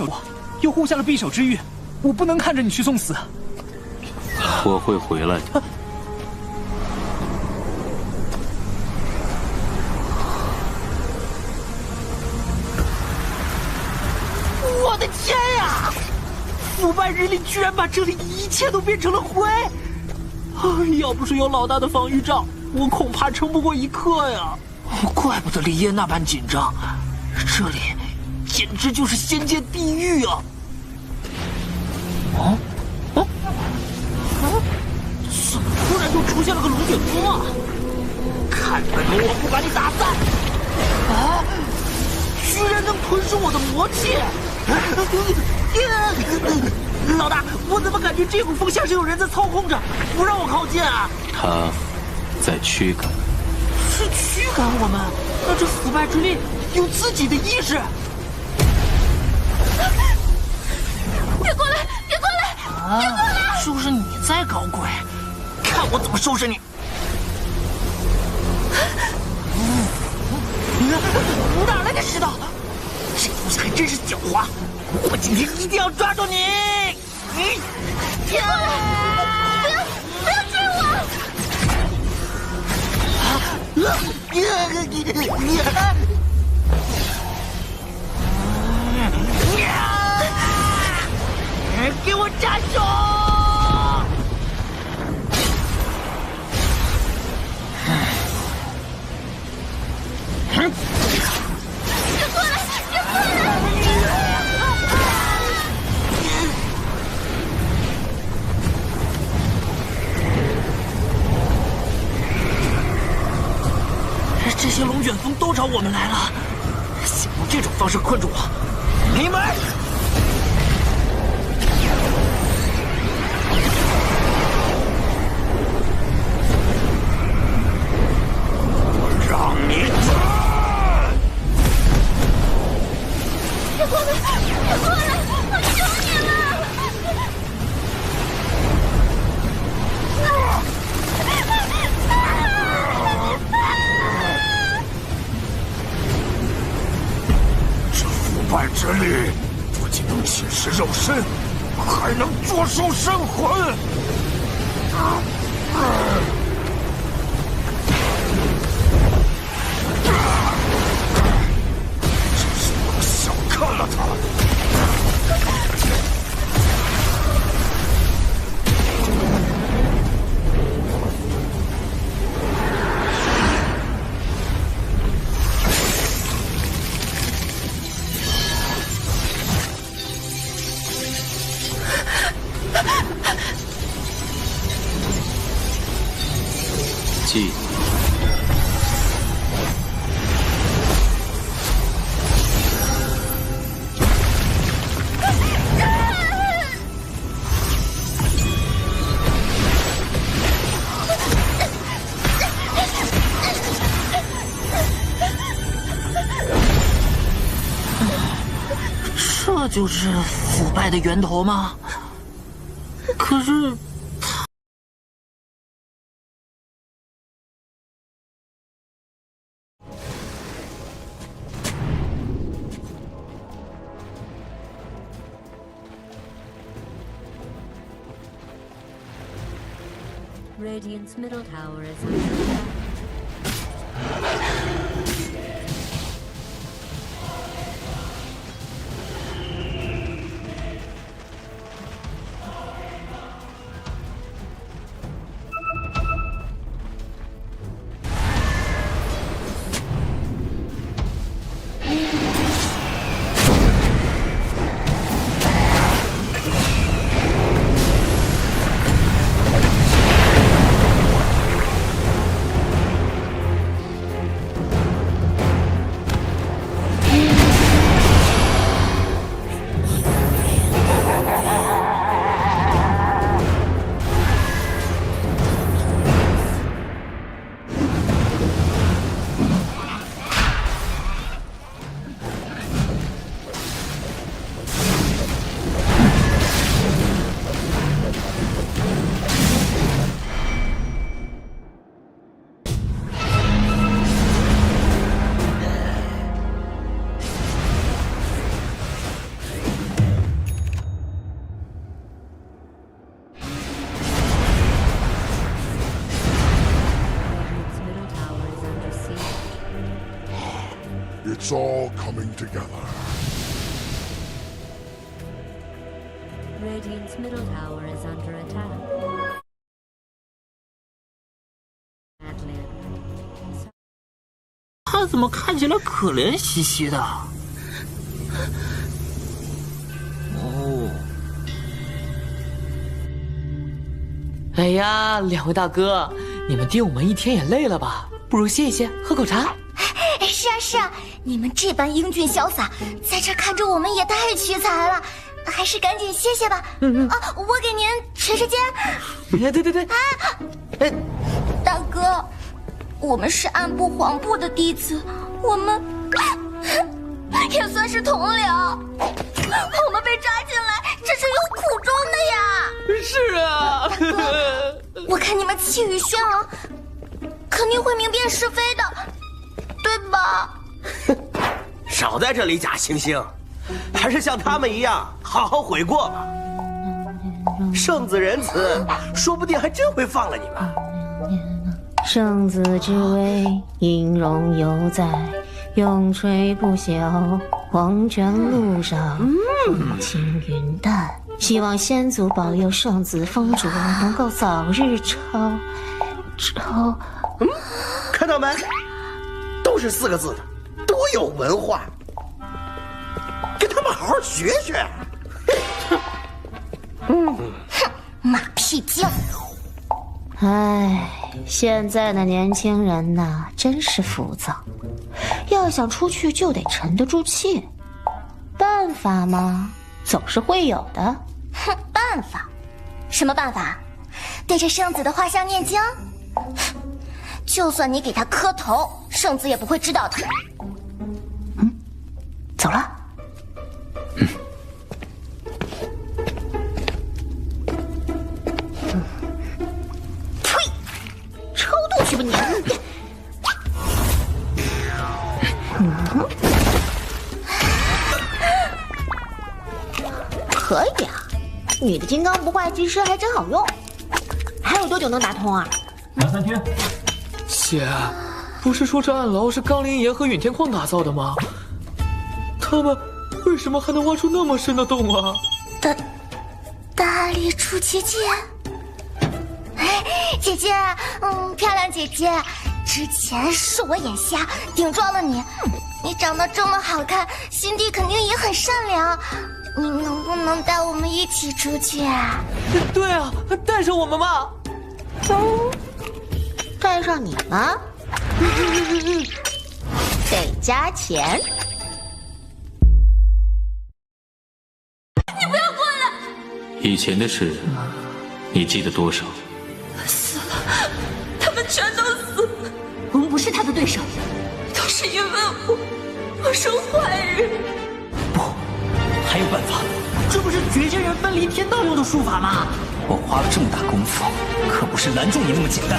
首之玉，我不能看着你去送死。我会回来的。我的天呀！腐败日历居然把这里的一切都变成了灰！要不是有老大的防御罩，我恐怕撑不过一刻呀！怪不得离烟那般紧张，这里简直就是仙界地狱啊！怎么突然就出现了个龙卷风啊？看本龙王不把你打散！啊！居然能吞噬我的魔气！老大，我怎么感觉这股风像是有人在操控着，不让我靠近啊？他在驱赶。是驱赶我们？那这腐败之力有自己的意识？别过来！别过来！别过来！就是你在搞鬼，看我怎么收拾你！哪来的石头？这东西还真是狡猾！我今天一定要抓住你！别过来！不要追我！给我站住！别过来！别过来！这些龙卷风都朝我们来了，想用这种方式困住我，没门！让你准！别过来！别过来！我求你了！腐败之力不仅能侵蚀肉身，还能灼烧神魂。真是我小看了他。技能。这就是腐败的源头吗？可是。 Radiant's middle tower is under attack. It's all coming together. Radiant's middle tower is under attack. Badly. 他怎么看起来可怜兮兮的？哦。哎呀，两位大哥，你们盯我们一天也累了吧？不如歇一歇，喝口茶。是啊是啊，你们这般英俊潇洒，在这看着我们也太屈才了，还是赶紧歇歇吧。啊，我给您捶捶肩。对。啊，大哥，我们是暗部黄部的弟子，我们也算是同僚。我们被抓进来，这是有苦衷的呀。是啊，大哥，我看你们气宇轩昂，肯定会明辨是非的。对吧？少在这里假惺惺，还是像他们一样好好悔过吧。圣子仁慈，说不定还真会放了你们。圣子之威，音容犹在，永垂不朽。黄泉路上，风轻云淡。希望先祖保佑圣子风主能够早日超。看到没？都是4个字的，多有文化，跟他们好好学学。马屁精！唉，现在的年轻人呐，真是浮躁。要想出去，就得沉得住气。办法嘛，总是会有的。哼，办法？什么办法？对着圣子的画像念经？就算你给他磕头，圣子也不会知道的。走了。呸！超度去吧你！可以啊，你的金刚不坏之身还真好用。还有多久能打通啊？2-3天。姐，不是说这暗牢是钢灵岩和陨天矿打造的吗？他们为什么还能挖出那么深的洞啊？大力出奇迹！哎，姐姐，漂亮姐姐，之前是我眼瞎顶撞了你，你长得这么好看，心地肯定也很善良，你能不能带我们一起出去啊？对啊，带上我们吧。带上你了，得加钱。你不要过来！以前的事，你记得多少？死了，他们全都死了。我们不是他的对手，都是因为我是坏人。不，还有办法。这不是绝世人分离天道用的术法吗？我花了这么大功夫，可不是拦住你那么简单。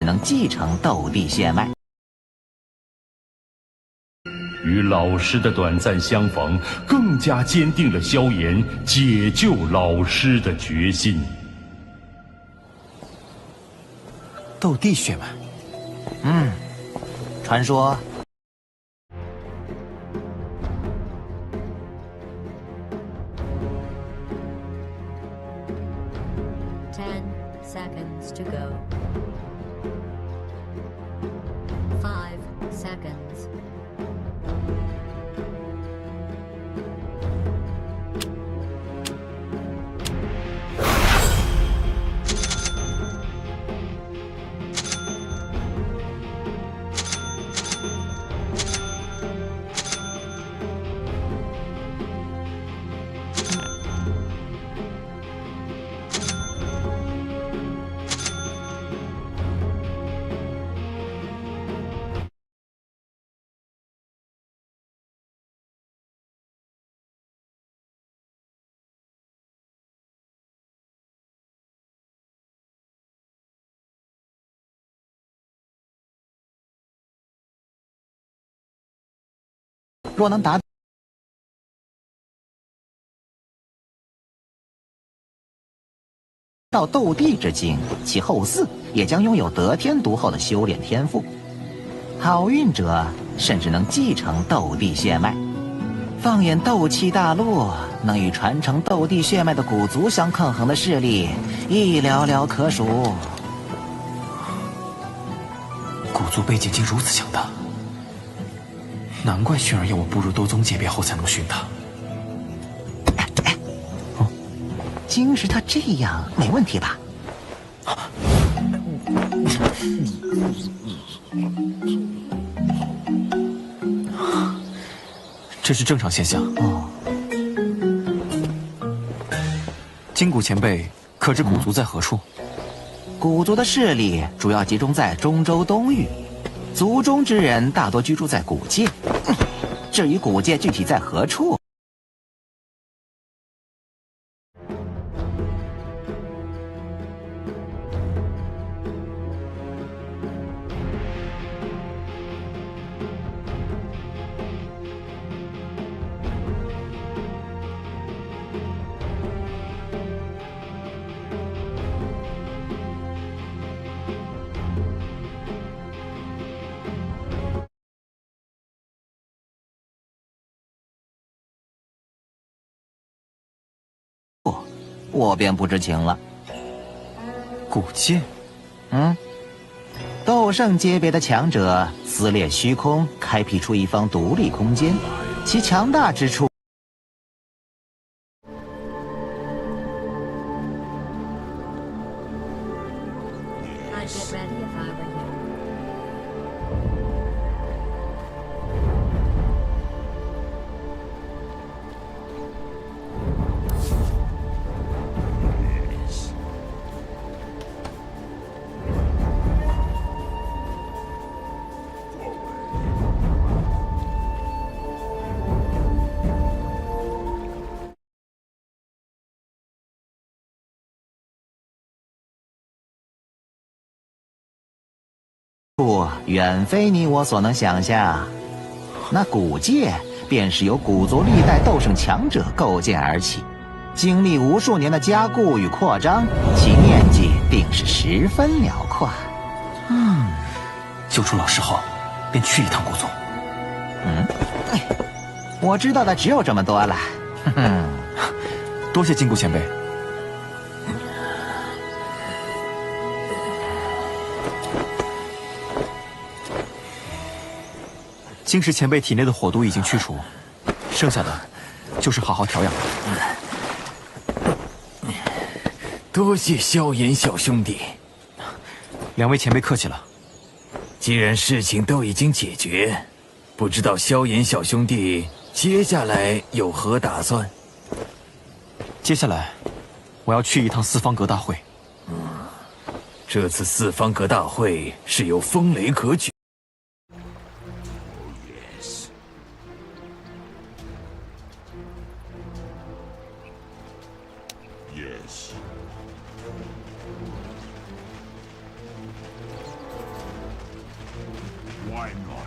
能继承斗帝血脉。与老师的短暂相逢，更加坚定了萧炎解救老师的决心。斗帝血脉，传说。10 seconds to go. 5 seconds.若能达到斗帝之境，其后嗣也将拥有得天独厚的修炼天赋。好运者甚至能继承斗帝血脉。放眼斗气大陆，能与传承斗帝血脉的古族相抗衡的势力一寥寥可数。古族背景竟如此强大。难怪薰儿要我步入斗宗界别后才能寻他。今时他这样没问题吧？这是正常现象。金谷前辈可知古族在何处？古族的势力主要集中在中州东域。族中之人大多居住在古界，至于古界具体在何处，我便不知情了。古界，斗圣阶别的强者撕裂虚空，开辟出一方独立空间，其强大之处 get ready if I were you. Yes. 不，远非你我所能想象。那古界便是由古族历代斗圣强者构建而起，经历无数年的加固与扩张，其面积定是十分辽阔。救出老师后，便去一趟古族。我知道的只有这么多了。多谢金谷前辈。晶石前辈体内的火毒已经去除，剩下的就是好好调养了。多谢萧炎小兄弟，两位前辈客气了。既然事情都已经解决，不知道萧炎小兄弟接下来有何打算？接下来，我要去一趟四方阁大会。这次四方阁大会是有风雷可举。 Yes. Why not?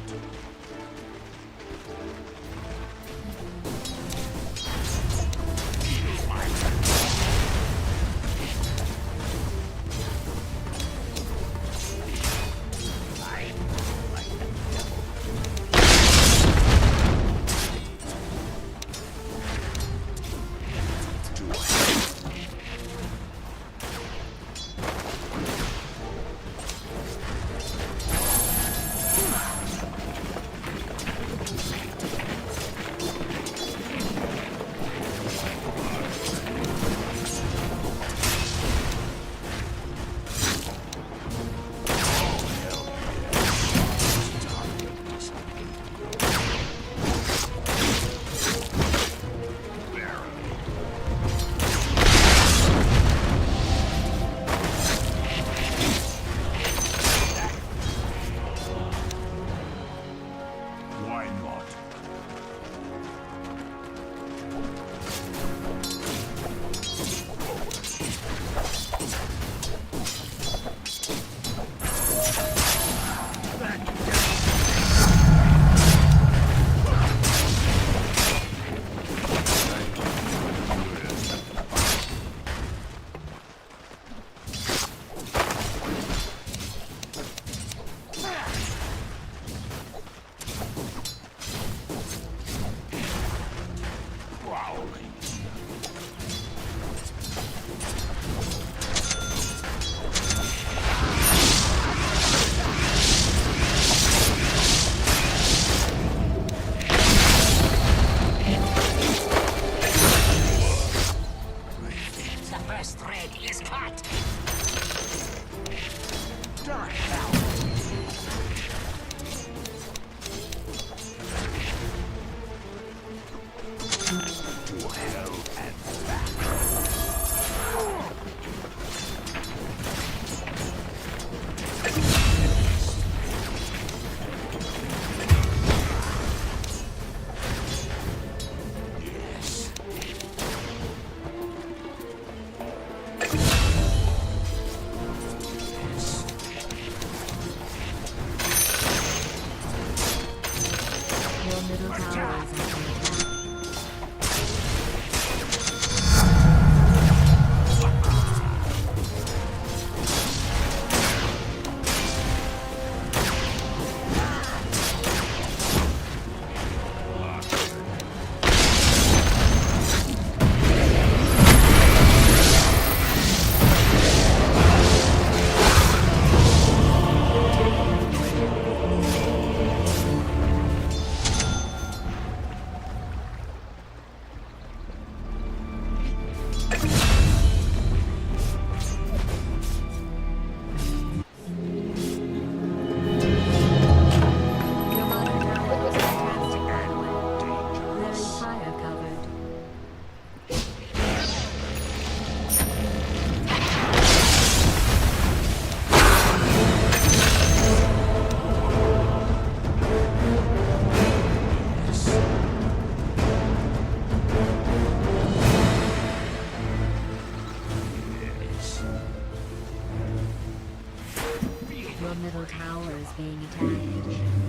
Your middle tower is being attacked.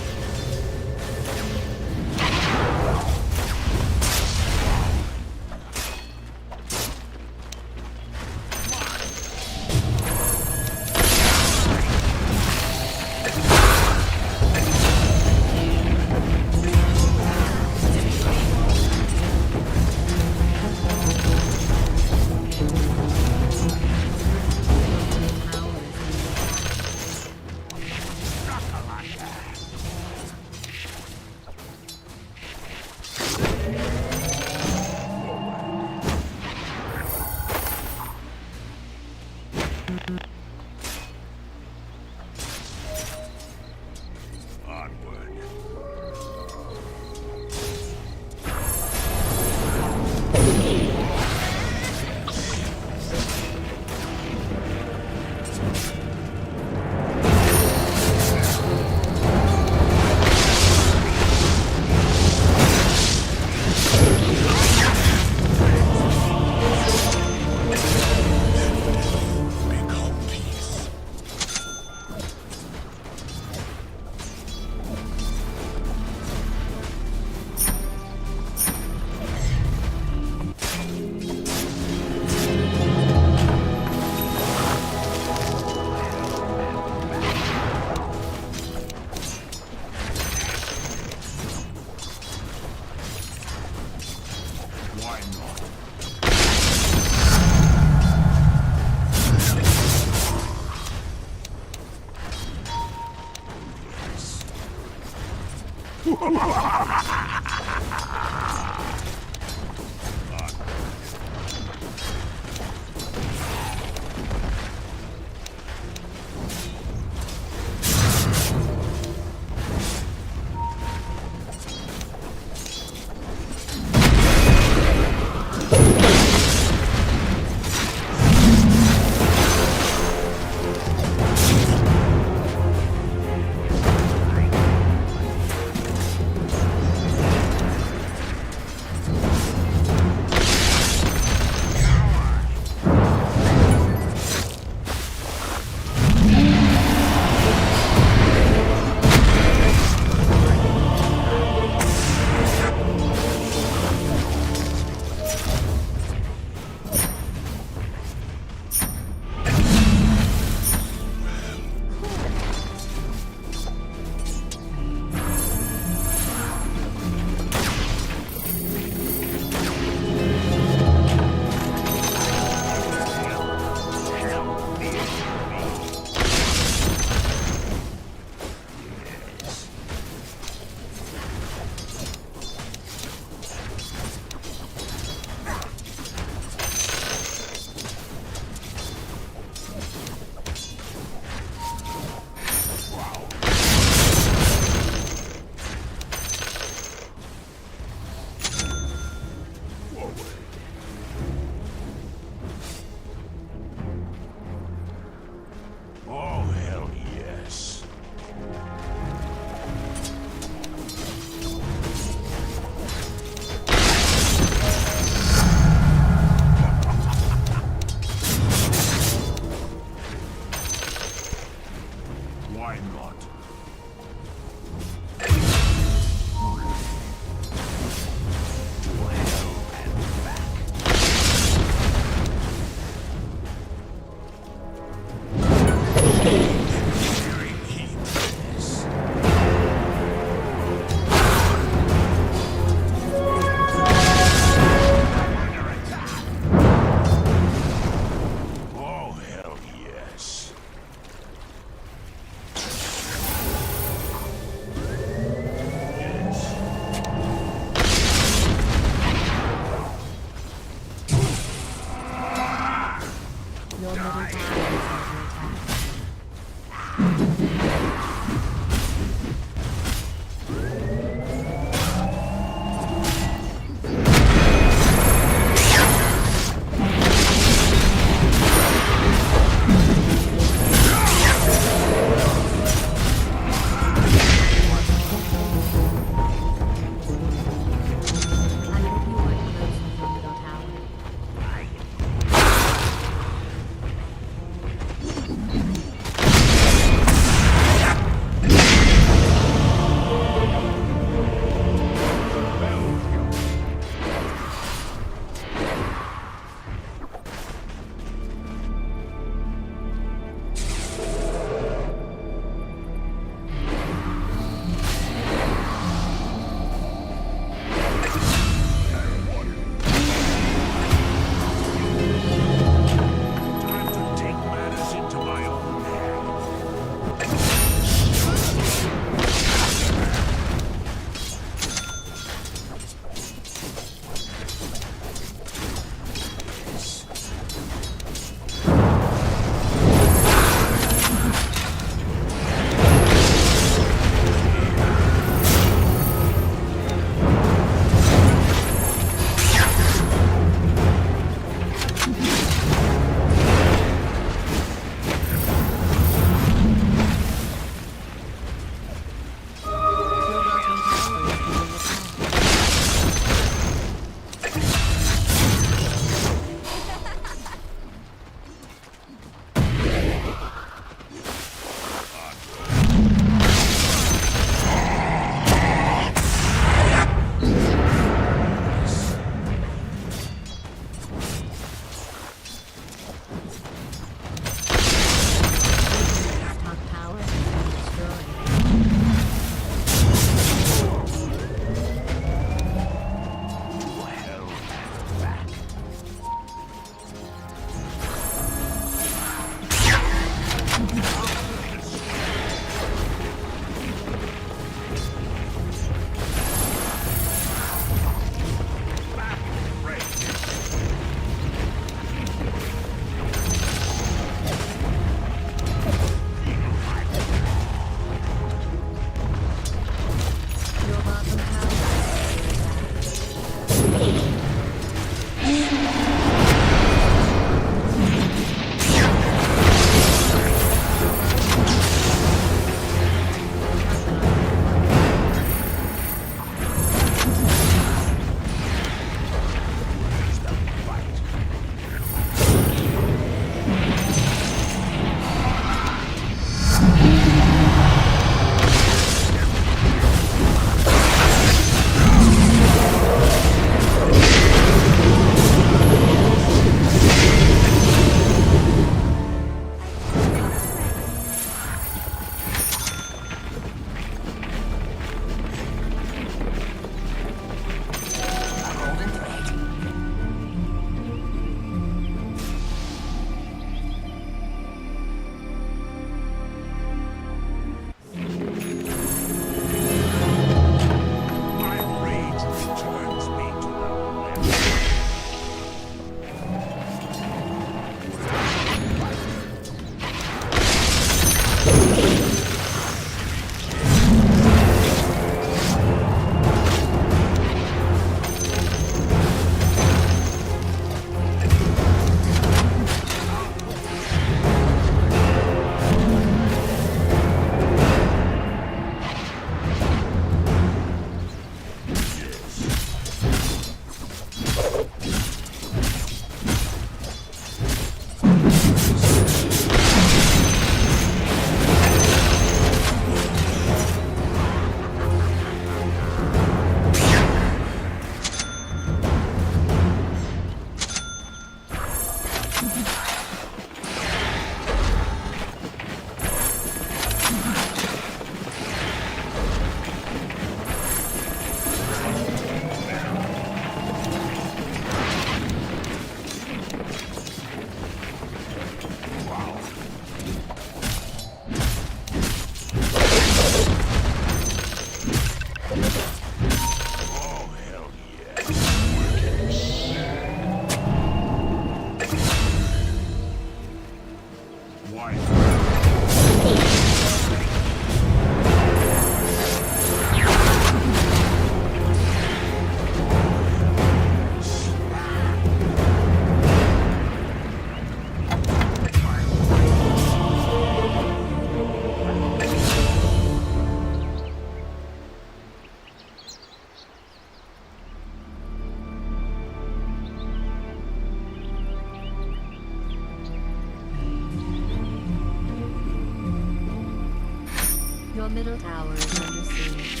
Your middle tower is under siege.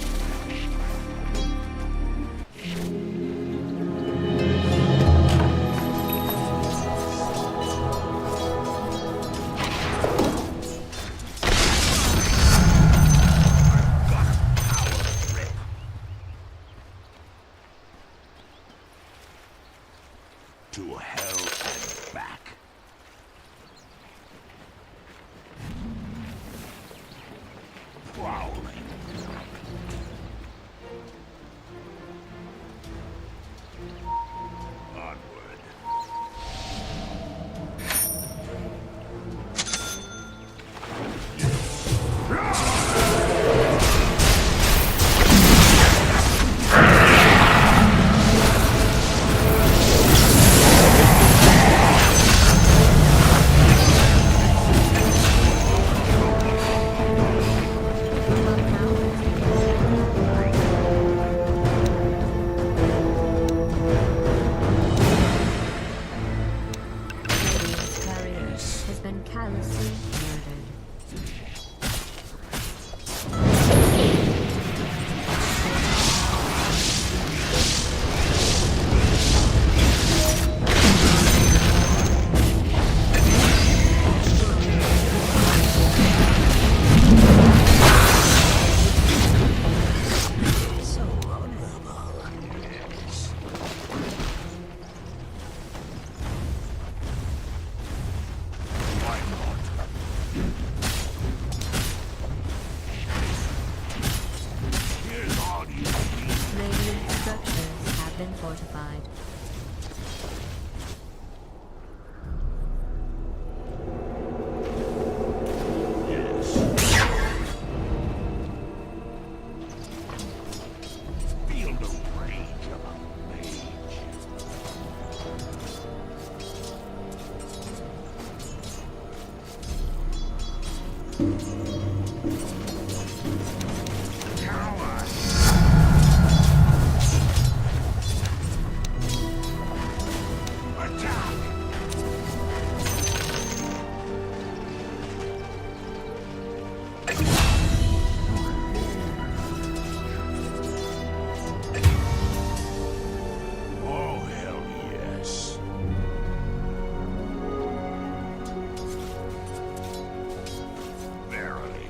To hell and back. Prowling. Onward. Has been callously murdered. Radiant structures have been fortified. Feel the rage of a mage. Coward. Attack. Oh, hell yes. Verily.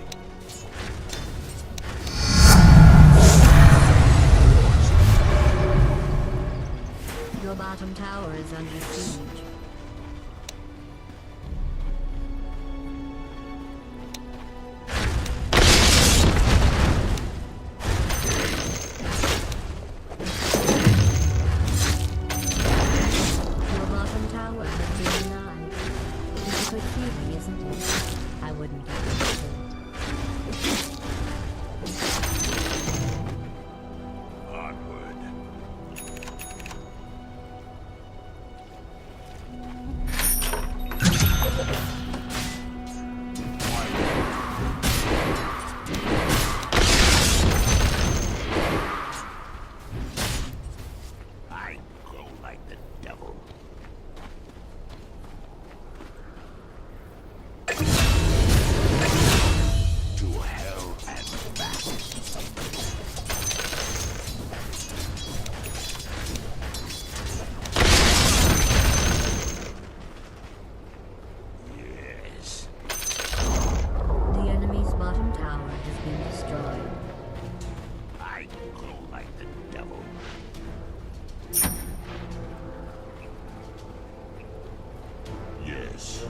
Yes.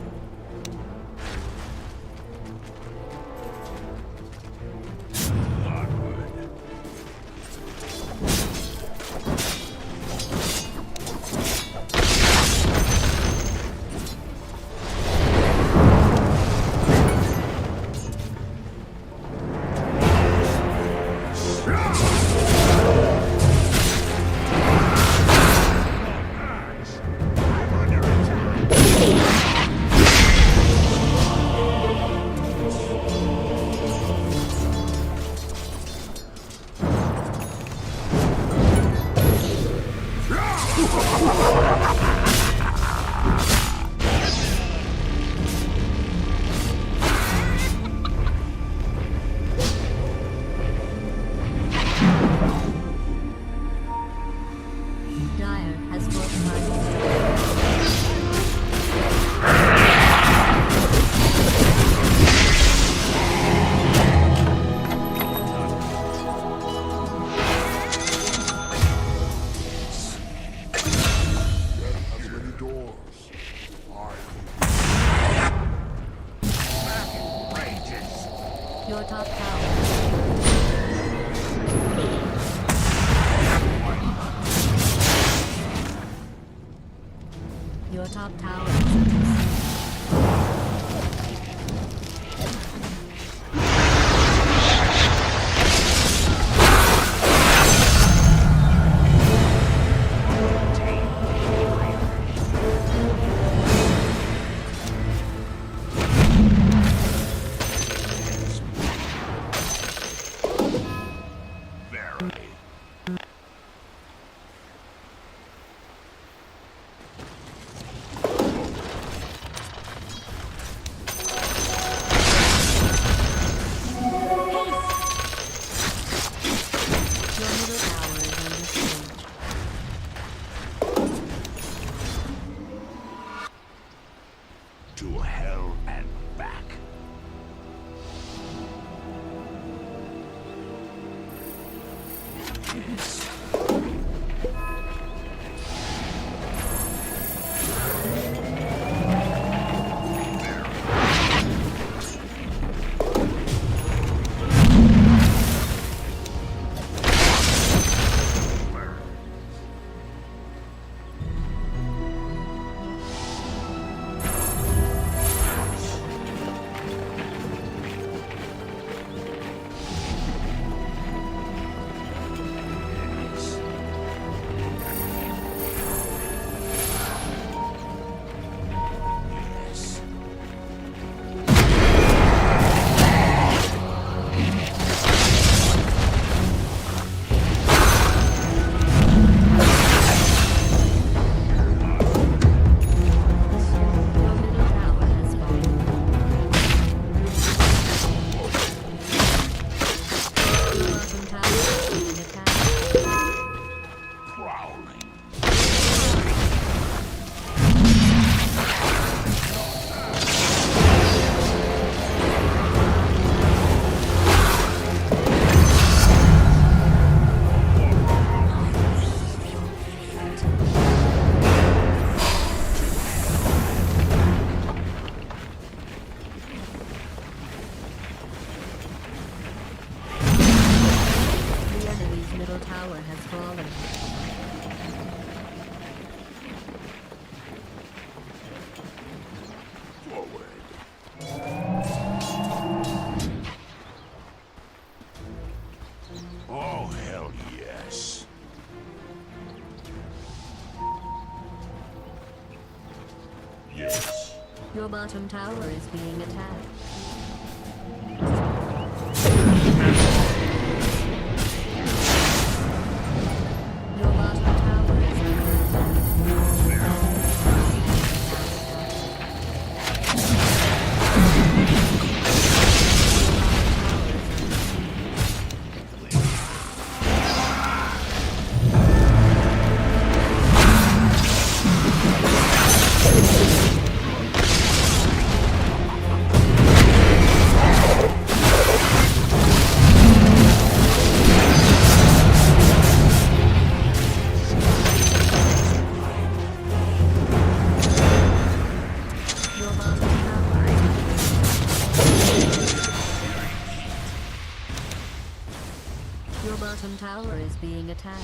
Dire has fortified. As many doors. Your top tower. Your top tower is under siege. Your middle tower is under siege. To hell and back. Yes. The enemy's middle tower has fallen. Oh, hell yes. Yes. Your bottom tower is being attacked. Your bottom tower is under bottom tower is being attacked.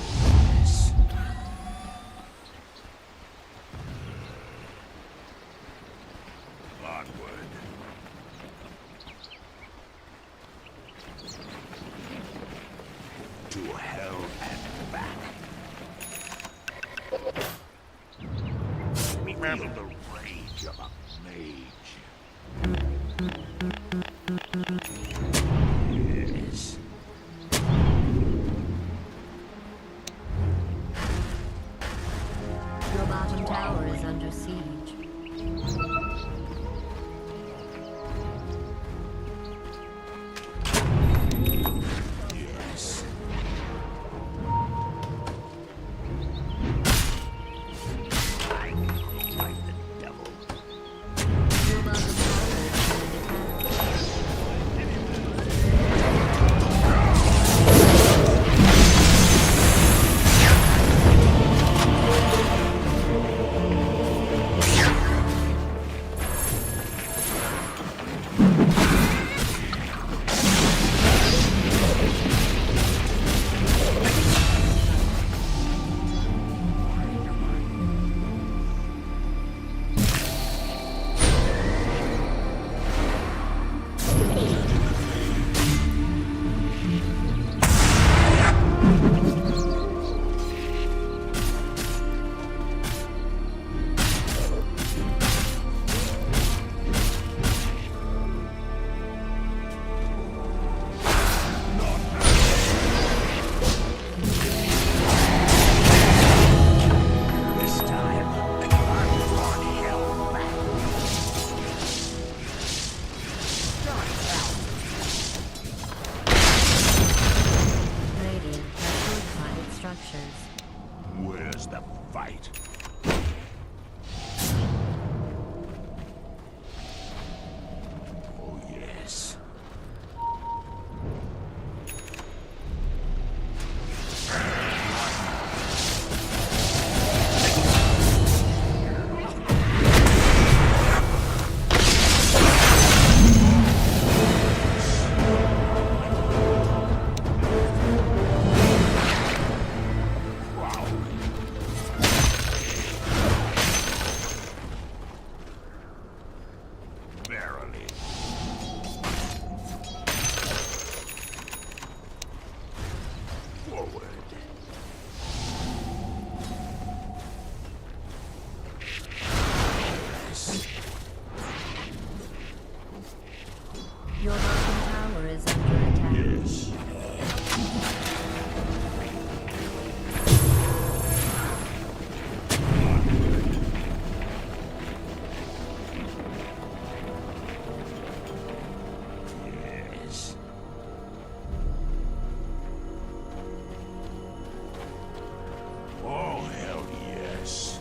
Onward. To hell and back. Feel the rage of a mage. Yes. Your bottom tower is under siege. Yes. I like the devil. Your bottom tower is being attacked. This time, I'm on hell back. Radiant has fortified its structures. Where's the fight? Oh, yes. Verily. Forward. Yes. Your bottom tower is under attack. Yes. Yes. Oh, hell yes.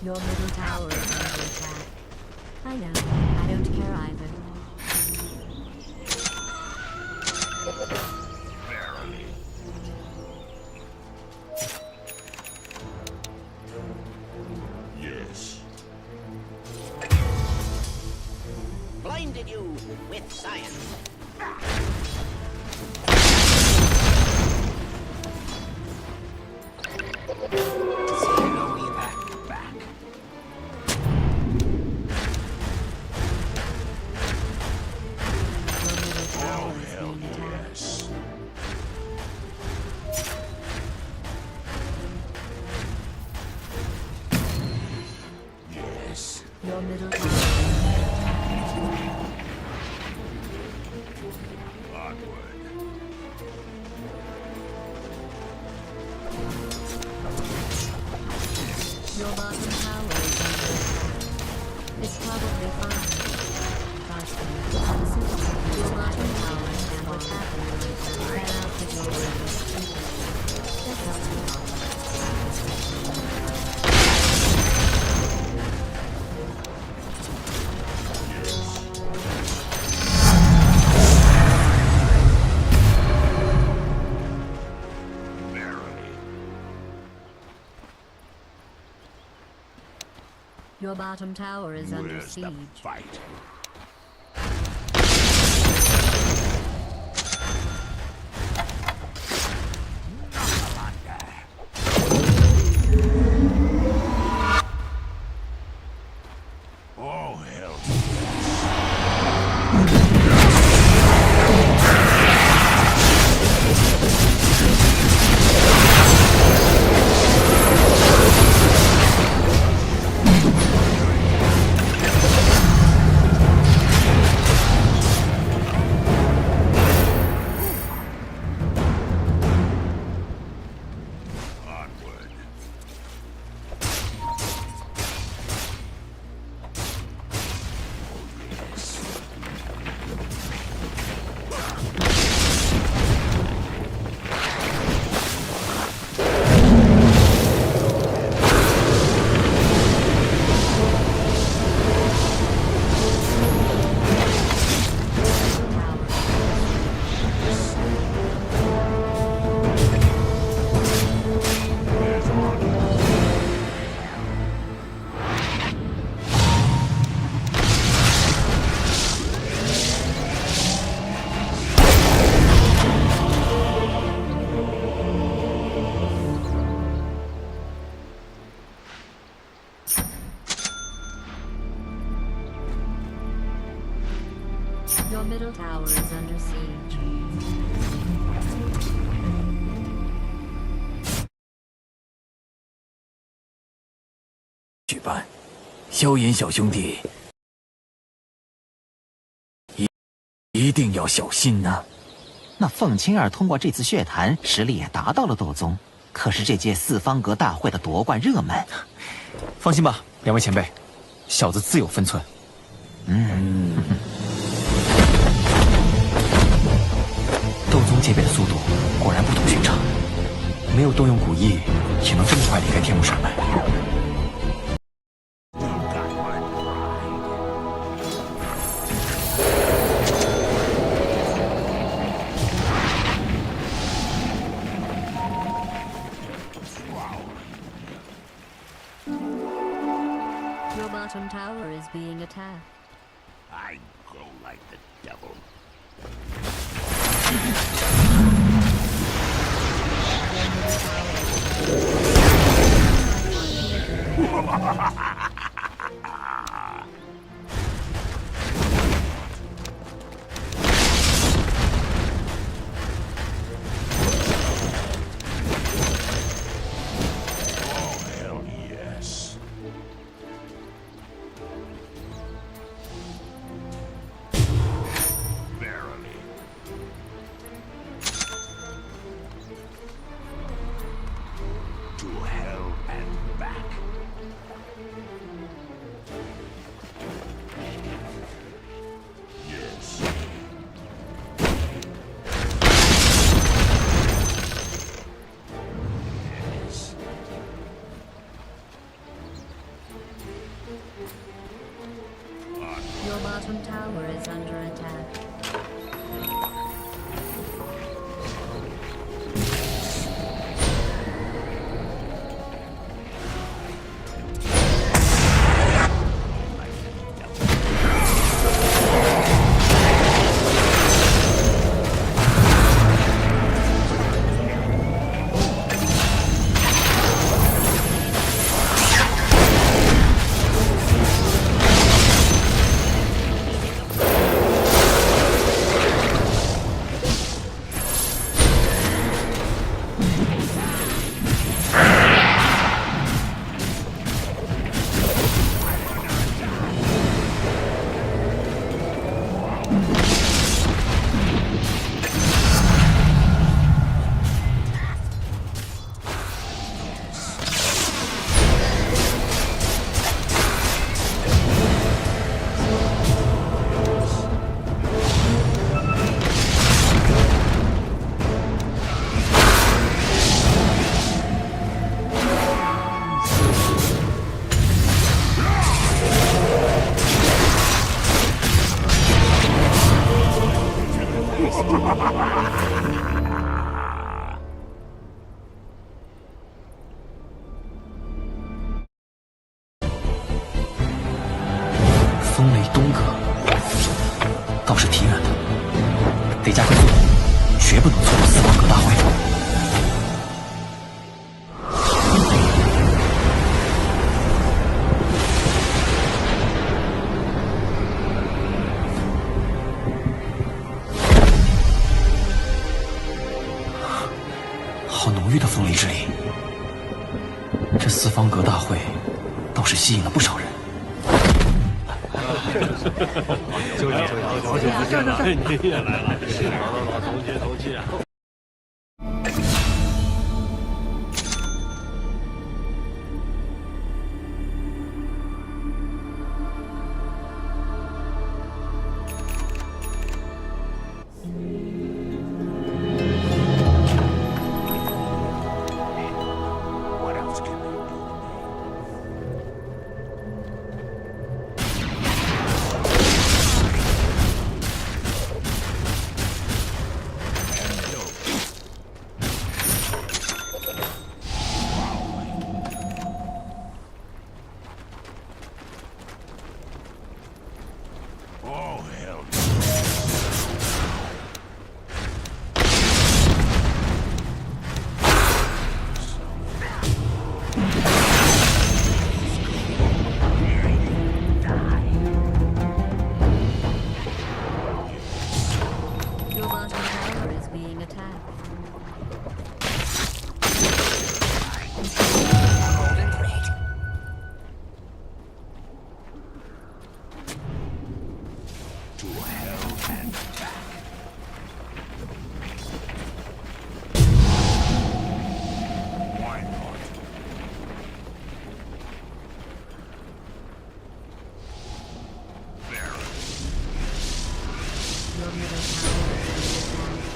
Your middle tower is under attack. I know, I don't care either. Verily. Yes. Blinded you with science. Your middle tower is under attack. Onward. Your bottom tower is under attack. It's probably fine. Trust me. Your bottom tower and what's happening right now. Get out the door. That's not too hard. Your bottom tower is under siege. Fight. Oh, hell. Your middle tower is under siege. 举办，萧炎小兄弟一定要小心呐！那凤青儿通过这次血坛，实力也达到了斗宗。可是这届四方阁大会的夺冠热门，放心吧，两位前辈，小子自有分寸。斗宗界别的速度果然不同寻常，没有动用古意，也能这么快离开天幕山脉。 Your bottom tower is being attacked. I go like the devil. Oh, hell yes. Verily. To hell and back. bottom tower is under attack.风雷东阁倒是挺远的，得加快速度，绝不能错过四方阁大会。好浓郁的风雷之力，这四方阁大会倒是吸引了不少人。周姐，好久不见了，你也来了，老同学同气啊。Your bottom tower is being attacked. To hell and back. Why not? Your middle tower is being attacked.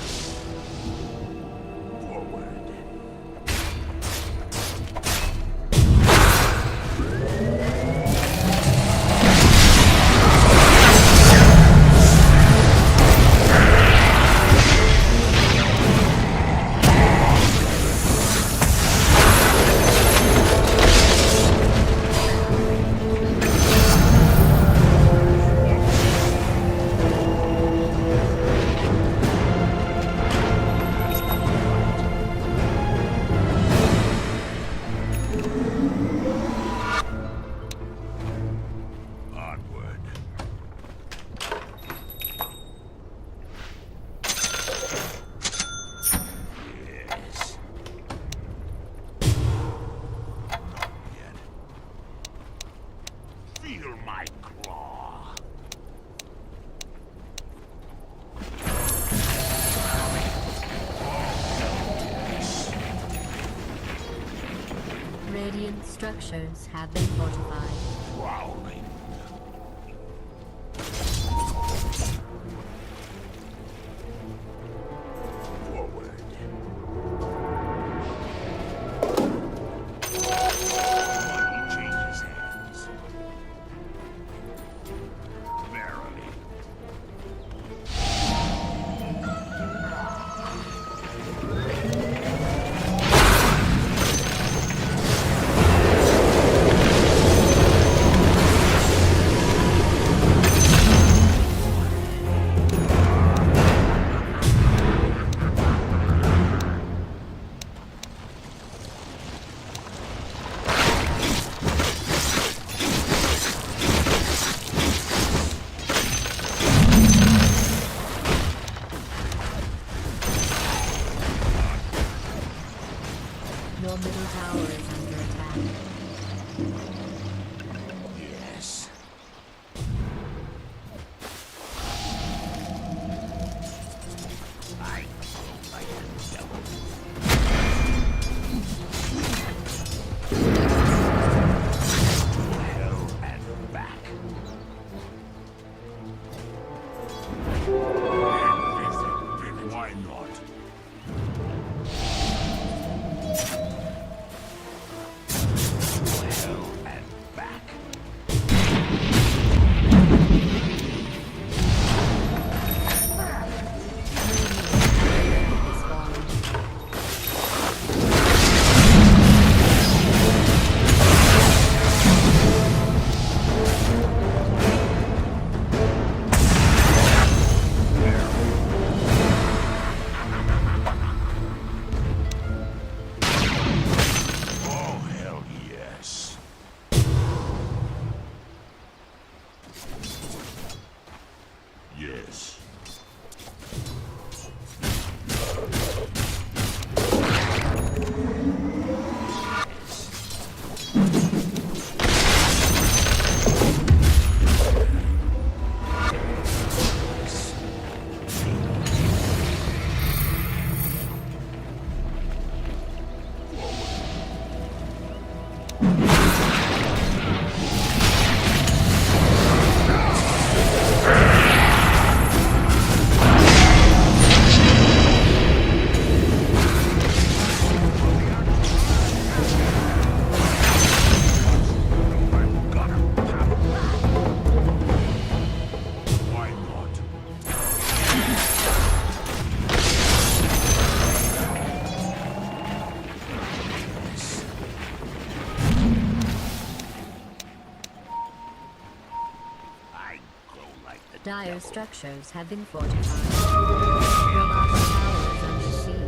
Forward. Onward. Yes. Not yet. Feel my claw. Radiant structures have been fortified. Prowling. Forward. Money changes hands. Verily. Dire structures have been fortified. Your bottom tower is under siege.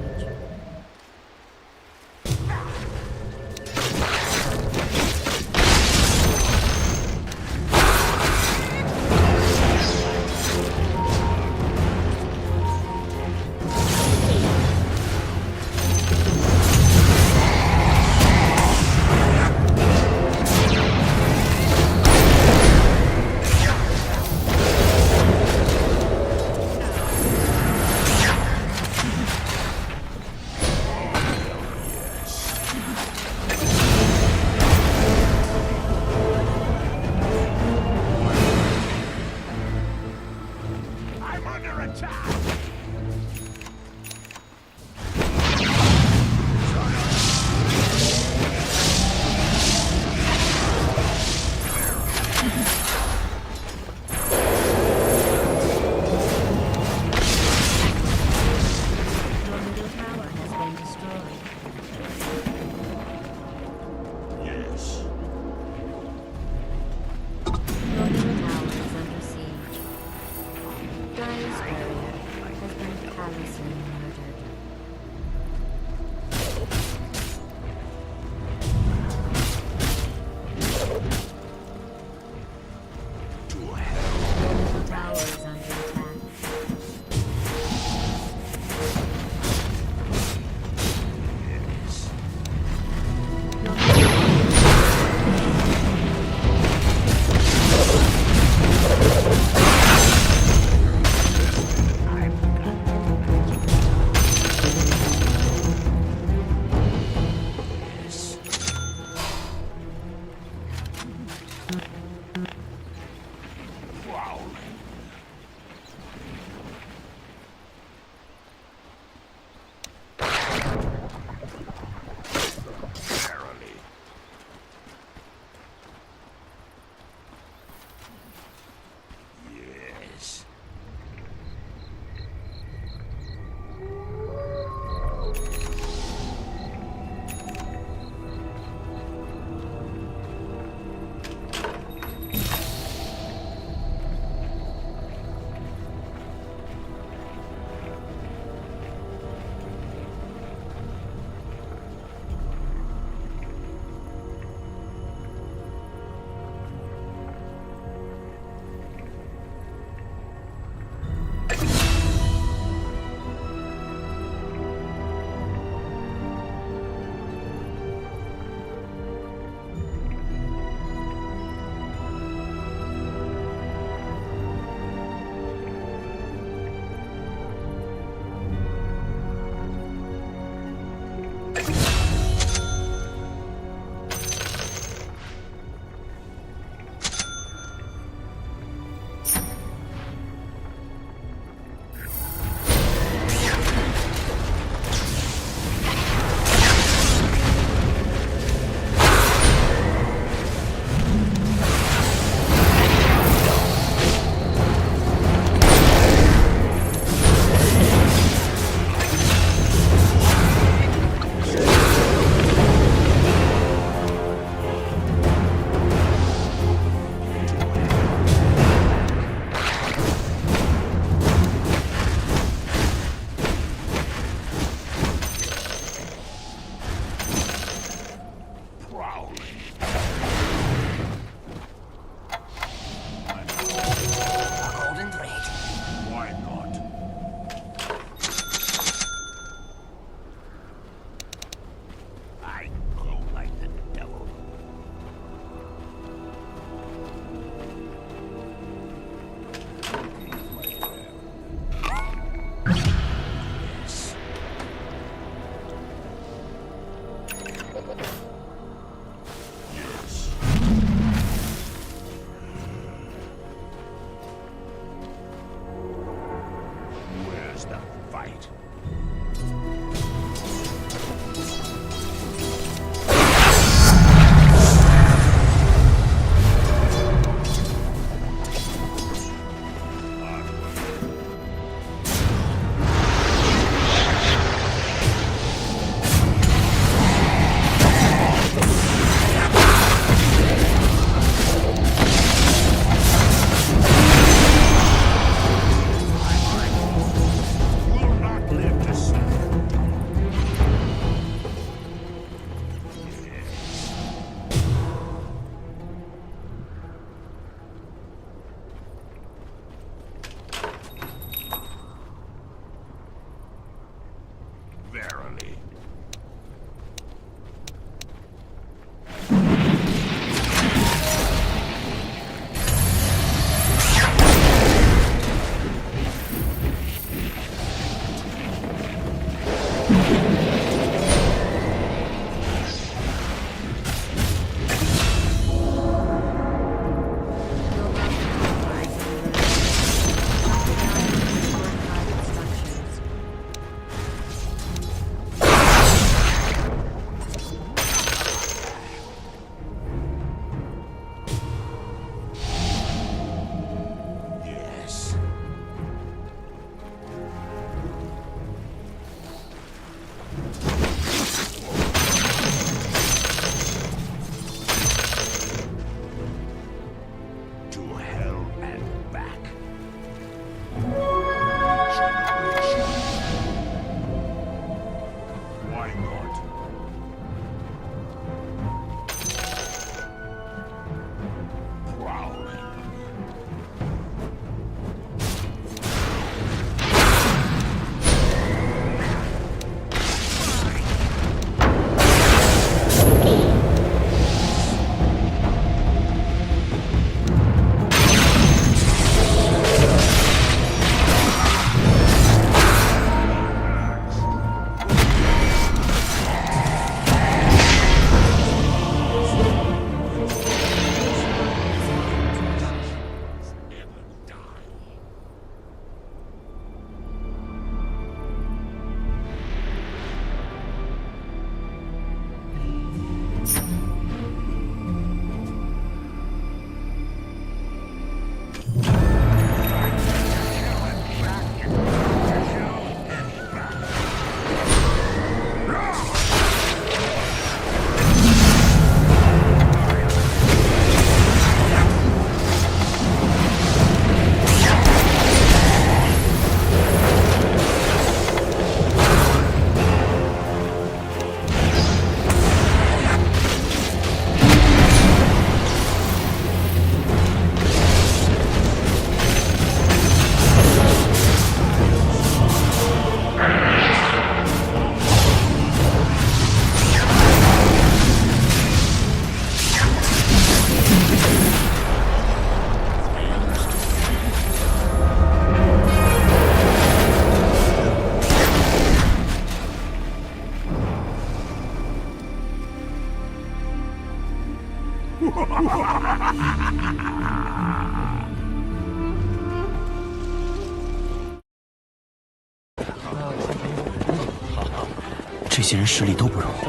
这些人实力都不容易，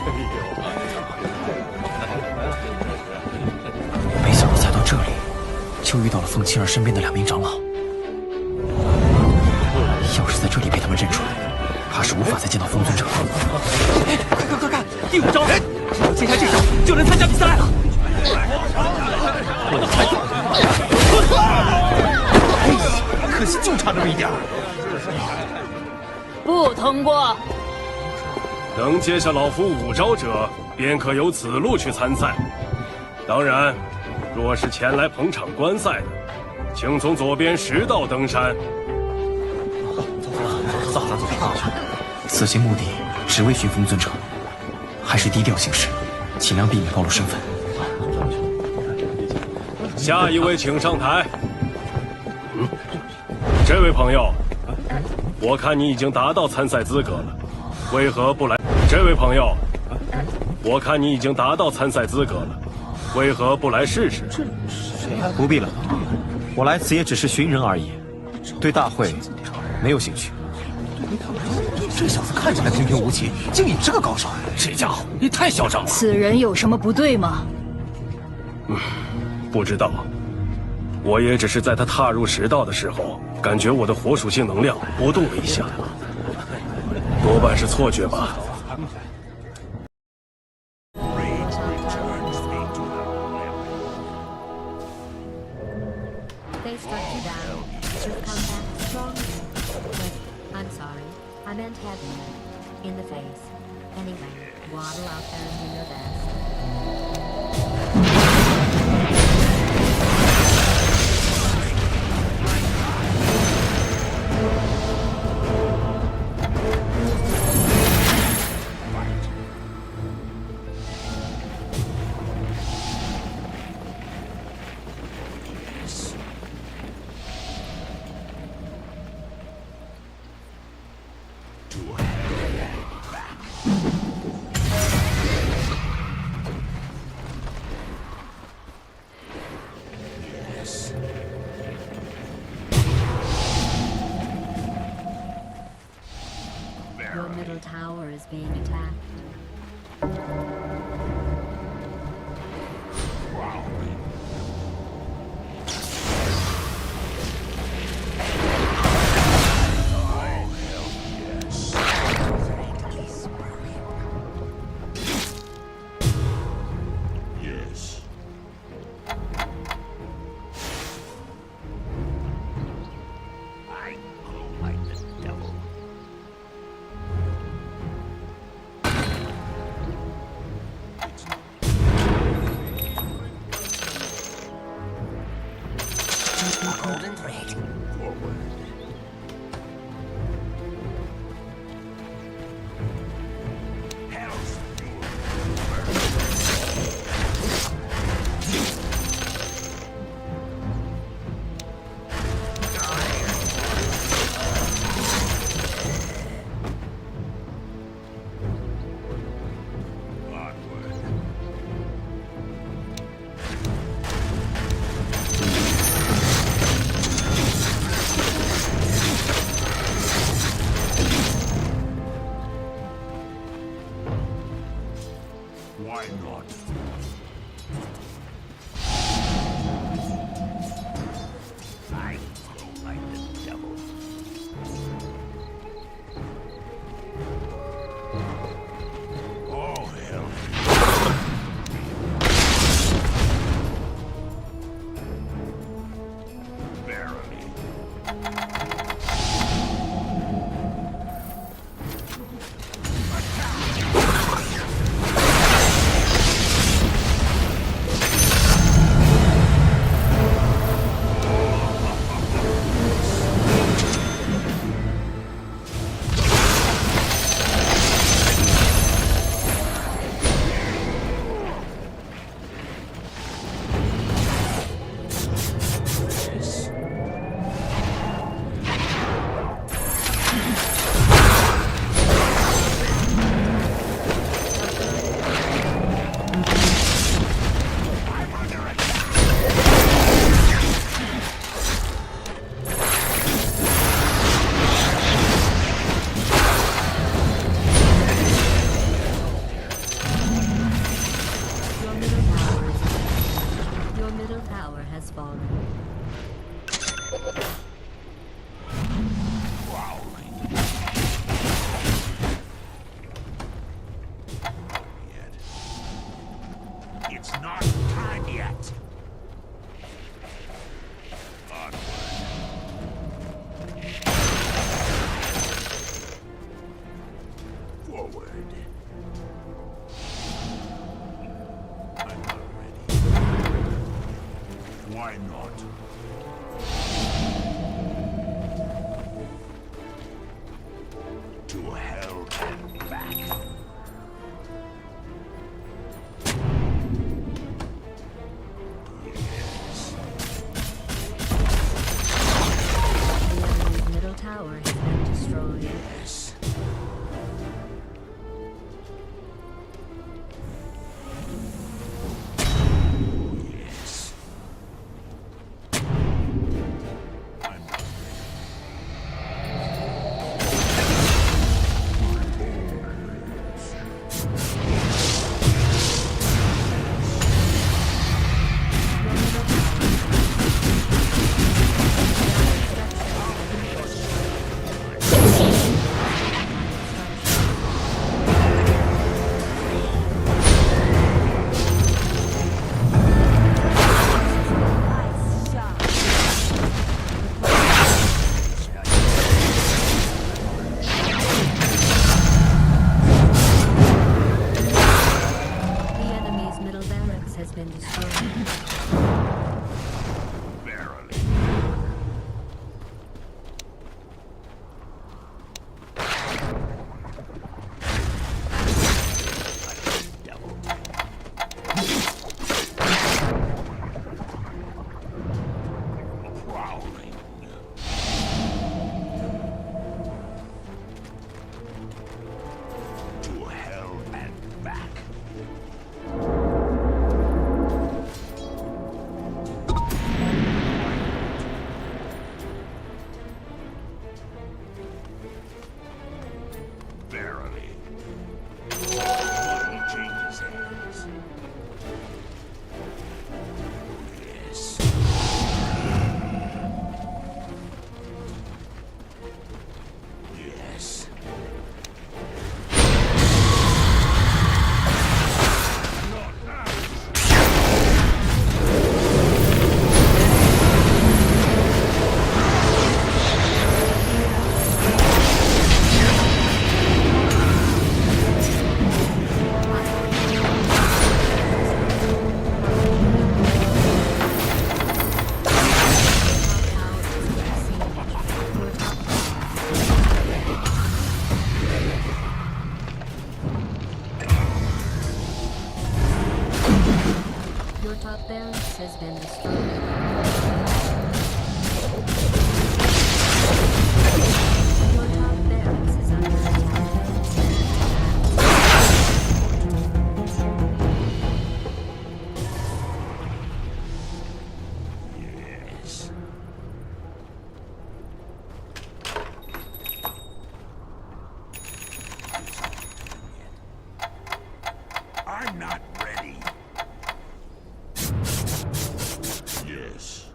没想到才到这里，就遇到了凤青儿身边的2名长老。要是在这里被他们认出来，怕是无法再见到风尊者。快！第5招，只要接下这招，就能参加比赛了。不能太早。哎呀，可惜就差这么一点儿。不通过。能接下老夫5招者，便可由此路去参赛。当然，若是前来捧场观赛的，请从左边10道登山。走。此行目的只为寻风尊者，还是低调行事，尽量避免暴露身份。下一位请上台。这位朋友，我看你已经达到参赛资格了，为何不来？这位朋友，我看你已经达到参赛资格了，为何不来试试？不必了，我来此也只是寻人而已，对大会没有兴趣。这小子看起来平平无奇，竟也是个高手。这家伙也太嚣张了。此人有什么不对吗？不知道。我也只是在他踏入10道的时候，感觉我的火属性能量波动了一下，多半是错觉吧。They struck you down. You've come back strong. I'm sorry. I meant heavy. In the face. Anyway, waddle out there and do your best. Your middle tower is being attacked. Golden thread. Forward. tower has fallen. It's not time yet. Forward. I'm not ready. Why not? To hell and back. The enemy's middle tower has been destroyed. Yes. Yes. I'm not The enemy's middle barracks has been destroyed. barely. Prowling. To hell and back. Barely. Money changes hands. Yes. Yes. Your top barracks has been destroyed. Your top barracks is under Yes. I'm not ready. Yes.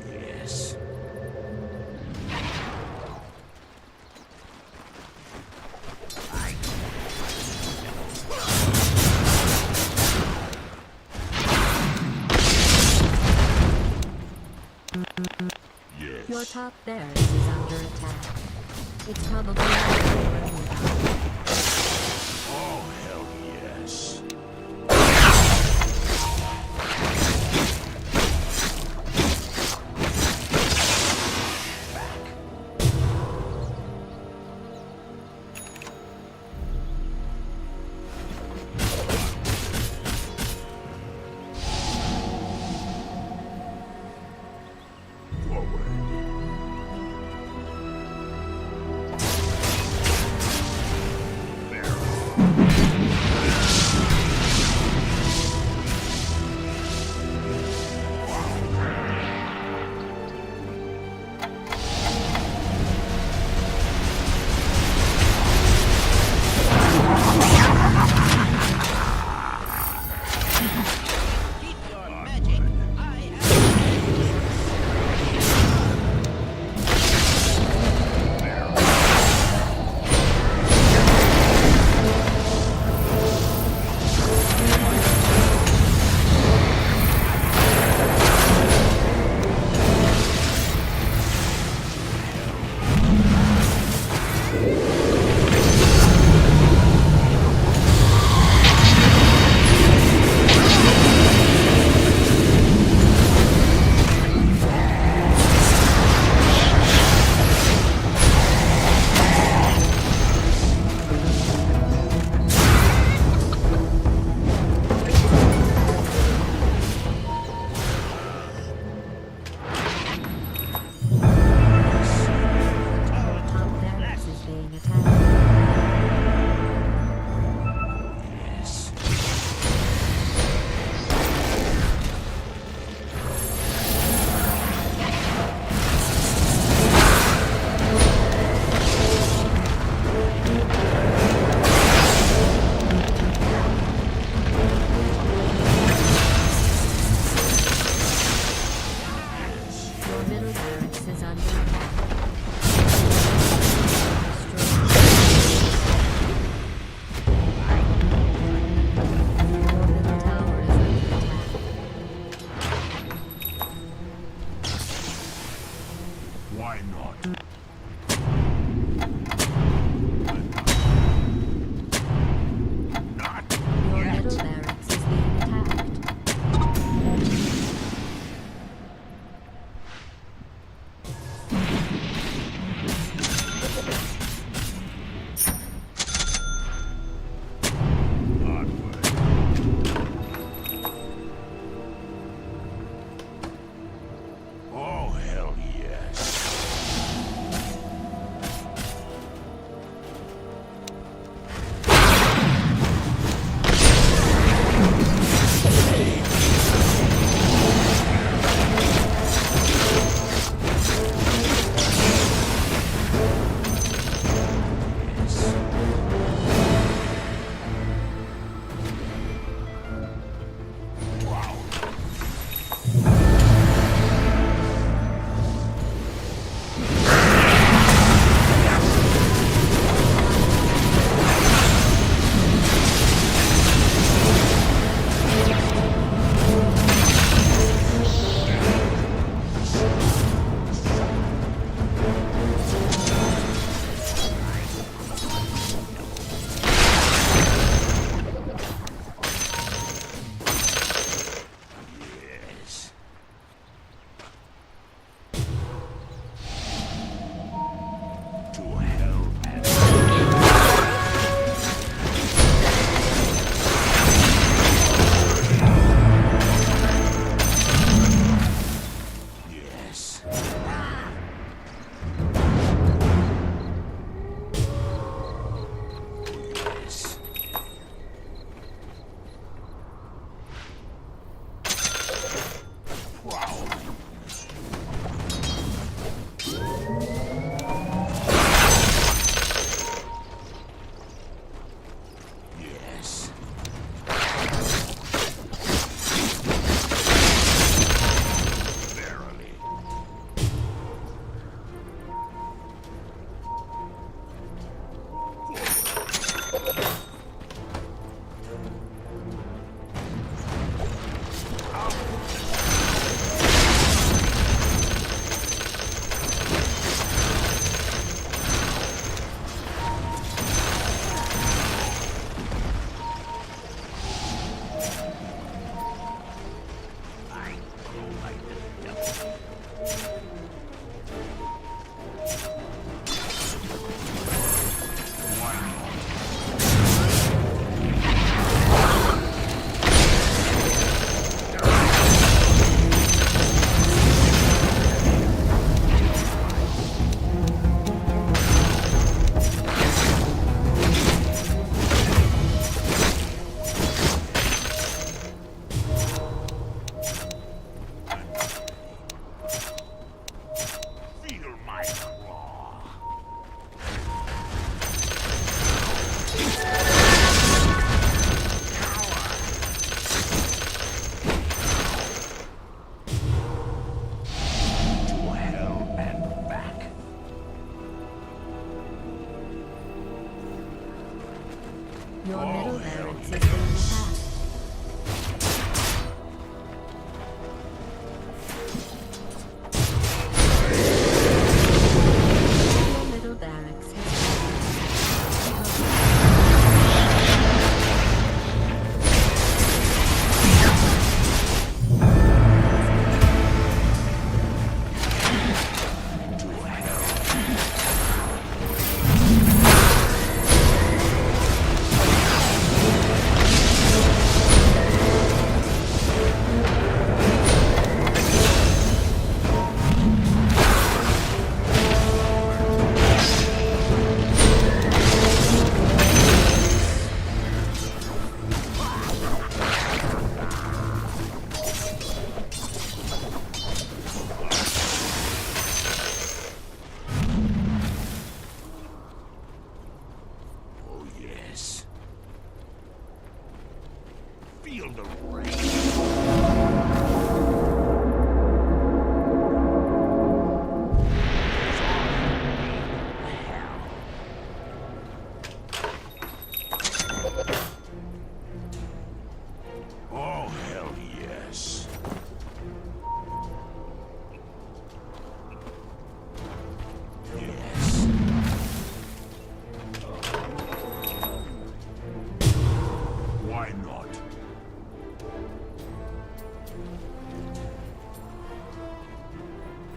Yes. Yes. Your top barracks is under attack. It's probably Oh, hell yes.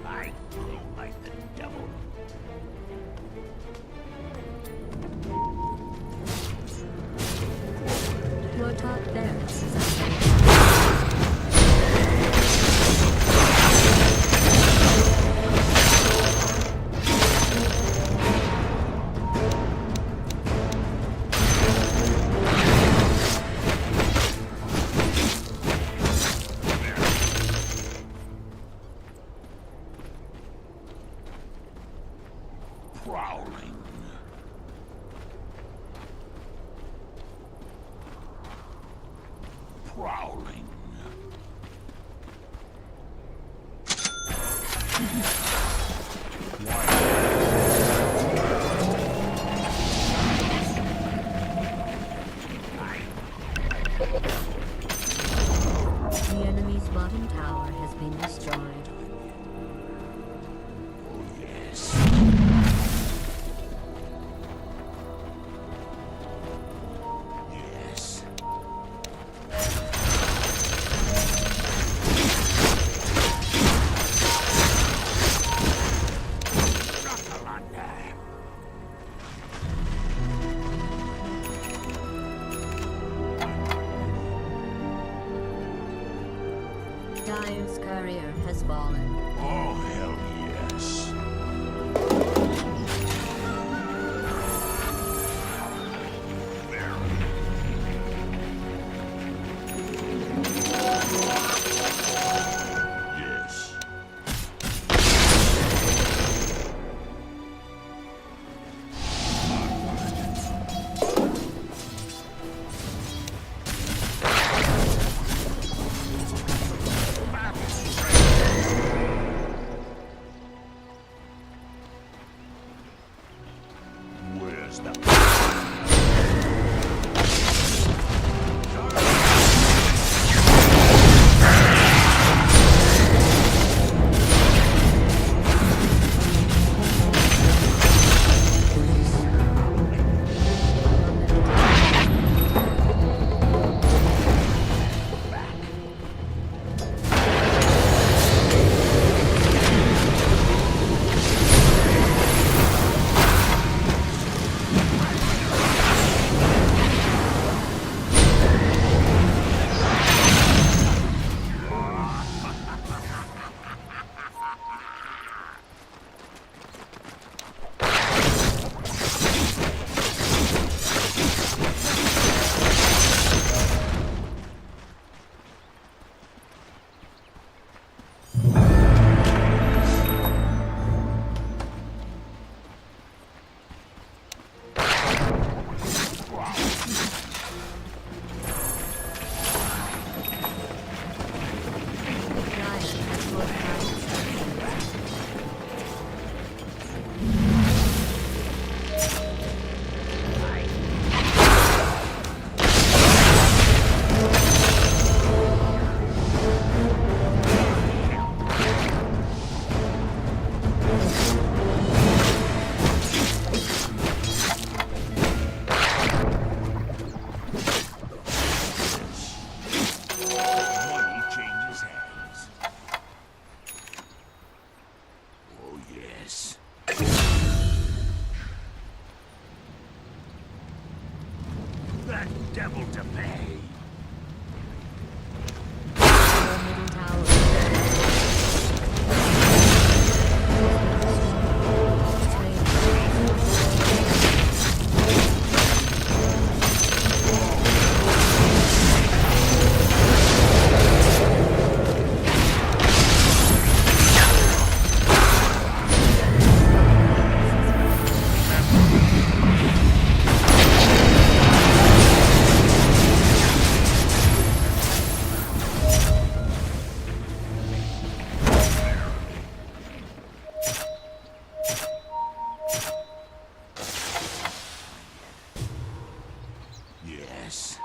I glow like the devil. Your top barracks is under Prowling. Prowling. The enemy's bottom tower has been destroyed. Oh, yes. Yes. Dire's courier has fallen. Oh, hell yes. Yes. Where's the... Money changes hands. Oh, yes. That devil to pay. Your middle tower Yes.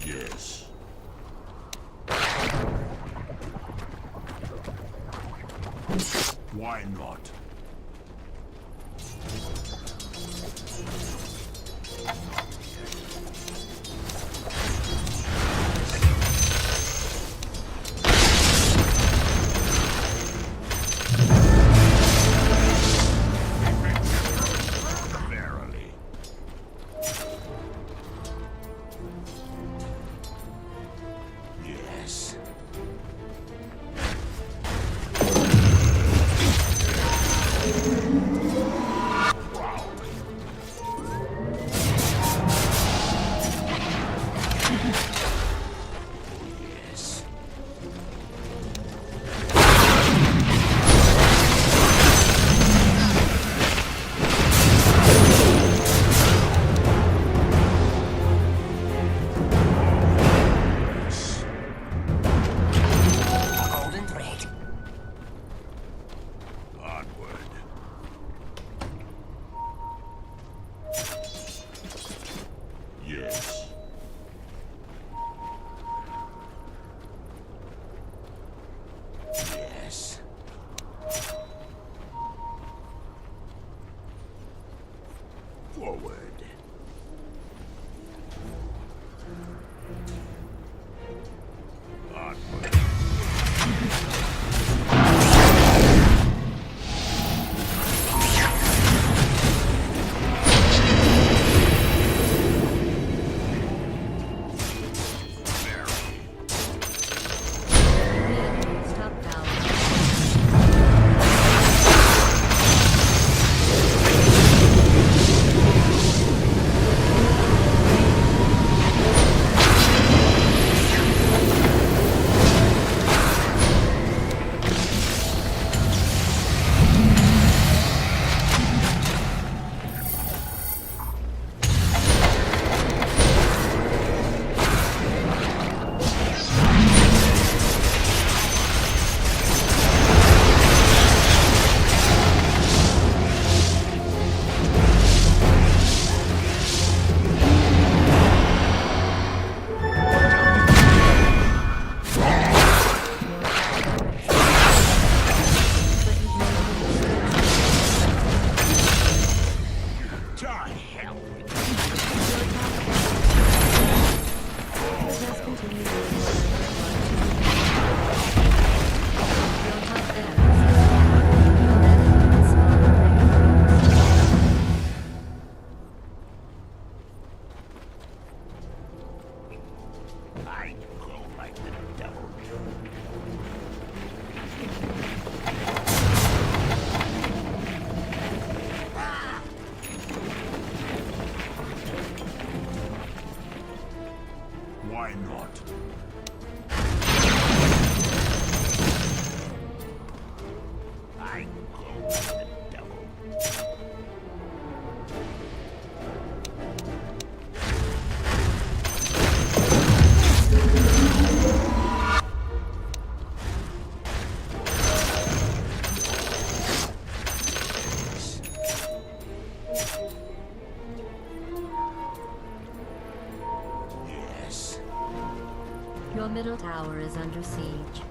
Yes. Why not? Verily. Yes. Yes. Golden thread. Onward. Yes. Yes. Forward. Onward. Top tower. To hell. I go like the devil. Why not? I go like the devil. Yes. Your middle tower is under siege.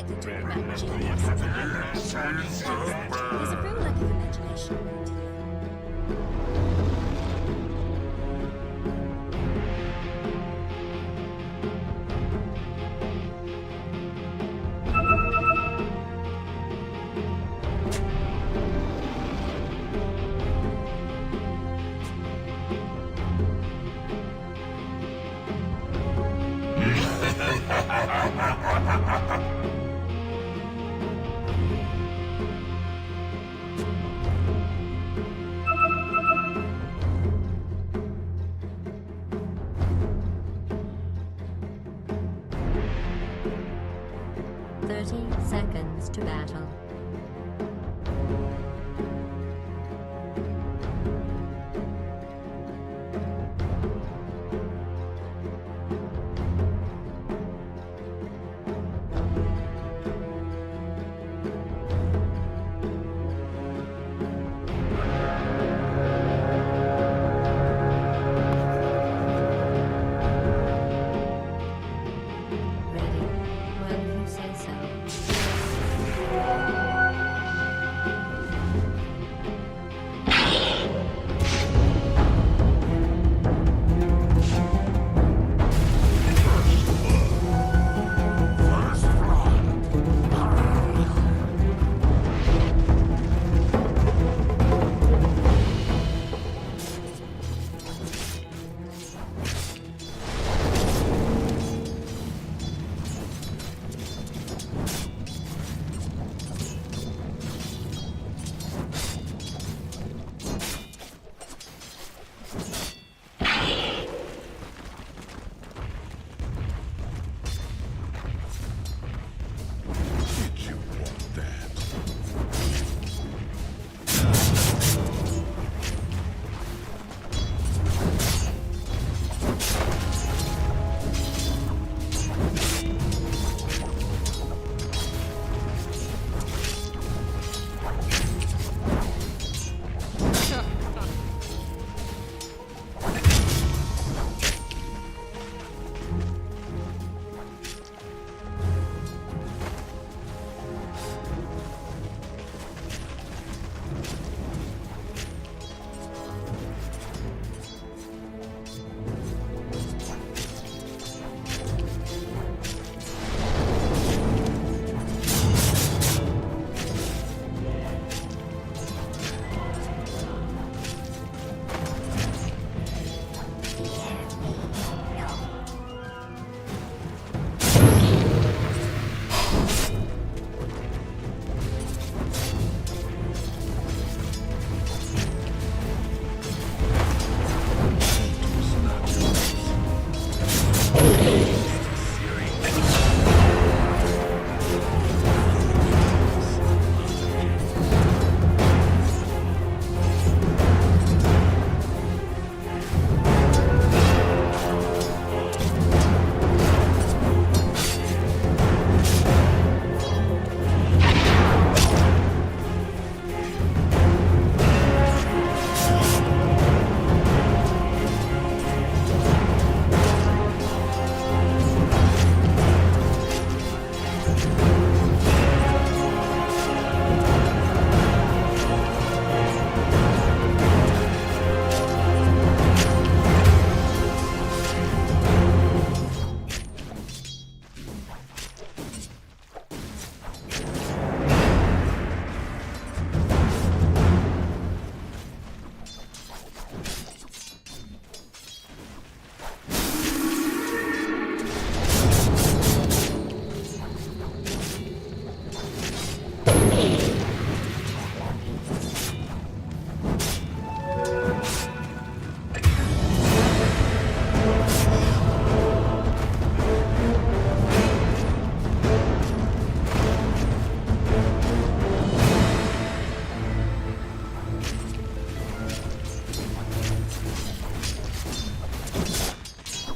to talk about genius. There's a real lack of imagination around here. Seconds to battle. Ready when you say so.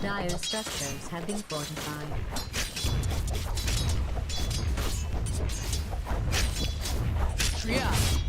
Dire structures have been fortified. Riyadh.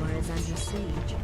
tower is under siege.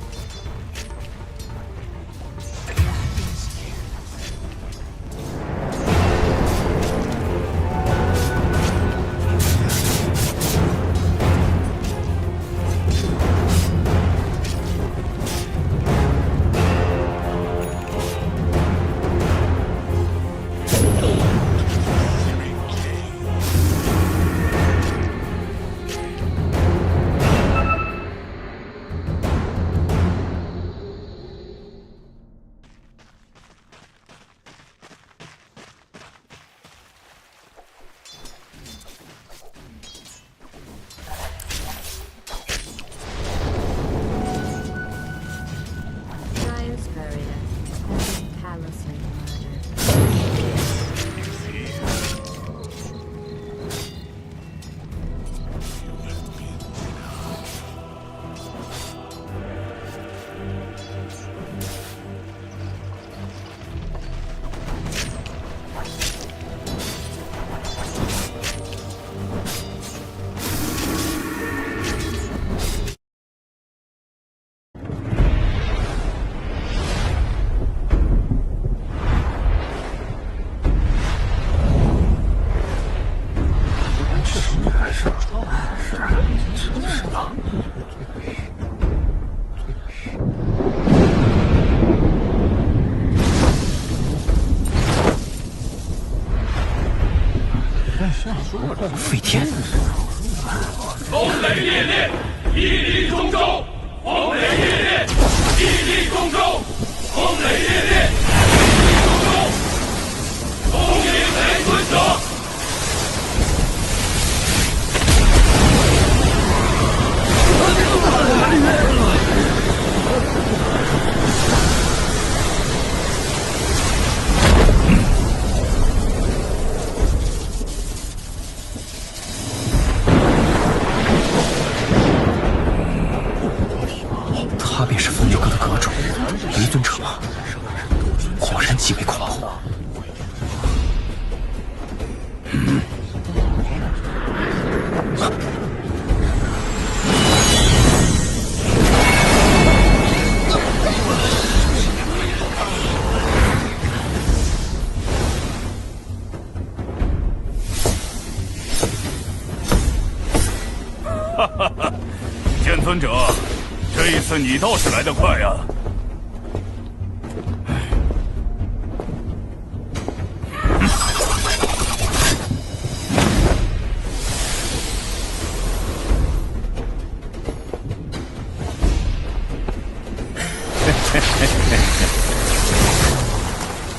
飞天，风雷烈烈，屹立中州；风雷烈烈，屹立中州；风雷烈烈，屹立中州。东迎雷尊者。他便是风流阁的阁主雷尊者吗？果然极为恐怖。哈哈哈，剑尊者。这一次你倒是来得快呀！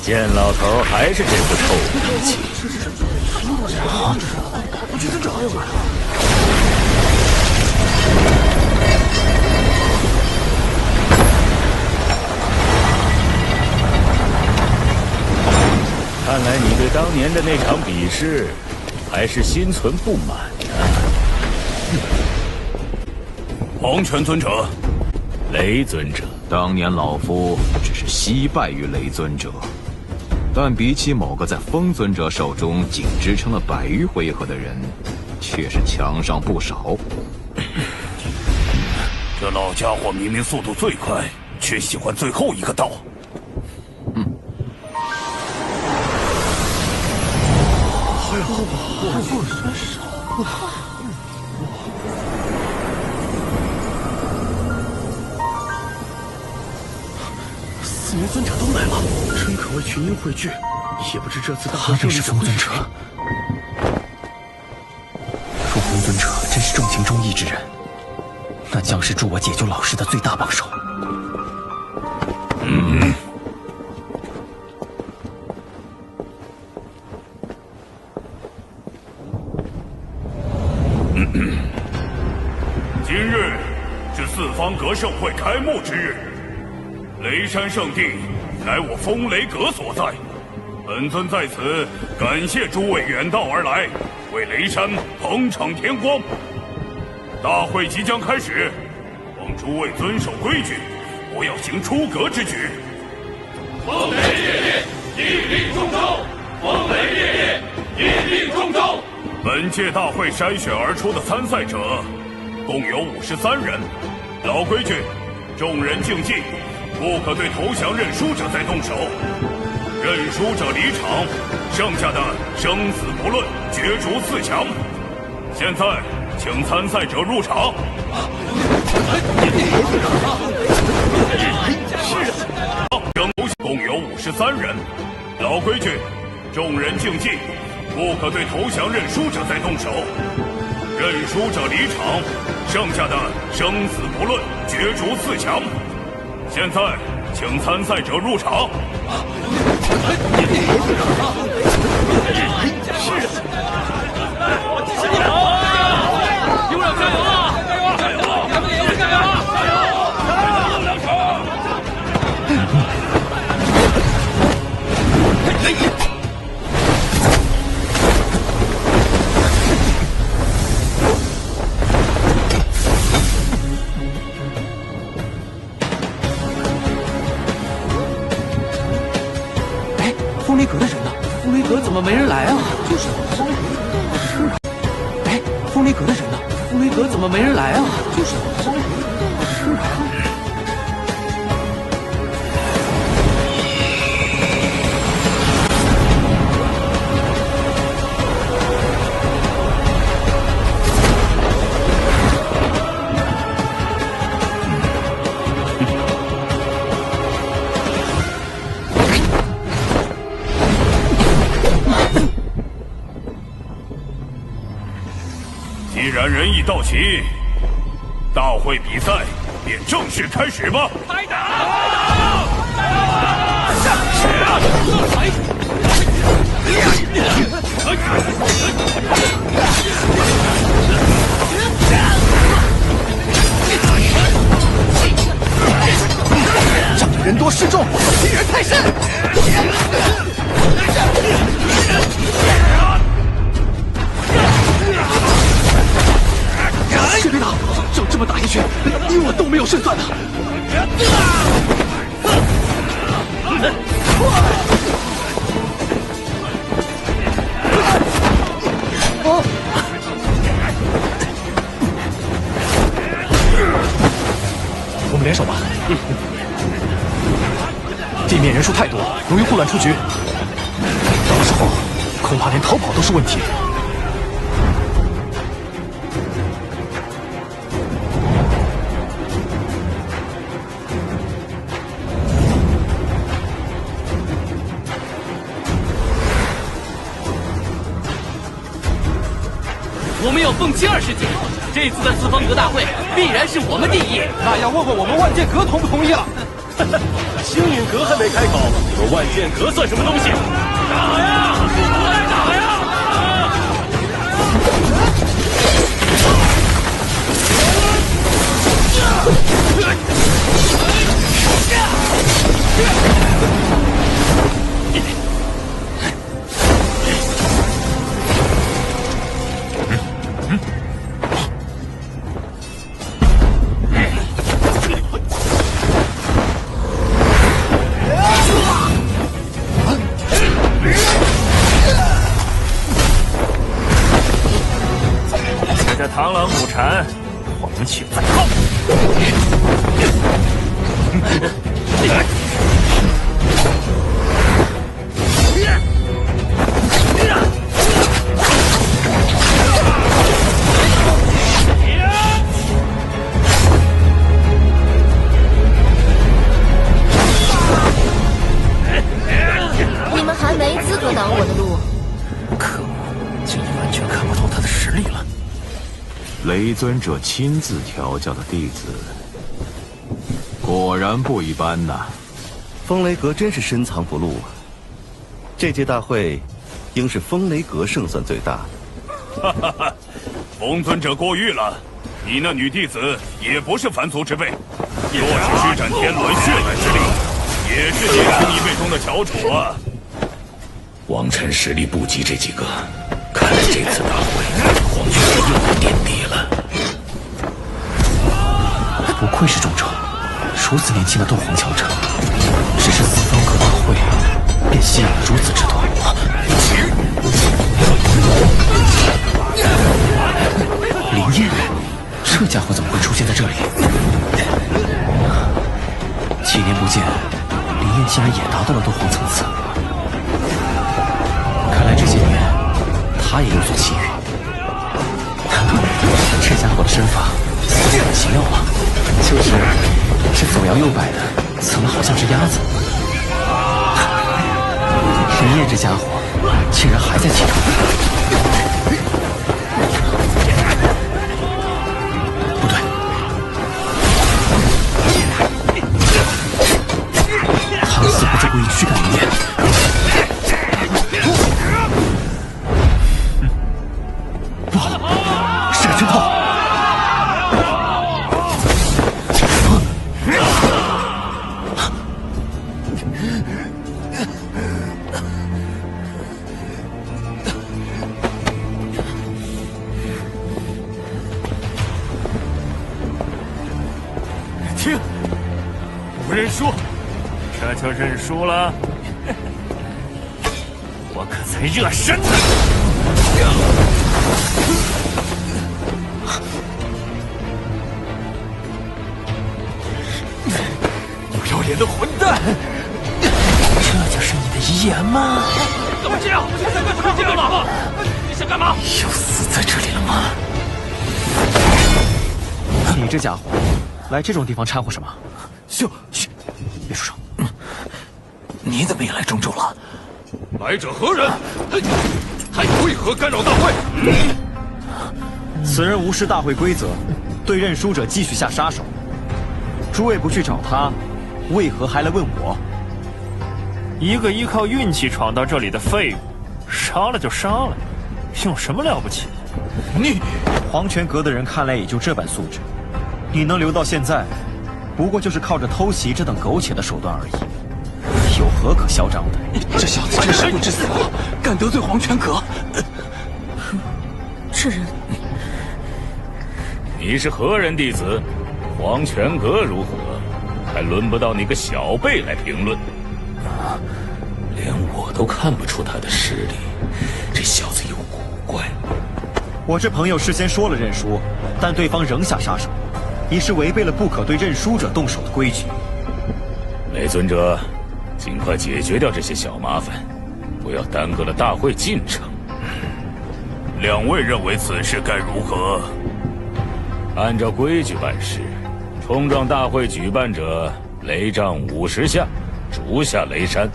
剑老头还是这副臭脾气。啊！剑尊者又来了。看来你对当年的那场比试还是心存不满呢。黄泉尊者，雷尊者，当年老夫只是惜败于雷尊者，但比起某个在风尊者手中仅支撑了100余回合的人，却是强上不少。这老家伙明明速度最快，却喜欢最后一个到。4名尊者都来了，真可谓群英汇聚。也不知这次大会胜利者会是谁。若风尊者真是重情重义之人，那将是助我解救老师的最大帮手。今日是四方阁盛会开幕之日，雷山圣地乃我风雷阁所在。本尊在此感谢诸位远道而来，为雷山捧场添光。大会即将开始，望诸位遵守规矩，不要行出格之举。风雷烈烈，屹立中州；风雷烈烈，屹立中州。本届大会筛选而出的参赛者共有53人，老规矩，众人竞技，不可对投降认输者再动手。认输者离场，剩下的生死不论，角逐4强。现在，请参赛者入场。整共有53人。老规矩，众人竞技，不可对投降认输者再动手。认输者离场，剩下的生死不论，角逐4强。现在，请参赛者入场。有氧加油啊！加油！加油！咱们也加油！加油！2场。风雷阁的人呢？风雷阁怎么没人来啊？就是风雷阁是啊。哎，风雷阁的人呢？风雷阁怎么没人来啊？就是风雷阁是啊。既然人已到齐，大会比赛便正式开始吧！开打！仗着人多势众，欺人太甚！谢队长，就这么打下去，你我都没有胜算了。我们联手吧。地面人数太多，容易混乱出局，到时候恐怕连逃跑都是问题。我们要凤七20级，这次的4方阁大会必然是我们第一。那要问问我们万剑阁同不同意了？星陨阁还没开口，你们万剑阁算什么东西？打呀！打呀！这螳螂捕蝉，黄雀在后。你们还没资格挡我的路。可恶，竟然完全看不透他的实力了。雷尊者亲自调教的弟子，果然不一般呐！风雷阁真是深藏不露啊！这届大会，应是风雷阁胜算最大。哈哈哈！风尊者过誉了，你那女弟子也不是凡俗之辈，若是施展天伦血脉之力，也是年轻一辈中的翘楚啊！王晨实力不及这几个，看来这次大会黄雀又要垫底了。不愧是众筹，如此年轻的斗皇强者，只是4方阁大会便吸引了如此之多。林燕，这家伙怎么会出现在这里？几年不见，林燕竟然也达到了斗皇层次。看来这些年，他也有所奇遇。这家伙的身法似乎很奇妙啊，就是这左摇右摆的，怎么好像只鸭子？林燕这家伙竟然还在其中。不对，他们似乎在故意驱赶林燕。不好，是个圈套！停！不认输，这就认输了？我可才热身呢！不要脸的混蛋！这就是你的遗言吗？怎么这样？再快不能这样了！你想干嘛？又死在这里了吗？你这家伙，来这种地方掺和什么？嘘，别出声。你怎么也来中州了？来者何人？他为何干扰大会？此人无视大会规则，对认输者继续下杀手。诸位不去找他，为何还来问我？一个依靠运气闯到这里的废物，杀了就杀了，有什么了不起？你黄泉阁的人看来也就这般素质，你能留到现在，不过就是靠着偷袭这等苟且的手段而已，有何可嚣张的？这小子真是不知死活，敢得罪黄泉阁！这人，你是何人弟子？黄泉阁如何？还轮不到你个小辈来评论。连我都看不出他的实力，这小子有古怪。我这朋友事先说了认输，但对方仍下杀手，已是违背了不可对认输者动手的规矩。雷尊者，尽快解决掉这些小麻烦，不要耽搁了大会进程。两位认为此事该如何？按照规矩办事，冲撞大会举办者雷杖50下，逐下雷山。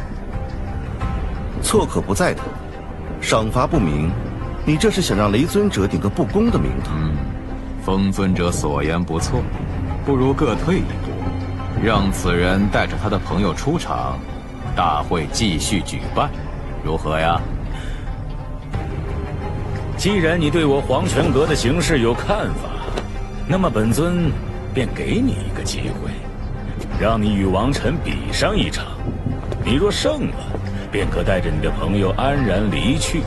错可不在的，赏罚不明，你这是想让雷尊者顶个不公的名头。风尊者所言不错，不如各退一步，让此人带着他的朋友出场，大会继续举办，如何呀？既然你对我黄泉阁的行事有看法，那么本尊便给你一个机会，让你与王晨比上一场。你若胜了，便可带着你的朋友安然离去，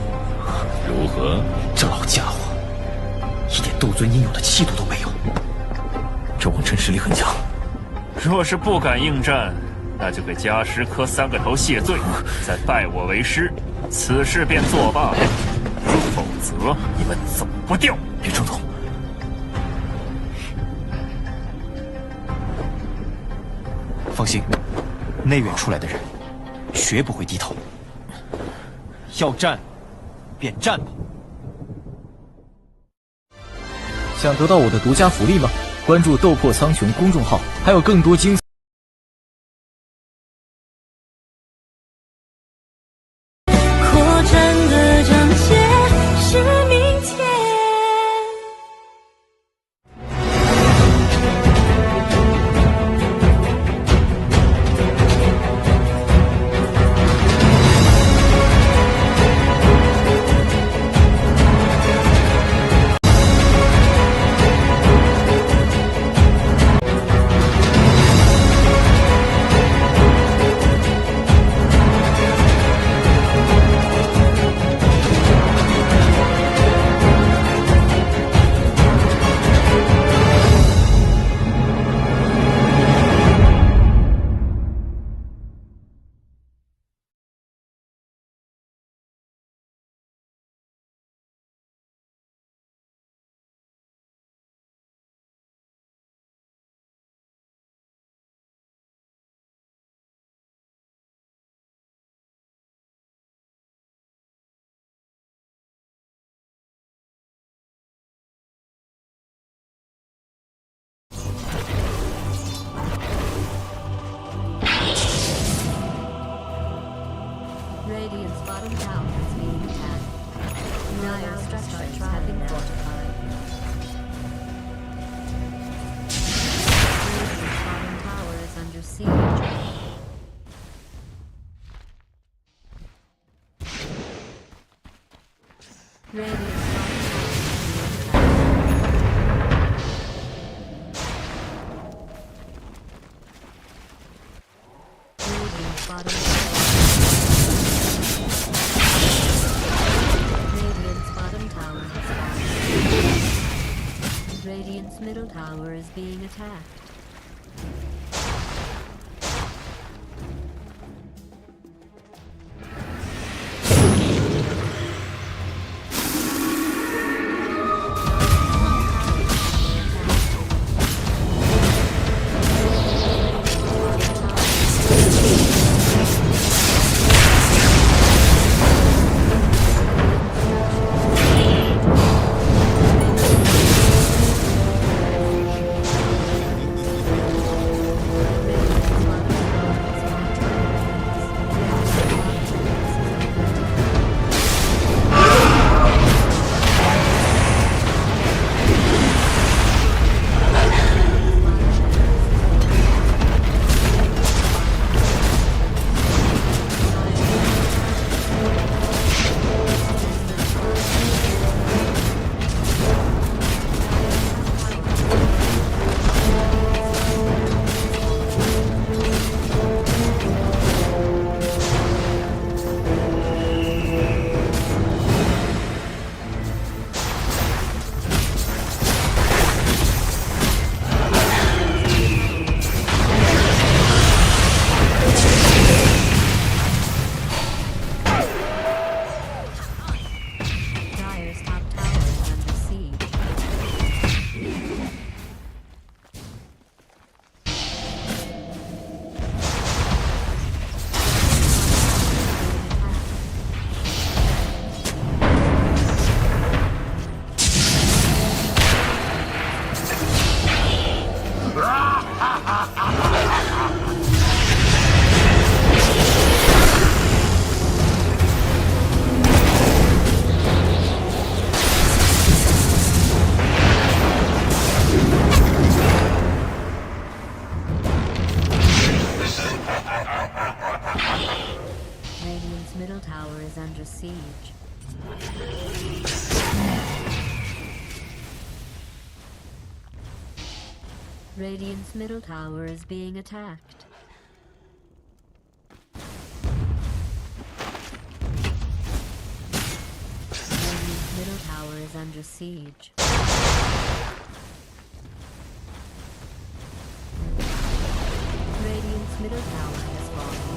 如何？这老家伙一点斗尊应有的气度都没有。这王晨实力很强，若是不敢应战，那就给家师磕3个头谢罪，再拜我为师，此事便作罢。否则你们走不掉。别冲动。放心，内院出来的人绝不会低头。要战，便战吧。想得到我的独家福利吗？关注“斗破苍穹”公众号，还有更多精彩。扩展的疆界是明天。Radiant's bottom tower is being attacked. Dire structures have been fortified. Radiant's bottom tower is under siege. Radiant's bottom tower is falling. Radiant's middle tower is being attacked. Radiant's middle tower is under siege. Radiant's middle tower is being attacked. Radiant's middle tower is under siege. Radiant's middle tower has fallen.